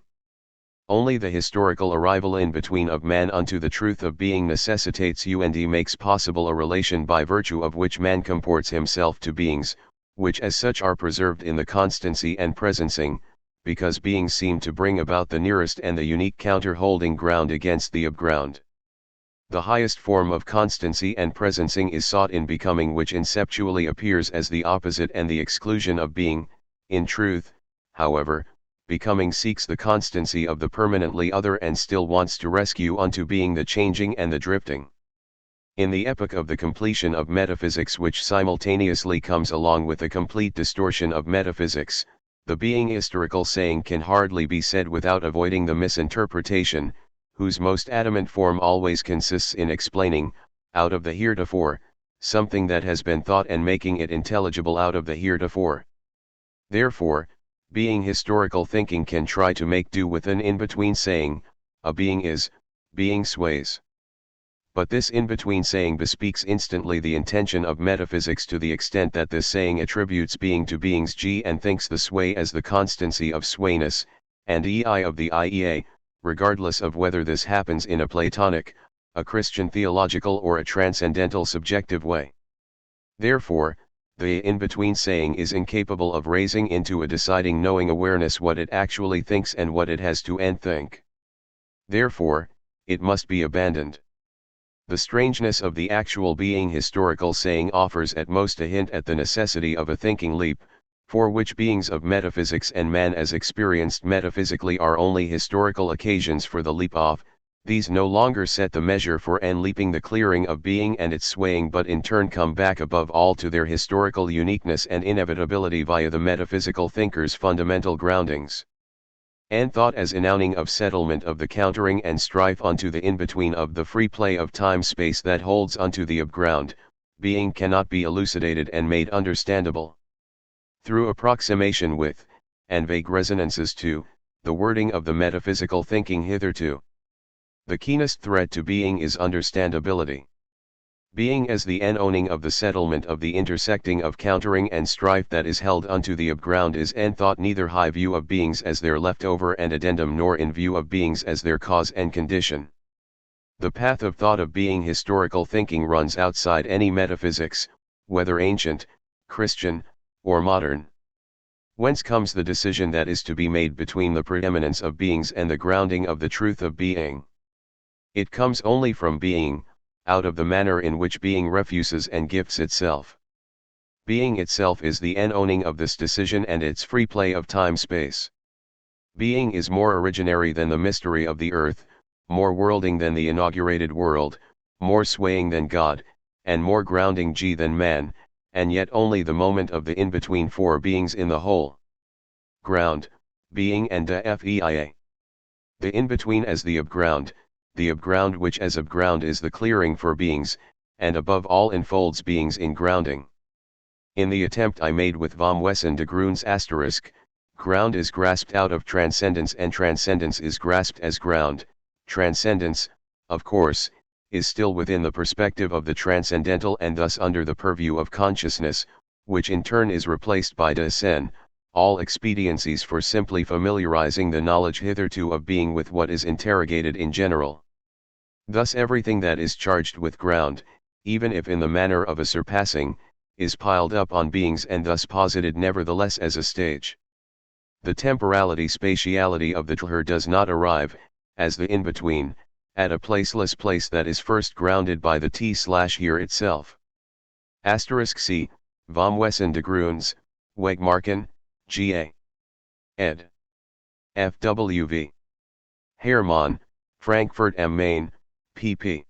S1: Only the historical arrival in between of man unto the truth of being necessitates and makes possible a relation by virtue of which man comports himself to beings, which as such are preserved in the constancy and presencing, because beings seem to bring about the nearest and the unique counter-holding ground against the ground. The highest form of constancy and presencing is sought in becoming, which inceptually appears as the opposite and the exclusion of being. In truth, however, becoming seeks the constancy of the permanently other and still wants to rescue unto being the changing and the drifting. In the epoch of the completion of metaphysics, which simultaneously comes along with a complete distortion of metaphysics, the being historical saying can hardly be said without avoiding the misinterpretation, whose most adamant form always consists in explaining, out of the heretofore, something that has been thought and making it intelligible out of the heretofore. Therefore, being historical thinking can try to make do with an in-between saying, a being is, being sways. But this in-between saying bespeaks instantly the intention of metaphysics to the extent that this saying attributes being to beings g and thinks the sway as the constancy of swayness, and ei of the iea, regardless of whether this happens in a Platonic, a Christian theological or a transcendental subjective way. Therefore, the in-between saying is incapable of raising into a deciding knowing awareness what it actually thinks and what it has to and think. Therefore, it must be abandoned. The strangeness of the actual being historical saying offers at most a hint at the necessity of a thinking leap, for which beings of metaphysics and man as experienced metaphysically are only historical occasions for the leap off. These no longer set the measure for and leaping the clearing of being and its swaying, but in turn come back above all to their historical uniqueness and inevitability via the metaphysical thinker's fundamental groundings. And thought as enowning of settlement of the countering and strife unto the in-between of the free play of time-space that holds unto the ground, being cannot be elucidated and made understandable. through approximation with, and vague resonances to, the wording of the metaphysical thinking hitherto. The keenest threat to being is understandability. Being as the owning of the settlement of the intersecting of countering and strife that is held unto the ground is thought neither high view of beings as their leftover and addendum nor in view of beings as their cause and condition. The path of thought of being historical thinking runs outside any metaphysics, whether ancient, Christian, or modern. Whence comes the decision that is to be made between the preeminence of beings and the grounding of the truth of being? It comes only from being, out of the manner in which being refuses and gifts itself. Being itself is the owning of this decision and its free play of time-space. Being is more originary than the mystery of the earth, more worlding than the inaugurated world, more swaying than God, and more grounding than man, and yet only the moment of the in-between four beings in the whole. Ground, being and THIRD. The in-between as the upground, which as upground is the clearing for beings, and above all enfolds beings in grounding. In the attempt I made with vom Wesen de Groens asterisk, ground is grasped out of transcendence and transcendence is grasped as ground. Transcendence, of course, is still within the perspective of the transcendental and thus under the purview of consciousness, which in turn is replaced by Dasein, all expediencies for simply familiarizing the knowledge hitherto of being with what is interrogated in general. Thus everything that is charged with ground, even if in the manner of a surpassing, is piled up on beings and thus posited nevertheless as a stage. The temporality-spatiality of the THIRD does not arrive, as the in-between, at a placeless place that is first grounded by the T/here itself. *C, vom Wesen de Groens, Wegmarken, G.A. ed. F.W.V. Hermann, Frankfurt am Main, pp.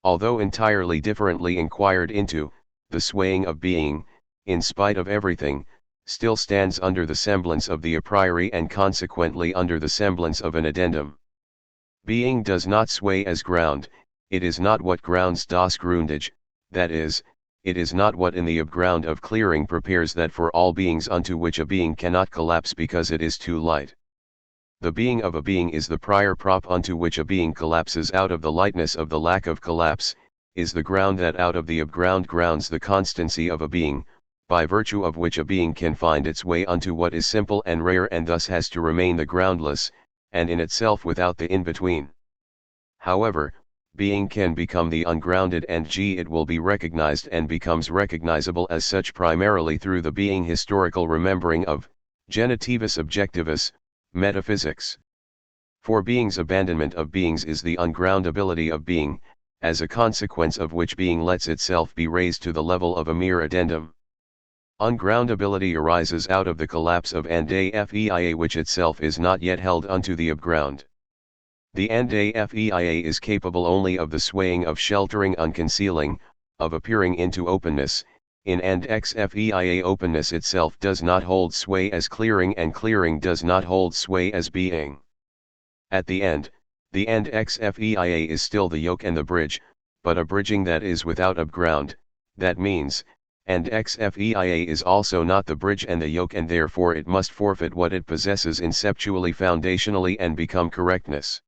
S1: Although entirely differently inquired into, the swaying of being, in spite of everything, still stands under the semblance of the a priori and consequently under the semblance of an addendum. Being does not sway as ground, it is not what grounds das Grundage, that is, it is not what in the upground of clearing prepares that for all beings unto which a being cannot collapse because it is too light. The being of a being is the prior prop unto which a being collapses out of the lightness of the lack of collapse, is the ground that out of the upground grounds the constancy of a being, by virtue of which a being can find its way unto what is simple and rare and thus has to remain the groundless, and in itself without the in-between. However, being can become the ungrounded and it will be recognized and becomes recognizable as such primarily through the being historical remembering of, genitivus objectivus, metaphysics. For being's abandonment of beings is the ungroundability of being, as a consequence of which being lets itself be raised to the level of a mere addendum. Ungroundability arises out of the collapse of THIRD which itself is not yet held unto the upground. The THIRD is capable only of the swaying of sheltering unconcealing, of appearing into openness. In THIRD openness itself does not hold sway as clearing and clearing does not hold sway as being. At the end, the THIRD is still the yoke and the bridge, but a bridging that is without upground, that means, THIRD is also not the bridge and the yoke and therefore it must forfeit what it possesses inceptually foundationally and become correctness.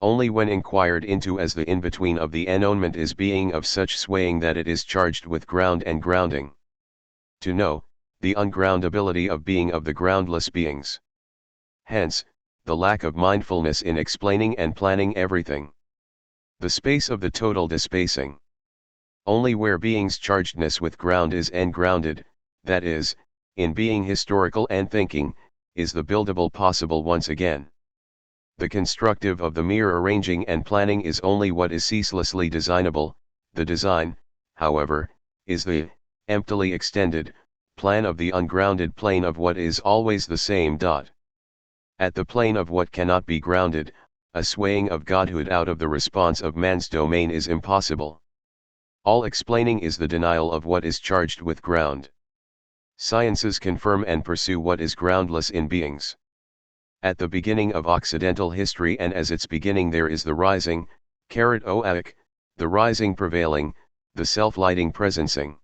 S1: Only when inquired into as the in-between of the ennonement is being of such swaying that it is charged with ground and grounding. To know, the ungroundability of being of the groundless beings. Hence, the lack of mindfulness in explaining and planning everything. The space of the total despacing. Only where being's chargedness with ground is engrounded, that is, in being historical and thinking, is the buildable possible once again. The constructive of the mere arranging and planning is only what is ceaselessly designable. The design, however, is the, emptily extended, plan of the ungrounded plane of what is always the same. At the plane of what cannot be grounded, a swaying of godhood out of the response of man's domain is impossible. All explaining is the denial of what is charged with ground. Sciences confirm and pursue what is groundless in beings. At the beginning of Occidental history and as its beginning there is the rising, the rising prevailing, the self-lighting presencing.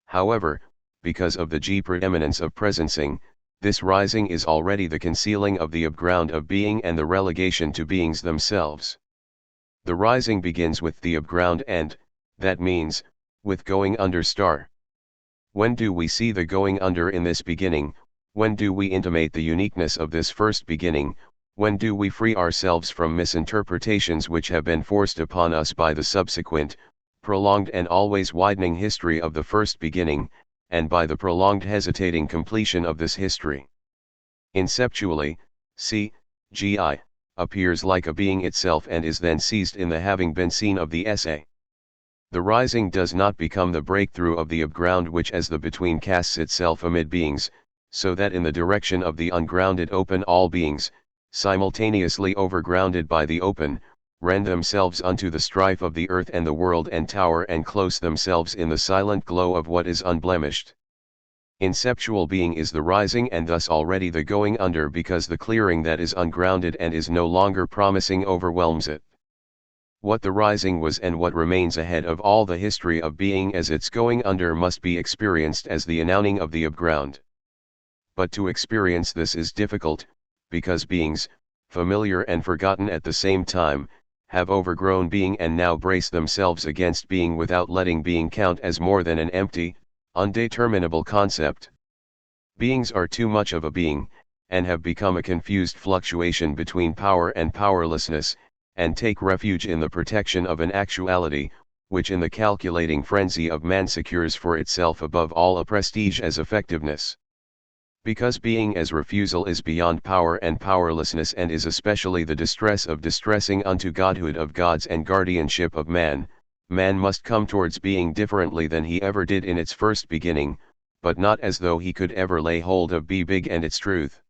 S1: However, because of the preeminence of presencing, this rising is already the concealing of the upground of being and the relegation to beings themselves. The rising begins with the upground and, that means, with going under star. When do we see the going under in this beginning? When do we intimate the uniqueness of this first beginning? When do we free ourselves from misinterpretations which have been forced upon us by the subsequent, prolonged and always widening history of the first beginning, and by the prolonged hesitating completion of this history? Inceptually, C.G.I. appears like a being itself and is then seized in the having been seen of the essay. The rising does not become the breakthrough of the upground which as the between casts itself amid beings, so that in the direction of the ungrounded open all beings, simultaneously overgrounded by the open, rend themselves unto the strife of the earth and the world and tower and close themselves in the silent glow of what is unblemished. Inceptual being is the rising and thus already the going under, because the clearing that is ungrounded and is no longer promising overwhelms it. What the rising was and what remains ahead of all the history of being as its going under must be experienced as the announcing of the upground. But to experience this is difficult, because beings, familiar and forgotten at the same time, have overgrown being and now brace themselves against being without letting being count as more than an empty, undeterminable concept. Beings are too much of a being, and have become a confused fluctuation between power and powerlessness, and take refuge in the protection of an actuality, which in the calculating frenzy of man secures for itself above all a prestige as effectiveness. Because being as refusal is beyond power and powerlessness and is especially the distress of distressing unto godhood of gods and guardianship of man, man must come towards being differently than he ever did in its first beginning, but not as though he could ever lay hold of be big and its truth.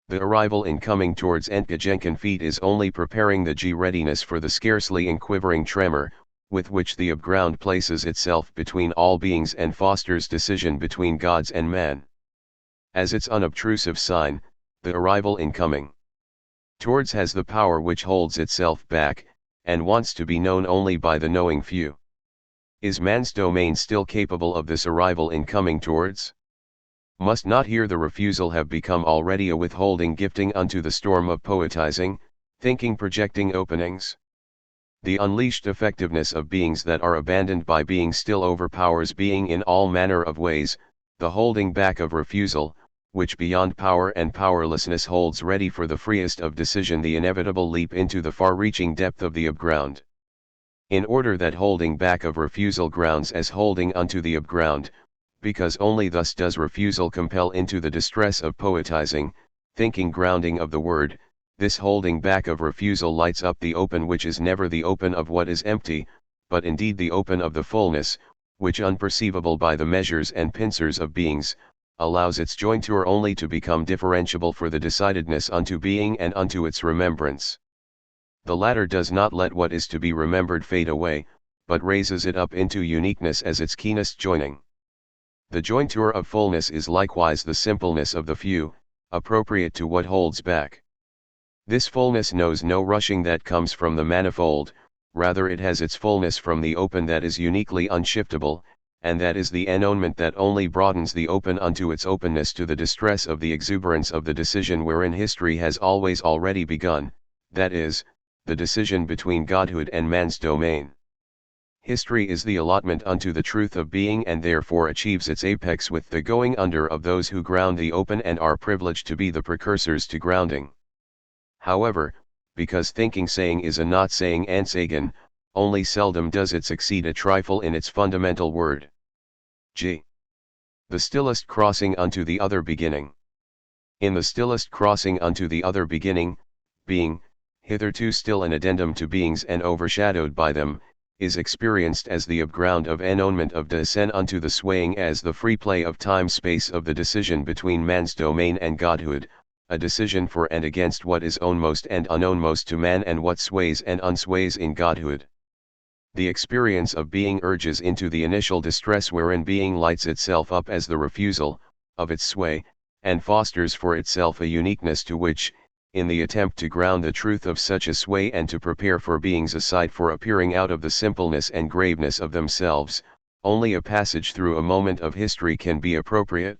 S1: The arrival in coming towards Entgegenken feet is only preparing the readiness for the scarcely inquivering tremor, with which the upground places itself between all beings and fosters decision between gods and man. As its unobtrusive sign, the arrival in coming towards has the power which holds itself back, and wants to be known only by the knowing few. Is man's domain still capable of this arrival in coming towards? Must not here the refusal have become already a withholding gifting unto the storm of poetizing, thinking projecting openings? The unleashed effectiveness of beings that are abandoned by being still overpowers being in all manner of ways, the holding back of refusal, which beyond power and powerlessness holds ready for the freest of decision the inevitable leap into the far-reaching depth of the upground. In order that holding back of refusal grounds as holding unto the upground, because only thus does refusal compel into the distress of poetizing, thinking grounding of the word, this holding back of refusal lights up the open which is never the open of what is empty, but indeed the open of the fullness, which unperceivable by the measures and pincers of beings, allows its jointure only to become differentiable for the decidedness unto being and unto its remembrance. The latter does not let what is to be remembered fade away, but raises it up into uniqueness as its keenest joining. The jointure of fullness is likewise the simpleness of the few, appropriate to what holds back. This fullness knows no rushing that comes from the manifold, rather it has its fullness from the open that is uniquely unshiftable, and that is the ennonement that only broadens the open unto its openness to the distress of the exuberance of the decision wherein history has always already begun, that is, the decision between godhood and man's domain. History is the allotment unto the truth of being and therefore achieves its apex with the going under of those who ground the open and are privileged to be the precursors to grounding. However, because thinking saying is a not saying ansagen, only seldom does it succeed a trifle in its fundamental word. G. The stillest crossing unto the other beginning. In the stillest crossing unto the other beginning, being, hitherto still an addendum to beings and overshadowed by them, is experienced as the upground of ennonement of descent unto the swaying as the free play of time-space of the decision between man's domain and godhood, a decision for and against what is ownmost and unknownmost to man and what sways and unsways in godhood. The experience of being urges into the initial distress wherein being lights itself up as the refusal, of its sway, and fosters for itself a uniqueness to which, in the attempt to ground the truth of such a sway and to prepare for beings aside for appearing out of the simpleness and graveness of themselves, only a passage through a moment of history can be appropriate.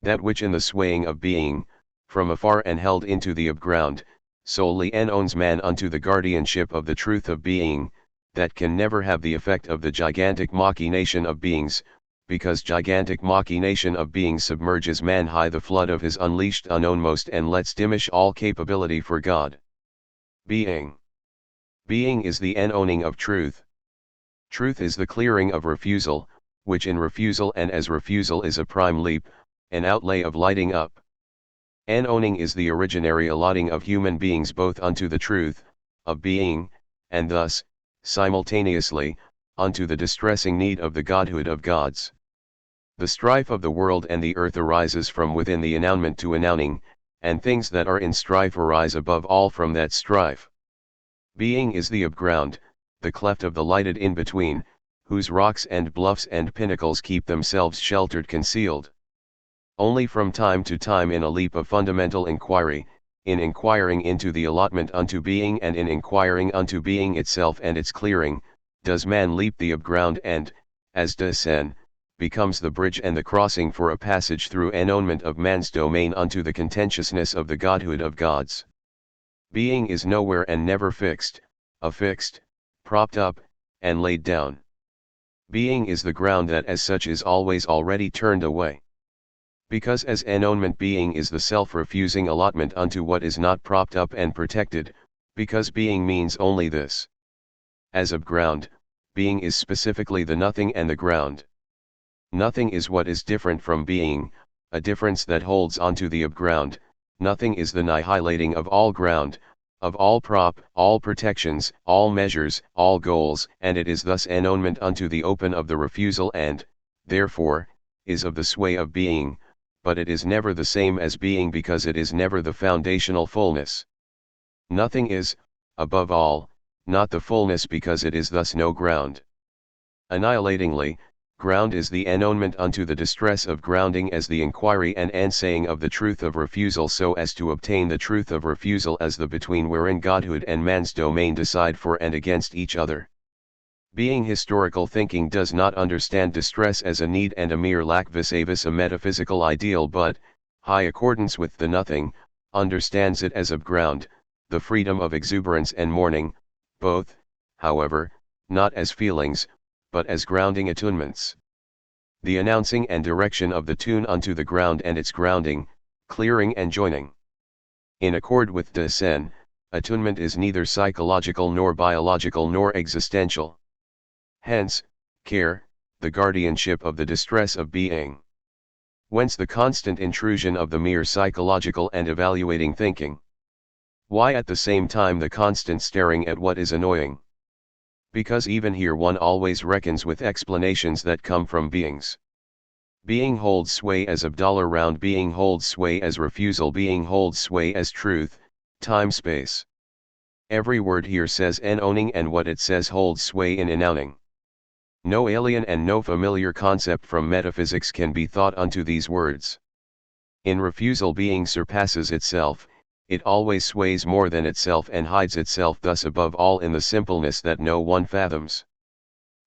S1: That which in the swaying of being, from afar and held into the upground, solely owns man unto the guardianship of the truth of being, that can never have the effect of the gigantic machination of beings, because gigantic machination of beings submerges man high the flood of his unleashed unknownmost and lets diminish all capability for God. Being. Being is the owning of truth. Truth is the clearing of refusal, which in refusal and as refusal is a prime leap, an outlay of lighting up. Owning is the originary allotting of human beings both unto the truth, of being, and thus, simultaneously, unto the distressing need of the Godhood of gods. The strife of the world and the earth arises from within the enownement to enowning, and things that are in strife arise above all from that strife. Being is the upground, the cleft of the lighted in-between, whose rocks and bluffs and pinnacles keep themselves sheltered concealed. Only from time to time in a leap of fundamental inquiry, in inquiring into the allotment unto being and in inquiring unto being itself and its clearing, does man leap the upground and, as descend, becomes the bridge and the crossing for a passage through ennowment of man's domain unto the contentiousness of the Godhood of gods. Being is nowhere and never fixed, affixed, propped up, and laid down. Being is the ground that as such is always already turned away. Because as ennowment being is the self-refusing allotment unto what is not propped up and protected, because being means only this. As upground, being is specifically the nothing and the ground. Nothing is what is different from being, a difference that holds onto the upground. Nothing is the annihilating of all ground, of all prop, all protections, all measures, all goals, and it is thus ennowment unto the open of the refusal and, therefore, is of the sway of being, but it is never the same as being because it is never the foundational fullness. Nothing is, above all, not the fullness because it is thus no ground. Annihilatingly, ground is the ennowment unto the distress of grounding as the inquiry and ansaying of the truth of refusal so as to obtain the truth of refusal as the between wherein Godhood and man's domain decide for and against each other. Being historical thinking does not understand distress as a need and a mere lack vis-a-vis a metaphysical ideal but, high accordance with the nothing, understands it as upground, the freedom of exuberance and mourning, both, however, not as feelings, but as grounding attunements. The announcing and direction of the tune unto the ground and its grounding, clearing and joining. In accord with descent, attunement is neither psychological nor biological nor existential. Hence, care, the guardianship of the distress of being. Whence the constant intrusion of the mere psychological and evaluating thinking. Why at the same time the constant staring at what is annoying? Because even here one always reckons with explanations that come from beings. Being holds sway as Abdallah round being holds sway as refusal being holds sway as truth, time-space. Every word here says owning and what it says holds sway in ennowing. No alien and no familiar concept from metaphysics can be thought unto these words. In refusal being surpasses itself, it always sways more than itself and hides itself thus above all in the simpleness that no one fathoms.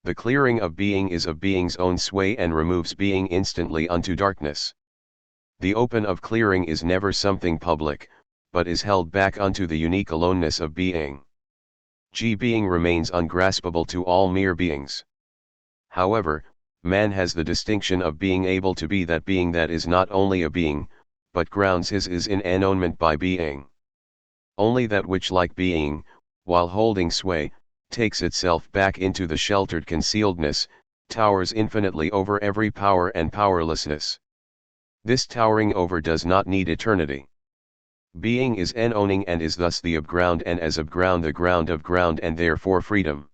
S1: The clearing of being is of being's own sway and removes being instantly unto darkness. The open of clearing is never something public, but is held back unto the unique aloneness of being. Being remains ungraspable to all mere beings. However, man has the distinction of being able to be that is not only a being, but grounds his is in ennowment by being. Only that which like being, while holding sway, takes itself back into the sheltered concealedness, towers infinitely over every power and powerlessness. This towering over does not need eternity. Being is ennowning and is thus the upground and as upground the ground of ground and therefore freedom.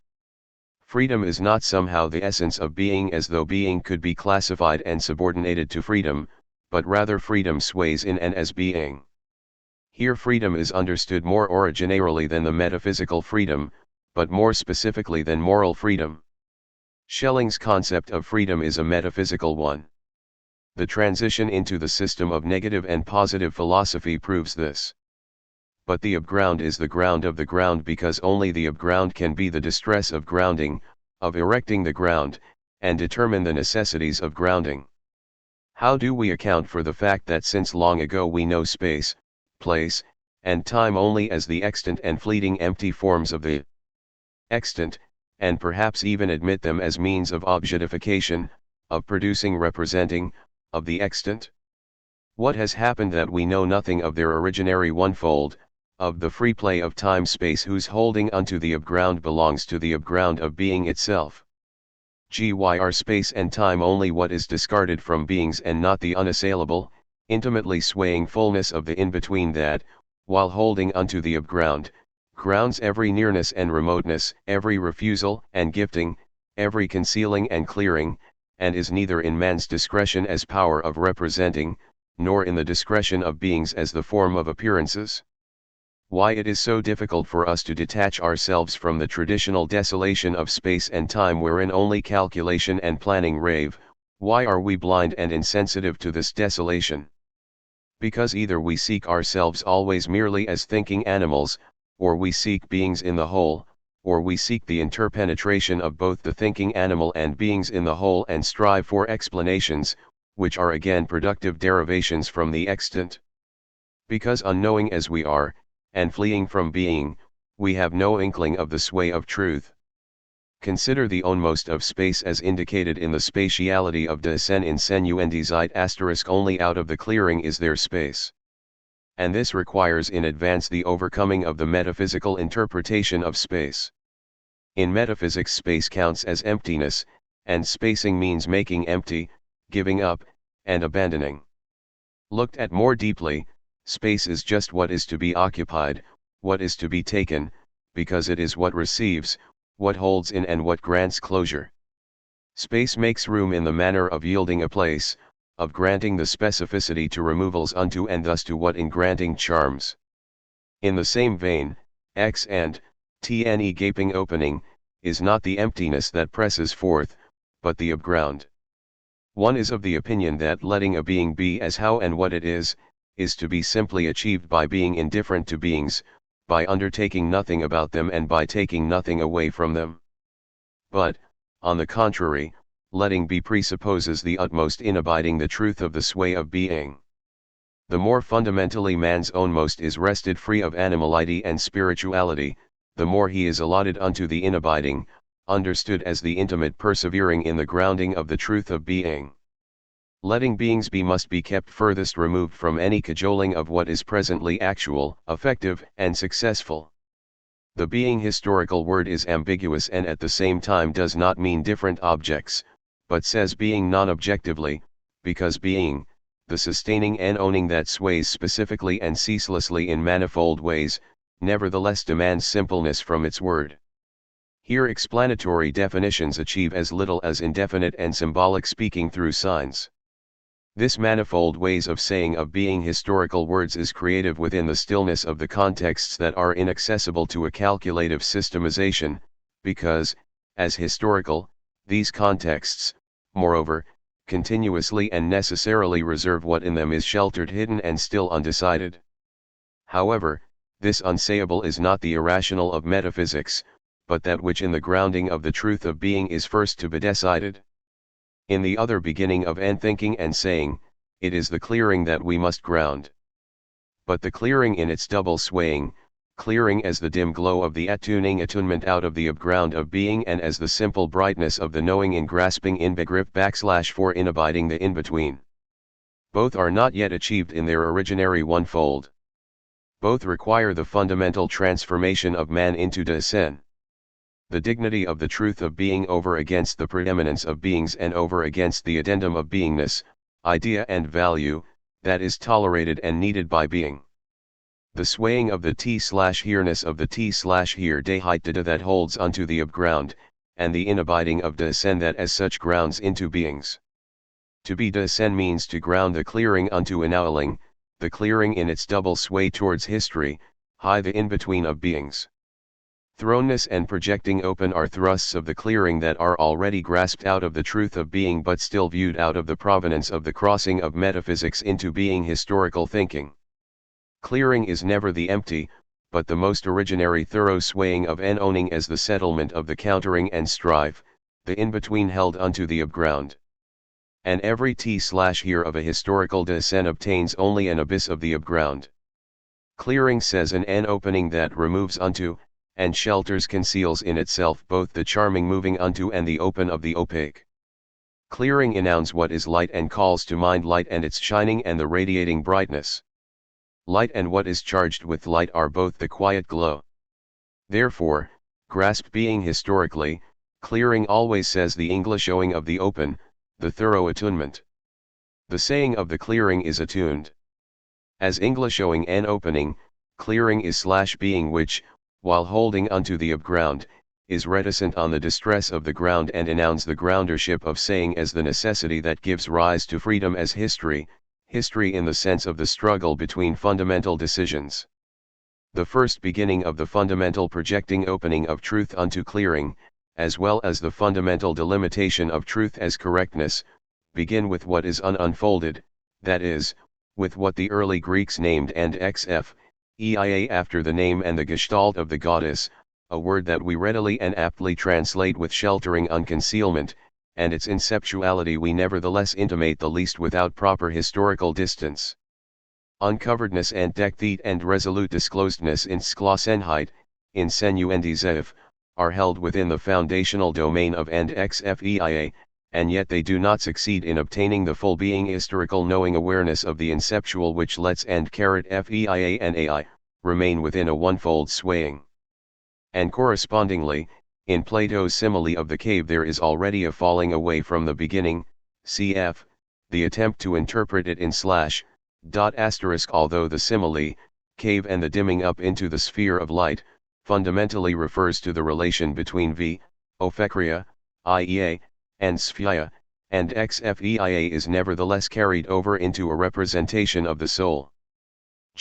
S1: Freedom is not somehow the essence of being as though being could be classified and subordinated to freedom, but rather freedom sways in and as being. Here freedom is understood more originarily than the metaphysical freedom, but more specifically than moral freedom. Schelling's concept of freedom is a metaphysical one. The transition into the system of negative and positive philosophy proves this. But the upground is the ground of the ground because only the upground can be the distress of grounding, of erecting the ground, and determine the necessities of grounding. How do we account for the fact that since long ago we know space, place, and time only as the extant and fleeting empty forms of the extant, and perhaps even admit them as means of objectification, of producing representing, of the extant? What has happened that we know nothing of their originary onefold, of the free play of time-space whose holding unto the upground belongs to the upground of being itself? Why are space and time only what is discarded from beings and not the unassailable, intimately swaying fullness of the in-between that, while holding unto the upground, grounds every nearness and remoteness, every refusal and gifting, every concealing and clearing, and is neither in man's discretion as power of representing, nor in the discretion of beings as the form of appearances? Why it is so difficult for us to detach ourselves from the traditional desolation of space and time wherein only calculation and planning rave? Why are we blind and insensitive to this desolation? Because either we seek ourselves always merely as thinking animals, or we seek beings in the whole, or we seek the interpenetration of both the thinking animal and beings in the whole and strive for explanations, which are again productive derivations from the extant. Because unknowing as we are, and fleeing from being, we have no inkling of the sway of truth. Consider the ownmost of space as indicated in the spatiality of de sen insenuendizite *, only out of the clearing is there space. And this requires in advance the overcoming of the metaphysical interpretation of space. In metaphysics space counts as emptiness, and spacing means making empty, giving up, and abandoning. Looked at more deeply, space is just what is to be occupied, what is to be taken, because it is what receives, what holds in and what grants closure. Space makes room in the manner of yielding a place, of granting the specificity to removals unto and thus to what in granting charms. In the same vein, X and TNE gaping opening, is not the emptiness that presses forth, but the upground. One is of the opinion that letting a being be as how and what it is to be simply achieved by being indifferent to beings, by undertaking nothing about them and by taking nothing away from them. But, on the contrary, letting be presupposes the utmost in abiding the truth of the sway of being. The more fundamentally man's ownmost is wrested free of animality and spirituality, the more he is allotted unto the inabiding, understood as the intimate persevering in the grounding of the truth of being. Letting beings be must be kept furthest removed from any cajoling of what is presently actual, effective, and successful. The being historical word is ambiguous and at the same time does not mean different objects, but says being non-objectively, because being, the sustaining and owning that sways specifically and ceaselessly in manifold ways, nevertheless demands simpleness from its word. Here explanatory definitions achieve as little as indefinite and symbolic speaking through signs. This manifold ways of saying of being historical words is creative within the stillness of the contexts that are inaccessible to a calculative systemization, because, as historical, these contexts, moreover, continuously and necessarily reserve what in them is sheltered, hidden and still undecided. However, this unsayable is not the irrational of metaphysics, but that which in the grounding of the truth of being is first to be decided. In the other beginning of thinking and saying, it is the clearing that we must ground. But the clearing in its double swaying, clearing as the dim glow of the attunement out of the upground of being and as the simple brightness of the knowing in grasping in begrip / for in abiding the in-between. Both are not yet achieved in their originary onefold. Both require the fundamental transformation of man into de sen. The dignity of the truth of being over against the preeminence of beings and over against the addendum of beingness, idea and value, that is tolerated and needed by being. The swaying of the T/here-ness of the T/here Deheitdada that holds unto the upground, and the inabiding of de sen that as such grounds into beings. To be de sen means to ground the clearing unto annulling, the clearing in its double sway towards history, high the in-between of beings. Thrownness and projecting open are thrusts of the clearing that are already grasped out of the truth of being but still viewed out of the provenance of the crossing of metaphysics into being historical thinking. Clearing is never the empty, but the most originary thorough swaying of owning as the settlement of the countering and strife, the in-between held unto the upground. And every t/here of a historical descent obtains only an abyss of the upground. Clearing says an opening that removes unto, and shelters conceals in itself both the charming moving unto and the open of the opaque. Clearing enouns what is light and calls to mind light and its shining and the radiating brightness. Light and what is charged with light are both the quiet glow. Therefore, grasp being historically, clearing always says the English owing of the open, the thorough attunement. The saying of the clearing is attuned. As English owing an opening, clearing is /being which, while holding unto the upground, is reticent on the distress of the ground and enouns the groundership of saying as the necessity that gives rise to freedom as history, history in the sense of the struggle between fundamental decisions. The first beginning of the fundamental projecting opening of truth unto clearing, as well as the fundamental delimitation of truth as correctness, begin with what is unfolded, that is, with what the early Greeks named and eia after the name and the gestalt of the goddess, a word that we readily and aptly translate with sheltering unconcealment, and its inceptuality we nevertheless intimate the least without proper historical distance. Uncoveredness and Dichtheit and resolute disclosedness in Sklosenheit, insinuendizev, are held within the foundational domain of and xfeia, and yet they do not succeed in obtaining the full being historical knowing awareness of the inceptual which lets and feia and ai, remain within a onefold swaying. And correspondingly, in Plato's simile of the cave there is already a falling away from the beginning, cf. the attempt to interpret it in /**, although the simile, cave and the dimming up into the sphere of light, fundamentally refers to the relation between ophekria, iea, and spheia, and xfeia is nevertheless carried over into a representation of the soul.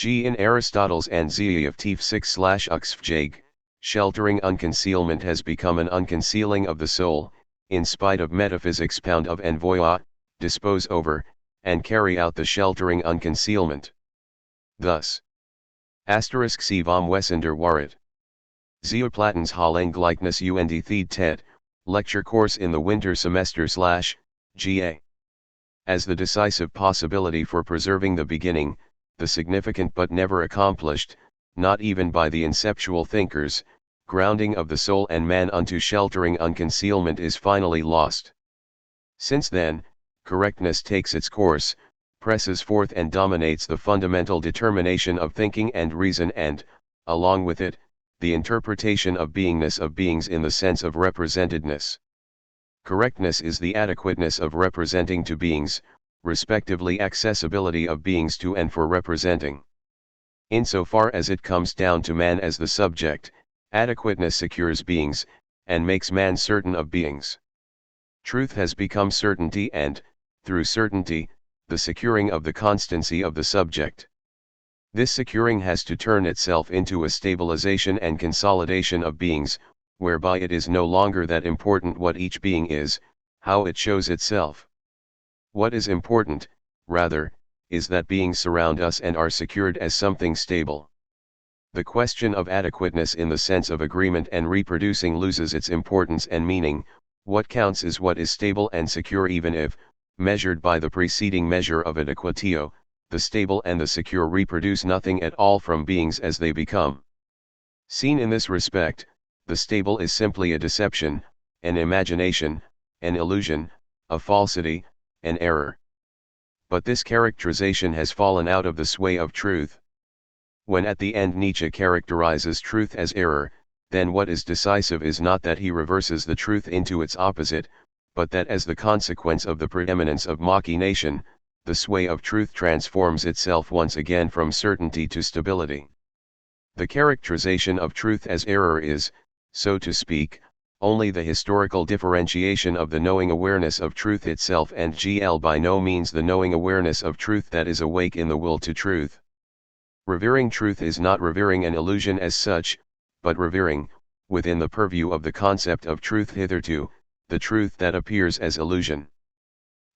S1: In Aristotle's and of Tief 6/uxfjag, sheltering unconcealment has become an unconcealing of the soul, in spite of metaphysics pound of and voia, dispose over, and carry out the sheltering unconcealment. Thus, **Sie vom Wessender Wahrheit. Platons Hallengleichnis und THIRD lecture course in the winter semester /GA. As the decisive possibility for preserving the beginning, the significant but never accomplished, not even by the inceptual thinkers, grounding of the soul and man unto sheltering unconcealment is finally lost. Since then, correctness takes its course, presses forth and dominates the fundamental determination of thinking and reason and, along with it, the interpretation of beingness of beings in the sense of representedness. Correctness is the adequateness of representing to beings, respectively accessibility of beings to and for representing. Insofar as it comes down to man as the subject, adequateness secures beings, and makes man certain of beings. Truth has become certainty and, through certainty, the securing of the constancy of the subject. This securing has to turn itself into a stabilization and consolidation of beings, whereby it is no longer that important what each being is, how it shows itself. What is important, rather, is that beings surround us and are secured as something stable. The question of adequateness in the sense of agreement and reproducing loses its importance and meaning. What counts is what is stable and secure even if, measured by the preceding measure of adequatio, the stable and the secure reproduce nothing at all from beings as they become. Seen in this respect, the stable is simply a deception, an imagination, an illusion, a falsity, an error. But this characterization has fallen out of the sway of truth. When at the end Nietzsche characterizes truth as error, then what is decisive is not that he reverses the truth into its opposite, but that as the consequence of the preeminence of machination, the sway of truth transforms itself once again from certainty to stability. The characterization of truth as error is, so to speak, only the historical differentiation of the knowing awareness of truth itself and by no means the knowing awareness of truth that is awake in the will to truth. Revering truth is not revering an illusion as such, but revering, within the purview of the concept of truth hitherto, the truth that appears as illusion.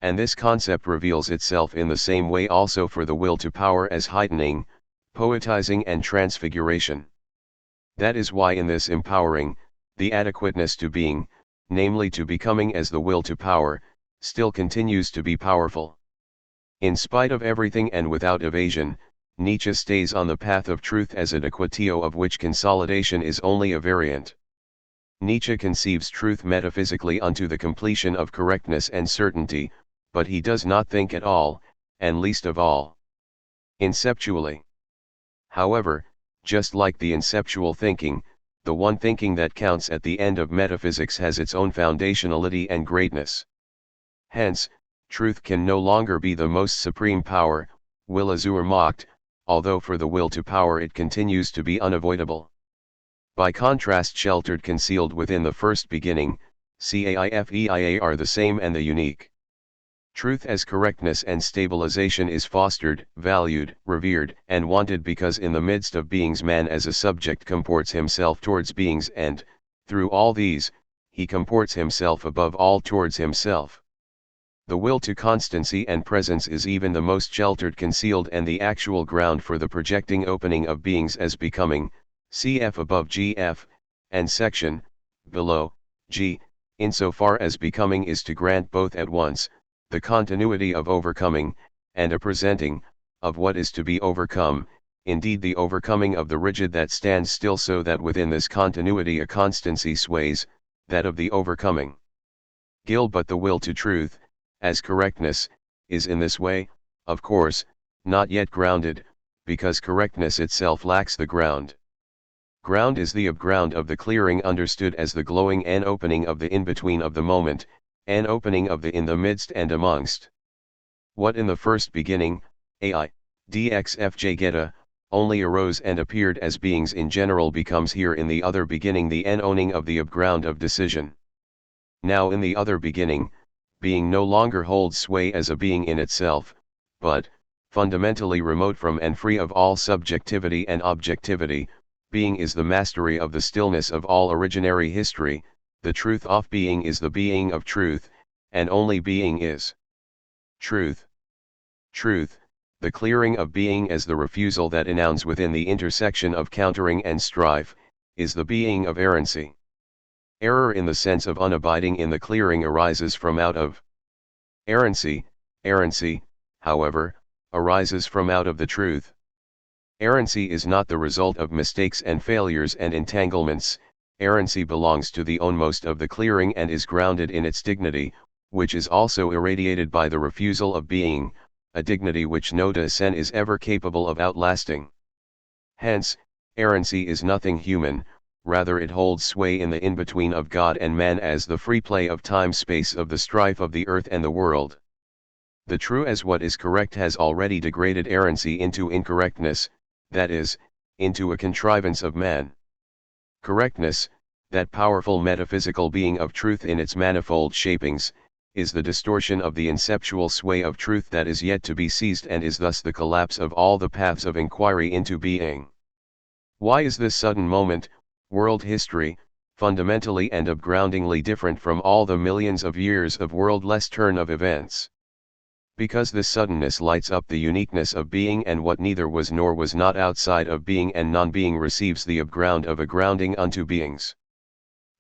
S1: And this concept reveals itself in the same way also for the will to power as heightening, poetizing and transfiguration. That is why in this empowering, the adequateness to being, namely to becoming as the will to power, still continues to be powerful. In spite of everything and without evasion, Nietzsche stays on the path of truth as a equatio of which consolidation is only a variant. Nietzsche conceives truth metaphysically unto the completion of correctness and certainty, but he does not think at all, and least of all inceptually. However, just like the inceptual thinking, the one thinking that counts at the end of metaphysics has its own foundationality and greatness. Hence, truth can no longer be the most supreme power, will azure mocked, although for the will to power it continues to be unavoidable. By contrast, sheltered concealed within the first beginning, CAIFEIA are the same and the unique. Truth as correctness and stabilization is fostered, valued, revered, and wanted because in the midst of beings man as a subject comports himself towards beings and, through all these, he comports himself above all towards himself. The will to constancy and presence is even the most sheltered concealed and the actual ground for the projecting opening of beings as becoming, cf above gf, and section, below, g, insofar as becoming is to grant both at once, the continuity of overcoming, and a presenting, of what is to be overcome, indeed the overcoming of the rigid that stands still so that within this continuity a constancy sways, that of the overcoming. But the will to truth, as correctness, is in this way, of course, not yet grounded, because correctness itself lacks the ground. Ground is the upground of the clearing understood as the glowing and opening of the in-between of the moment, an opening of the in the midst and amongst. What in the first beginning, ai, dxfj geta, only arose and appeared as beings in general becomes here in the other beginning the owning of the upground of decision. Now in the other beginning, being no longer holds sway as a being in itself, but, fundamentally remote from and free of all subjectivity and objectivity, being is the mastery of the stillness of all originary history. The truth of being is the being of truth, and only being is truth. Truth, the clearing of being as the refusal that enowns within the intersection of countering and strife, is the being of errancy. Error in the sense of unabiding in the clearing arises from out of errancy. Errancy, however, arises from out of the truth. Errancy is not the result of mistakes and failures and entanglements. Errancy belongs to the ownmost of the clearing and is grounded in its dignity, which is also irradiated by the refusal of being, a dignity which no descent is ever capable of outlasting. Hence, errancy is nothing human, rather it holds sway in the in-between of God and man as the free play of time-space of the strife of the earth and the world. The true as what is correct has already degraded errancy into incorrectness, that is, into a contrivance of man. Correctness, that powerful metaphysical being of truth in its manifold shapings, is the distortion of the inceptual sway of truth that is yet to be seized and is thus the collapse of all the paths of inquiry into being. Why is this sudden moment, world history, fundamentally and upgroundingly different from all the millions of years of worldless turn of events? Because this suddenness lights up the uniqueness of being, and what neither was nor was not outside of being and non-being receives the upground of a grounding unto beings.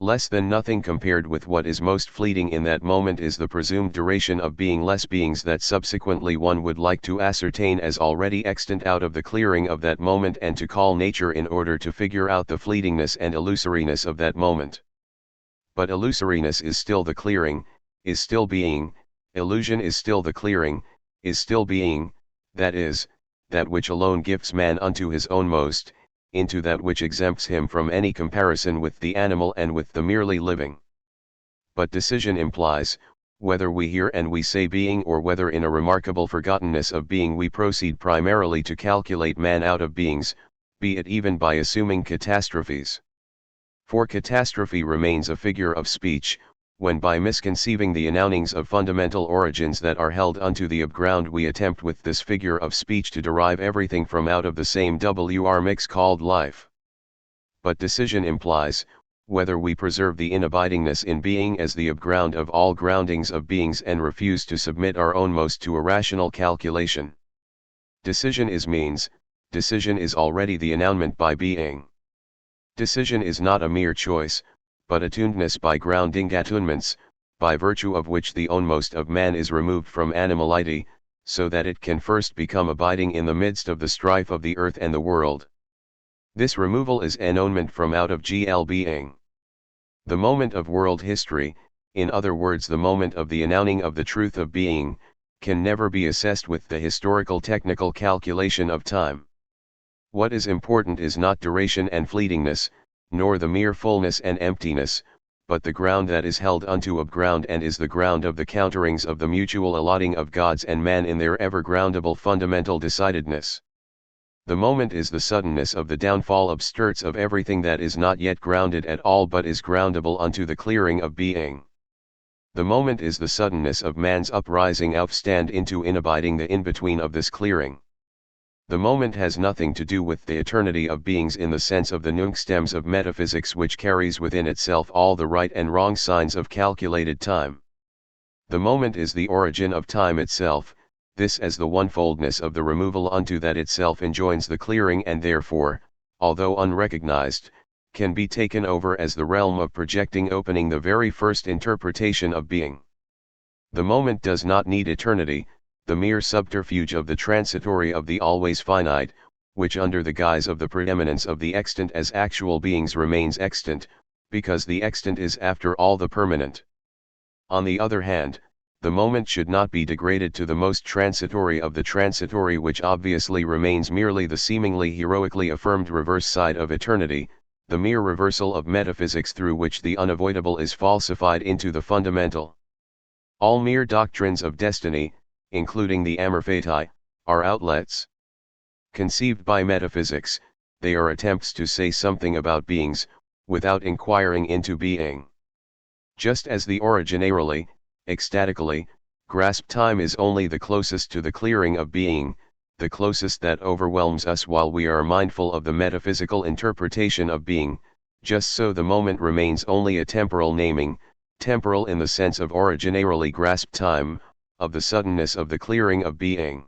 S1: Less than nothing compared with what is most fleeting in that moment is the presumed duration of being less beings that subsequently one would like to ascertain as already extant out of the clearing of that moment and to call nature in order to figure out the fleetingness and illusoriness of that moment. But illusoriness is still the clearing, is still being. Illusion is still the clearing, is still being, that is, that which alone gifts man unto his ownmost, into that which exempts him from any comparison with the animal and with the merely living. But decision implies, whether we hear and we say being or whether in a remarkable forgottenness of being we proceed primarily to calculate man out of beings, be it even by assuming catastrophes. For catastrophe remains a figure of speech, when by misconceiving the anownings of fundamental origins that are held unto the upground we attempt with this figure of speech to derive everything from out of the same mix called life. But decision implies, whether we preserve the inabidingness in being as the upground of all groundings of beings and refuse to submit our ownmost to a rational calculation. Decision is means, decision is already the anownment by being. Decision is not a mere choice, but attunedness by grounding attunements, by virtue of which the ownmost of man is removed from animality, so that it can first become abiding in the midst of the strife of the earth and the world. This removal is ennonement from out of GL being. The moment of world history, in other words the moment of the announcing of the truth of being, can never be assessed with the historical technical calculation of time. What is important is not duration and fleetingness, nor the mere fullness and emptiness, but the ground that is held unto a ground and is the ground of the counterings of the mutual allotting of gods and man in their ever-groundable fundamental decidedness. The moment is the suddenness of the downfall obstreats of everything that is not yet grounded at all but is groundable unto the clearing of being. The moment is the suddenness of man's uprising aufstand into inabiding the in-between of this clearing. The moment has nothing to do with the eternity of beings in the sense of the nunc-stems of metaphysics which carries within itself all the right and wrong signs of calculated time. The moment is the origin of time itself, this as the onefoldness of the removal unto that itself enjoins the clearing and therefore, although unrecognized, can be taken over as the realm of projecting opening the very first interpretation of being. The moment does not need eternity, the mere subterfuge of the transitory of the always finite, which under the guise of the preeminence of the extant as actual beings remains extant, because the extant is after all the permanent. On the other hand, the moment should not be degraded to the most transitory of the transitory which obviously remains merely the seemingly heroically affirmed reverse side of eternity, the mere reversal of metaphysics through which the unavoidable is falsified into the fundamental. All mere doctrines of destiny, including the amor fati, are outlets. Conceived by metaphysics, they are attempts to say something about beings, without inquiring into being. Just as the originarily, ecstatically, grasped time is only the closest to the clearing of being, the closest that overwhelms us while we are mindful of the metaphysical interpretation of being, just so the moment remains only a temporal naming, temporal in the sense of originarily grasped time, of the suddenness of the clearing of being.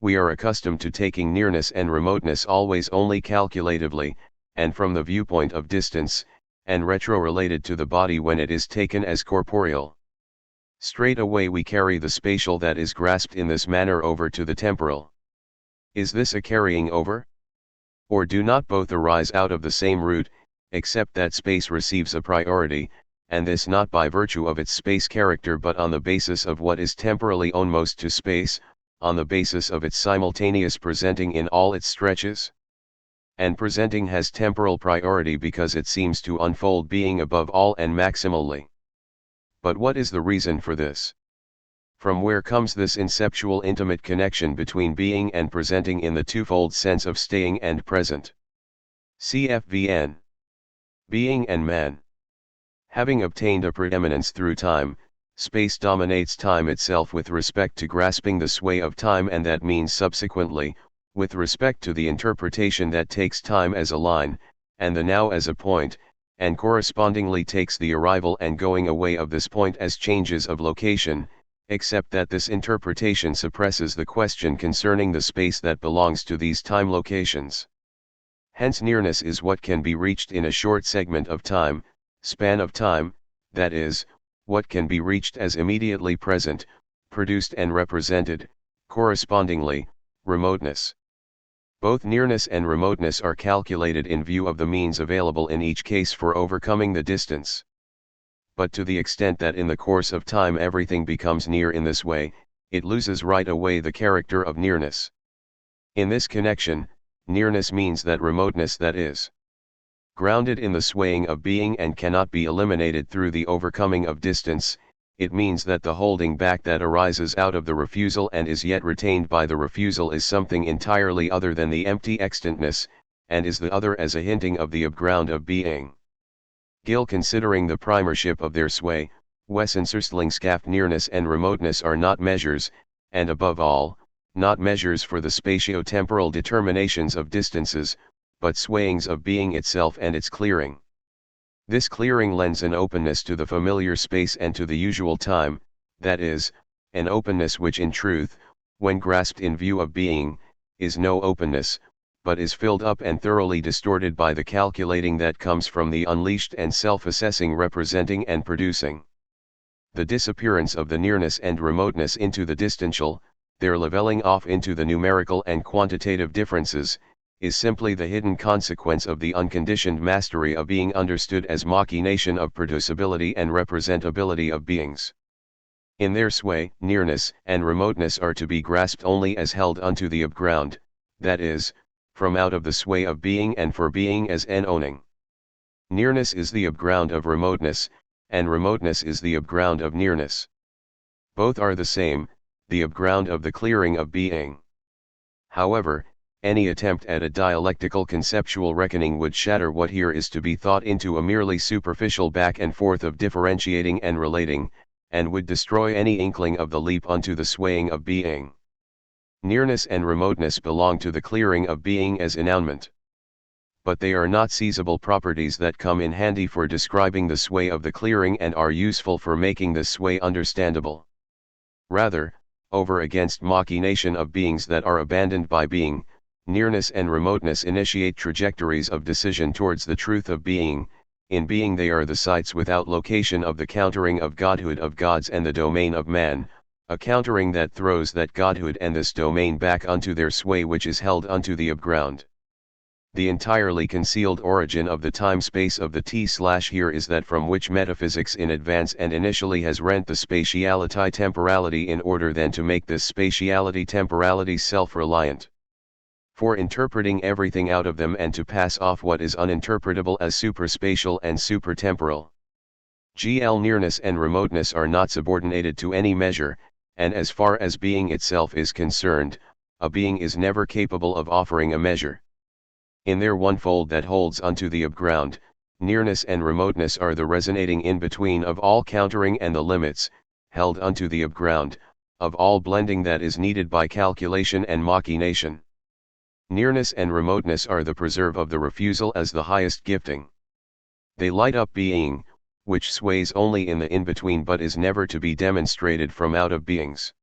S1: We are accustomed to taking nearness and remoteness always only calculatively, and from the viewpoint of distance, and retro-related to the body when it is taken as corporeal. Straight away we carry the spatial that is grasped in this manner over to the temporal. Is this a carrying over? Or do not both arise out of the same root, except that space receives a priority, and this not by virtue of its space character but on the basis of what is temporally ownmost to space, on the basis of its simultaneous presenting in all its stretches? And presenting has temporal priority because it seems to unfold being above all and maximally. But what is the reason for this? From where comes this inceptual intimate connection between being and presenting in the twofold sense of staying and present? CFVN. Being and man. Having obtained a preeminence through time, space dominates time itself with respect to grasping the sway of time, and that means subsequently, with respect to the interpretation that takes time as a line, and the now as a point, and correspondingly takes the arrival and going away of this point as changes of location, except that this interpretation suppresses the question concerning the space that belongs to these time locations. Hence nearness is what can be reached in a short segment of time, span of time, that is, what can be reached as immediately present, produced and represented, correspondingly, remoteness. Both nearness and remoteness are calculated in view of the means available in each case for overcoming the distance. But to the extent that in the course of time everything becomes near in this way, it loses right away the character of nearness. In this connection, nearness means that remoteness that is grounded in the swaying of being and cannot be eliminated through the overcoming of distance. It means that the holding back that arises out of the refusal and is yet retained by the refusal is something entirely other than the empty extantness, and is the other as a hinting of the upground of being. Gill considering the primership of their sway, Wessenserslingskaft nearness and remoteness are not measures, and above all, not measures for the spatio-temporal determinations of distances, but swayings of being itself and its clearing. This clearing lends an openness to the familiar space and to the usual time, that is, an openness which in truth, when grasped in view of being, is no openness, but is filled up and thoroughly distorted by the calculating that comes from the unleashed and self-assessing representing and producing. The disappearance of the nearness and remoteness into the distential, their leveling off into the numerical and quantitative differences, is simply the hidden consequence of the unconditioned mastery of being understood as machination of producibility and representability of beings. In their sway, nearness and remoteness are to be grasped only as held unto the upground, that is, from out of the sway of being and for being as an owning. Nearness is the upground of remoteness, and remoteness is the upground of nearness. Both are the same, the upground of the clearing of being. However, any attempt at a dialectical conceptual reckoning would shatter what here is to be thought into a merely superficial back and forth of differentiating and relating, and would destroy any inkling of the leap unto the swaying of being. Nearness and remoteness belong to the clearing of being as enownement. But they are not seizable properties that come in handy for describing the sway of the clearing and are useful for making the sway understandable. Rather, over against machination of beings that are abandoned by being, nearness and remoteness initiate trajectories of decision towards the truth of being. In being they are the sites without location of the countering of godhood of gods and the domain of man, a countering that throws that godhood and this domain back unto their sway which is held unto the upground. The entirely concealed origin of the time-space of the T/here is that from which metaphysics in advance and initially has rent the spatiality-temporality in order then to make this spatiality-temporality self-reliant. For interpreting everything out of them and to pass off what is uninterpretable as superspatial and supertemporal. Nearness and remoteness are not subordinated to any measure, and as far as being itself is concerned, a being is never capable of offering a measure. In their onefold that holds unto the upground, nearness and remoteness are the resonating in-between of all countering and the limits, held unto the upground, of all blending that is needed by calculation and machination. Nearness and remoteness are the preserve of the refusal as the highest gifting. They light up being, which sways only in the in-between but is never to be demonstrated from out of beings.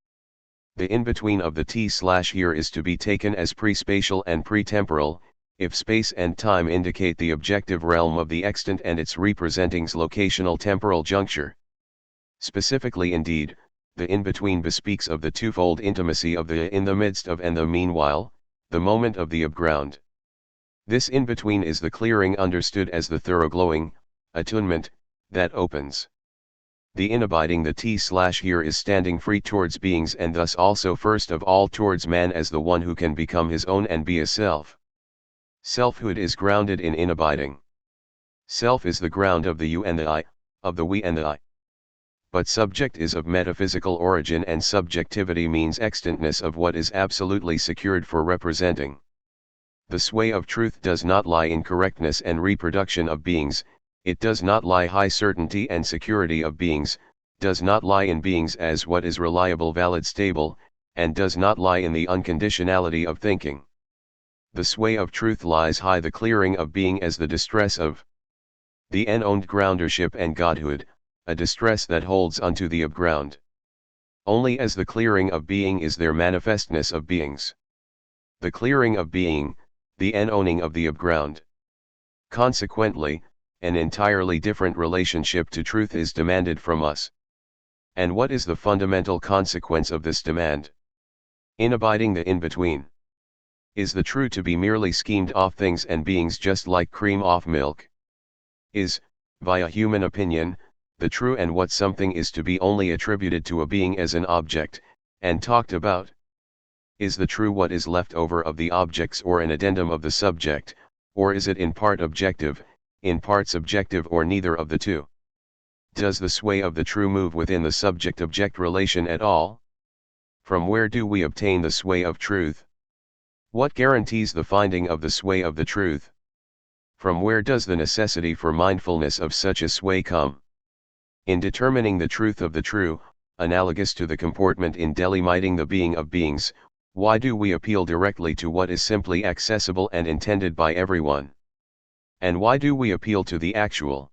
S1: The in-between of the T/here is to be taken as pre-spatial and pre-temporal, if space and time indicate the objective realm of the extant and its representing's locational temporal juncture. Specifically indeed, the in-between bespeaks of the twofold intimacy of the in the midst of and the meanwhile, the moment of the upground. This in-between is the clearing understood as the thoroughglowing, attunement, that opens. The inabiding the T/here is standing free towards beings and thus also first of all towards man as the one who can become his own and be a self. Selfhood is grounded in inabiding. Self is the ground of the you and the I, of the we and the I. But subject is of metaphysical origin and subjectivity means extantness of what is absolutely secured for representing. The sway of truth does not lie in correctness and reproduction of beings, it does not lie high certainty and security of beings, does not lie in beings as what is reliable valid stable, and does not lie in the unconditionality of thinking. The sway of truth lies high the clearing of being as the distress of the unowned groundership and godhood, a distress that holds unto the upground. Only as the clearing of being is there manifestness of beings. The clearing of being, the unowning of the upground. Consequently, an entirely different relationship to truth is demanded from us. And what is the fundamental consequence of this demand? In abiding the in-between. Is the true to be merely schemed off things and beings just like cream off milk? Is, via human opinion, the true and what something is to be only attributed to a being as an object, and talked about? Is the true what is left over of the objects or an addendum of the subject, or is it in part objective, in part subjective or neither of the two? Does the sway of the true move within the subject-object relation at all? From where do we obtain the sway of truth? What guarantees the finding of the sway of the truth? From where does the necessity for mindfulness of such a sway come? In determining the truth of the true, analogous to the comportment in delimiting the being of beings, why do we appeal directly to what is simply accessible and intended by everyone? And why do we appeal to the actual?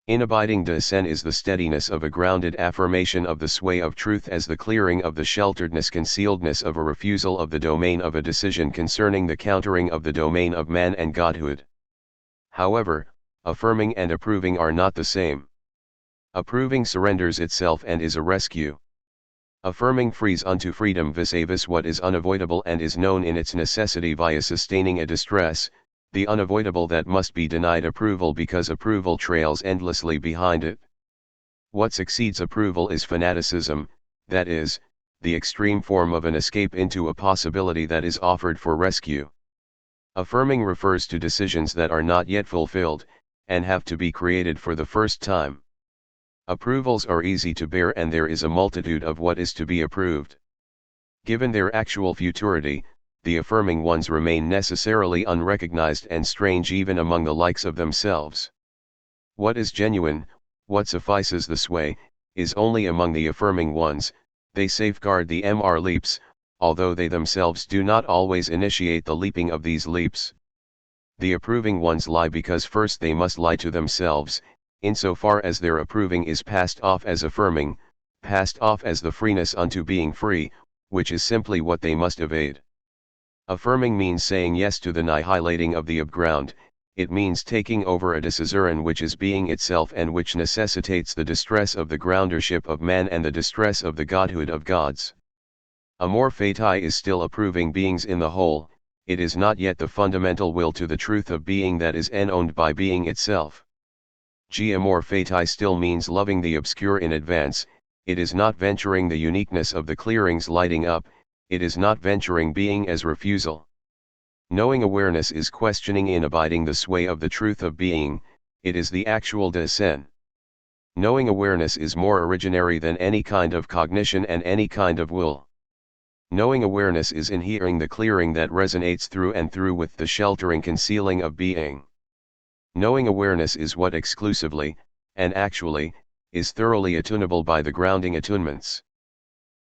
S1: In abiding descent is the steadiness of a grounded affirmation of the sway of truth as the clearing of the shelteredness concealedness of a refusal of the domain of a decision concerning the countering of the domain of man and godhood. However, affirming and approving are not the same. Approving surrenders itself and is a rescue. Affirming frees unto freedom vis-a-vis what is unavoidable and is known in its necessity via sustaining a distress, the unavoidable that must be denied approval because approval trails endlessly behind it. What succeeds approval is fanaticism, that is, the extreme form of an escape into a possibility that is offered for rescue. Affirming refers to decisions that are not yet fulfilled, and have to be created for the first time. Approvals are easy to bear and there is a multitude of what is to be approved. Given their actual futurity, the affirming ones remain necessarily unrecognized and strange even among the likes of themselves. What is genuine, what suffices the sway, is only among the affirming ones. They safeguard the leaps, although they themselves do not always initiate the leaping of these leaps. The approving ones lie because first they must lie to themselves, insofar as their approving is passed off as affirming, passed off as the freeness unto being free, which is simply what they must evade. Affirming means saying yes to the annihilating of the upground, it means taking over a decision which is being itself and which necessitates the distress of the groundership of man and the distress of the godhood of gods. Amor fati is still approving beings in the whole, it is not yet the fundamental will to the truth of being that is owned by being itself. Amor fati still means loving the obscure in advance, it is not venturing the uniqueness of the clearings lighting up, it is not venturing being as refusal. Knowing awareness is questioning in abiding the sway of the truth of being, it is the actual descent. Knowing awareness is more originary than any kind of cognition and any kind of will. Knowing awareness is in hearing the clearing that resonates through and through with the sheltering concealing of being. Knowing awareness is what exclusively, and actually, is thoroughly attunable by the grounding attunements.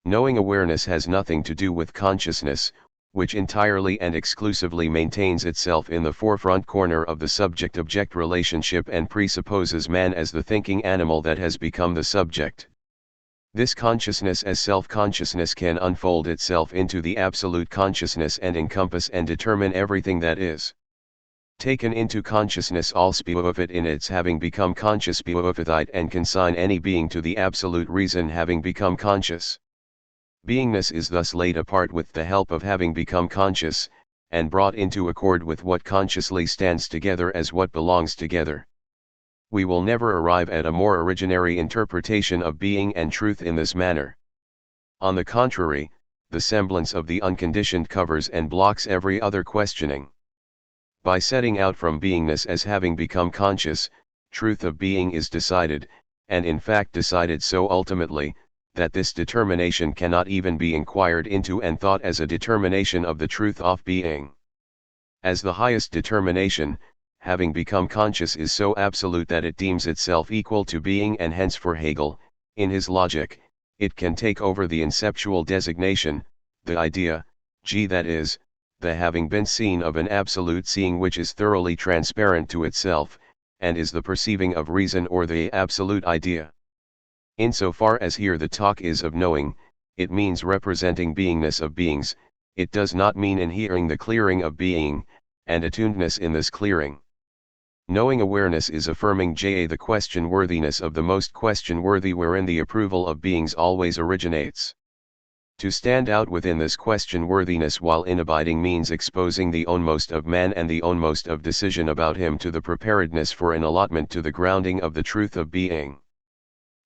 S1: Knowing awareness has nothing to do with consciousness, which entirely and exclusively maintains itself in the forefront corner of the subject-object relationship and presupposes man as the thinking animal that has become the subject. This consciousness as self-consciousness can unfold itself into the absolute consciousness and encompass and determine everything that is. Taken into consciousness all of it in its having become conscious it and consign any being to the absolute reason having become conscious. Beingness is thus laid apart with the help of having become conscious, and brought into accord with what consciously stands together as what belongs together. We will never arrive at a more originary interpretation of being and truth in this manner. On the contrary, the semblance of the unconditioned covers and blocks every other questioning. By setting out from beingness as having become conscious, truth of being is decided, and in fact decided so ultimately, that this determination cannot even be inquired into and thought as a determination of the truth of being. As the highest determination, having become conscious is so absolute that it deems itself equal to being, and hence for Hegel, in his logic, it can take over the inceptual designation, the idea, that is, the having been seen of an absolute seeing which is thoroughly transparent to itself, and is the perceiving of reason or the absolute idea. Insofar as here the talk is of knowing, it means representing beingness of beings, it does not mean inhering the clearing of being, and attunedness in this clearing. Knowing awareness is affirming the question-worthiness of the most question-worthy wherein the approval of beings always originates. To stand out within this question-worthiness while in abiding means exposing the ownmost of man and the ownmost of decision about him to the preparedness for an allotment to the grounding of the truth of being.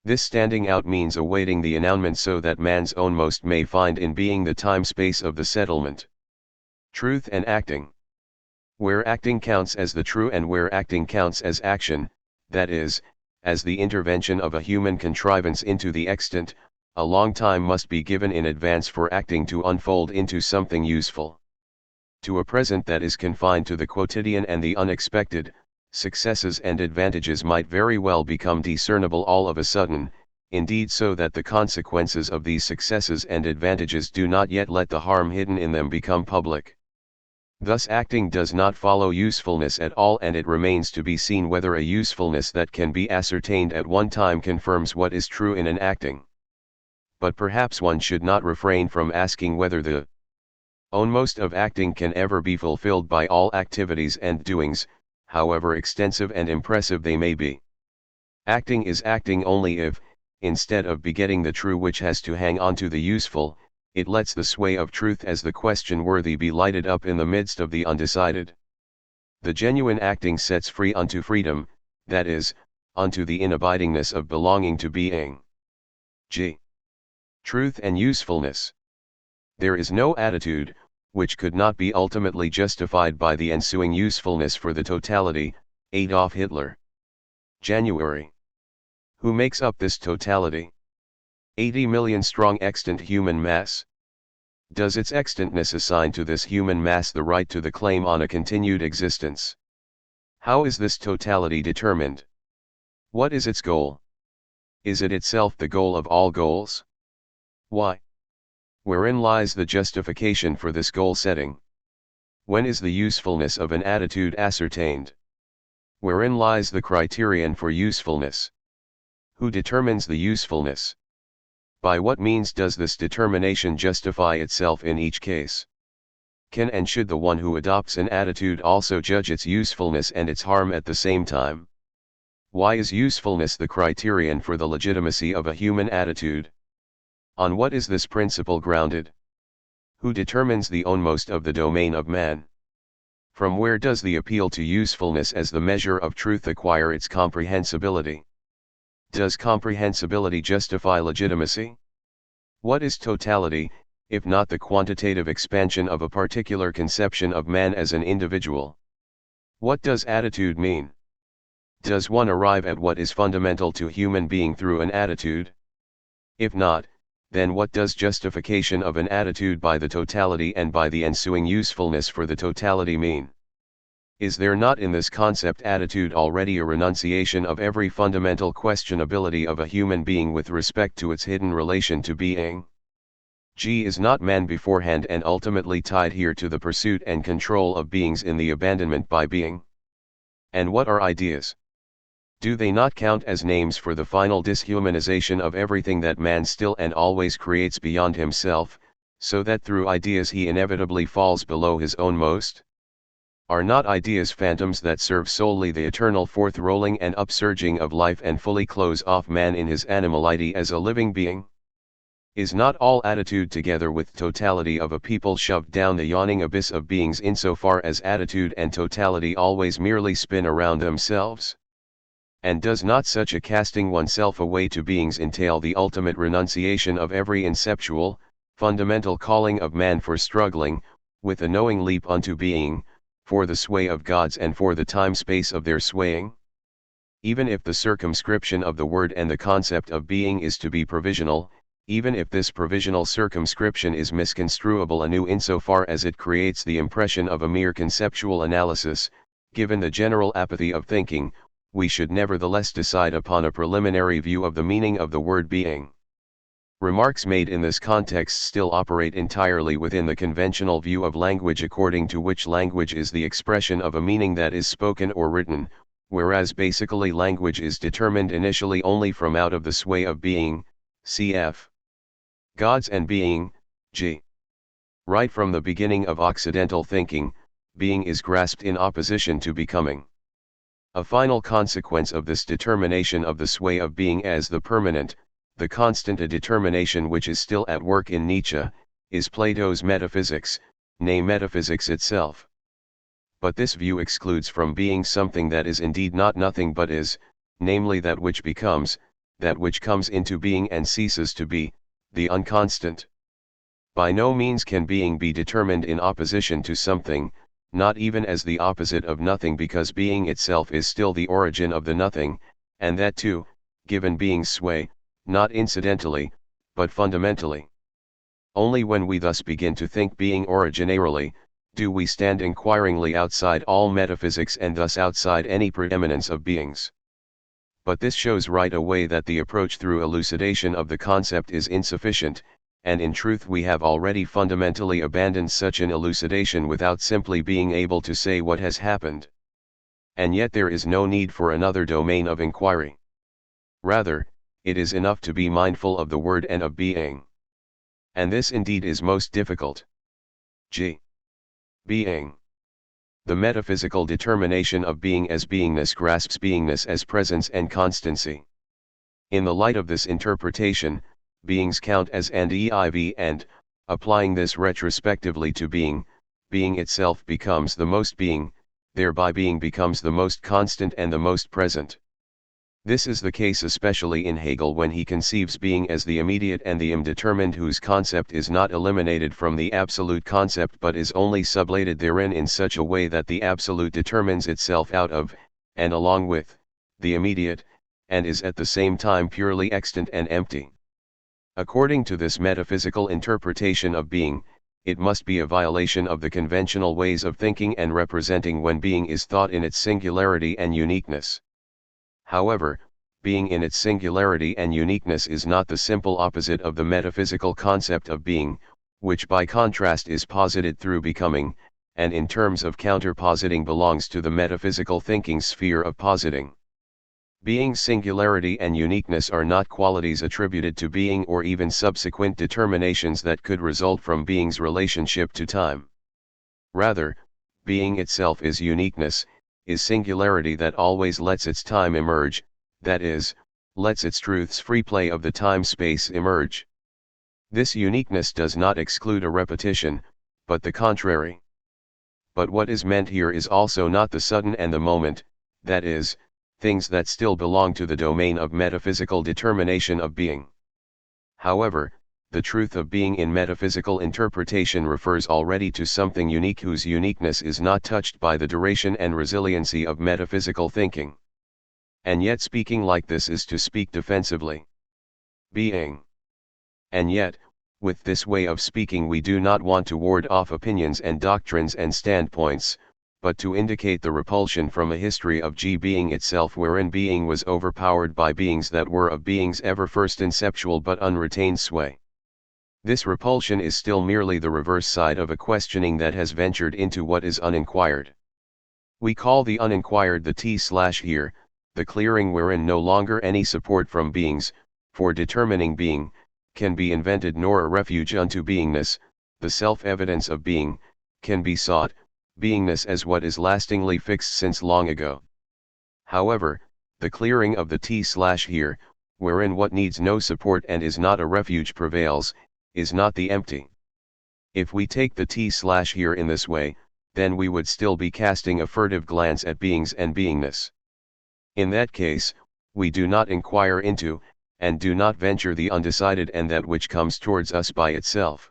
S1: This standing out means awaiting the announcement so that man's ownmost may find in being the time-space of the settlement. Truth and acting. Where acting counts as the true and where acting counts as action, that is, as the intervention of a human contrivance into the extant, a long time must be given in advance for acting to unfold into something useful. To a present that is confined to the quotidian and the unexpected, successes and advantages might very well become discernible all of a sudden, indeed so that the consequences of these successes and advantages do not yet let the harm hidden in them become public. Thus acting does not follow usefulness at all, and it remains to be seen whether a usefulness that can be ascertained at one time confirms what is true in an acting. But perhaps one should not refrain from asking whether the ownmost of acting can ever be fulfilled by all activities and doings, however extensive and impressive they may be. Acting is acting only if, instead of begetting the true which has to hang on to the useful, it lets the sway of truth as the question worthy be lighted up in the midst of the undecided. The genuine acting sets free unto freedom, that is, unto the inabidingness of belonging to being. G. Truth and usefulness. There is no attitude, which could not be ultimately justified by the ensuing usefulness for the totality. Adolf Hitler. January. Who makes up this totality? 80 million strong extant human mass. Does its extantness assign to this human mass the right to the claim on a continued existence? How is this totality determined? What is its goal? Is it itself the goal of all goals? Why? Wherein lies the justification for this goal setting? When is the usefulness of an attitude ascertained? Wherein lies the criterion for usefulness? Who determines the usefulness? By what means does this determination justify itself in each case? Can and should the one who adopts an attitude also judge its usefulness and its harm at the same time? Why is usefulness the criterion for the legitimacy of a human attitude? On what is this principle grounded? Who determines the ownmost of the domain of man? From where does the appeal to usefulness as the measure of truth acquire its comprehensibility? Does comprehensibility justify legitimacy? What is totality, if not the quantitative expansion of a particular conception of man as an individual? What does attitude mean? Does one arrive at what is fundamental to human being through an attitude? If not, then what does justification of an attitude by the totality and by the ensuing usefulness for the totality mean? Is there not in this concept attitude already a renunciation of every fundamental questionability of a human being with respect to its hidden relation to being? G. Is not man beforehand and ultimately tied here to the pursuit and control of beings in the abandonment by being? And what are ideas? Do they not count as names for the final dishumanization of everything that man still and always creates beyond himself, so that through ideas he inevitably falls below his ownmost? Are not ideas phantoms that serve solely the eternal forth-rolling and upsurging of life and fully close off man in his animality as a living being? Is not all attitude together with totality of a people shoved down the yawning abyss of beings insofar as attitude and totality always merely spin around themselves? And does not such a casting oneself away to beings entail the ultimate renunciation of every inceptual, fundamental calling of man for struggling, with a knowing leap unto being, for the sway of gods and for the time-space of their swaying? Even if the circumscription of the word and the concept of being is to be provisional, even if this provisional circumscription is misconstruable anew insofar as it creates the impression of a mere conceptual analysis, given the general apathy of thinking, we should nevertheless decide upon a preliminary view of the meaning of the word being. Remarks made in this context still operate entirely within the conventional view of language, according to which language is the expression of a meaning that is spoken or written, whereas basically language is determined initially only from out of the sway of being, cf. Gods and being, g. Right from the beginning of Occidental thinking, being is grasped in opposition to becoming. A final consequence of this determination of the sway of being as the permanent, the constant, a determination which is still at work in Nietzsche, is Plato's metaphysics, nay metaphysics itself. But this view excludes from being something that is indeed not nothing but is, namely that which becomes, that which comes into being and ceases to be, the unconstant. By no means can being be determined in opposition to something, not even as the opposite of nothing, because being itself is still the origin of the nothing, and that too, given being's sway, not incidentally, but fundamentally. Only when we thus begin to think being originarily, do we stand inquiringly outside all metaphysics and thus outside any preeminence of beings. But this shows right away that the approach through elucidation of the concept is insufficient, and in truth we have already fundamentally abandoned such an elucidation without simply being able to say what has happened. And yet there is no need for another domain of inquiry. Rather, it is enough to be mindful of the word and of being. And this indeed is most difficult. Being. The metaphysical determination of being as beingness grasps beingness as presence and constancy. In the light of this interpretation, beings count as and EIV and, applying this retrospectively to being itself becomes the most being, thereby being becomes the most constant and the most present. This is the case especially in Hegel when he conceives being as the immediate and the indeterminate whose concept is not eliminated from the absolute concept but is only sublated therein in such a way that the absolute determines itself out of, and along with, the immediate, and is at the same time purely extant and empty. According to this metaphysical interpretation of being, it must be a violation of the conventional ways of thinking and representing when being is thought in its singularity and uniqueness. However, being in its singularity and uniqueness is not the simple opposite of the metaphysical concept of being, which by contrast is posited through becoming, and in terms of counterpositing belongs to the metaphysical thinking sphere of positing. Being's singularity and uniqueness are not qualities attributed to being or even subsequent determinations that could result from being's relationship to time. Rather, being itself is uniqueness, is singularity that always lets its time emerge, that is, lets its truth's free play of the time-space emerge. This uniqueness does not exclude a repetition, but the contrary. But what is meant here is also not the sudden and the moment, that is, things that still belong to the domain of metaphysical determination of being. However, the truth of being in metaphysical interpretation refers already to something unique whose uniqueness is not touched by the duration and resiliency of metaphysical thinking. And yet speaking like this is to speak defensively. Being. And yet, with this way of speaking we do not want to ward off opinions and doctrines and standpoints, but to indicate the repulsion from a history of being itself wherein being was overpowered by beings that were of being's ever first inceptual but unretained sway. This repulsion is still merely the reverse side of a questioning that has ventured into what is uninquired. We call the uninquired the T/here, the clearing wherein no longer any support from beings, for determining being, can be invented nor a refuge unto beingness, the self-evidence of being, can be sought, beingness as what is lastingly fixed since long ago. However, the clearing of the T/here, wherein what needs no support and is not a refuge prevails, is not the empty. If we take the T/here in this way, then we would still be casting a furtive glance at beings and beingness. In that case, we do not inquire into, and do not venture the undecided and that which comes towards us by itself.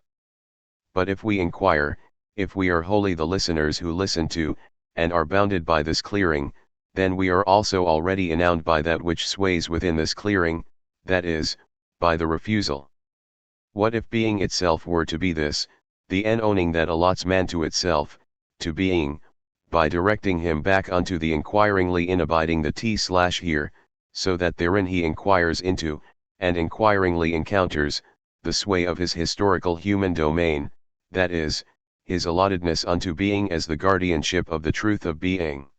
S1: But if we inquire, if we are wholly the listeners who listen to, and are bounded by this clearing, then we are also already ennowned by that which sways within this clearing, that is, by the refusal. What if being itself were to be this, the owning that allots man to itself, to being, by directing him back unto the inquiringly inabiding the T/here, so that therein he inquires into, and inquiringly encounters, the sway of his historical human domain, that is, his allottedness unto being as the guardianship of the truth of being.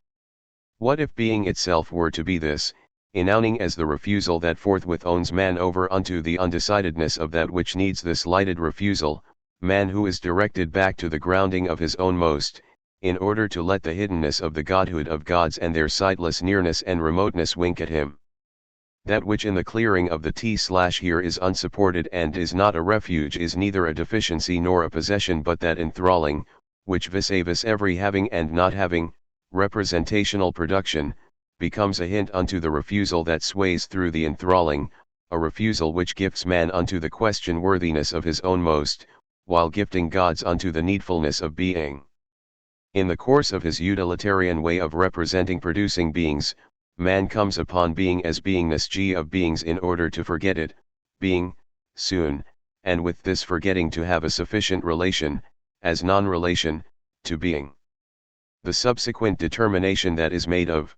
S1: What if being itself were to be this, enowning as the refusal that forthwith owns man over unto the undecidedness of that which needs this lighted refusal, man who is directed back to the grounding of his own most, in order to let the hiddenness of the godhood of gods and their sightless nearness and remoteness wink at him. That which in the clearing of the T/here is unsupported and is not a refuge is neither a deficiency nor a possession but that enthralling, which vis-a-vis every having and not having, representational production, becomes a hint unto the refusal that sways through the enthralling, a refusal which gifts man unto the question worthiness of his own most, while gifting gods unto the needfulness of being. In the course of his utilitarian way of representing producing beings, man comes upon being as beingness of beings in order to forget it, being, soon, and with this forgetting to have a sufficient relation, as non-relation, to being. The subsequent determination that is made of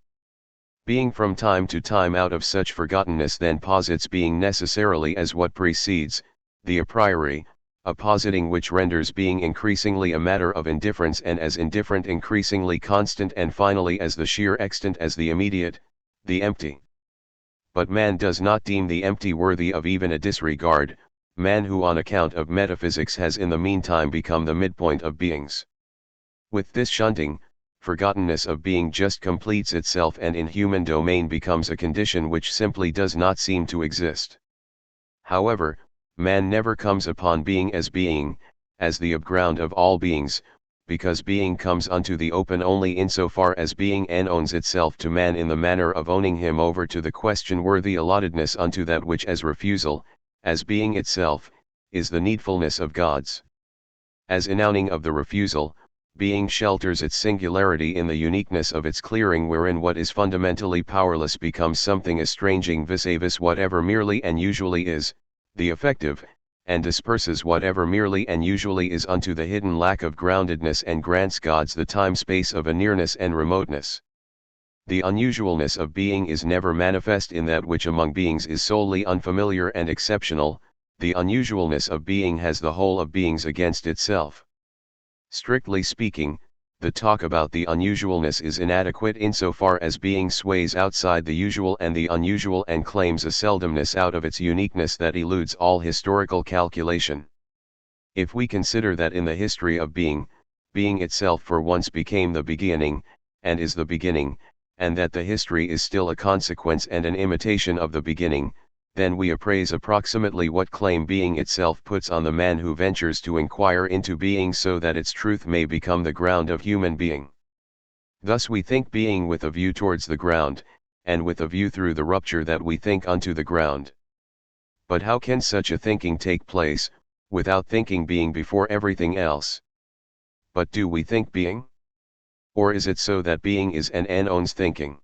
S1: being from time to time out of such forgottenness then posits being necessarily as what precedes, the a priori, a positing which renders being increasingly a matter of indifference, and as indifferent increasingly constant, and finally as the sheer extant as the immediate, the empty. But man does not deem the empty worthy of even a disregard, man who on account of metaphysics has in the meantime become the midpoint of beings. With this shunting, forgottenness of being just completes itself, and in human domain becomes a condition which simply does not seem to exist. However, man never comes upon being, as the upground of all beings, because being comes unto the open only insofar as being owns itself to man in the manner of owning him over to the question worthy allottedness unto that which as refusal, as being itself, is the needfulness of God's. As enowning of the refusal, being shelters its singularity in the uniqueness of its clearing, wherein what is fundamentally powerless becomes something estranging vis-a-vis whatever merely and usually is, the effective, and disperses whatever merely and usually is unto the hidden lack of groundedness, and grants God's the time-space of a nearness and remoteness. The unusualness of being is never manifest in that which among beings is solely unfamiliar and exceptional. The unusualness of being has the whole of beings against itself. Strictly speaking, the talk about the unusualness is inadequate insofar as being sways outside the usual and the unusual, and claims a seldomness out of its uniqueness that eludes all historical calculation. If we consider that in the history of being itself for once became the beginning, and is the beginning, and that the history is still a consequence and an imitation of the beginning, then we appraise approximately what claim being itself puts on the man who ventures to inquire into being, so that its truth may become the ground of human being. Thus we think being with a view towards the ground, and with a view through the rupture that we think unto the ground. But how can such a thinking take place, without thinking being before everything else? But do we think being? Or is it so that being is and owns thinking?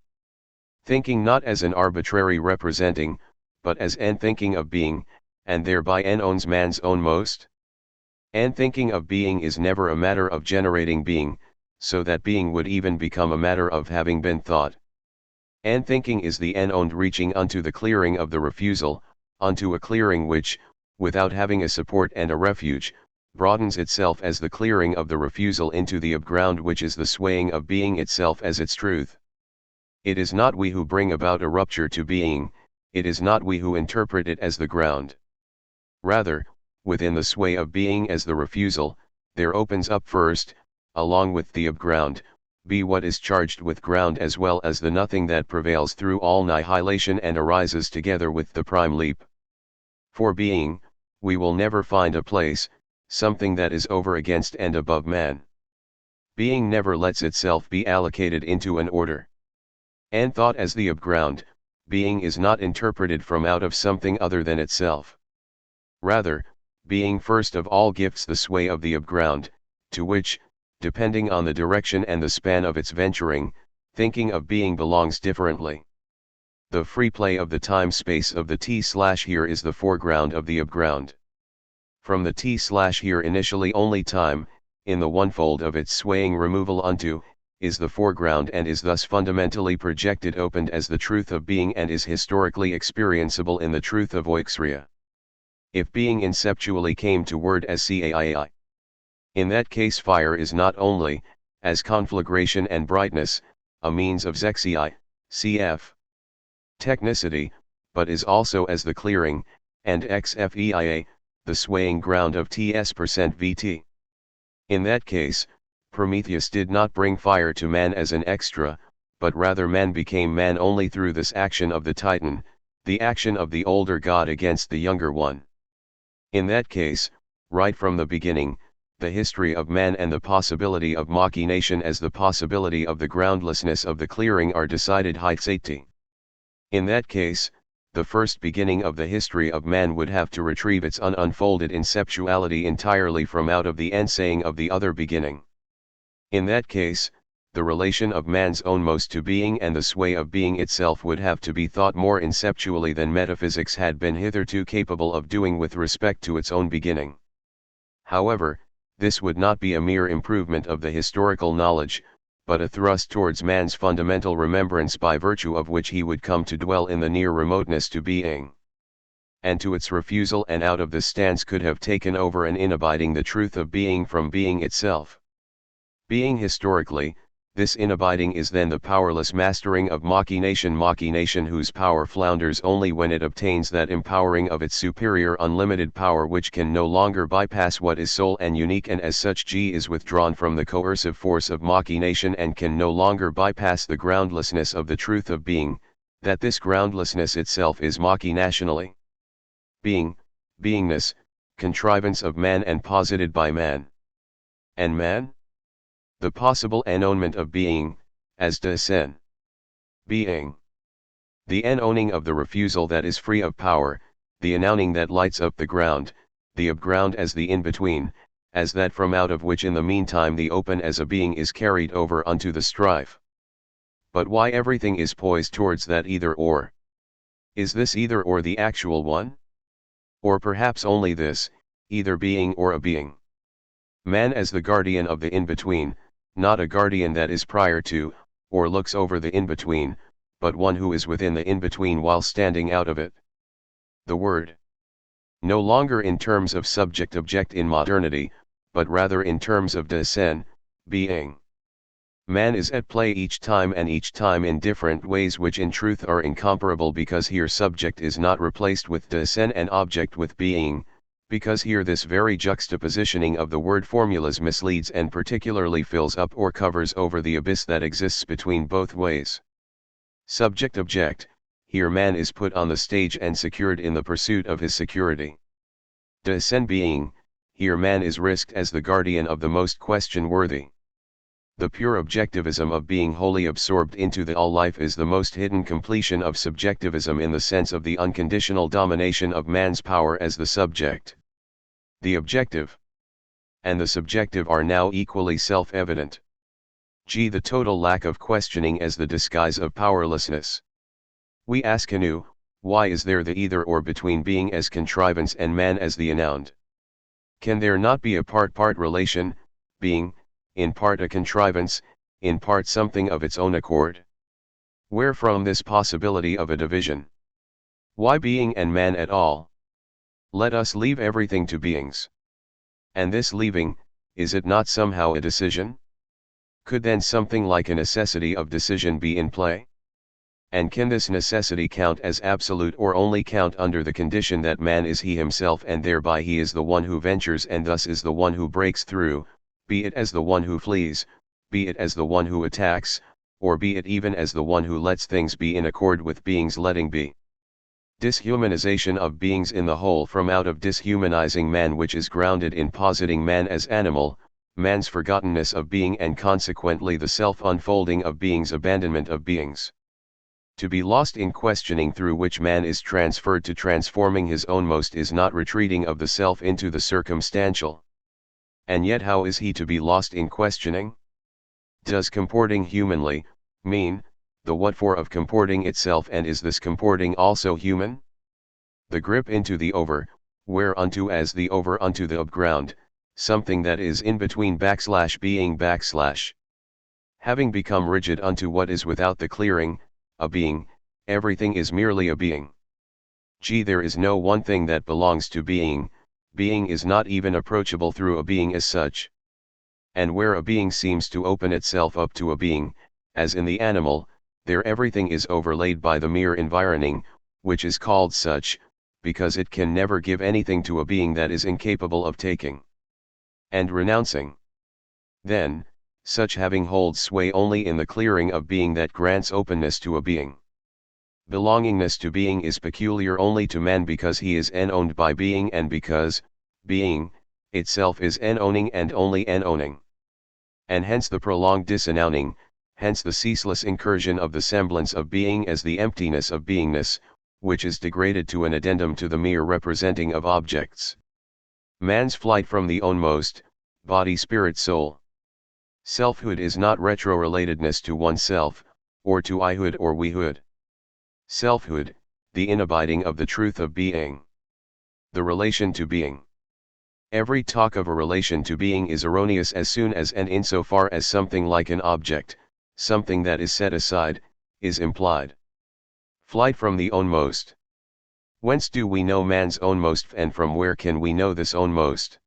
S1: Thinking not as an arbitrary representing, but as thinking of being, and thereby owns man's own most? Thinking of being is never a matter of generating being, so that being would even become a matter of having been thought. Thinking is the owned reaching unto the clearing of the refusal, unto a clearing which, without having a support and a refuge, broadens itself as the clearing of the refusal into the upground which is the swaying of being itself as its truth. It is not we who bring about a rupture to being, it is not we who interpret it as the ground. Rather, within the sway of being as the refusal, there opens up first, along with the upground, be what is charged with ground as well as the nothing that prevails through all annihilation and arises together with the prime leap. For being, we will never find a place, something that is over against and above man. Being never lets itself be allocated into an order. And thought as the upground, being is not interpreted from out of something other than itself. Rather, being first of all gifts the sway of the upground, to which, depending on the direction and the span of its venturing, thinking of being belongs differently. The free play of the time-space of the t/here is the foreground of the upground. From the t/here initially only time, in the onefold of its swaying removal unto, is the foreground, and is thus fundamentally projected opened as the truth of being, and is historically experienceable in the truth of oixria. If being inceptually came to word as caii, in that case fire is not only, as conflagration and brightness, a means of zexii, cf. technicity, but is also as the clearing, and xfeia, the swaying ground of ts%vt. In that case, Prometheus did not bring fire to man as an extra, but rather man became man only through this action of the Titan, the action of the older god against the younger one. In that case, right from the beginning, the history of man and the possibility of machination as the possibility of the groundlessness of the clearing are decided hypsati. In that case, the first beginning of the history of man would have to retrieve its ununfolded inceptuality entirely from out of the saying of the other beginning. In that case, the relation of man's own most to being and the sway of being itself would have to be thought more inceptually than metaphysics had been hitherto capable of doing with respect to its own beginning. However, this would not be a mere improvement of the historical knowledge, but a thrust towards man's fundamental remembrance by virtue of which he would come to dwell in the near remoteness to being. and to its refusal and out of this stance could have taken over and inabiding the truth of being from being itself. Being historically, this inabiding is then the powerless mastering of machination whose power flounders only when it obtains that empowering of its superior unlimited power which can no longer bypass what is sole and unique, and as such G is withdrawn from the coercive force of machination and can no longer bypass the groundlessness of the truth of being, that this groundlessness itself is machinationally being, beingness, contrivance of man and posited by man. And man? The possible enownement of being, as de sen. Being. The enowning of the refusal that is free of power, the enowning that lights up the ground, the upground as the in-between, as that from out of which in the meantime the open as a being is carried over unto the strife. But why everything is poised towards that either or? Is this either or the actual one? Or perhaps only this, either being or a being? Man as the guardian of the in-between, not a guardian that is prior to, or looks over the in-between, but one who is within the in-between while standing out of it. The word. No longer in terms of subject-object in modernity, but rather in terms of de sen, being. Man is at play each time and each time in different ways which in truth are incomparable, because here subject is not replaced with de sen and object with being, because here this very juxtapositioning of the word formulas misleads and particularly fills up or covers over the abyss that exists between both ways. Subject-object, here man is put on the stage and secured in the pursuit of his security. De sen being, here man is risked as the guardian of the most question-worthy. The pure objectivism of being wholly absorbed into the all-life is the most hidden completion of subjectivism in the sense of the unconditional domination of man's power as the subject. The objective and the subjective are now equally self-evident. G. The total lack of questioning as the disguise of powerlessness. We ask anew, why is there the either or between being as contrivance and man as the ennowned? Can there not be a part-part relation, being, in part a contrivance, in part something of its own accord? Where from this possibility of a division? Why being and man at all? Let us leave everything to beings. And this leaving, is it not somehow a decision? Could then something like a necessity of decision be in play? And can this necessity count as absolute or only count under the condition that man is he himself and thereby he is the one who ventures and thus is the one who breaks through, be it as the one who flees, be it as the one who attacks, or be it even as the one who lets things be in accord with beings letting be? Dishumanization of beings in the whole from out of dishumanizing man, which is grounded in positing man as animal, man's forgottenness of being and consequently the self-unfolding of being's abandonment of beings. To be lost in questioning through which man is transferred to transforming his own most is not retreating of the self into the circumstantial. And yet how is he to be lost in questioning? Does comporting humanly mean the what for of comporting itself, and is this comporting also human? The grip into the over, whereunto as the over unto the upground, something that is in between being . Having become rigid unto what is without the clearing, a being, everything is merely a being. G. There is no one thing that belongs to being, being is not even approachable through a being as such. And where a being seems to open itself up to a being, as in the animal, there everything is overlaid by the mere environing, which is called such, because it can never give anything to a being that is incapable of taking and renouncing. Then, such having holds sway only in the clearing of being that grants openness to a being. Belongingness to being is peculiar only to man because he is enowned by being and because, being, itself is enowning and only enowning. And hence the prolonged disennowning, hence the ceaseless incursion of the semblance of being as the emptiness of beingness, which is degraded to an addendum to the mere representing of objects. Man's flight from the own most, body spirit soul. Selfhood is not retrorelatedness to oneself, or to Ihood or wehood. Selfhood, the inabiding of the truth of being. The relation to being. Every talk of a relation to being is erroneous as soon as and insofar as something like an object, something that is set aside, is implied. Flight from the own most. Whence do we know man's ownmost, and from where can we know this ownmost?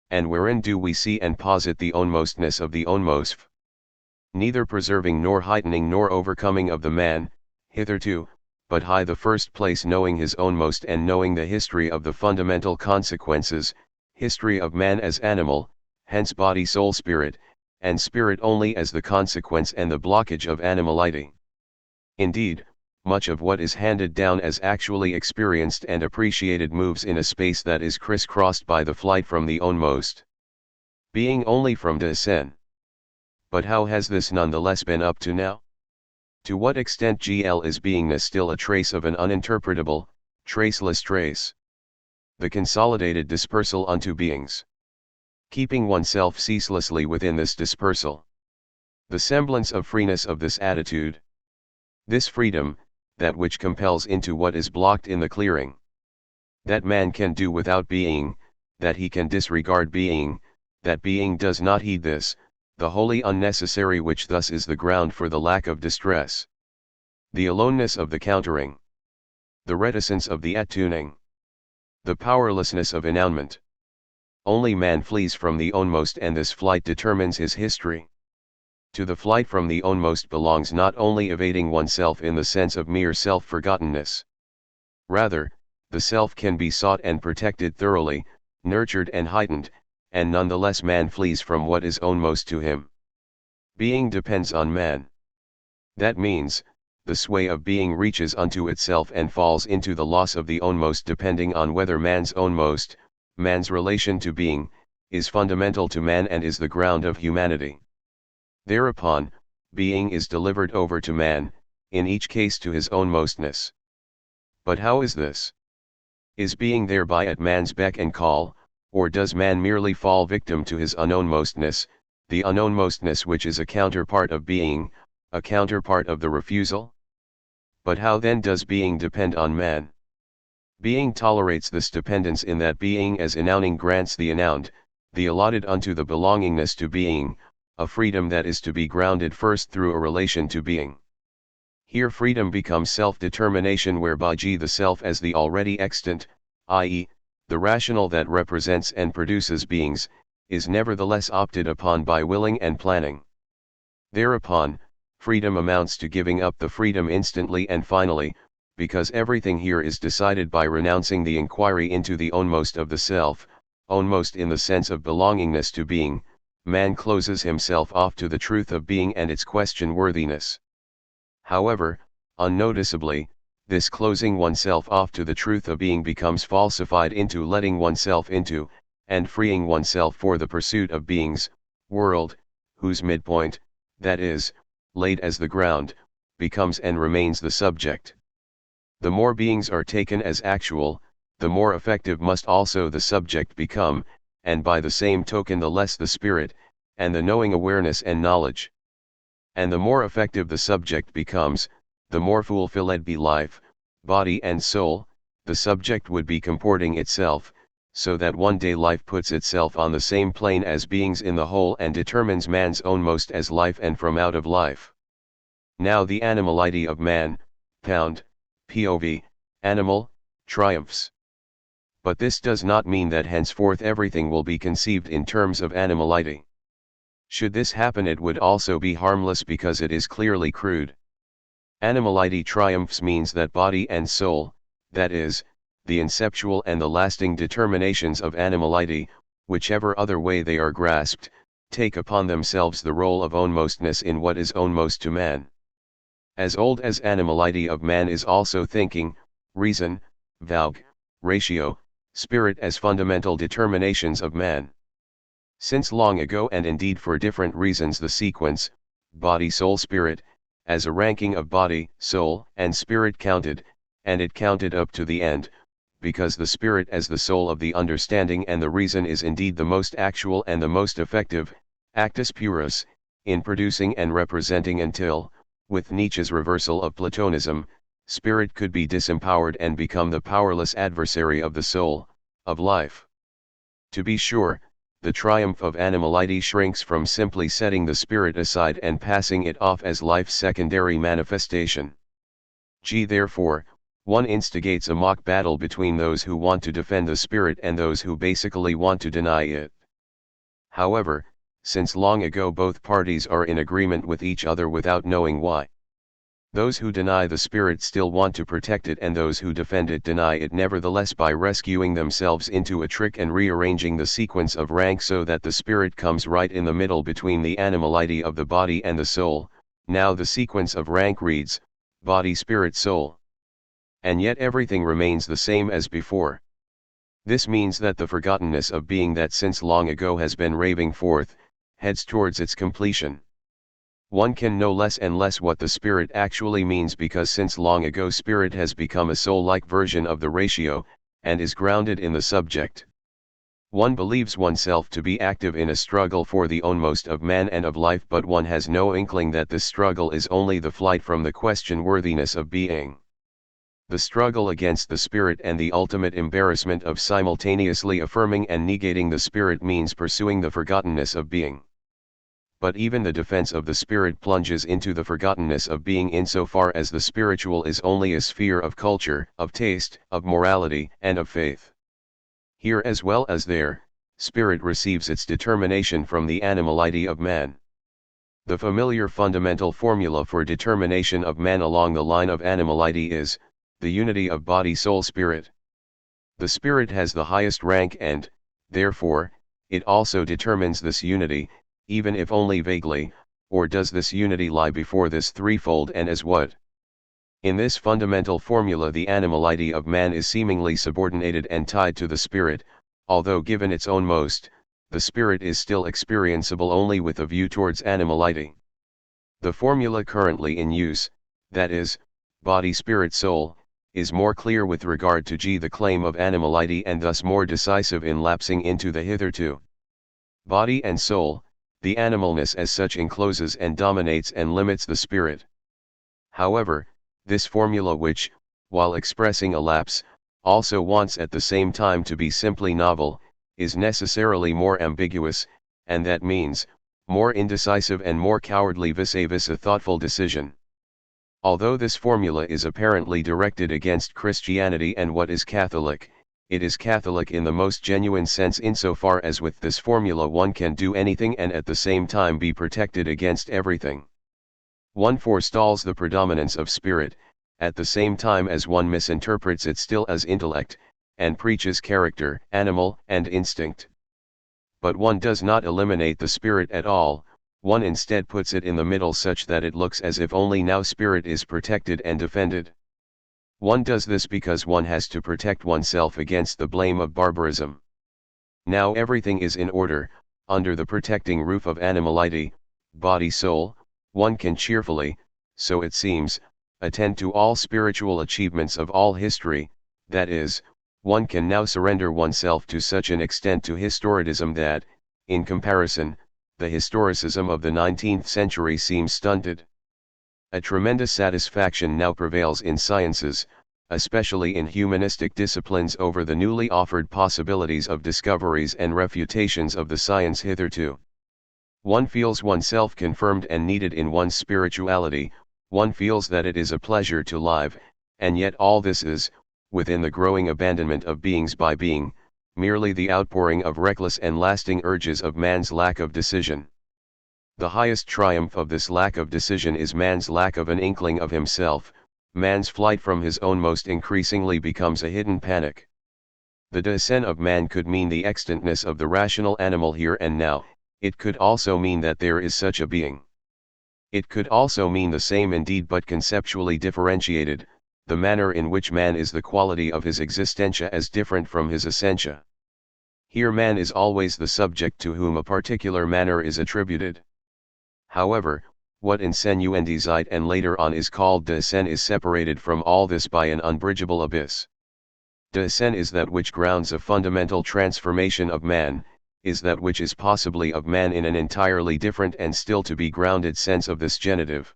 S1: And wherein do we see and posit the ownmostness of the ownmost? Neither preserving nor heightening nor overcoming of the man, hitherto, but high the first place knowing his ownmost, and knowing the history of the fundamental consequences, history of man as animal, hence body soul spirit, and spirit only as the consequence and the blockage of animality. Indeed, much of what is handed down as actually experienced and appreciated moves in a space that is crisscrossed by the flight from the ownmost. Being only from descent. But how has this nonetheless been up to now? To what extent is beingness still a trace of an uninterpretable, traceless trace? The consolidated dispersal unto beings. Keeping oneself ceaselessly within this dispersal. The semblance of freeness of this attitude. This freedom, that which compels into what is blocked in the clearing. That man can do without being, that he can disregard being, that being does not heed this, the wholly unnecessary, which thus is the ground for the lack of distress. The aloneness of the countering. The reticence of the attuning. The powerlessness of enownement. Only man flees from the ownmost, and this flight determines his history. To the flight from the ownmost belongs not only evading oneself in the sense of mere self-forgottenness. Rather, the self can be sought and protected thoroughly, nurtured and heightened, and nonetheless man flees from what is ownmost to him. Being depends on man. That means, the sway of being reaches unto itself and falls into the loss of the ownmost, depending on whether man's ownmost, man's relation to being, is fundamental to man and is the ground of humanity. Thereupon, being is delivered over to man, in each case to his ownmostness. But how is this? Is being thereby at man's beck and call, or does man merely fall victim to his unownmostness, the unownmostness which is a counterpart of being, a counterpart of the refusal? But how then does being depend on man? Being tolerates this dependence in that being as enowning grants the enowned, the allotted unto the belongingness to being, a freedom that is to be grounded first through a relation to being. Here freedom becomes self-determination, whereby the self as the already extant, i.e., the rational that represents and produces beings, is nevertheless opted upon by willing and planning. Thereupon, freedom amounts to giving up the freedom instantly and finally, because everything here is decided by renouncing the inquiry into the ownmost of the self, ownmost in the sense of belongingness to being. Man closes himself off to the truth of being and its question-worthiness. However, unnoticeably, this closing oneself off to the truth of being becomes falsified into letting oneself into, and freeing oneself for the pursuit of being's world, whose midpoint, that is, laid as the ground, becomes and remains the subject. The more beings are taken as actual, the more effective must also the subject become, and by the same token the less the spirit, and the knowing awareness and knowledge. And the more effective the subject becomes, the more fulfilled be life, body and soul, the subject would be comporting itself, so that one day life puts itself on the same plane as beings in the whole and determines man's ownmost as life and from out of life. Now the animality of man, POV, animal, triumphs. But this does not mean that henceforth everything will be conceived in terms of animality. Should this happen, it would also be harmless because it is clearly crude. Animality triumphs means that body and soul, that is, the inceptual and the lasting determinations of animality, whichever other way they are grasped, take upon themselves the role of ownmostness in what is ownmost to man. As old as animality of man is also thinking, reason, valg, ratio, spirit as fundamental determinations of man. Since long ago, and indeed for different reasons, the sequence, body soul spirit, as a ranking of body, soul, and spirit counted, and it counted up to the end, because the spirit as the soul of the understanding and the reason is indeed the most actual and the most effective, actus purus, in producing and representing until, with Nietzsche's reversal of Platonism, spirit could be disempowered and become the powerless adversary of the soul, of life. To be sure, the triumph of animality shrinks from simply setting the spirit aside and passing it off as life's secondary manifestation. Therefore, One instigates a mock battle between those who want to defend the spirit and those who basically want to deny it. However, since long ago both parties are in agreement with each other without knowing why. Those who deny the spirit still want to protect it, and those who defend it deny it nevertheless by rescuing themselves into a trick and rearranging the sequence of rank so that the spirit comes right in the middle between the animality of the body and the soul. Now the sequence of rank reads, body, spirit, soul. And yet everything remains the same as before. This means that the forgottenness of being that since long ago has been raving forth, heads towards its completion. One can know less and less what the spirit actually means because since long ago spirit has become a soul-like version of the ratio, and is grounded in the subject. One believes oneself to be active in a struggle for the ownmost of man and of life, but one has no inkling that this struggle is only the flight from the question-worthiness of being. The struggle against the spirit and the ultimate embarrassment of simultaneously affirming and negating the spirit means pursuing the forgottenness of being. But even the defense of the spirit plunges into the forgottenness of being insofar as the spiritual is only a sphere of culture, of taste, of morality, and of faith. Here as well as there, spirit receives its determination from the animality of man. The familiar fundamental formula for determination of man along the line of animality is, the unity of body, soul, spirit. The spirit has the highest rank and, therefore, it also determines this unity, even if only vaguely, or does this unity lie before this threefold and as what? In this fundamental formula the animality of man is seemingly subordinated and tied to the spirit, although given its own most, the spirit is still experienceable only with a view towards animality. The formula currently in use, that is, body, spirit, soul, is more clear with regard to the claim of animality and thus more decisive in lapsing into the hitherto body and soul. The animalness as such encloses and dominates and limits the spirit. However, this formula which, while expressing a lapse, also wants at the same time to be simply novel, is necessarily more ambiguous, and that means, more indecisive and more cowardly vis-a-vis a thoughtful decision. Although this formula is apparently directed against Christianity and what is Catholic, it is Catholic in the most genuine sense insofar as with this formula one can do anything and at the same time be protected against everything. One forestalls the predominance of spirit, at the same time as one misinterprets it still as intellect, and preaches character, animal, and instinct. But one does not eliminate the spirit at all, one instead puts it in the middle such that it looks as if only now spirit is protected and defended. One does this because one has to protect oneself against the blame of barbarism. Now everything is in order, under the protecting roof of animality, body, soul, one can cheerfully, so it seems, attend to all spiritual achievements of all history, that is, one can now surrender oneself to such an extent to historicism that, in comparison, the historicism of the 19th century seems stunted. A tremendous satisfaction now prevails in sciences, especially in humanistic disciplines, over the newly offered possibilities of discoveries and refutations of the science hitherto. One feels oneself confirmed and needed in one's spirituality, one feels that it is a pleasure to live, and yet all this is, within the growing abandonment of beings by being, merely the outpouring of reckless and lasting urges of man's lack of decision. The highest triumph of this lack of decision is man's lack of an inkling of himself. Man's flight from his own most increasingly becomes a hidden panic. The descent of man could mean the extantness of the rational animal here and now, it could also mean that there is such a being. It could also mean the same indeed but conceptually differentiated, the manner in which man is the quality of his existentia as different from his essentia. Here man is always the subject to whom a particular manner is attributed. However, what in Senuendizeit and later on is called descent is separated from all this by an unbridgeable abyss. Descent is that which grounds a fundamental transformation of man, is that which is possibly of man in an entirely different and still to be grounded sense of this genitive.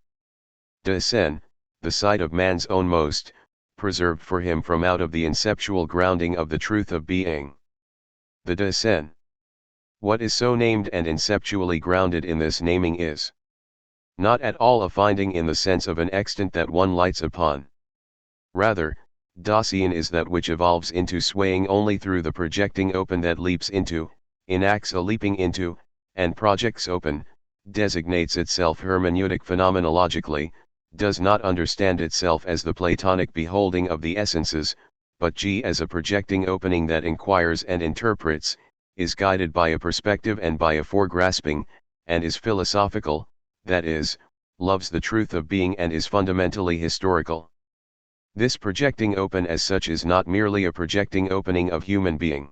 S1: Descent, the sight of man's own most, preserved for him from out of the inceptual grounding of the truth of being. The descent. What is so named and inceptually grounded in this naming is not at all a finding in the sense of an extant that one lights upon. Rather, Dasein is that which evolves into swaying only through the projecting open that leaps into, enacts a leaping into, and projects open, designates itself hermeneutic phenomenologically, does not understand itself as the Platonic beholding of the essences, but as a projecting opening that inquires and interprets, is guided by a perspective and by a foregrasping, and is philosophical, that is, loves the truth of being and is fundamentally historical. This projecting open as such is not merely a projecting opening of human being.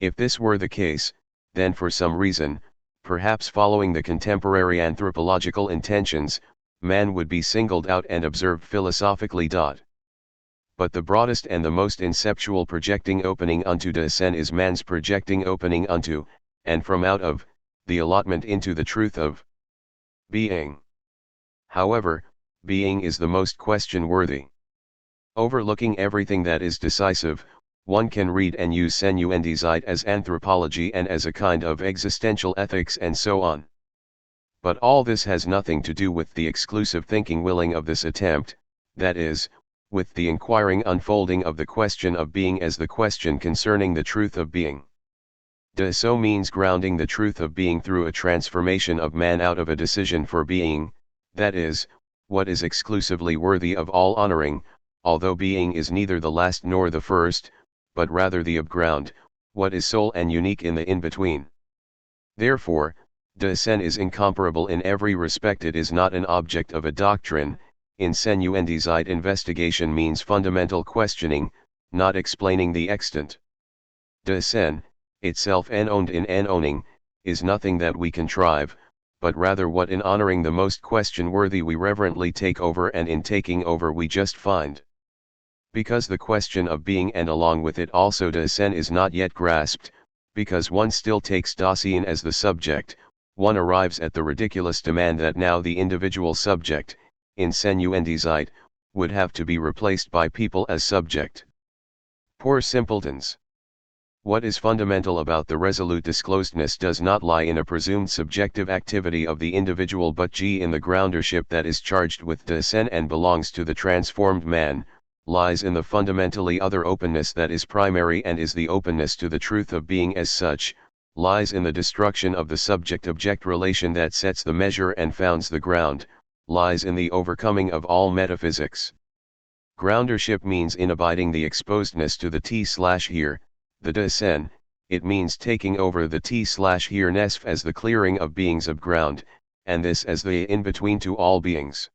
S1: If this were the case, then for some reason, perhaps following the contemporary anthropological intentions, man would be singled out and observed philosophically. But the broadest and the most inceptual projecting opening unto Dasein is man's projecting opening unto, and from out of, the allotment into the truth of being. However, being is the most question-worthy. Overlooking everything that is decisive, one can read and use Senuendizeit as anthropology and as a kind of existential ethics and so on. But all this has nothing to do with the exclusive thinking willing of this attempt, that is, with the inquiring unfolding of the question of being as the question concerning the truth of being. Dasein means grounding the truth of being through a transformation of man out of a decision for being, that is, what is exclusively worthy of all honoring, although being is neither the last nor the first, but rather the upground, what is sole and unique in the in-between. Therefore, Dasein is incomparable in every respect. It is not an object of a doctrine. In Senuendizeit, investigation means fundamental questioning, not explaining the extant. Dasein, itself enowned in enowning, is nothing that we contrive, but rather what in honoring the most question-worthy we reverently take over, and in taking over we just find. Because the question of being and along with it also Dasein is not yet grasped, because one still takes Dasein as the subject, one arrives at the ridiculous demand that now the individual subject, in Senuendizeit, would have to be replaced by people as subject. Poor simpletons! What is fundamental about the resolute disclosedness does not lie in a presumed subjective activity of the individual but in the groundership that is charged with Dasein and belongs to the transformed man, lies in the fundamentally other openness that is primary and is the openness to the truth of being as such, lies in the destruction of the subject-object relation that sets the measure and founds the ground, lies in the overcoming of all metaphysics. Groundership means in abiding the exposedness to the T/here, the Dasein. It means taking over the T/here-ness as the clearing of beings of ground, and this as the in-between to all beings.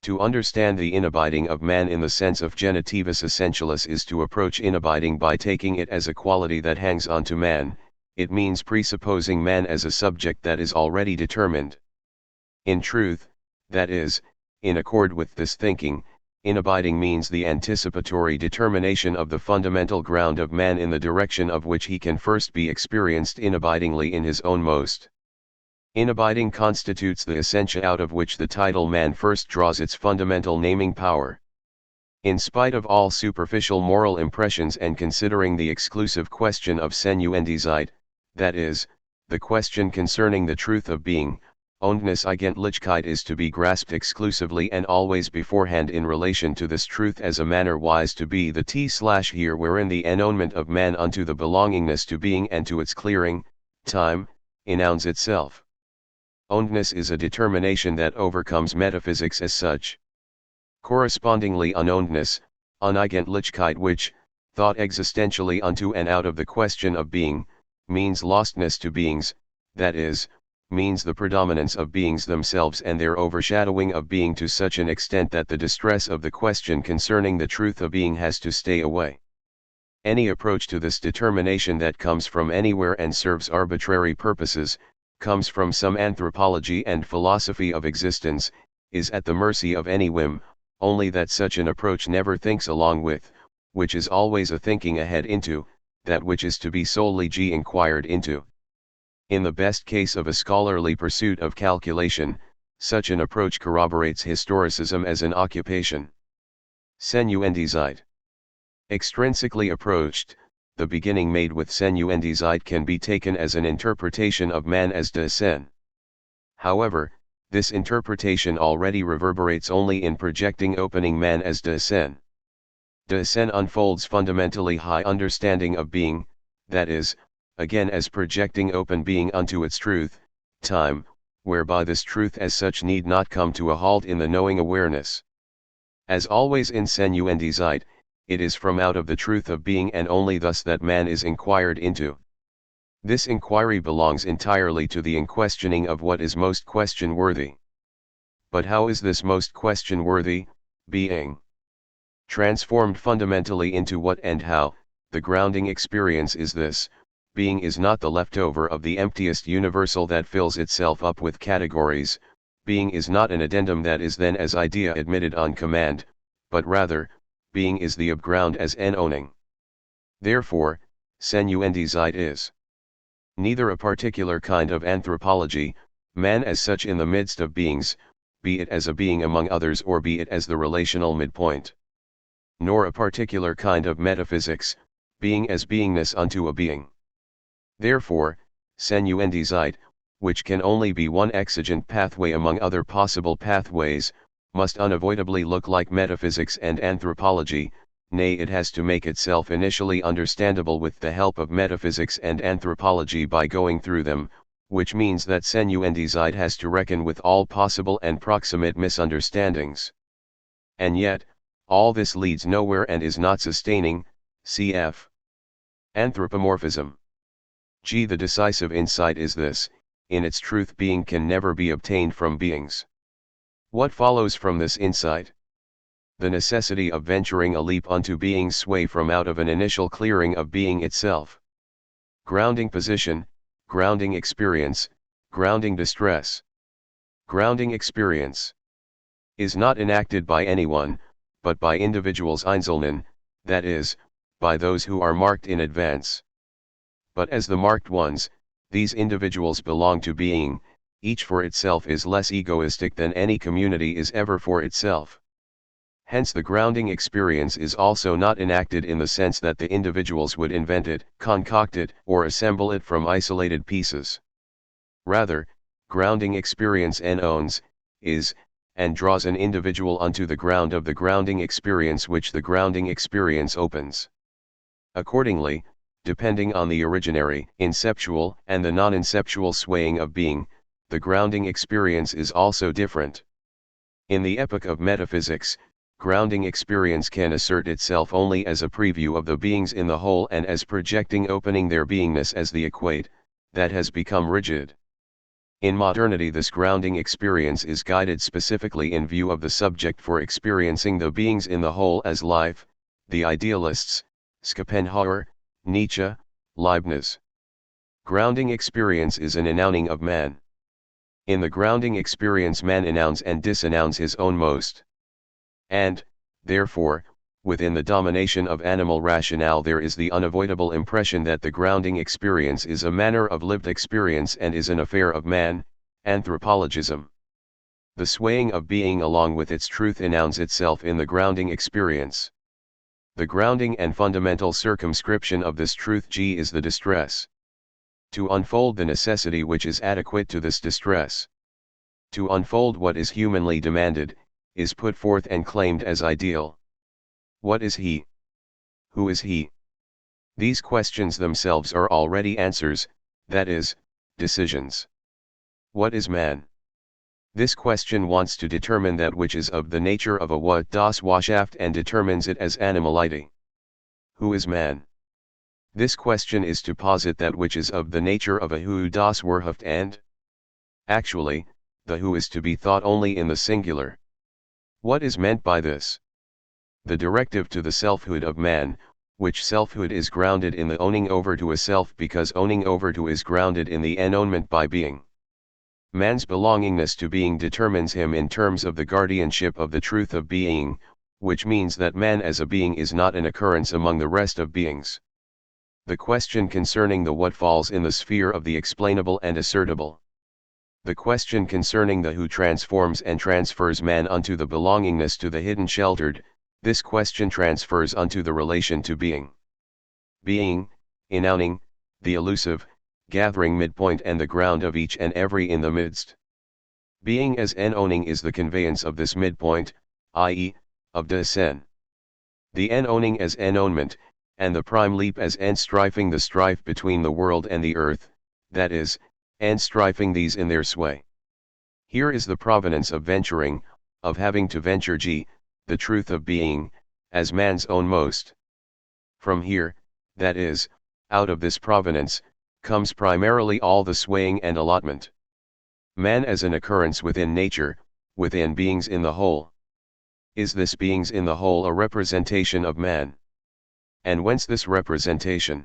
S1: To understand the inabiding of man in the sense of genitivus essentialis is to approach inabiding by taking it as a quality that hangs on to man. It means presupposing man as a subject that is already determined. In truth, that is, in accord with this thinking, inabiding means the anticipatory determination of the fundamental ground of man in the direction of which he can first be experienced inabidingly in his own most. Inabiding constitutes the essentia out of which the title man first draws its fundamental naming power. In spite of all superficial moral impressions and considering the exclusive question of Senuendizeit, that is, the question concerning the truth of being, Ondsnis-Eigentlichkeit is to be grasped exclusively and always beforehand in relation to this truth as a manner wise to be the T/here wherein the enownement of man unto the belongingness to being and to its clearing, time, enowns itself. Ondness is a determination that overcomes metaphysics as such. Correspondingly unownedness, Uneigentlichkeit which, thought existentially unto and out of the question of being, means lostness to beings, that is, means the predominance of beings themselves and their overshadowing of being to such an extent that the distress of the question concerning the truth of being has to stay away. Any approach to this determination that comes from anywhere and serves arbitrary purposes, comes from some anthropology and philosophy of existence, is at the mercy of any whim, only that such an approach never thinks along with, which is always a thinking ahead into, that which is to be solely inquired into. In the best case of a scholarly pursuit of calculation, such an approach corroborates historicism as an occupation. Senuendizeit. Extrinsically approached, the beginning made with Senuendizeit can be taken as an interpretation of man as Dasein. However, this interpretation already reverberates only in projecting opening man as Dasein. De Sen unfolds fundamentally high understanding of being, that is, again as projecting open being unto its truth, time, whereby this truth as such need not come to a halt in the knowing awareness. As always in Senuendizeit, it is from out of the truth of being and only thus that man is inquired into. This inquiry belongs entirely to the inquestioning of what is most question-worthy. But how is this most question-worthy, being? Transformed fundamentally into what and how, the grounding experience is this: being is not the leftover of the emptiest universal that fills itself up with categories, being is not an addendum that is then as idea admitted on command, but rather, being is the ground as en owning. Therefore, Senuendizeit is neither a particular kind of anthropology, man as such in the midst of beings, be it as a being among others or be it as the relational midpoint, nor a particular kind of metaphysics, being as beingness unto a being. Therefore, Senuendizeit, which can only be one exigent pathway among other possible pathways, must unavoidably look like metaphysics and anthropology, nay, it has to make itself initially understandable with the help of metaphysics and anthropology by going through them, which means that Senuendizeit has to reckon with all possible and proximate misunderstandings. And yet, all this leads nowhere and is not sustaining, cf. Anthropomorphism. G. The decisive insight is this: in its truth being can never be obtained from beings. What follows from this insight? The necessity of venturing a leap unto being's sway from out of an initial clearing of being itself. Grounding position, grounding experience, grounding distress. Grounding experience is not enacted by anyone, but by individuals Einzelnen, that is, by those who are marked in advance. But as the marked ones, these individuals belong to being, each for itself is less egoistic than any community is ever for itself. Hence the grounding experience is also not enacted in the sense that the individuals would invent it, concoct it, or assemble it from isolated pieces. Rather, grounding experience owns, is, and draws an individual unto the ground of the grounding experience which the grounding experience opens. Accordingly, depending on the originary, inceptual, and the non-inceptual swaying of being, the grounding experience is also different. In the epoch of metaphysics, grounding experience can assert itself only as a preview of the beings in the whole and as projecting opening their beingness as the equate, that has become rigid. In modernity this grounding experience is guided specifically in view of the subject for experiencing the beings in the whole as life, the idealists, Schopenhauer, Nietzsche, Leibniz. Grounding experience is an announcing of man. In the grounding experience man announces and disannounces his own most. And, therefore, within the domination of animal rationale there is the unavoidable impression that the grounding experience is a manner of lived experience and is an affair of man, anthropologism. The swaying of being along with its truth announces itself in the grounding experience. The grounding and fundamental circumscription of this truth G is the distress. To unfold the necessity which is adequate to this distress. To unfold what is humanly demanded, is put forth and claimed as ideal. What is he? Who is he? These questions themselves are already answers, that is, decisions. What is man? This question wants to determine that which is of the nature of a what das Waschaft and determines it as animality. Who is man? This question is to posit that which is of the nature of a who das Wehrhaft and. Actually, the who is to be thought only in the singular. What is meant by this? The directive to the selfhood of man, which selfhood is grounded in the owning over to a self because owning over to is grounded in the enownement by being. Man's belongingness to being determines him in terms of the guardianship of the truth of being, which means that man as a being is not an occurrence among the rest of beings. The question concerning the what falls in the sphere of the explainable and assertable. The question concerning the who transforms and transfers man unto the belongingness to the hidden sheltered, this question transfers unto the relation to being. Being, enowning, the elusive, gathering midpoint and the ground of each and every in the midst. Being as owning is the conveyance of this midpoint, i.e., of de sen. The owning as ownement, and the prime leap as strifing the strife between the world and the earth, that is, strifing these in their sway. Here is the provenance of venturing, of having to venture the truth of being, as man's own most. From here, that is, out of this provenance, comes primarily all the swaying and allotment. Man as an occurrence within nature, within beings in the whole. Is this beings in the whole a representation of man? And whence this representation?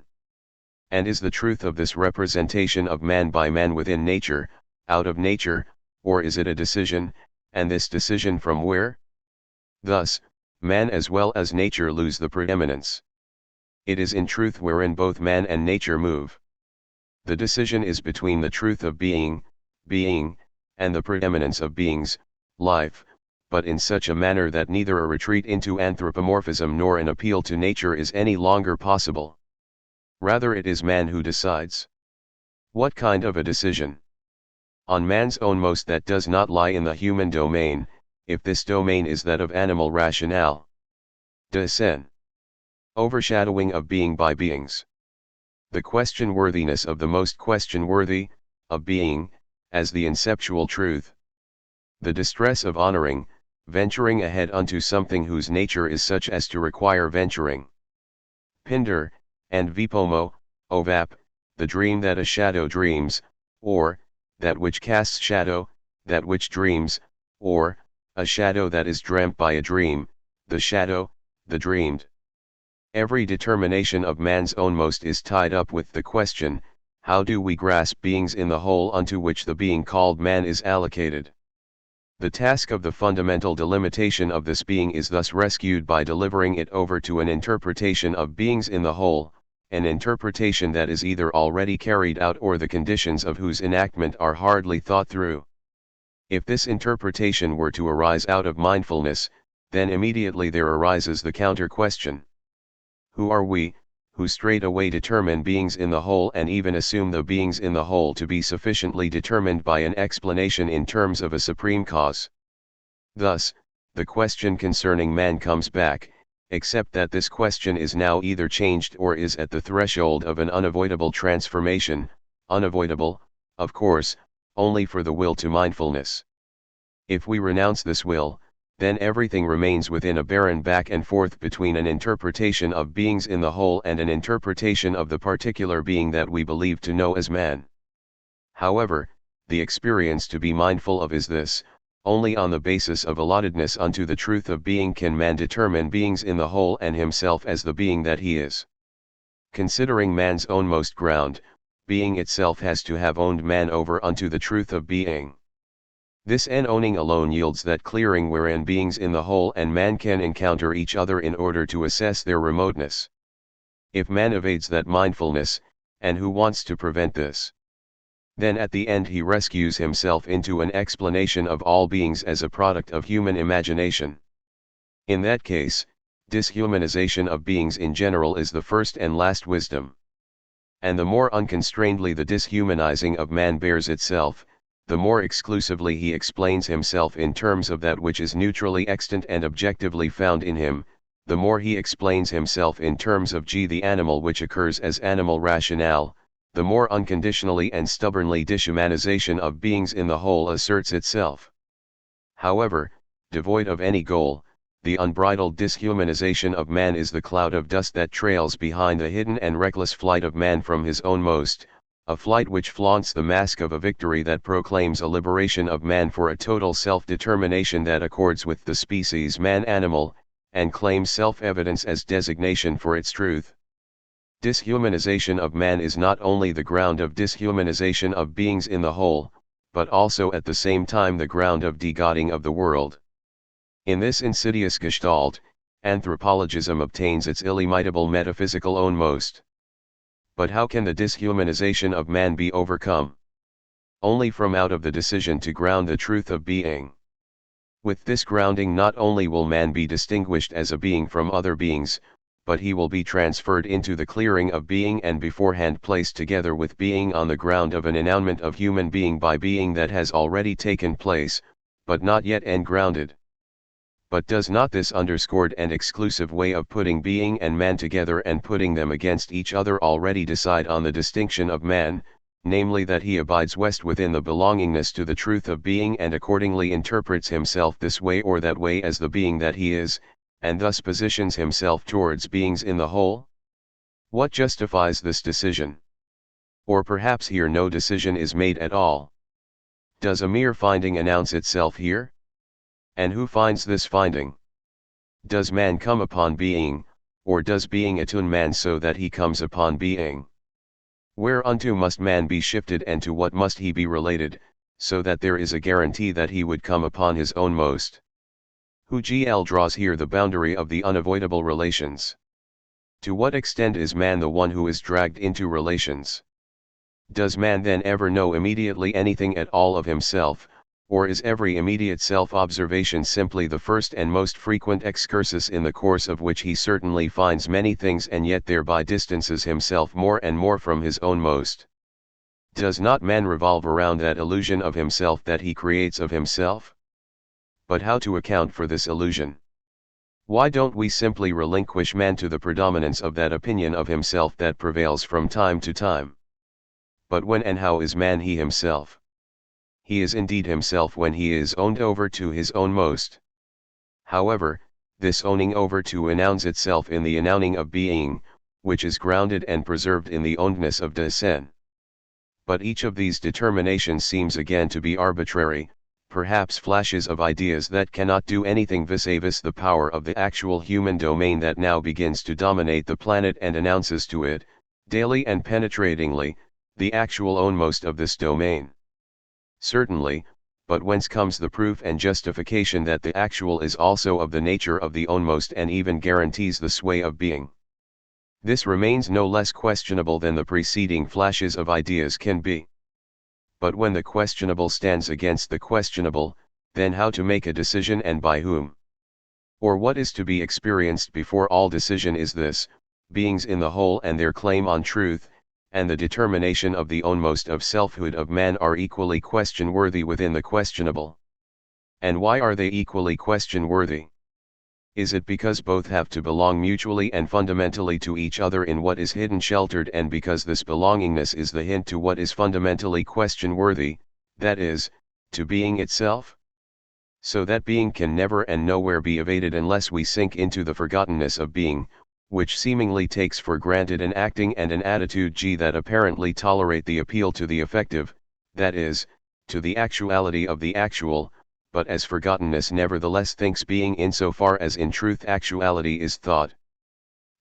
S1: And is the truth of this representation of man by man within nature, out of nature, or is it a decision, and this decision from where? Thus, man as well as nature lose the preeminence. It is in truth wherein both man and nature move. The decision is between the truth of being, and the preeminence of beings, life, but in such a manner that neither a retreat into anthropomorphism nor an appeal to nature is any longer possible. Rather it is man who decides. What kind of a decision? On man's own most that does not lie in the human domain, if this domain is that of animal rationale. De sen. Overshadowing of being by beings. The question-worthiness of the most question-worthy, of being, as the inceptual truth. The distress of honoring, venturing ahead unto something whose nature is such as to require venturing. Pindar, and Vipomo, Ovap, the dream that a shadow dreams, or, that which casts shadow, that which dreams, or, a shadow that is dreamt by a dream, the shadow, the dreamed. Every determination of man's own most is tied up with the question, how do we grasp beings in the whole unto which the being called man is allocated? The task of the fundamental delimitation of this being is thus rescued by delivering it over to an interpretation of beings in the whole, an interpretation that is either already carried out or the conditions of whose enactment are hardly thought through. If this interpretation were to arise out of mindfulness, then immediately there arises the counter-question. Who are we, who straightway determine beings in the whole and even assume the beings in the whole to be sufficiently determined by an explanation in terms of a supreme cause? Thus, the question concerning man comes back, except that this question is now either changed or is at the threshold of an unavoidable transformation, unavoidable, of course, only for the will to mindfulness. If we renounce this will, then everything remains within a barren back and forth between an interpretation of beings in the whole and an interpretation of the particular being that we believe to know as man. However, the experience to be mindful of is this: only on the basis of allottedness unto the truth of being can man determine beings in the whole and himself as the being that he is. Considering man's own most ground, being itself has to have owned man over unto the truth of being. This owning alone yields that clearing wherein beings in the whole and man can encounter each other in order to assess their remoteness. If man evades that mindfulness, and who wants to prevent this? Then at the end he rescues himself into an explanation of all beings as a product of human imagination. In that case, dishumanization of beings in general is the first and last wisdom. And the more unconstrainedly the dishumanizing of man bears itself, the more exclusively he explains himself in terms of that which is neutrally extant and objectively found in him, the more he explains himself in terms of the animal which occurs as animal rationale, the more unconditionally and stubbornly dishumanization of beings in the whole asserts itself. However, devoid of any goal, the unbridled dishumanization of man is the cloud of dust that trails behind the hidden and reckless flight of man from his own most, a flight which flaunts the mask of a victory that proclaims a liberation of man for a total self-determination that accords with the species man-animal, and claims self-evidence as designation for its truth. Dishumanization of man is not only the ground of dishumanization of beings in the whole, but also at the same time the ground of degodding of the world. In this insidious gestalt, anthropologism obtains its illimitable metaphysical own most. But how can the dishumanization of man be overcome? Only from out of the decision to ground the truth of being. With this grounding not only will man be distinguished as a being from other beings, but he will be transferred into the clearing of being and beforehand placed together with being on the ground of an enownement of human being by being that has already taken place, but not yet engrounded. But does not this underscored and exclusive way of putting being and man together and putting them against each other already decide on the distinction of man, namely that he abides within the belongingness to the truth of being and accordingly interprets himself this way or that way as the being that he is, and thus positions himself towards beings in the whole? What justifies this decision? Or perhaps here no decision is made at all. Does a mere finding announce itself here? And who finds this finding? Does man come upon being, or does being attune man so that he comes upon being? Whereunto must man be shifted and to what must he be related, so that there is a guarantee that he would come upon his own most? Who draws here the boundary of the unavoidable relations? To what extent is man the one who is dragged into relations? Does man then ever know immediately anything at all of himself, or is every immediate self-observation simply the first and most frequent excursus in the course of which he certainly finds many things and yet thereby distances himself more and more from his own most? Does not man revolve around that illusion of himself that he creates of himself? But how to account for this illusion? Why don't we simply relinquish man to the predominance of that opinion of himself that prevails from time to time? But when and how is man he himself? He is indeed himself when he is owned over to his own most. However, this owning over to announce itself in the announcing of being, which is grounded and preserved in the ownedness of descent. But each of these determinations seems again to be arbitrary, perhaps flashes of ideas that cannot do anything vis-a-vis the power of the actual human domain that now begins to dominate the planet and announces to it, daily and penetratingly, the actual ownmost of this domain. Certainly, but whence comes the proof and justification that the actual is also of the nature of the ownmost and even guarantees the sway of being? This remains no less questionable than the preceding flashes of ideas can be. But when the questionable stands against the questionable, then how to make a decision and by whom? Or what is to be experienced before all decision is this: beings in the whole and their claim on truth, and the determination of the ownmost of selfhood of man are equally question-worthy within the questionable. And why are they equally question-worthy? Is it because both have to belong mutually and fundamentally to each other in what is hidden sheltered, and because this belongingness is the hint to what is fundamentally question-worthy, that is, to being itself? So that being can never and nowhere be evaded unless we sink into the forgottenness of being, which seemingly takes for granted an acting and an attitude that apparently tolerate the appeal to the effective, that is, to the actuality of the actual, but as forgottenness nevertheless thinks being insofar as in truth actuality is thought.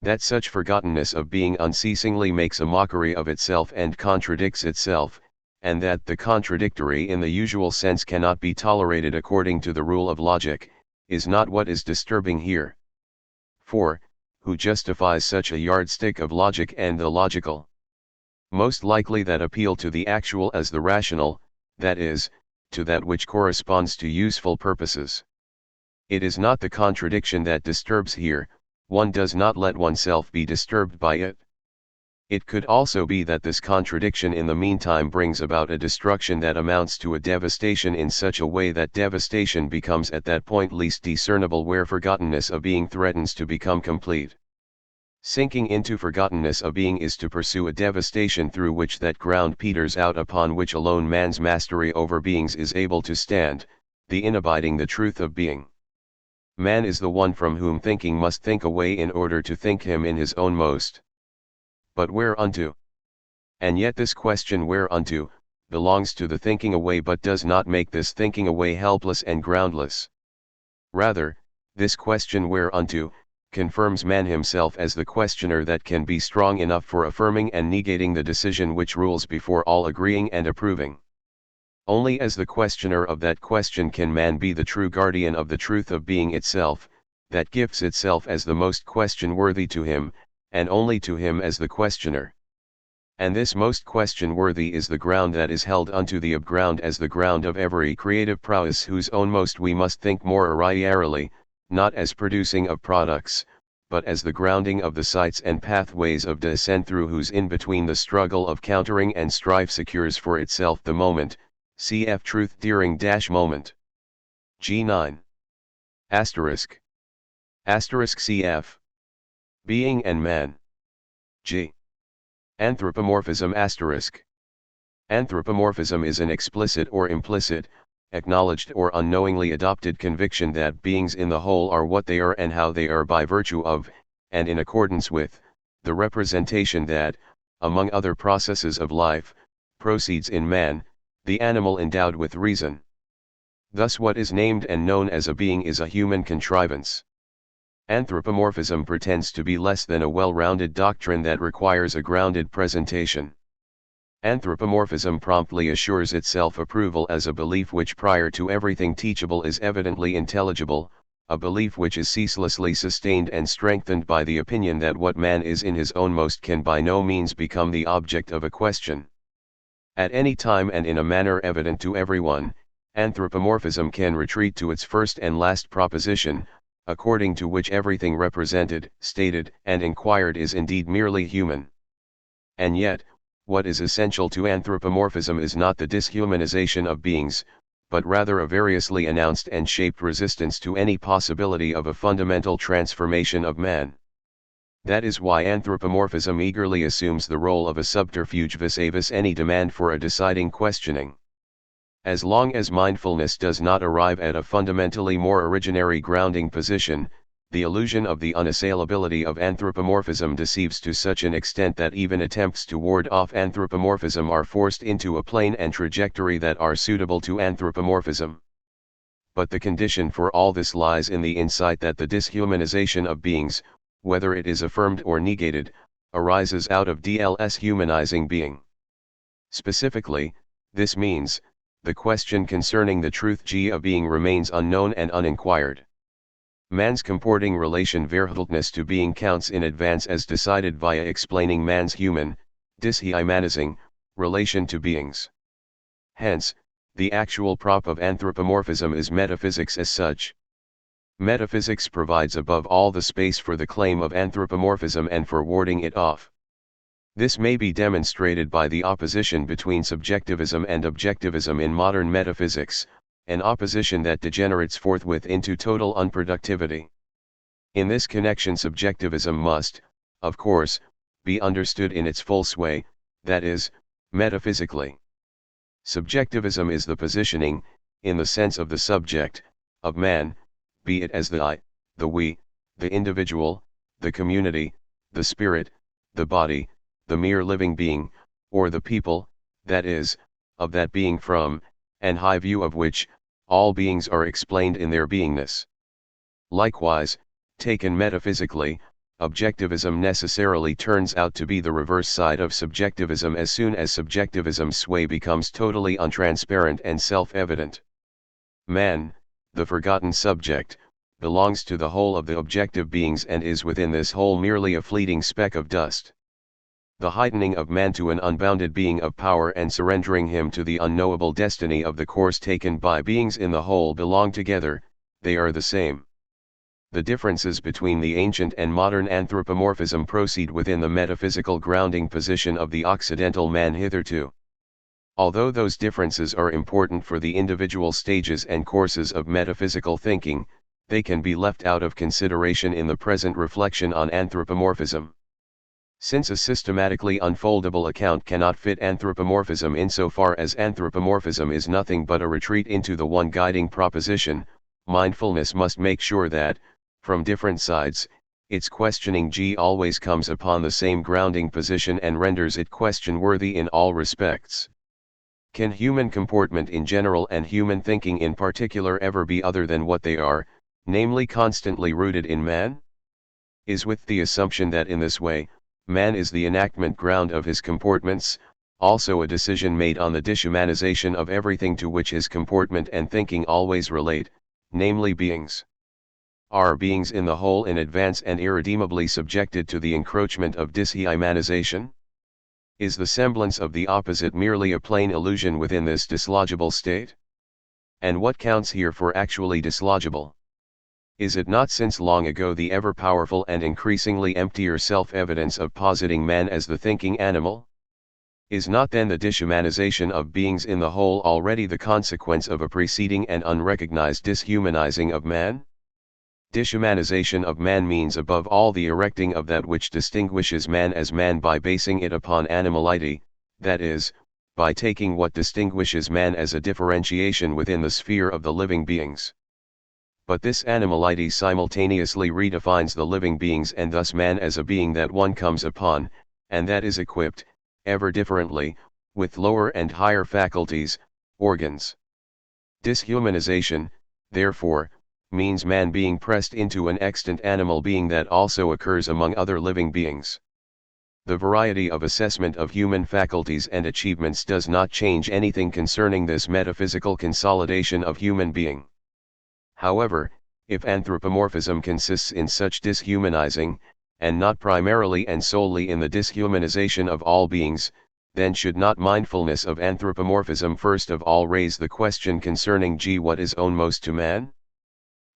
S1: That such forgottenness of being unceasingly makes a mockery of itself and contradicts itself, and that the contradictory in the usual sense cannot be tolerated according to the rule of logic, is not what is disturbing here. For, who justifies such a yardstick of logic and the logical? Most likely that appeal to the actual as the rational, that is, to that which corresponds to useful purposes. It is not the contradiction that disturbs here, one does not let oneself be disturbed by it. It could also be that this contradiction in the meantime brings about a destruction that amounts to a devastation in such a way that devastation becomes at that point least discernible where forgottenness of being threatens to become complete. Sinking into forgottenness of being is to pursue a devastation through which that ground peters out upon which alone man's mastery over beings is able to stand, the inabiding the truth of being. Man is the one from whom thinking must think away in order to think him in his own most. But whereunto? And yet this question whereunto, belongs to the thinking away but does not make this thinking away helpless and groundless. Rather, this question whereunto, confirms man himself as the questioner that can be strong enough for affirming and negating the decision which rules before all agreeing and approving. Only as the questioner of that question can man be the true guardian of the truth of being itself, that gifts itself as the most question-worthy to him, and only to him as the questioner. And this most question-worthy is the ground that is held unto the ground as the ground of every creative prowess whose own most we must think more ariarily, not as producing of products, but as the grounding of the sites and pathways of descent through whose in between the struggle of countering and strife secures for itself the moment, cf. truth-dearing-moment. G9. Asterisk. Asterisk cf. Being and man. G. Anthropomorphism asterisk. Anthropomorphism is an explicit or implicit, acknowledged or unknowingly adopted conviction that beings in the whole are what they are and how they are by virtue of, and in accordance with, the representation that, among other processes of life, proceeds in man, the animal endowed with reason. Thus what is named and known as a being is a human contrivance. Anthropomorphism pretends to be less than a well-rounded doctrine that requires a grounded presentation. Anthropomorphism promptly assures itself approval as a belief which prior to everything teachable is evidently intelligible, a belief which is ceaselessly sustained and strengthened by the opinion that what man is in his own most can by no means become the object of a question. At any time and in a manner evident to everyone, anthropomorphism can retreat to its first and last proposition, according to which everything represented, stated, and inquired is indeed merely human. And yet, what is essential to anthropomorphism is not the dishumanization of beings, but rather a variously announced and shaped resistance to any possibility of a fundamental transformation of man. That is why anthropomorphism eagerly assumes the role of a subterfuge vis-a-vis any demand for a deciding questioning. As long as mindfulness does not arrive at a fundamentally more originary grounding position, the illusion of the unassailability of anthropomorphism deceives to such an extent that even attempts to ward off anthropomorphism are forced into a plane and trajectory that are suitable to anthropomorphism. But the condition for all this lies in the insight that the dishumanization of beings, whether it is affirmed or negated, arises out of DLS humanizing being. Specifically, this means, the question concerning the truth G of being remains unknown and uninquired. Man's comporting relation verhältnis to being counts in advance as decided via explaining man's human, dishumanizing, relation to beings. Hence, the actual prop of anthropomorphism is metaphysics as such. Metaphysics provides above all the space for the claim of anthropomorphism and for warding it off. This may be demonstrated by the opposition between subjectivism and objectivism in modern metaphysics, an opposition that degenerates forthwith into total unproductivity. In this connection subjectivism must, of course, be understood in its full sway, that is, metaphysically. Subjectivism is the positioning, in the sense of the subject, of man, be it as the I, the we, the individual, the community, the spirit, the body, the mere living being, or the people, that is, of that being from, and high view of which, all beings are explained in their beingness. Likewise, taken metaphysically, objectivism necessarily turns out to be the reverse side of subjectivism as soon as subjectivism's sway becomes totally untransparent and self-evident. Man, the forgotten subject, belongs to the whole of the objective beings and is within this whole merely a fleeting speck of dust. The heightening of man to an unbounded being of power and surrendering him to the unknowable destiny of the course taken by beings in the whole belong together, they are the same. The differences between the ancient and modern anthropomorphism proceed within the metaphysical grounding position of the Occidental man hitherto. Although those differences are important for the individual stages and courses of metaphysical thinking, they can be left out of consideration in the present reflection on anthropomorphism. Since a systematically unfoldable account cannot fit anthropomorphism insofar as anthropomorphism is nothing but a retreat into the one guiding proposition, mindfulness must make sure that, from different sides, its questioning G always comes upon the same grounding position and renders it question-worthy in all respects. Can human comportment in general and human thinking in particular ever be other than what they are, namely constantly rooted in man? Is with the assumption that in this way, man is the enactment ground of his comportments, also a decision made on the dishumanization of everything to which his comportment and thinking always relate, namely beings. Are beings in the whole in advance and irredeemably subjected to the encroachment of dishumanization? Is the semblance of the opposite merely a plain illusion within this dislodgeable state? And what counts here for actually dislodgeable? Is it not since long ago the ever-powerful and increasingly emptier self-evidence of positing man as the thinking animal? Is not then the dishumanization of beings in the whole already the consequence of a preceding and unrecognized dishumanizing of man? Dishumanization of man means above all the erecting of that which distinguishes man as man by basing it upon animality, that is, by taking what distinguishes man as a differentiation within the sphere of the living beings. But this animality simultaneously redefines the living beings and thus man as a being that one comes upon, and that is equipped, ever differently, with lower and higher faculties, organs. Dishumanization, therefore, means man being pressed into an extant animal being that also occurs among other living beings. The variety of assessment of human faculties and achievements does not change anything concerning this metaphysical consolidation of human being. However, if anthropomorphism consists in such dishumanizing, and not primarily and solely in the dishumanization of all beings, then should not mindfulness of anthropomorphism first of all raise the question concerning what is own most to man?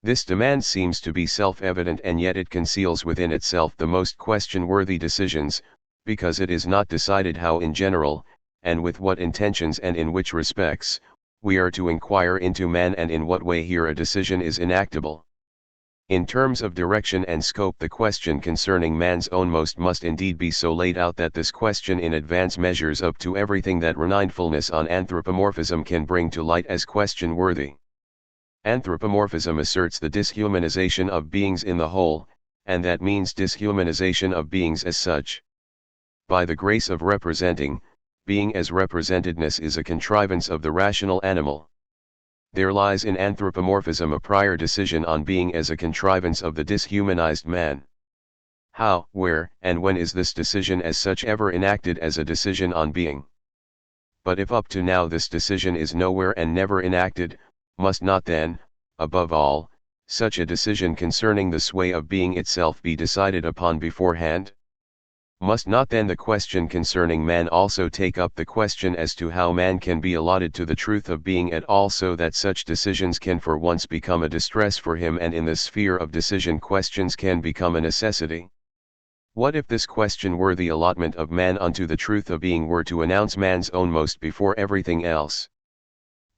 S1: This demand seems to be self-evident, and yet it conceals within itself the most question-worthy decisions, because it is not decided how in general, and with what intentions and in which respects, we are to inquire into man, and in what way here a decision is enactable. In terms of direction and scope, the question concerning man's own most must indeed be so laid out that this question in advance measures up to everything that mindfulness on anthropomorphism can bring to light as question-worthy. Anthropomorphism asserts the dishumanization of beings in the whole, and that means dishumanization of beings as such. By the grace of representing, being as representedness is a contrivance of the rational animal. There lies in anthropomorphism a prior decision on being as a contrivance of the dishumanized man. How, where, and when is this decision as such ever enacted as a decision on being? But if up to now this decision is nowhere and never enacted, must not then, above all, such a decision concerning the sway of being itself be decided upon beforehand? Must not then the question concerning man also take up the question as to how man can be allotted to the truth of being at all, so that such decisions can for once become a distress for him, and in the sphere of decision questions can become a necessity? What if this question-worthy allotment of man unto the truth of being were to announce man's own most before everything else?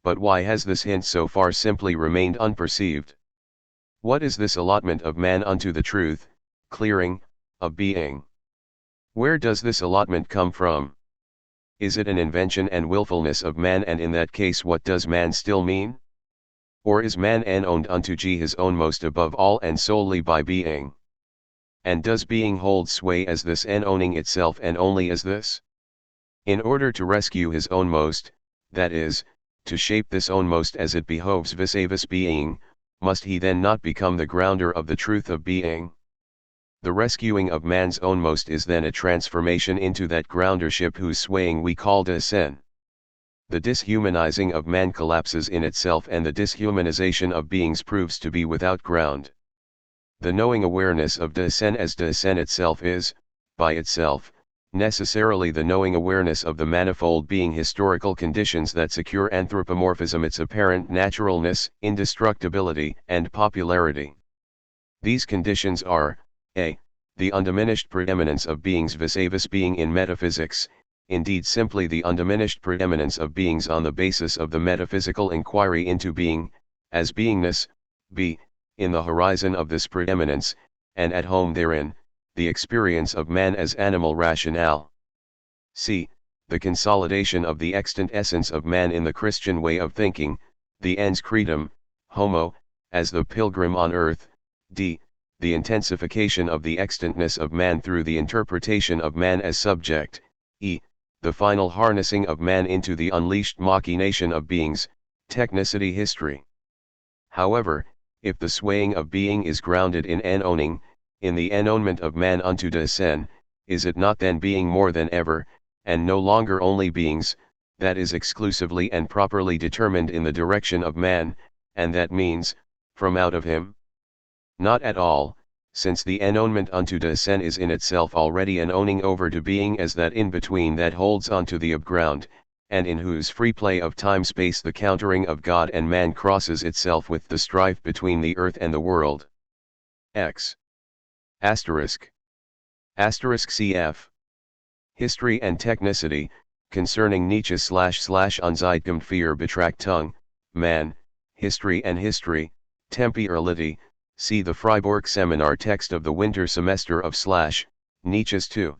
S1: But why has this hint so far simply remained unperceived? What is this allotment of man unto the truth, clearing, of being? Where does this allotment come from? Is it an invention and willfulness of man, and in that case what does man still mean? Or is man owned unto his own most above all and solely by being? And does being hold sway as this owning itself and only as this? In order to rescue his own most, that is, to shape this own most as it behoves vis-a-vis being, must he then not become the grounder of the truth of being? The rescuing of man's own most is then a transformation into that groundership whose swaying we call descent. The dishumanizing of man collapses in itself, and the dishumanization of beings proves to be without ground. The knowing awareness of descent as descent itself is, by itself, necessarily the knowing awareness of the manifold being historical conditions that secure anthropomorphism its apparent naturalness, indestructibility, and popularity. These conditions are, a. The undiminished preeminence of beings vis-a-vis being in metaphysics, indeed simply the undiminished preeminence of beings on the basis of the metaphysical inquiry into being, as beingness. B. In the horizon of this preeminence, and at home therein, the experience of man as animal rationale. C. The consolidation of the extant essence of man in the Christian way of thinking, the ens creatum, homo, as the pilgrim on earth. D. The intensification of the extantness of man through the interpretation of man as subject. E. The final harnessing of man into the unleashed machination of beings, technicity history. However, if the swaying of being is grounded in owning, in the enownement of man unto descent, is it not then being more than ever, and no longer only beings, that is exclusively and properly determined in the direction of man, and that means, from out of him? Not at all, since the ennowment unto descent is in itself already an owning over to being as that in-between that holds on to the upground, and in whose free play of time-space the countering of God and man crosses itself with the strife between the earth and the world. X. Asterisk. Asterisk cf. History and Technicity, concerning Nietzsche/Unzeitgemächt für Betrachtung, man, history and history, temporality, See the Freiburg seminar text of the winter semester of Nietzsche's 2.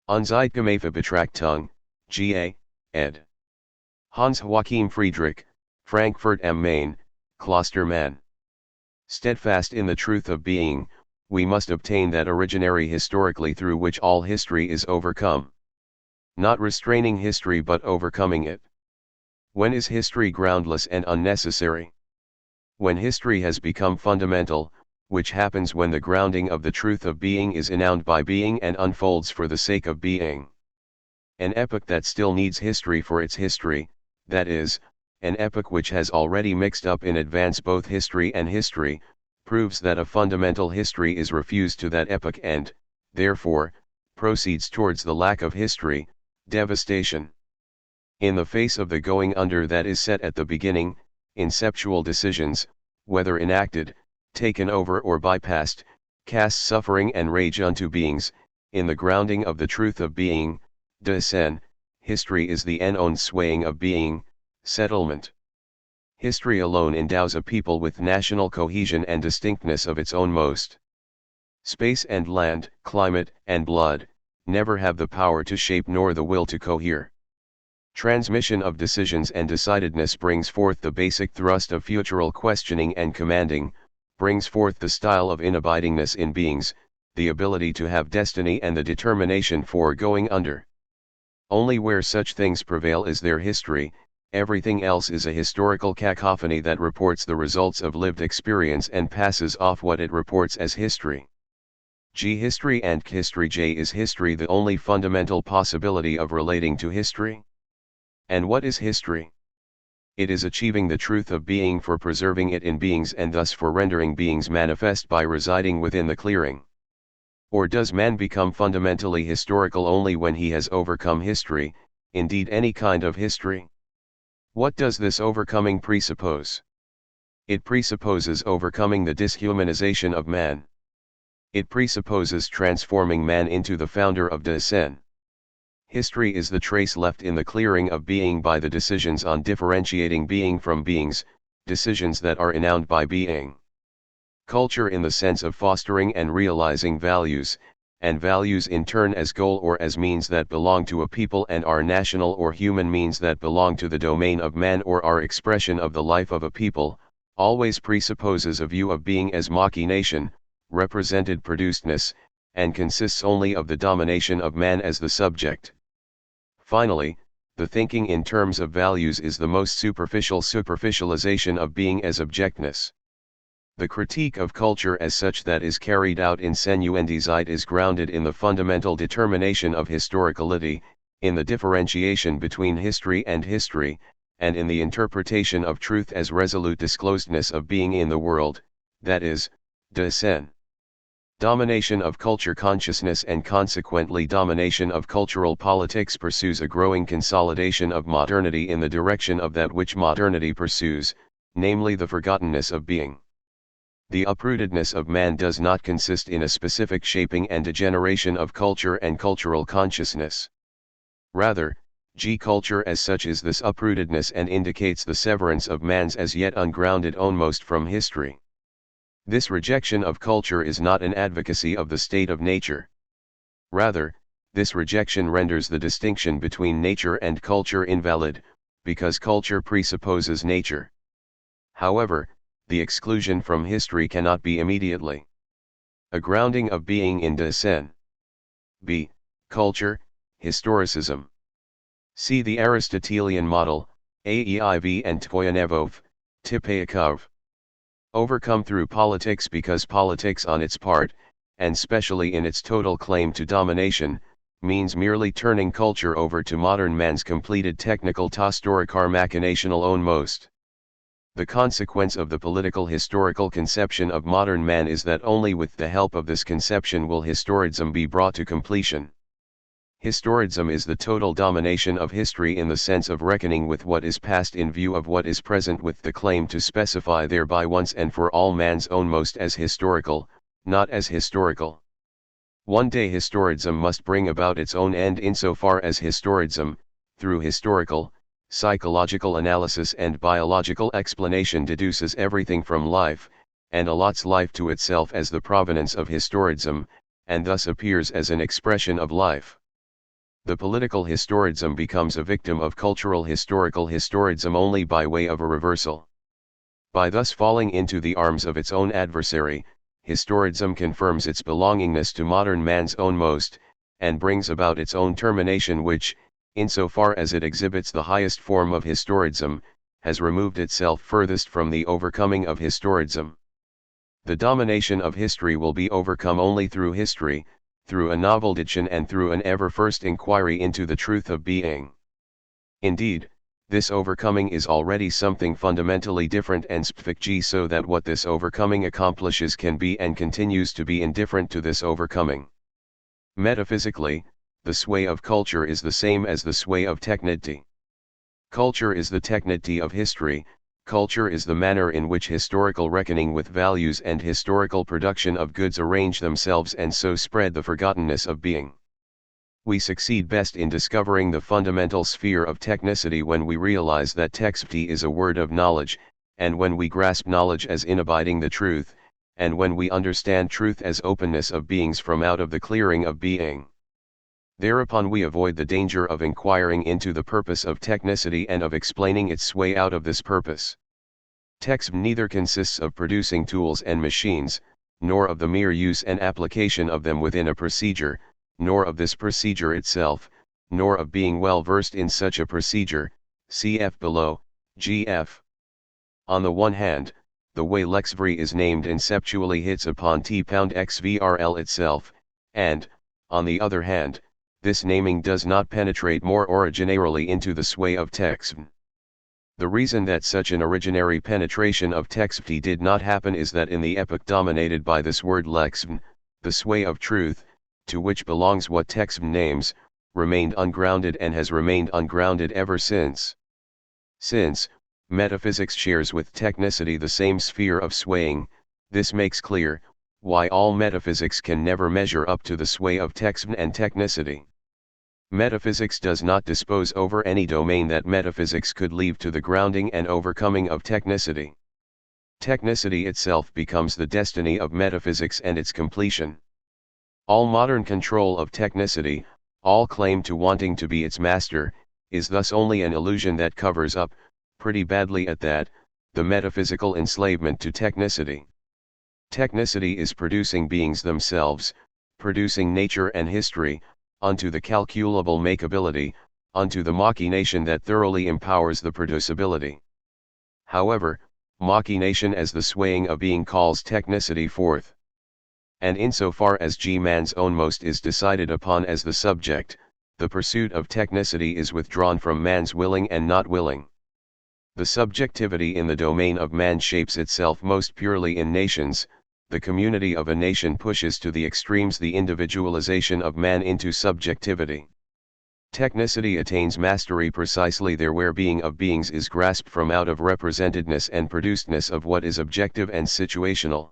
S1: Unzeitgemäße Betrachtung, G.A., ed. Hans Joachim Friedrich, Frankfurt am Main, Klostermann. Steadfast in the truth of being, we must obtain that originary historically through which all history is overcome. Not restraining history but overcoming it. When is history groundless and unnecessary? When history has become fundamental, which happens when the grounding of the truth of being is ennowned by being and unfolds for the sake of being. An epoch that still needs history for its history, that is, an epoch which has already mixed up in advance both history and history, proves that a fundamental history is refused to that epoch and, therefore, proceeds towards the lack of history, devastation. In the face of the going under that is set at the beginning, inceptual decisions, whether enacted, taken over or bypassed, cast suffering and rage unto beings. In the grounding of the truth of being, Dasein, history is the unowned swaying of being, settlement. History alone endows a people with national cohesion and distinctness of its own most. Space and land, climate and blood, never have the power to shape nor the will to cohere. Transmission of decisions and decidedness brings forth the basic thrust of futural questioning and commanding, brings forth the style of inabidingness in beings, the ability to have destiny and the determination for going under. Only where such things prevail is there history, everything else is a historical cacophony that reports the results of lived experience and passes off what it reports as history. History and history. Is history the only fundamental possibility of relating to history? And what is history? It is achieving the truth of being for preserving it in beings and thus for rendering beings manifest by residing within the clearing. Or does man become fundamentally historical only when he has overcome history, indeed any kind of history? What does this overcoming presuppose? It presupposes overcoming the dishumanization of man. It presupposes transforming man into the founder of Dasein. History is the trace left in the clearing of being by the decisions on differentiating being from beings, decisions that are ennowned by being. Culture in the sense of fostering and realizing values, and values in turn as goal or as means that belong to a people and are national or human means that belong to the domain of man or are expression of the life of a people, always presupposes a view of being as machination, represented producedness, and consists only of the domination of man as the subject. Finally, the thinking in terms of values is the most superficial superficialization of being as objectness. The critique of culture as such that is carried out in Senuendizeit is grounded in the fundamental determination of historicality, in the differentiation between history and history, and in the interpretation of truth as resolute disclosedness of being in the world, that is, Dasein. Domination of culture consciousness and consequently domination of cultural politics pursues a growing consolidation of modernity in the direction of that which modernity pursues, namely the forgottenness of being. The uprootedness of man does not consist in a specific shaping and degeneration of culture and cultural consciousness. Rather, culture as such is this uprootedness and indicates the severance of man's as yet ungrounded ownmost from history. This rejection of culture is not an advocacy of the state of nature. Rather, this rejection renders the distinction between nature and culture invalid, because culture presupposes nature. However, the exclusion from history cannot be immediately. A grounding of being in Dasein. B. Culture, historicism. See the Aristotelian model, Aeiv and Tvoyanevov, Tipaikov. Overcome through politics because politics on its part, and specially in its total claim to domination, means merely turning culture over to modern man's completed technical tostorikar machinational ownmost. The consequence of the political historical conception of modern man is that only with the help of this conception will historicism be brought to completion. Historicism is the total domination of history in the sense of reckoning with what is past in view of what is present with the claim to specify thereby once and for all man's ownmost as historical, not as historical. One day historicism must bring about its own end insofar as historicism, through historical, psychological analysis and biological explanation deduces everything from life, and allots life to itself as the provenance of historicism, and thus appears as an expression of life. The political historicism becomes a victim of cultural historical historicism only by way of a reversal. By thus falling into the arms of its own adversary, historicism confirms its belongingness to modern man's own most, and brings about its own termination which, insofar as it exhibits the highest form of historicism, has removed itself furthest from the overcoming of historicism. The domination of history will be overcome only through history, through a novel diction and through an ever-first inquiry into the truth of being. Indeed, this overcoming is already something fundamentally different and specific, so that what this overcoming accomplishes can be and continues to be indifferent to this overcoming. Metaphysically, the sway of culture is the same as the sway of technicity. Culture is the technicity of history. Culture is the manner in which historical reckoning with values and historical production of goods arrange themselves and so spread the forgottenness of being. We succeed best in discovering the fundamental sphere of technicity when we realize that technicity is a word of knowledge, and when we grasp knowledge as inabiding the truth, and when we understand truth as openness of beings from out of the clearing of being. Thereupon we avoid the danger of inquiring into the purpose of technicity and of explaining its way out of this purpose. Technicity neither consists of producing tools and machines, nor of the mere use and application of them within a procedure, nor of this procedure itself, nor of being well versed in such a procedure, cf. below, gf. On the one hand, the way lexvri is named inceptually hits upon t-xvrl itself, and, on the other hand, this naming does not penetrate more originarily into the sway of technicity. The reason that such an originary penetration of technicity did not happen is that in the epoch dominated by this word lexvn, the sway of truth, to which belongs what technicity names, remained ungrounded and has remained ungrounded ever since. Since metaphysics shares with technicity the same sphere of swaying, this makes clear why all metaphysics can never measure up to the sway of technicity and technicity. Metaphysics does not dispose over any domain that metaphysics could leave to the grounding and overcoming of technicity. Technicity itself becomes the destiny of metaphysics and its completion. All modern control of technicity, all claim to wanting to be its master, is thus only an illusion that covers up, pretty badly at that, the metaphysical enslavement to technicity. Technicity is producing beings themselves, producing nature and history, unto the calculable makeability, unto the machination that thoroughly empowers the producibility. However, machination as the swaying of being calls technicity forth. And insofar as man's own most is decided upon as the subject, the pursuit of technicity is withdrawn from man's willing and not willing. The subjectivity in the domain of man shapes itself most purely in nations. The community of a nation pushes to the extremes the individualization of man into subjectivity. Technicity attains mastery precisely there where being of beings is grasped from out of representedness and producedness of what is objective and situational.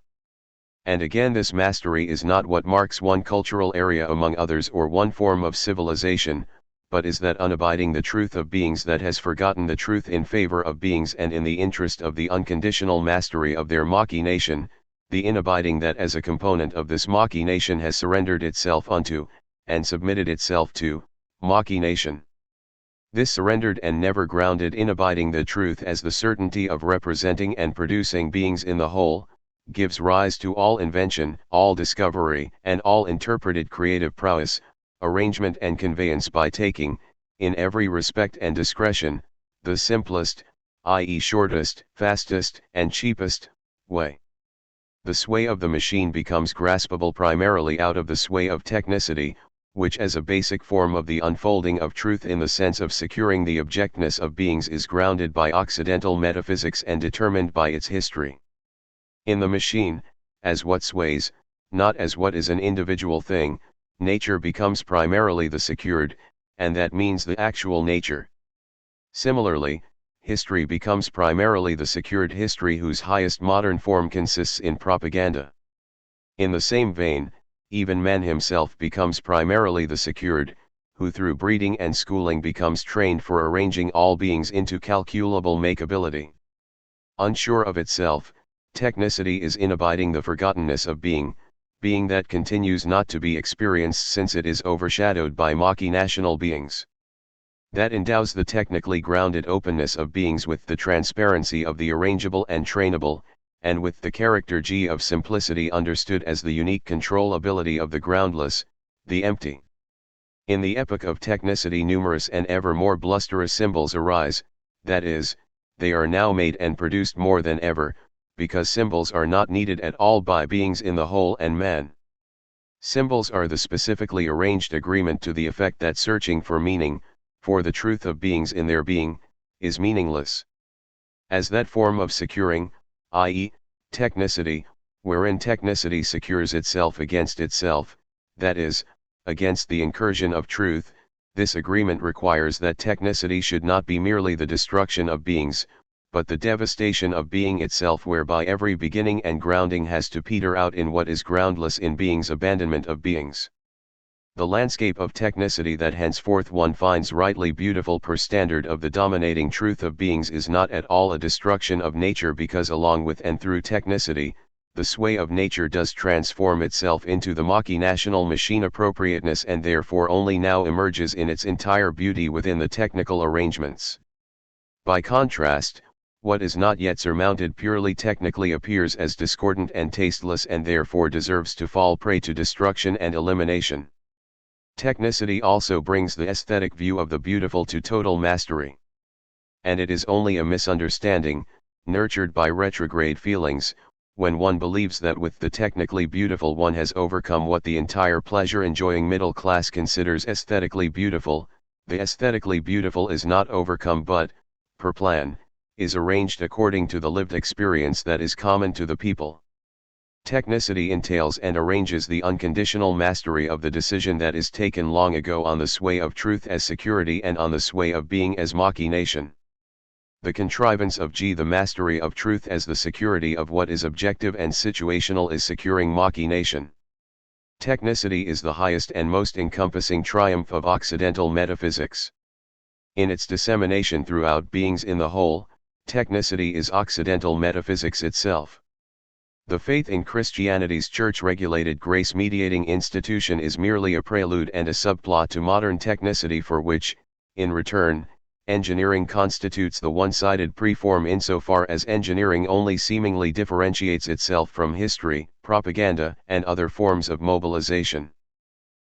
S1: And again, this mastery is not what marks one cultural area among others or one form of civilization, but is that unabiding the truth of beings that has forgotten the truth in favor of beings and in the interest of the unconditional mastery of their machination, the inabiding that as a component of this machination has surrendered itself unto, and submitted itself to, machination. This surrendered and never grounded inabiding the truth as the certainty of representing and producing beings in the whole, gives rise to all invention, all discovery, and all interpreted creative prowess, arrangement and conveyance by taking, in every respect and discretion, the simplest, i.e. shortest, fastest, and cheapest, way. The sway of the machine becomes graspable primarily out of the sway of technicity, which as a basic form of the unfolding of truth in the sense of securing the objectness of beings is grounded by Occidental metaphysics and determined by its history. In the machine, as what sways, not as what is an individual thing, nature becomes primarily the secured, and that means the actual nature. Similarly, history becomes primarily the secured history whose highest modern form consists in propaganda. In the same vein, even man himself becomes primarily the secured, who through breeding and schooling becomes trained for arranging all beings into calculable makeability. Unsure of itself, Technicity is in abiding the forgottenness of being, being that continues not to be experienced since it is overshadowed by machinational beings. That endows the technically grounded openness of beings with the transparency of the arrangeable and trainable, and with the character G of simplicity understood as the unique controllability of the groundless, the empty. In the epoch of technicity numerous and ever more blusterous symbols arise, that is, they are now made and produced more than ever, because symbols are not needed at all by beings in the whole and man. Symbols are the specifically arranged agreement to the effect that searching for meaning, for the truth of beings in their being, is meaningless. As that form of securing, i.e., technicity, wherein technicity secures itself against itself, that is, against the incursion of truth, this agreement requires that technicity should not be merely the destruction of beings, but the devastation of being itself, whereby every beginning and grounding has to peter out in what is groundless in being's abandonment of beings. The landscape of technicity that henceforth one finds rightly beautiful per standard of the dominating truth of beings is not at all a destruction of nature, because along with and through technicity, the sway of nature does transform itself into the machinational machine appropriateness, and therefore only now emerges in its entire beauty within the technical arrangements. By contrast, what is not yet surmounted purely technically appears as discordant and tasteless, and therefore deserves to fall prey to destruction and elimination. Technicity also brings the aesthetic view of the beautiful to total mastery. And it is only a misunderstanding, nurtured by retrograde feelings, when one believes that with the technically beautiful one has overcome what the entire pleasure-enjoying middle class considers aesthetically beautiful. The aesthetically beautiful is not overcome but, per plan, is arranged according to the lived experience that is common to the people. Technicity entails and arranges the unconditional mastery of the decision that is taken long ago on the sway of truth as security and on the sway of being as machination. The contrivance of G, the mastery of truth as the security of what is objective and situational, is securing machination. Technicity is the highest and most encompassing triumph of Occidental metaphysics. In its dissemination throughout beings in the whole, technicity is Occidental metaphysics itself. The faith in Christianity's church-regulated grace-mediating institution is merely a prelude and a subplot to modern technicity, for which, in return, engineering constitutes the one-sided preform insofar as engineering only seemingly differentiates itself from history, propaganda, and other forms of mobilization.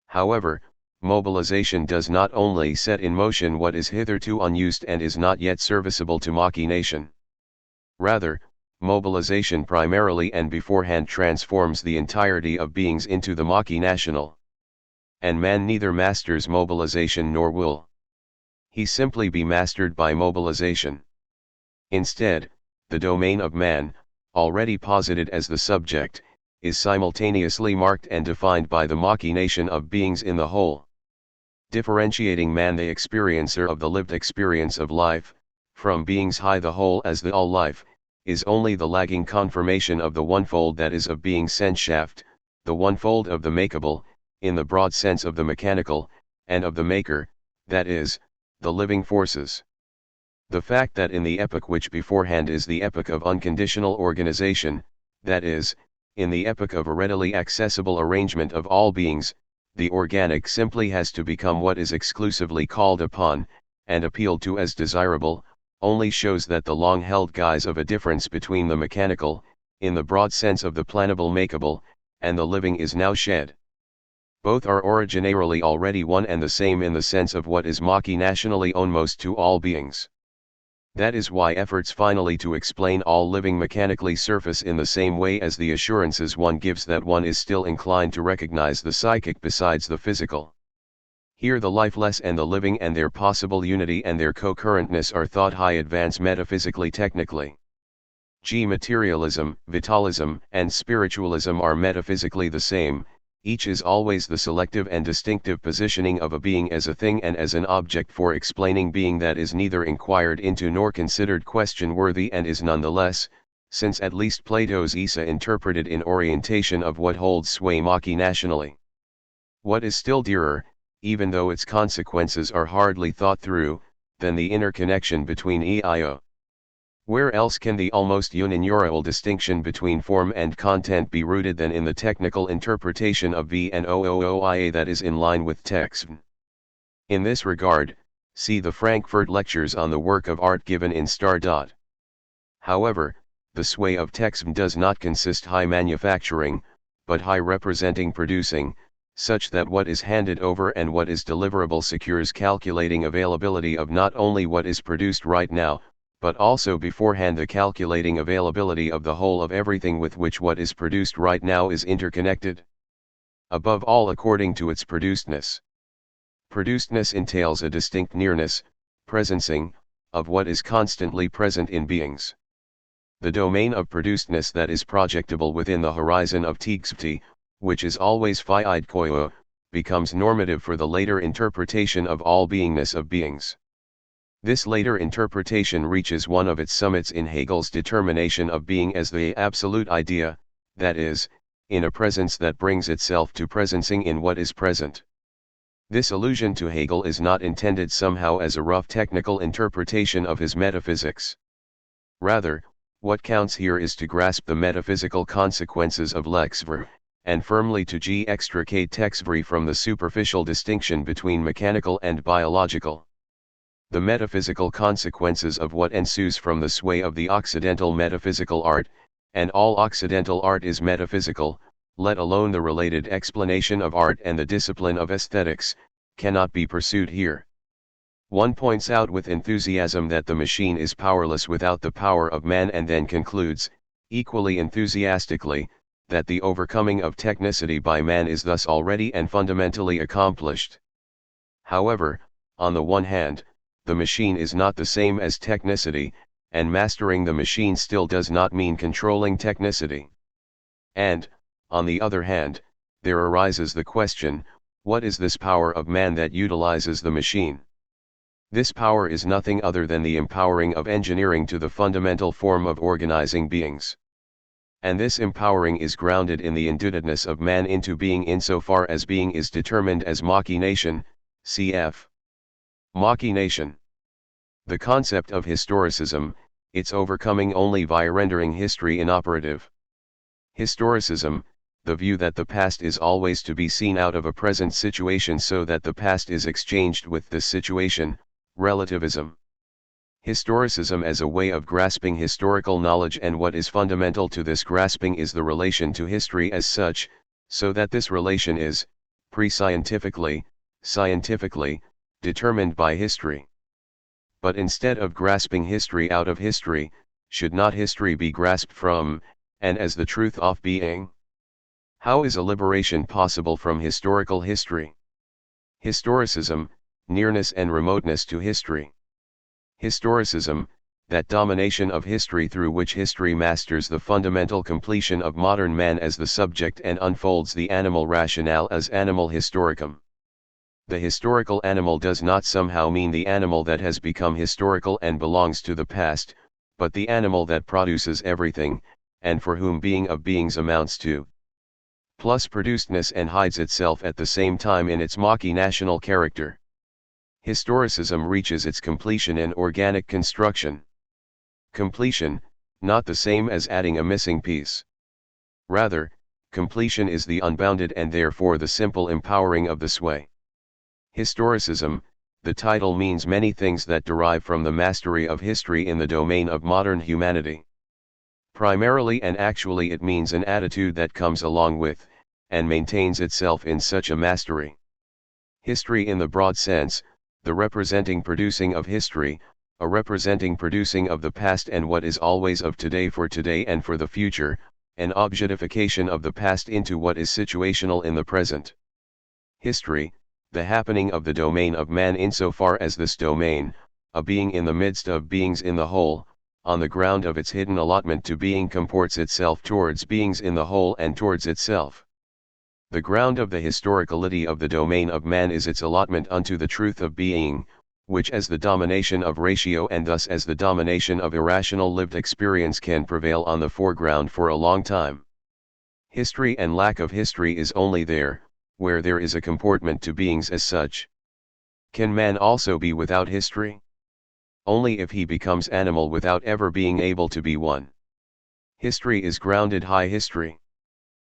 S1: However, mobilization does not only set in motion what is hitherto unused and is not yet serviceable to machination. Rather, mobilization primarily and beforehand transforms the entirety of beings into the machinational. And man neither masters mobilization nor will he simply be mastered by mobilization. Instead, the domain of man, already posited as the subject, is simultaneously marked and defined by the machination of beings in the whole. Differentiating man, the experiencer of the lived experience of life, from beings high the whole as the all-life, is only the lagging confirmation of the onefold that is of being senshaft, the onefold of the makeable, in the broad sense of the mechanical, and of the maker, that is, the living forces. The fact that in the epoch which beforehand is the epoch of unconditional organization, that is, in the epoch of a readily accessible arrangement of all beings, the organic simply has to become what is exclusively called upon, and appealed to as desirable, only shows that the long-held guise of a difference between the mechanical, in the broad sense of the plannable makeable, and the living is now shed. Both are originarily already one and the same in the sense of what is machinationally ownmost to all beings. That is why efforts finally to explain all living mechanically surface in the same way as the assurances one gives that one is still inclined to recognize the psychic besides the physical. Here the lifeless and the living and their possible unity and their co-currentness are thought high advance metaphysically technically. G. Materialism, vitalism, and spiritualism are metaphysically the same. Each is always the selective and distinctive positioning of a being as a thing and as an object for explaining being that is neither inquired into nor considered question-worthy, and is nonetheless, since at least Plato's Issa interpreted in orientation of what holds sway machinationally. What is still dearer, even though its consequences are hardly thought through, than the inner connection between EIO. Where else can the almost unilateral distinction between form and content be rooted than in the technical interpretation of V and OOOIA that is in line with text? In this regard, see the Frankfurt Lectures on the work of art given in *. However, the sway of text does not consist high manufacturing, but high representing producing, such that what is handed over and what is deliverable secures calculating availability of not only what is produced right now, but also beforehand the calculating availability of the whole of everything with which what is produced right now is interconnected. Above all, according to its producedness. Producedness entails a distinct nearness, presencing, of what is constantly present in beings. The domain of producedness that is projectable within the horizon of THIRD, which is always phi-id-koyo, becomes normative for the later interpretation of all beingness of beings. This later interpretation reaches one of its summits in Hegel's determination of being as the absolute idea, that is, in a presence that brings itself to presencing in what is present. This allusion to Hegel is not intended somehow as a rough technical interpretation of his metaphysics. Rather, what counts here is to grasp the metaphysical consequences of Lexver, and firmly to extricate Texvri from the superficial distinction between mechanical and biological. The metaphysical consequences of what ensues from the sway of the Occidental metaphysical art, and all Occidental art is metaphysical, let alone the related explanation of art and the discipline of aesthetics, cannot be pursued here. One points out with enthusiasm that the machine is powerless without the power of man, and then concludes, equally enthusiastically, that the overcoming of technicity by man is thus already and fundamentally accomplished. However, on the one hand, the machine is not the same as technicity, and mastering the machine still does not mean controlling technicity. And, on the other hand, there arises the question, what is this power of man that utilizes the machine? This power is nothing other than the empowering of engineering to the fundamental form of organizing beings. And this empowering is grounded in the indebtedness of man into being insofar as being is determined as machination, cf. Machination. The concept of historicism, its overcoming only via rendering history inoperative. Historicism, the view that the past is always to be seen out of a present situation so that the past is exchanged with this situation, relativism. Historicism as a way of grasping historical knowledge, and what is fundamental to this grasping is the relation to history as such, so that this relation is, pre-scientifically, scientifically, determined by history. But instead of grasping history out of history, should not history be grasped from, and as the truth of being? How is a liberation possible from historical history? Historicism, nearness and remoteness to history. Historicism, that domination of history through which history masters the fundamental completion of modern man as the subject and unfolds the animal rationale as animal historicum. The historical animal does not somehow mean the animal that has become historical and belongs to the past, but the animal that produces everything, and for whom being of beings amounts to. Plus producedness and hides itself at the same time in its machinational character. Historicism reaches its completion in organic construction. Completion, not the same as adding a missing piece. Rather, completion is the unbounded and therefore the simple empowering of the sway. Historicism, the title means many things that derive from the mastery of history in the domain of modern humanity. Primarily and actually it means an attitude that comes along with, and maintains itself in such a mastery. History in the broad sense, the representing producing of history, a representing producing of the past and what is always of today for today and for the future, an objectification of the past into what is situational in the present. History, the happening of the domain of man insofar as this domain, a being in the midst of beings in the whole, on the ground of its hidden allotment to being comports itself towards beings in the whole and towards itself. The ground of the historicality of the domain of man is its allotment unto the truth of being, which as the domination of ratio and thus as the domination of irrational lived experience can prevail on the foreground for a long time. History and lack of history is only there, where there is a comportment to beings as such. Can man also be without history? only if he becomes animal without ever being able to be one. History is grounded high history.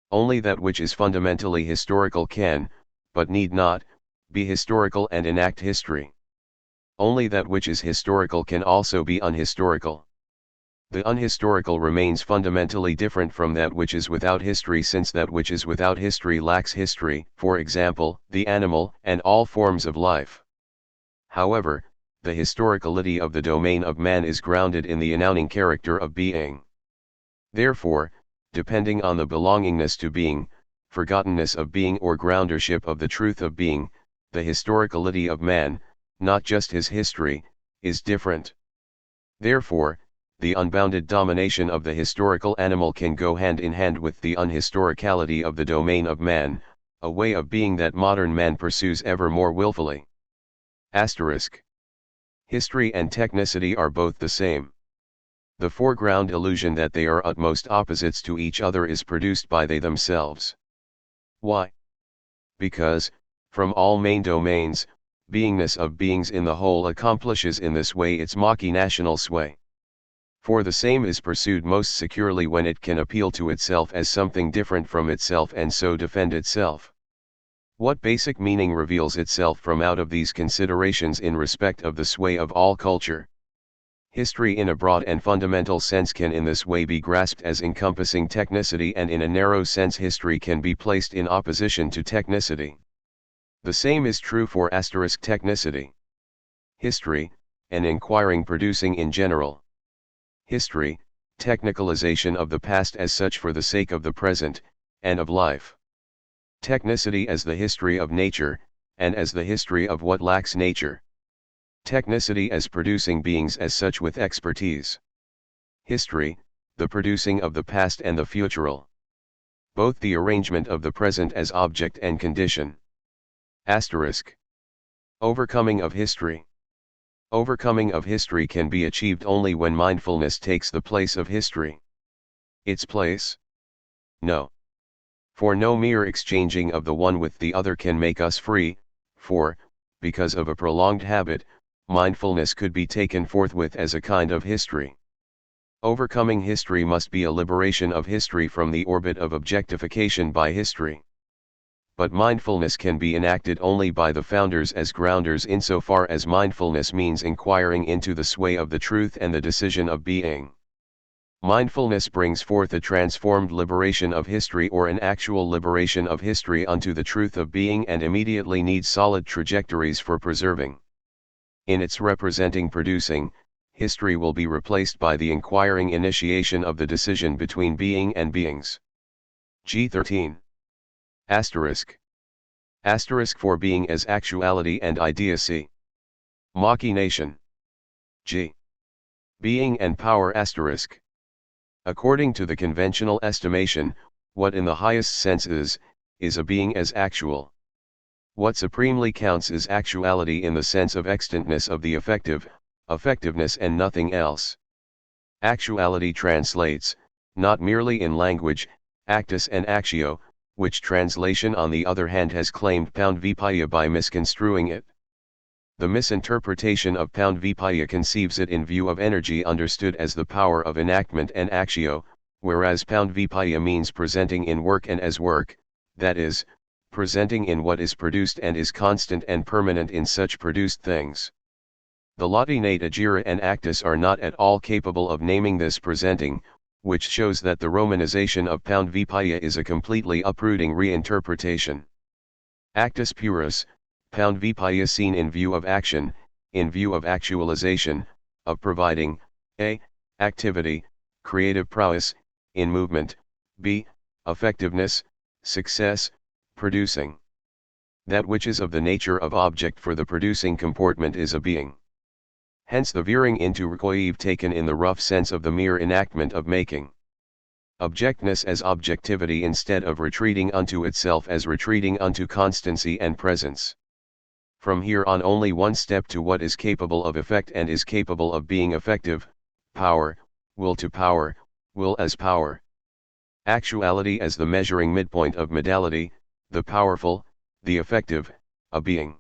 S1: Only that which is fundamentally historical can, but need not, be historical and enact history. Only that which is historical can also be unhistorical. The unhistorical remains fundamentally different from that which is without history, since that which is without history lacks history, for example, the animal and all forms of life. However, the historicality of the domain of man is grounded in the announcing character of being. Therefore, depending on the belongingness to being, forgottenness of being or groundership of the truth of being, the historicality of man, not just his history, is different. Therefore, the unbounded domination of the historical animal can go hand in hand with the unhistoricality of the domain of man, a way of being that modern man pursues ever more willfully. Asterisk. History and technicity are both the same. The foreground illusion that they are utmost opposites to each other is produced by they themselves. Why? Because, from all main domains, beingness of beings in the whole accomplishes in this way its multinational sway. For the same is pursued most securely when it can appeal to itself as something different from itself and so defend itself. What basic meaning reveals itself from out of these considerations in respect of the sway of all culture? History in a broad and fundamental sense can in this way be grasped as encompassing technicity, and in a narrow sense history can be placed in opposition to technicity. The same is true for technicity. History, an inquiring producing in general. History, technicalization of the past as such for the sake of the present, and of life. Technicity as the history of nature, and as the history of what lacks nature. Technicity as producing beings as such with expertise. History, the producing of the past and the futural. Both the arrangement of the present as object and condition. Asterisk. Overcoming of history. Overcoming of history can be achieved only when mindfulness takes the place of history. Its place? No. For no mere exchanging of the one with the other can make us free, for, because of a prolonged habit, mindfulness could be taken forthwith as a kind of history. Overcoming history must be a liberation of history from the orbit of objectification by history. But mindfulness can be enacted only by the founders as grounders insofar as mindfulness means inquiring into the sway of the truth and the decision of being. Mindfulness brings forth a transformed liberation of history or an actual liberation of history unto the truth of being, and immediately needs solid trajectories for preserving. In its representing producing, history will be replaced by the inquiring initiation of the decision between being and beings. G13. Asterisk. Asterisk for being as actuality and idiocy. Machination. G. Being and power asterisk. According to the conventional estimation, what in the highest sense is a being as actual. What supremely counts is actuality in the sense of extantness of the effectiveness and nothing else. Actuality translates, not merely in language, actus and actio, which translation on the other hand has claimed pound vipaya by misconstruing it. The misinterpretation of pound vipaya conceives it in view of energy understood as the power of enactment and actio, whereas pound vipaya means presenting in work and as work, that is, presenting in what is produced and is constant and permanent in such produced things. The Latinate agira and actus are not at all capable of naming this presenting, which shows that the romanization of pound vipaya is a completely uprooting reinterpretation. Actus purus, pound vipaya seen in view of action, in view of actualization, of providing, a. activity, creative prowess, in movement, b. effectiveness, success, producing. That which is of the nature of object for the producing comportment is a being. Hence the veering into recoive taken in the rough sense of the mere enactment of making. Objectness as objectivity instead of retreating unto itself as retreating unto constancy and presence. From here on only one step to what is capable of effect and is capable of being effective, power, will to power, will as power. Actuality as the measuring midpoint of modality, the powerful, the effective, a being.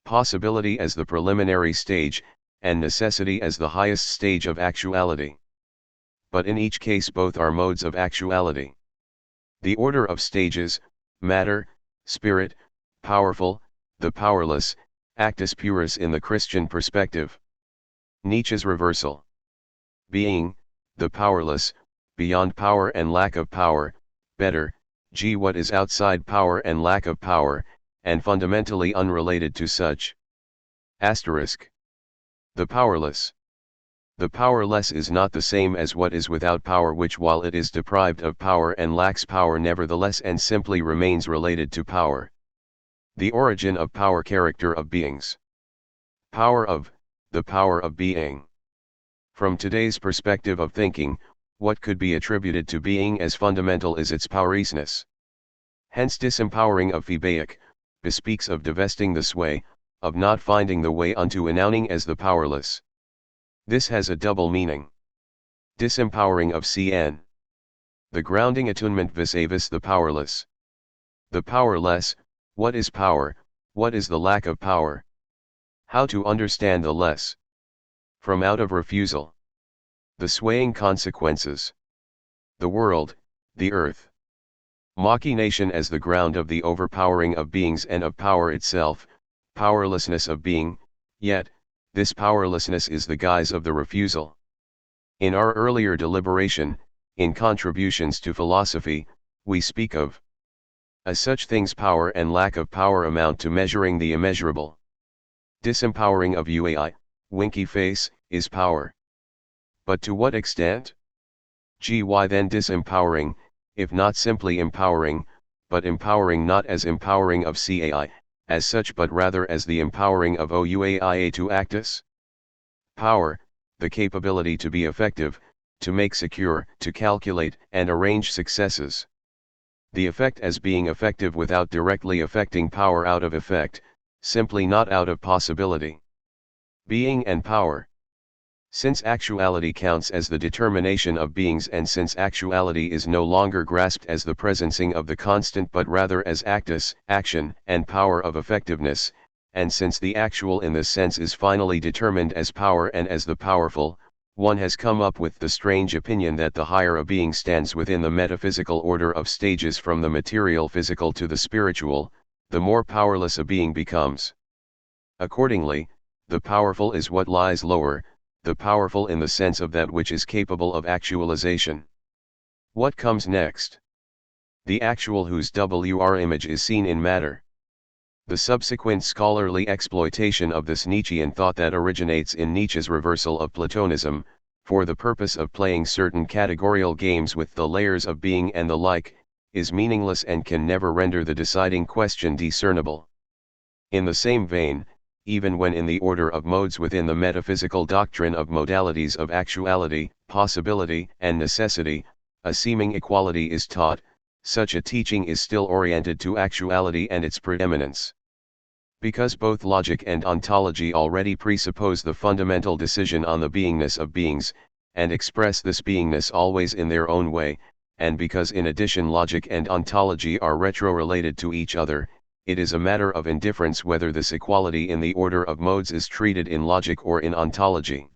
S1: Possibility as the preliminary stage, and necessity as the highest stage of actuality. But in each case both are modes of actuality. The order of stages, matter, spirit, powerful, the powerless, actus purus in the Christian perspective. Nietzsche's reversal. Being, the powerless, beyond power and lack of power, better, what is outside power and lack of power, and fundamentally unrelated to such. Asterisk. The powerless. The powerless is not the same as what is without power, which while it is deprived of power and lacks power nevertheless and simply remains related to power. The origin of power, character of beings. Power of, the power of being. From today's perspective of thinking, what could be attributed to being as fundamental is its powerlessness. Hence disempowering of Phoebaic, bespeaks of divesting the sway, of not finding the way unto announcing as the powerless. This has a double meaning. Disempowering of cn. The grounding attunement vis-a-vis the powerless. The powerless, what is power, what is the lack of power? How to understand the less? From out of refusal. The swaying consequences. The world, the earth. Machination as the ground of the overpowering of beings and of power itself, powerlessness of being, yet, this powerlessness is the guise of the refusal. In our earlier deliberation, in contributions to philosophy, we speak of as such things power and lack of power amount to measuring the immeasurable. Disempowering of UAI, winky face, is power. But to what extent? Why then disempowering, if not simply empowering, but empowering not as empowering of CAI, as such but rather as the empowering of OUAIA to actus? Power, the capability to be effective, to make secure, to calculate and arrange successes. The effect as being effective without directly affecting power out of effect, simply not out of possibility. Being and power. Since actuality counts as the determination of beings and since actuality is no longer grasped as the presencing of the constant but rather as actus, action, and power of effectiveness, and since the actual in this sense is finally determined as power and as the powerful, one has come up with the strange opinion that the higher a being stands within the metaphysical order of stages from the material physical to the spiritual, the more powerless a being becomes. Accordingly, the powerful is what lies lower, the powerful in the sense of that which is capable of actualization. What comes next? The actual whose WR image is seen in matter. The subsequent scholarly exploitation of this Nietzschean thought that originates in Nietzsche's reversal of Platonism, for the purpose of playing certain categorical games with the layers of being and the like, is meaningless and can never render the deciding question discernible. In the same vein, even when in the order of modes within the metaphysical doctrine of modalities of actuality, possibility, and necessity, a seeming equality is taught, such a teaching is still oriented to actuality and its preeminence. Because both logic and ontology already presuppose the fundamental decision on the beingness of beings, and express this beingness always in their own way, and because in addition logic and ontology are retro-related to each other, it is a matter of indifference whether this equality in the order of modes is treated in logic or in ontology.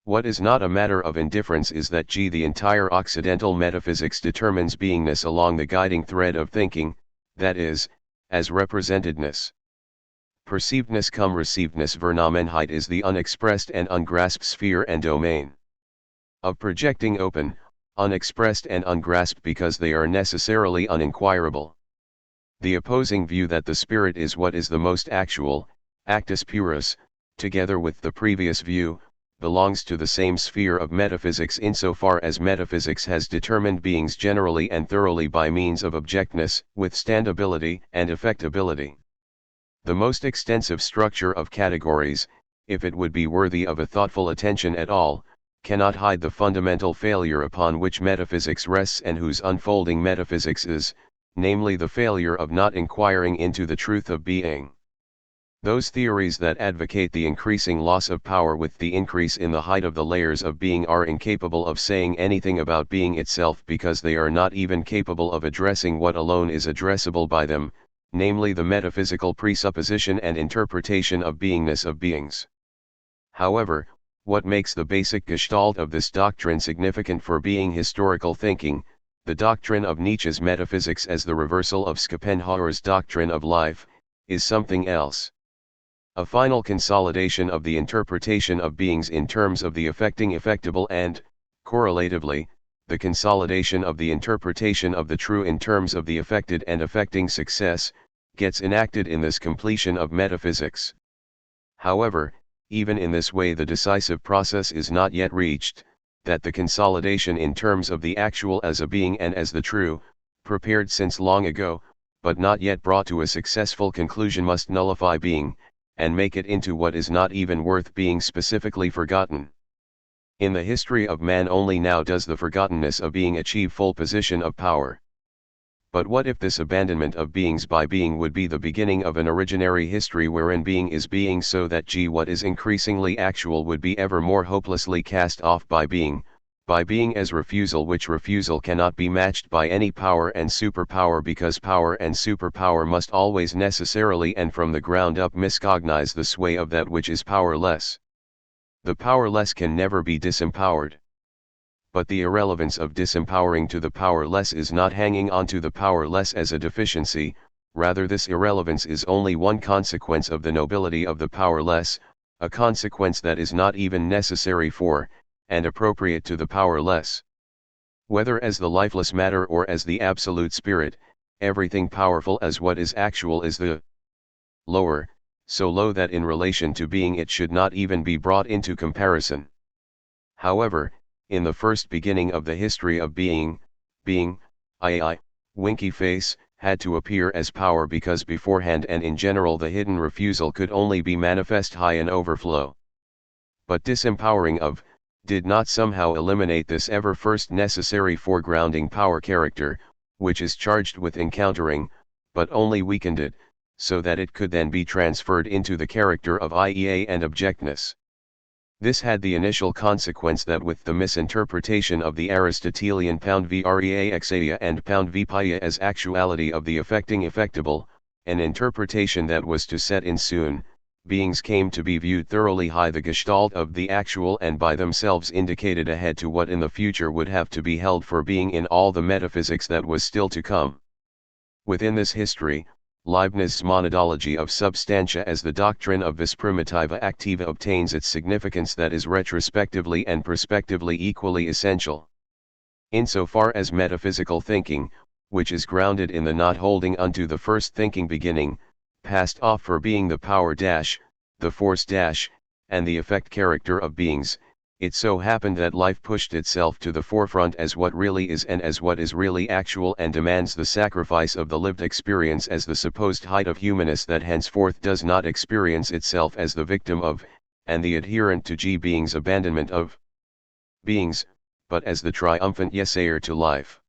S1: What is not a matter of indifference is that the entire Occidental metaphysics determines beingness along the guiding thread of thinking, that is, as representedness. Perceivedness cum receivedness Vernamenheit is the unexpressed and ungrasped sphere and domain of projecting open, unexpressed and ungrasped because they are necessarily uninquirable. The opposing view that the spirit is what is the most actual, actus purus, together with the previous view, belongs to the same sphere of metaphysics insofar as metaphysics has determined beings generally and thoroughly by means of objectness, withstandability, and effectability. The most extensive structure of categories, if it would be worthy of a thoughtful attention at all, cannot hide the fundamental failure upon which metaphysics rests and whose unfolding metaphysics is, namely the failure of not inquiring into the truth of being. Those theories that advocate the increasing loss of power with the increase in the height of the layers of being are incapable of saying anything about being itself because they are not even capable of addressing what alone is addressable by them, namely the metaphysical presupposition and interpretation of beingness of beings. However, what makes the basic gestalt of this doctrine significant for being historical thinking, the doctrine of Nietzsche's metaphysics as the reversal of Schopenhauer's doctrine of life, is something else. A final consolidation of the interpretation of beings in terms of the affecting affectable and, correlatively, the consolidation of the interpretation of the true in terms of the affected and affecting success, gets enacted in this completion of metaphysics. However, even in this way the decisive process is not yet reached, that the consolidation in terms of the actual as a being and as the true, prepared since long ago, but not yet brought to a successful conclusion must nullify being, and make it into what is not even worth being specifically forgotten. In the history of man only now does the forgottenness of being achieve full position of power. But what if this abandonment of beings by being would be the beginning of an originary history wherein being is being, so that what is increasingly actual would be ever more hopelessly cast off by being as refusal, which refusal cannot be matched by any power and superpower, because power and superpower must always necessarily and from the ground up miscognize the sway of that which is powerless. The powerless can never be disempowered. But the irrelevance of disempowering to the powerless is not hanging on to the powerless as a deficiency, rather this irrelevance is only one consequence of the nobility of the powerless, a consequence that is not even necessary for, and appropriate to the powerless. Whether as the lifeless matter or as the absolute spirit, everything powerful as what is actual is the lower, so low that in relation to being it should not even be brought into comparison. However, in the first beginning of the history of being, winky face, had to appear as power because beforehand and in general the hidden refusal could only be manifest high in overflow. But disempowering of, did not somehow eliminate this ever first necessary foregrounding power character, which is charged with encountering, but only weakened it, so that it could then be transferred into the character of IEA and objectness. This had the initial consequence that with the misinterpretation of the Aristotelian _vreaexaia and _vpaia as actuality of the affecting affectable, an interpretation that was to set in soon, beings came to be viewed thoroughly high the gestalt of the actual and by themselves indicated ahead to what in the future would have to be held for being in all the metaphysics that was still to come. Within this history, Leibniz's monadology of substantia as the doctrine of vis primitiva activa obtains its significance that is retrospectively and prospectively equally essential. Insofar as metaphysical thinking, which is grounded in the not holding unto the first thinking beginning, passed off for being the power dash, the force dash, and the effect character of beings, it so happened that life pushed itself to the forefront as what really is and as what is really actual, and demands the sacrifice of the lived experience as the supposed height of humanness that henceforth does not experience itself as the victim of, and the adherent to being's abandonment of beings, but as the triumphant yesayer to life.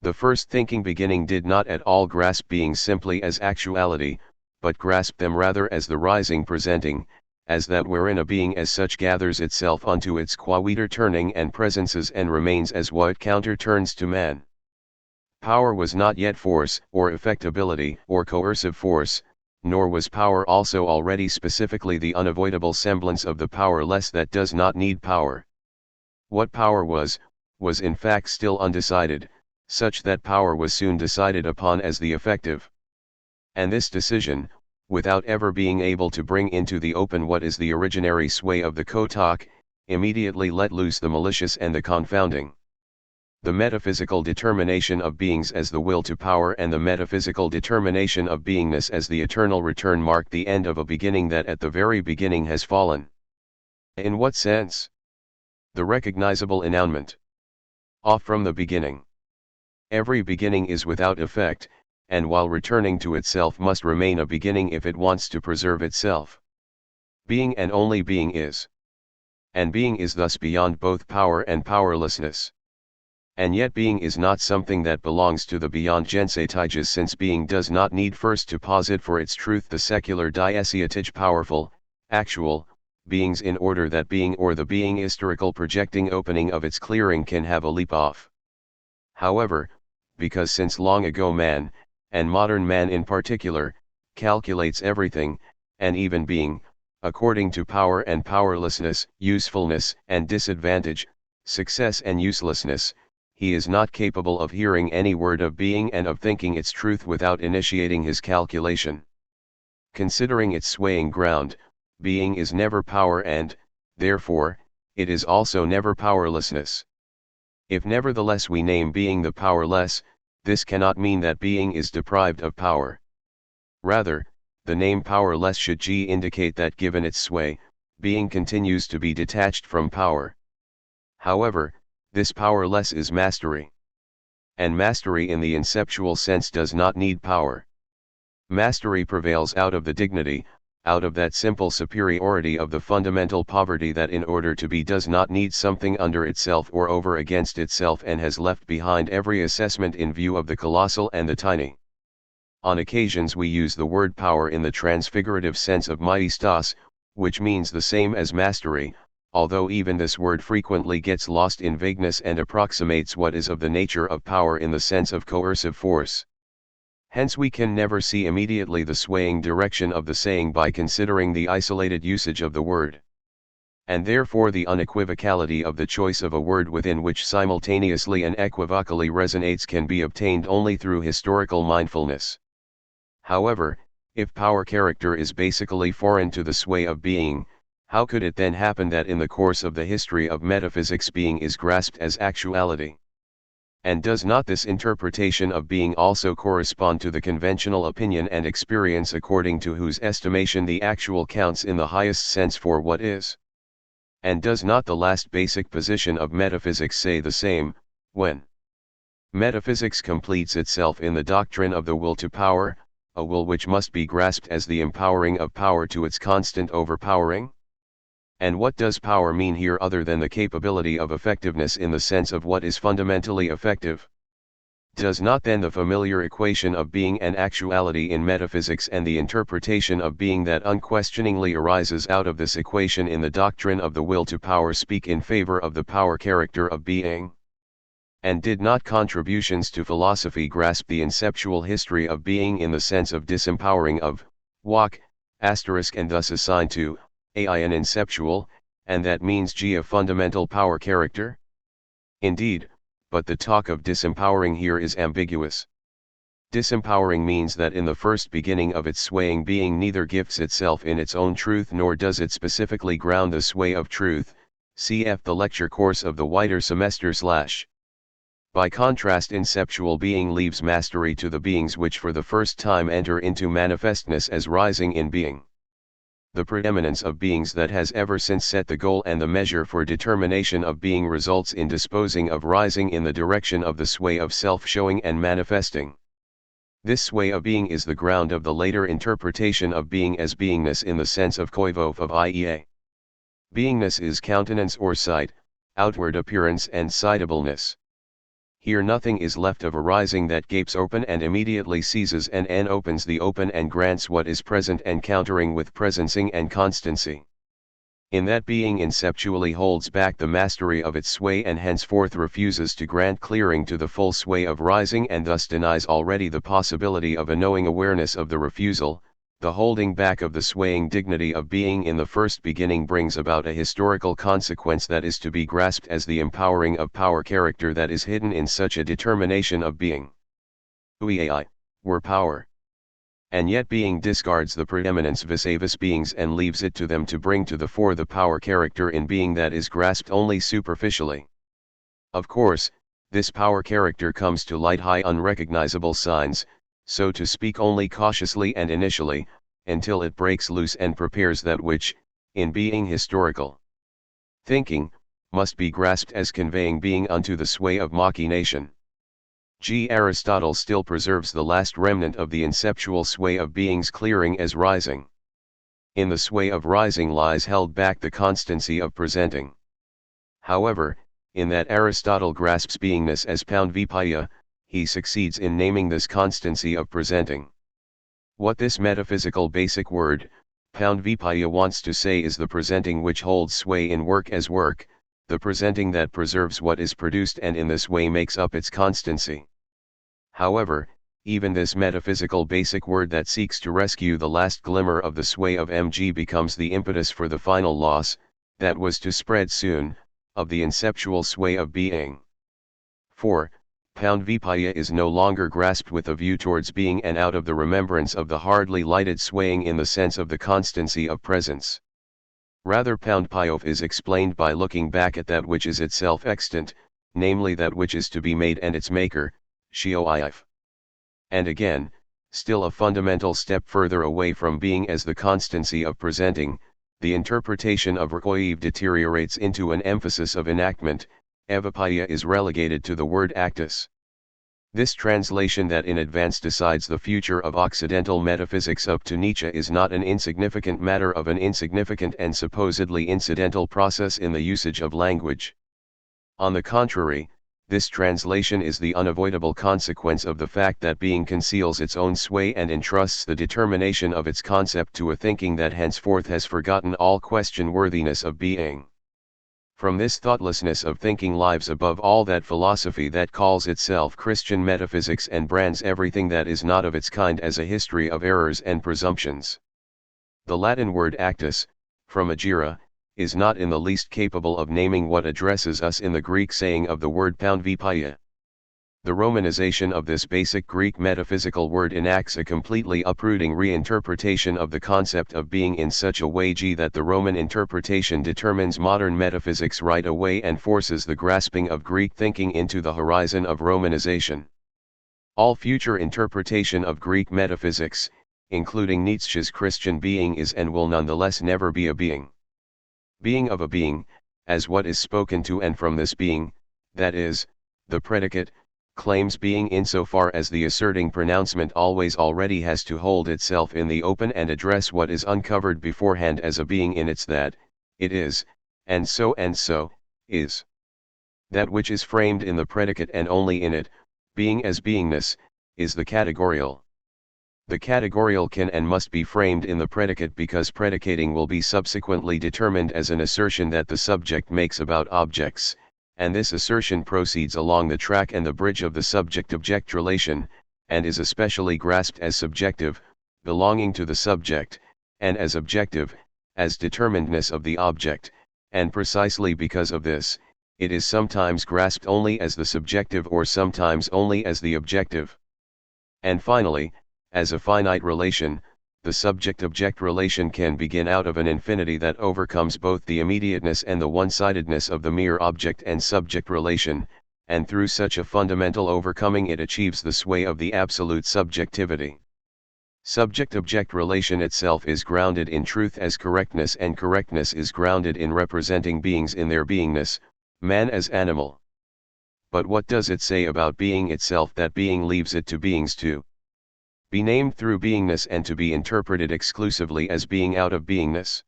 S1: The first thinking beginning did not at all grasp beings simply as actuality, but grasped them rather as the rising presenting, as that wherein a being as such gathers itself unto its quaeter turning and presences and remains as what counter turns to man. Power was not yet force, or effectability, or coercive force, nor was power also already specifically the unavoidable semblance of the powerless that does not need power. What power was in fact still undecided, such that power was soon decided upon as the effective. And this decision, without ever being able to bring into the open what is the originary sway of the kotok, immediately let loose the malicious and the confounding. The metaphysical determination of beings as the will to power and the metaphysical determination of beingness as the eternal return mark the end of a beginning that at the very beginning has fallen. In what sense? The recognizable enownement. Off from the beginning. Every beginning is without effect, and while returning to itself must remain a beginning if it wants to preserve itself. Being and only being is. And being is thus beyond both power and powerlessness. And yet being is not something that belongs to the beyond gensetiges, since being does not need first to posit for its truth the secular diesietige powerful, actual, beings in order that being or the being historical projecting opening of its clearing can have a leap off. However, because since long ago man, and modern man in particular, calculates everything, and even being, according to power and powerlessness, usefulness and disadvantage, success and uselessness, he is not capable of hearing any word of being and of thinking its truth without initiating his calculation. Considering its swaying ground, being is never power and, therefore, it is also never powerlessness. If nevertheless we name being the powerless, this cannot mean that being is deprived of power. Rather, the name powerless should indicate that given its sway, being continues to be detached from power. However, this powerless is mastery. And mastery in the inceptual sense does not need power. Mastery prevails out of the dignity, out of that simple superiority of the fundamental poverty that in order to be does not need something under itself or over against itself and has left behind every assessment in view of the colossal and the tiny. On occasions we use the word power in the transfigurative sense of maistas, which means the same as mastery, although even this word frequently gets lost in vagueness and approximates what is of the nature of power in the sense of coercive force. Hence we can never see immediately the swaying direction of the saying by considering the isolated usage of the word. And therefore the unequivocality of the choice of a word within which simultaneously and equivocally resonates can be obtained only through historical mindfulness. However, if power character is basically foreign to the sway of being, how could it then happen that in the course of the history of metaphysics being is grasped as actuality? And does not this interpretation of being also correspond to the conventional opinion and experience according to whose estimation the actual counts in the highest sense for what is? And does not the last basic position of metaphysics say the same, when metaphysics completes itself in the doctrine of the will to power, a will which must be grasped as the empowering of power to its constant overpowering? And what does power mean here other than the capability of effectiveness in the sense of what is fundamentally effective? Does not then the familiar equation of being and actuality in metaphysics and the interpretation of being that unquestioningly arises out of this equation in the doctrine of the will to power speak in favor of the power character of being? And did not contributions to philosophy grasp the inceptual history of being in the sense of disempowering of, walk, asterisk and thus assign to, ai an inceptual, and that means a fundamental power character? Indeed, but the talk of disempowering here is ambiguous. Disempowering means that in the first beginning of its swaying being neither gifts itself in its own truth nor does it specifically ground the sway of truth, cf. the lecture course of the wider semester / By contrast, inceptual being leaves mastery to the beings which for the first time enter into manifestness as rising in being. The preeminence of beings that has ever since set the goal and the measure for determination of being results in disposing of rising in the direction of the sway of self-showing and manifesting. This sway of being is the ground of the later interpretation of being as beingness in the sense of koivov of IEA. Beingness is countenance or sight, outward appearance and sightableness. Here nothing is left of arising that gapes open and immediately seizes and opens the open and grants what is present and countering with presencing and constancy. In that being inceptually holds back the mastery of its sway and henceforth refuses to grant clearing to the full sway of rising and thus denies already the possibility of a knowing awareness of the refusal. The holding back of the swaying dignity of being in the first beginning brings about a historical consequence that is to be grasped as the empowering of power character that is hidden in such a determination of being. Uiai, were power. And yet being discards the preeminence vis-a-vis beings and leaves it to them to bring to the fore the power character in being that is grasped only superficially. Of course, this power character comes to light high unrecognizable signs, so to speak only cautiously and initially, until it breaks loose and prepares that which, in being historical thinking, must be grasped as conveying being unto the sway of machination. Aristotle still preserves the last remnant of the inceptual sway of being's clearing as rising. In the sway of rising lies held back the constancy of presenting. However, in that Aristotle grasps beingness as poundvipaya, he succeeds in naming this constancy of presenting. What this metaphysical basic word, poundvipaya, wants to say is the presenting which holds sway in work as work, the presenting that preserves what is produced and in this way makes up its constancy. However, even this metaphysical basic word that seeks to rescue the last glimmer of the sway of mg becomes the impetus for the final loss, that was to spread soon, of the inceptual sway of being. 4. Pound vipaya is no longer grasped with a view towards being and out of the remembrance of the hardly lighted swaying in the sense of the constancy of presence. Rather pound payov is explained by looking back at that which is itself extant, namely that which is to be made and its maker, shioif. And again, still a fundamental step further away from being as the constancy of presenting, the interpretation of Rkoiv deteriorates into an emphasis of enactment. Evapaya is relegated to the word actus. This translation that in advance decides the future of Occidental metaphysics up to Nietzsche is not an insignificant matter of an insignificant and supposedly incidental process in the usage of language. On the contrary, this translation is the unavoidable consequence of the fact that being conceals its own sway and entrusts the determination of its concept to a thinking that henceforth has forgotten all question-worthiness of being. From this thoughtlessness of thinking lives above all that philosophy that calls itself Christian metaphysics and brands everything that is not of its kind as a history of errors and presumptions. The Latin word actus, from agira, is not in the least capable of naming what addresses us in the Greek saying of the word pound vipaya. The Romanization of this basic Greek metaphysical word enacts a completely uprooting reinterpretation of the concept of being in such a way that the Roman interpretation determines modern metaphysics right away and forces the grasping of Greek thinking into the horizon of Romanization. All future interpretation of Greek metaphysics, including Nietzsche's Christian being, is and will nonetheless never be a being. Being of a being, as what is spoken to and from this being, that is, the predicate, claims being insofar as the asserting pronouncement always already has to hold itself in the open and address what is uncovered beforehand as a being in its that, it is, and so is. That which is framed in the predicate and only in it, being as beingness, is the categorial. The categorial can and must be framed in the predicate because predicating will be subsequently determined as an assertion that the subject makes about objects, and this assertion proceeds along the track and the bridge of the subject-object relation, and is especially grasped as subjective, belonging to the subject, and as objective, as determinedness of the object, and precisely because of this, it is sometimes grasped only as the subjective or sometimes only as the objective. And finally, as a finite relation, the subject-object relation can begin out of an infinity that overcomes both the immediateness and the one-sidedness of the mere object and subject relation, and through such a fundamental overcoming it achieves the sway of the absolute subjectivity. Subject-object relation itself is grounded in truth as correctness, and correctness is grounded in representing beings in their beingness, man as animal. But what does it say about being itself that being leaves it to beings to be named through beingness and to be interpreted exclusively as being out of beingness?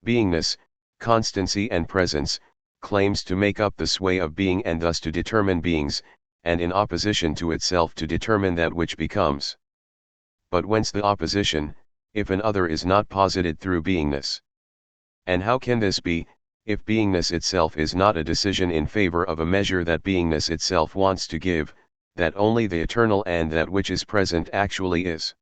S1: Beingness, constancy and presence, claims to make up the sway of being and thus to determine beings, and in opposition to itself to determine that which becomes. But whence the opposition, if an other is not posited through beingness? And how can this be, if beingness itself is not a decision in favor of a measure that beingness itself wants to give, that only the eternal and that which is present actually is?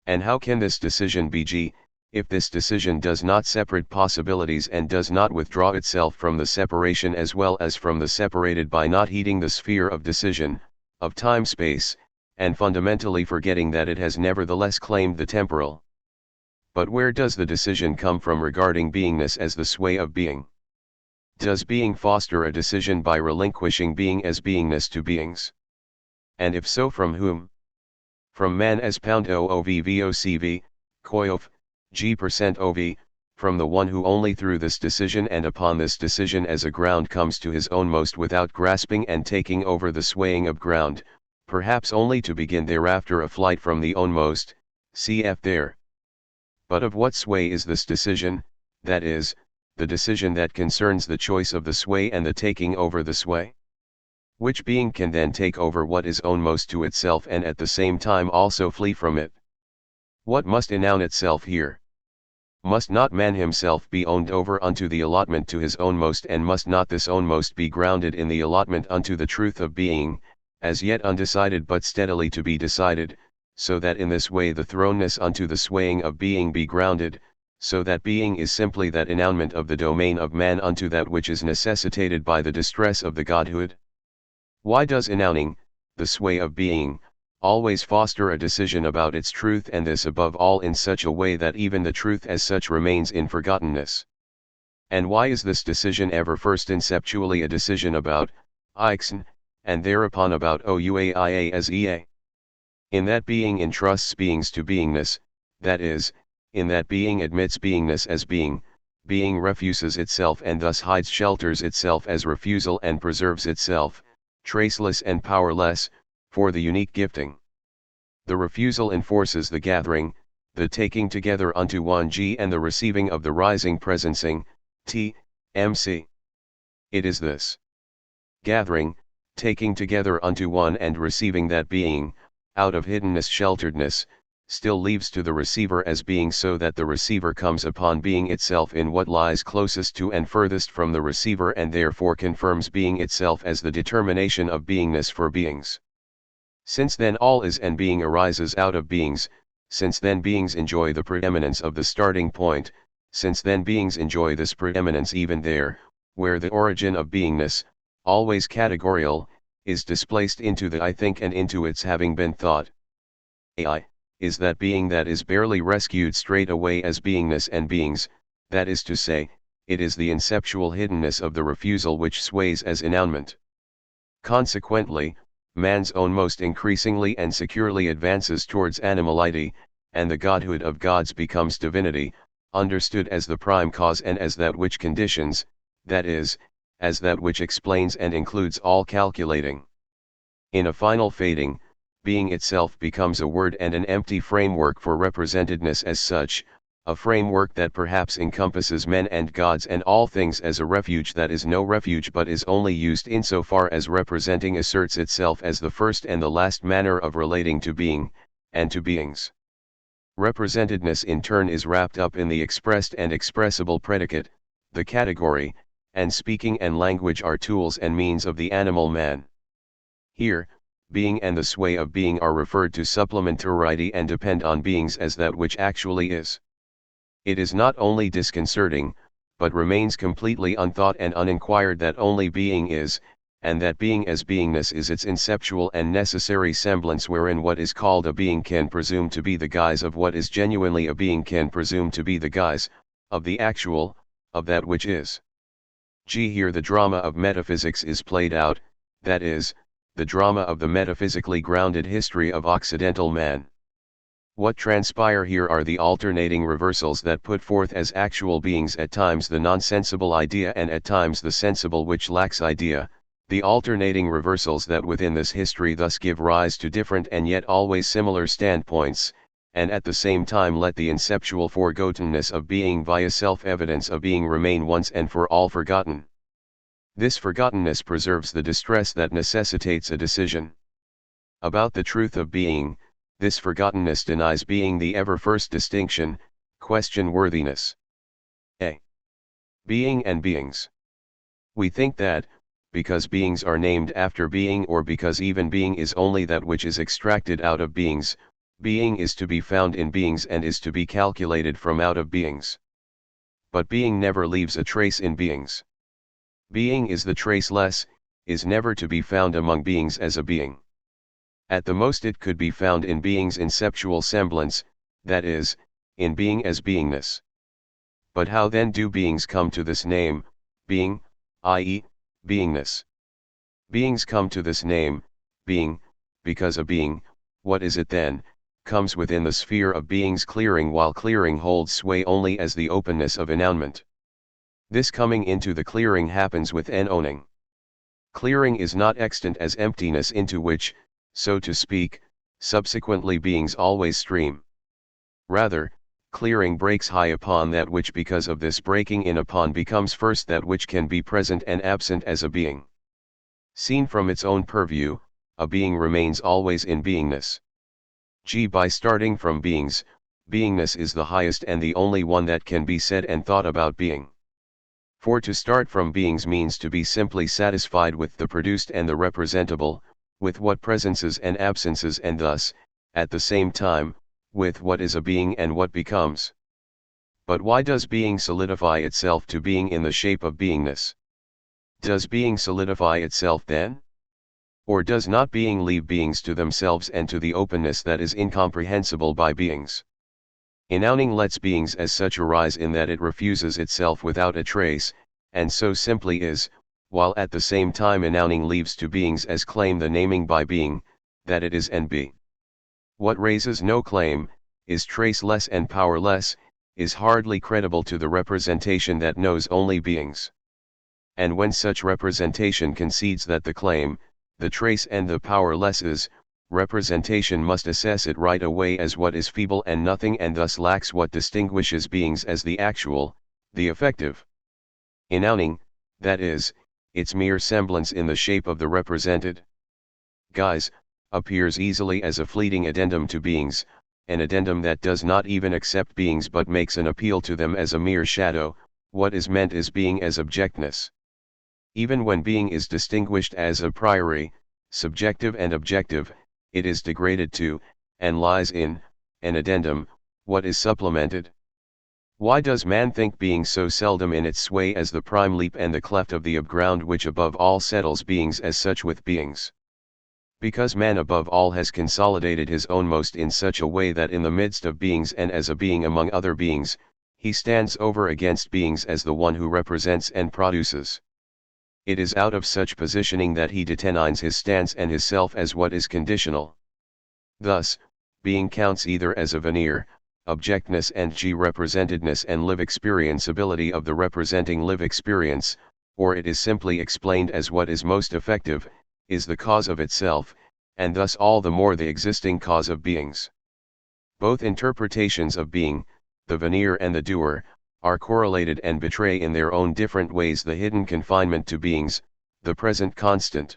S1: And how can this decision be if this decision does not separate possibilities and does not withdraw itself from the separation as well as from the separated by not heeding the sphere of decision, of time-space, and fundamentally forgetting that it has nevertheless claimed the temporal? But where does the decision come from regarding beingness as the sway of being? Does being foster a decision by relinquishing being as beingness to beings? And if so, from whom? From man as #OOVVOCV, koyov, G%OV, from the one who only through this decision and upon this decision as a ground comes to his own most without grasping and taking over the swaying of ground, perhaps only to begin thereafter a flight from the own most, cf. there. But of what sway is this decision, that is, the decision that concerns the choice of the sway and the taking over the sway? Which being can then take over what is own most to itself and at the same time also flee from it? What must enown itself here? Must not man himself be owned over unto the allotment to his own most, and must not this own most be grounded in the allotment unto the truth of being, as yet undecided but steadily to be decided, so that in this way the thrownness unto the swaying of being be grounded, so that being is simply that enownement of the domain of man unto that which is necessitated by the distress of the Godhood? Why does enowning, the sway of being, always foster a decision about its truth, and this above all in such a way that even the truth as such remains in forgottenness? And why is this decision ever first inceptually a decision about Ixn, and thereupon about Ouaia as Ea? In that being entrusts beings to beingness, that is, in that being admits beingness as being, being refuses itself and thus hides shelters itself as refusal and preserves itself, traceless and powerless, for the unique gifting. The refusal enforces the gathering, the taking together unto one G and the receiving of the rising presencing, T, MC. It is this gathering, taking together unto one and receiving that being, out of hiddenness shelteredness, still leaves to the receiver as being, so that the receiver comes upon being itself in what lies closest to and furthest from the receiver, and therefore confirms being itself as the determination of beingness for beings. Since then all is and being arises out of beings, since then beings enjoy the preeminence of the starting point, since then beings enjoy this preeminence even there, where the origin of beingness, always categorial, is displaced into the I think and into its having been thought. AI is that being that is barely rescued straight away as beingness and beings, that is to say, it is the inceptual hiddenness of the refusal which sways as enownement. Consequently, man's own most increasingly and securely advances towards animality, and the godhood of gods becomes divinity, understood as the prime cause and as that which conditions, that is, as that which explains and includes all calculating. In a final fading, being itself becomes a word and an empty framework for representedness as such, a framework that perhaps encompasses men and gods and all things as a refuge that is no refuge but is only used insofar as representing asserts itself as the first and the last manner of relating to being, and to beings. Representedness in turn is wrapped up in the expressed and expressible predicate, the category, and speaking and language are tools and means of the animal man. Here, being and the sway of being are referred to supplementarity and depend on beings as that which actually is. It is not only disconcerting, but remains completely unthought and uninquired that only being is, and that being as beingness is its inceptual and necessary semblance, wherein what is called a being can presume to be the guise of what is genuinely a being, can presume to be the guise, of the actual, of that which is. Here the drama of metaphysics is played out, that is, the drama of the metaphysically grounded history of Occidental man. What transpire here are the alternating reversals that put forth as actual beings at times the nonsensible idea and at times the sensible which lacks idea, the alternating reversals that within this history thus give rise to different and yet always similar standpoints, and at the same time let the inceptual forgottenness of being via self-evidence of being remain once and for all forgotten. This forgottenness preserves the distress that necessitates a decision. About the truth of being, this forgottenness denies being the ever first distinction, question worthiness. A. Being and beings. We think that, because beings are named after being, or because even being is only that which is extracted out of beings, being is to be found in beings and is to be calculated from out of beings. But being never leaves a trace in beings. Being is the traceless, is never to be found among beings as a being. At the most it could be found in being's inceptual semblance, that is, in being as beingness. But how then do beings come to this name, being, i.e., beingness? Beings come to this name, being, because a being, what is it then, comes within the sphere of being's clearing, while clearing holds sway only as the openness of enownement. This coming into the clearing happens with owning. Clearing is not extant as emptiness into which, so to speak, subsequently beings always stream. Rather, clearing breaks high upon that which because of this breaking in upon becomes first that which can be present and absent as a being. Seen from its own purview, a being remains always in beingness. By starting from beings, beingness is the highest and the only one that can be said and thought about being. For to start from beings means to be simply satisfied with the produced and the representable, with what presences and absences, and thus, at the same time, with what is a being and what becomes. But why does being solidify itself to being in the shape of beingness? Does being solidify itself then? Or does not being leave beings to themselves and to the openness that is incomprehensible by beings? Enowning lets beings as such arise in that it refuses itself without a trace, and so simply is, while at the same time enowning leaves to beings as claim the naming by being, that it is and be. What raises no claim, is traceless and powerless, is hardly credible to the representation that knows only beings. And when such representation concedes that the claim, the trace and the powerless is, representation must assess it right away as what is feeble and nothing, and thus lacks what distinguishes beings as the actual, the effective. Enowning, that is, its mere semblance in the shape of the represented guise, appears easily as a fleeting addendum to beings, an addendum that does not even accept beings but makes an appeal to them as a mere shadow. What is meant is being as objectness. Even when being is distinguished as a priori, subjective and objective, it is degraded to, and lies in, an addendum, what is supplemented. Why does man think being so seldom in its sway as the prime leap and the cleft of the abground which above all settles beings as such with beings? Because man above all has consolidated his own most in such a way that in the midst of beings and as a being among other beings, he stands over against beings as the one who represents and produces. It is out of such positioning that he determines his stance and his self as what is conditional. Thus, being counts either as a veneer, objectness and representedness and live experienceability of the representing live experience, or it is simply explained as what is most effective, is the cause of itself, and thus all the more the existing cause of beings. Both interpretations of being, the veneer and the doer, are correlated and betray in their own different ways the hidden confinement to beings, the present constant.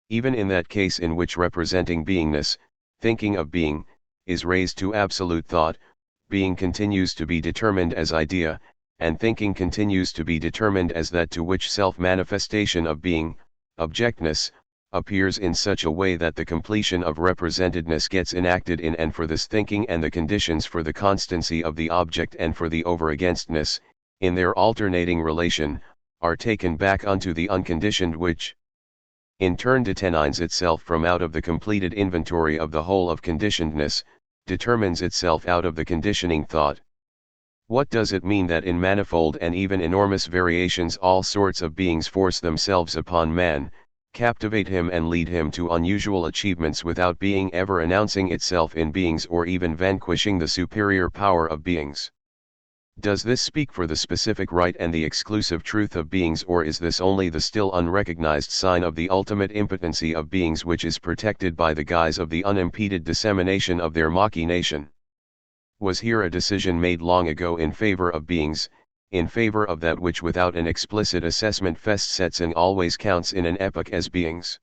S1: Even in that case in which representing beingness, thinking of being, is raised to absolute thought, being continues to be determined as idea, and thinking continues to be determined as that to which self-manifestation of being, objectness, appears in such a way that the completion of representedness gets enacted in and for this thinking, and the conditions for the constancy of the object and for the over-againstness, in their alternating relation, are taken back unto the unconditioned, which in turn determines itself from out of the completed inventory of the whole of conditionedness, determines itself out of the conditioning thought. What does it mean that in manifold and even enormous variations all sorts of beings force themselves upon man, captivate him and lead him to unusual achievements without being ever announcing itself in beings or even vanquishing the superior power of beings? Does this speak for the specific right and the exclusive truth of beings, or is this only the still unrecognized sign of the ultimate impotency of beings, which is protected by the guise of the unimpeded dissemination of their machination? Was here a decision made long ago in favor of beings, in favor of that which without an explicit assessment festsetzen always counts in an epoch as beings?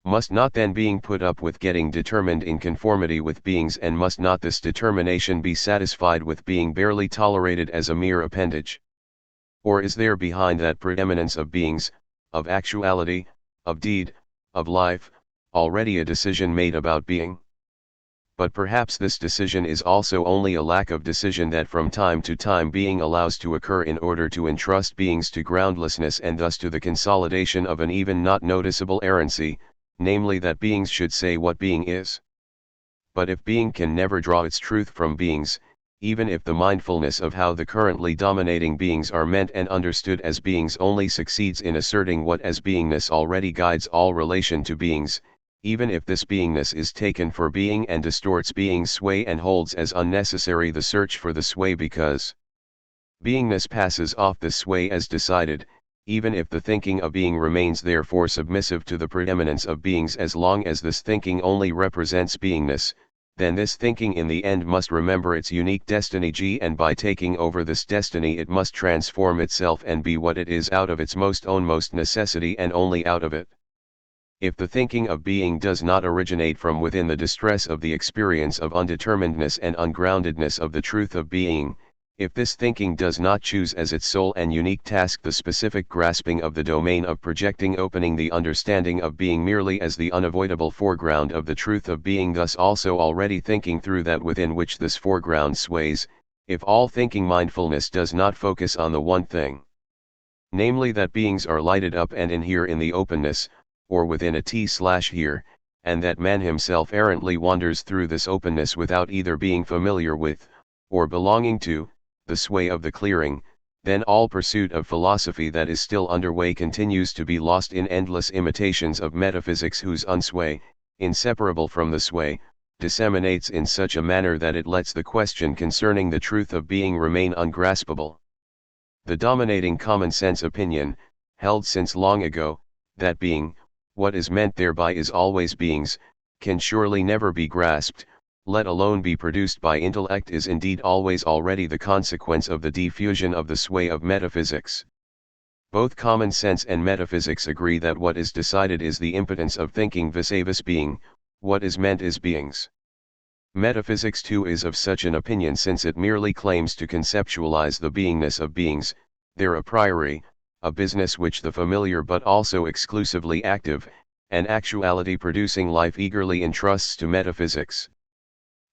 S1: Must not then being put up with getting determined in conformity with beings, and must not this determination be satisfied with being barely tolerated as a mere appendage? Or is there behind that preeminence of beings, of actuality, of deed, of life, already a decision made about being? But perhaps this decision is also only a lack of decision that from time to time being allows to occur in order to entrust beings to groundlessness and thus to the consolidation of an even not noticeable errancy, namely that beings should say what being is. But if being can never draw its truth from beings, even if the mindfulness of how the currently dominating beings are meant and understood as beings only succeeds in asserting what as beingness already guides all relation to beings, even if this beingness is taken for being and distorts being's sway and holds as unnecessary the search for the sway because beingness passes off the sway as decided, even if the thinking of being remains therefore submissive to the preeminence of beings as long as this thinking only represents beingness, then this thinking in the end must remember its unique destiny and by taking over this destiny it must transform itself and be what it is out of its most necessity and only out of it. If the thinking of being does not originate from within the distress of the experience of undeterminedness and ungroundedness of the truth of being, If this thinking does not choose as its sole and unique task the specific grasping of the domain of projecting, opening the understanding of being merely as the unavoidable foreground of the truth of being, thus also already thinking through that within which this foreground sways, if all thinking mindfulness does not focus on the one thing, namely that beings are lighted up and in here in the openness, or within a t/here, and that man himself errantly wanders through this openness without either being familiar with, or belonging to, the sway of the clearing, then all pursuit of philosophy that is still underway continues to be lost in endless imitations of metaphysics whose unsway, inseparable from the sway, disseminates in such a manner that it lets the question concerning the truth of being remain ungraspable. The dominating common sense opinion, held since long ago, that being, what is meant thereby is always beings, can surely never be grasped, let alone be produced by intellect, is indeed always already the consequence of the diffusion of the sway of metaphysics. Both common sense and metaphysics agree that what is decided is the impotence of thinking vis-a-vis being, what is meant is beings. Metaphysics too is of such an opinion, since it merely claims to conceptualize the beingness of beings, their a priori, a business which the familiar but also exclusively active, and actuality producing life eagerly entrusts to metaphysics.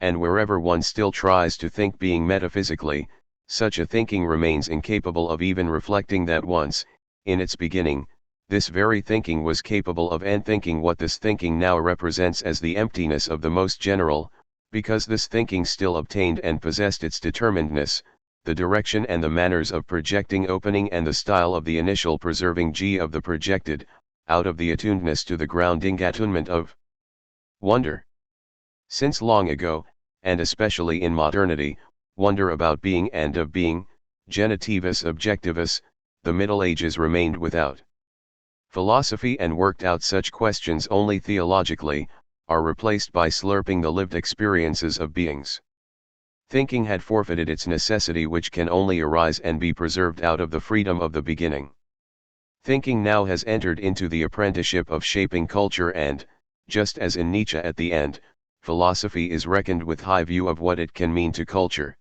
S1: And wherever one still tries to think being metaphysically, such a thinking remains incapable of even reflecting that once, in its beginning, this very thinking was capable of thinking what this thinking now represents as the emptiness of the most general, because this thinking still obtained and possessed its determinedness, the direction and the manners of projecting, opening, and the style of the initial preserving of the projected, out of the attunedness to the grounding attunement of wonder. Since long ago, and especially in modernity, wonder about being and of being, genitivus objectivus, the Middle Ages remained without philosophy and worked out such questions only theologically, are replaced by slurping the lived experiences of beings. Thinking had forfeited its necessity, which can only arise and be preserved out of the freedom of the beginning. Thinking now has entered into the apprenticeship of shaping culture, and, just as in Nietzsche at the end, philosophy is reckoned with high view of what it can mean to culture.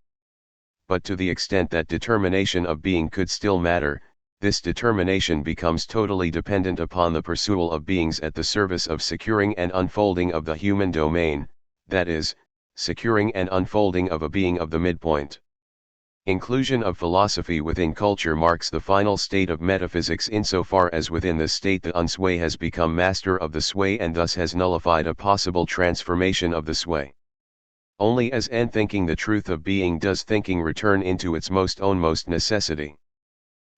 S1: But to the extent that determination of being could still matter, this determination becomes totally dependent upon the pursuit of beings at the service of securing and unfolding of the human domain, that is, securing and unfolding of a being of the midpoint. Inclusion of philosophy within culture marks the final state of metaphysics, insofar as within this state the unsway has become master of the sway and thus has nullified a possible transformation of the sway. Only as thinking the truth of being does thinking return into its most necessity.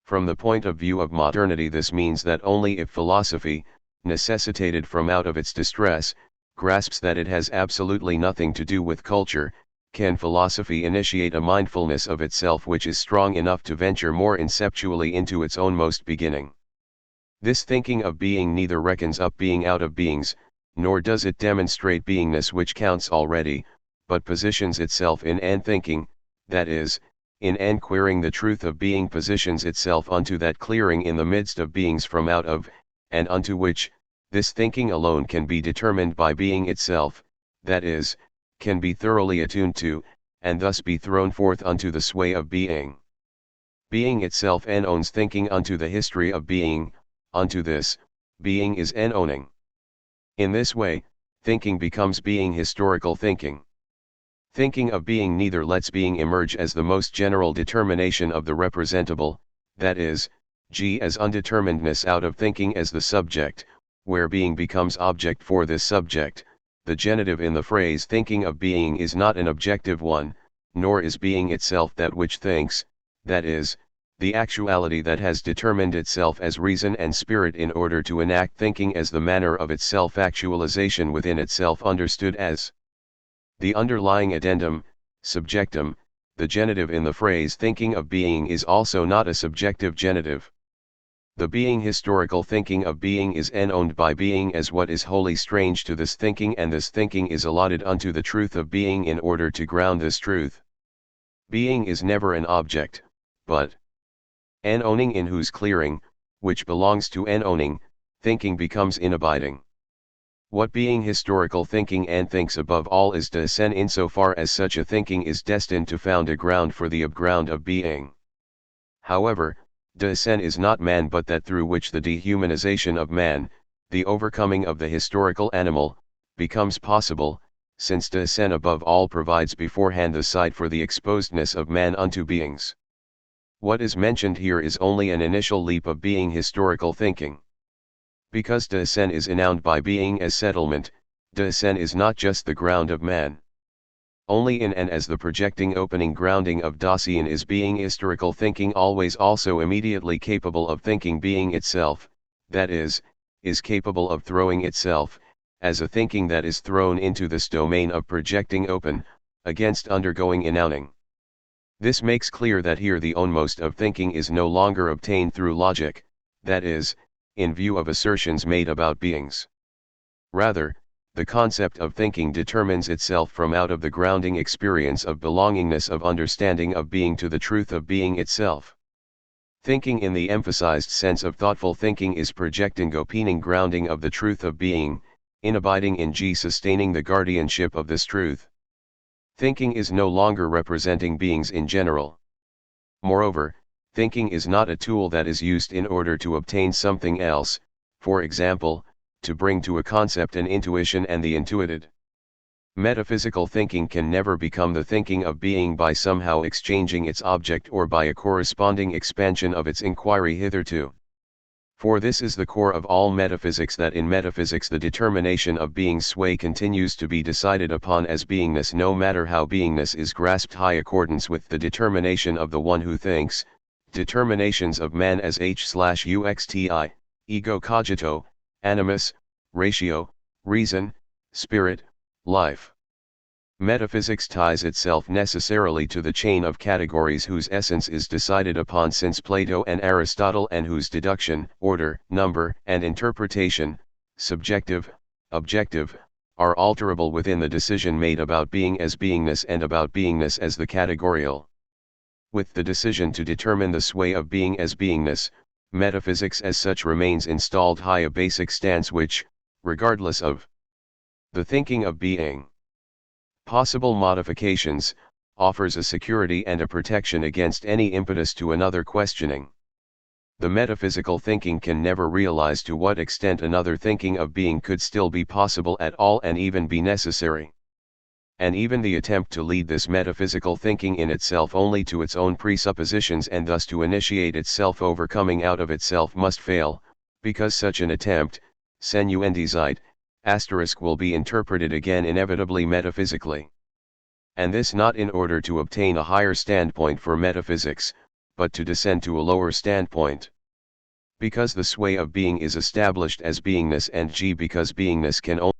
S1: From the point of view of modernity, this means that only if philosophy, necessitated from out of its distress, grasps that it has absolutely nothing to do with culture, can philosophy initiate a mindfulness of itself which is strong enough to venture more inceptually into its own most beginning. This thinking of being neither reckons up being out of beings, nor does it demonstrate beingness which counts already, but positions itself in thinking, that is, in queering the truth of being, positions itself unto that clearing in the midst of beings from out of, and unto which, this thinking alone can be determined by being itself, that is, can be thoroughly attuned to, and thus be thrown forth unto the sway of being. Being itself owns thinking unto the history of being, unto this, being is owning. In this way, thinking becomes being historical thinking. Thinking of being neither lets being emerge as the most general determination of the representable, that is, as undeterminedness out of thinking as the subject, where being becomes object for this subject. The genitive in the phrase thinking of being is not an objective one, nor is being itself that which thinks, that is, the actuality that has determined itself as reason and spirit in order to enact thinking as the manner of its self-actualization within itself, understood as the underlying addendum, subjectum. The genitive in the phrase thinking of being is also not a subjective genitive. The being historical thinking of being is owned by being as what is wholly strange to this thinking, and this thinking is allotted unto the truth of being in order to ground this truth. Being is never an object, but owning, in whose clearing, which belongs to owning, thinking becomes inabiding. What being historical thinking and thinks above all is descent insofar as such a thinking is destined to found a ground for the upground of being. However, descent is not man but that through which the dehumanization of man, the overcoming of the historical animal, becomes possible, since descent above all provides beforehand the site for the exposedness of man unto beings. What is mentioned here is only an initial leap of being historical thinking. Because descent is ennowned by being as settlement, descent is not just the ground of man. Only in and as the projecting opening grounding of Dasein is being historical thinking always also immediately capable of thinking being itself, that is capable of throwing itself, as a thinking that is thrown into this domain of projecting open, against undergoing ennowning. This makes clear that here the ownmost of thinking is no longer obtained through logic, that is, in view of assertions made about beings. Rather, the concept of thinking determines itself from out of the grounding experience of belongingness of understanding of being to the truth of being itself. Thinking in the emphasized sense of thoughtful thinking is projecting opening grounding of the truth of being, in abiding in G sustaining the guardianship of this truth. Thinking is no longer representing beings in general. Moreover, thinking is not a tool that is used in order to obtain something else, for example, to bring to a concept an intuition and the intuited. Metaphysical thinking can never become the thinking of being by somehow exchanging its object or by a corresponding expansion of its inquiry hitherto. For this is the core of all metaphysics, that in metaphysics the determination of being's sway continues to be decided upon as beingness, no matter how beingness is grasped high accordance with the determination of the one who thinks, determinations of man as h/uxti, ego cogito, animus, ratio, reason, spirit, life. Metaphysics ties itself necessarily to the chain of categories whose essence is decided upon since Plato and Aristotle, and whose deduction, order, number, and interpretation, subjective, objective, are alterable within the decision made about being as beingness and about beingness as the categorial. With the decision to determine the sway of being as beingness, metaphysics as such remains installed high a basic stance which, regardless of the thinking of being possible modifications, offers a security and a protection against any impetus to another questioning. The metaphysical thinking can never realize to what extent another thinking of being could still be possible at all and even be necessary. And even the attempt to lead this metaphysical thinking in itself only to its own presuppositions and thus to initiate itself overcoming out of itself must fail, because such an attempt, senuendizite, will be interpreted again inevitably metaphysically. And this not in order to obtain a higher standpoint for metaphysics, but to descend to a lower standpoint. Because the sway of being is established as beingness, and G because beingness can only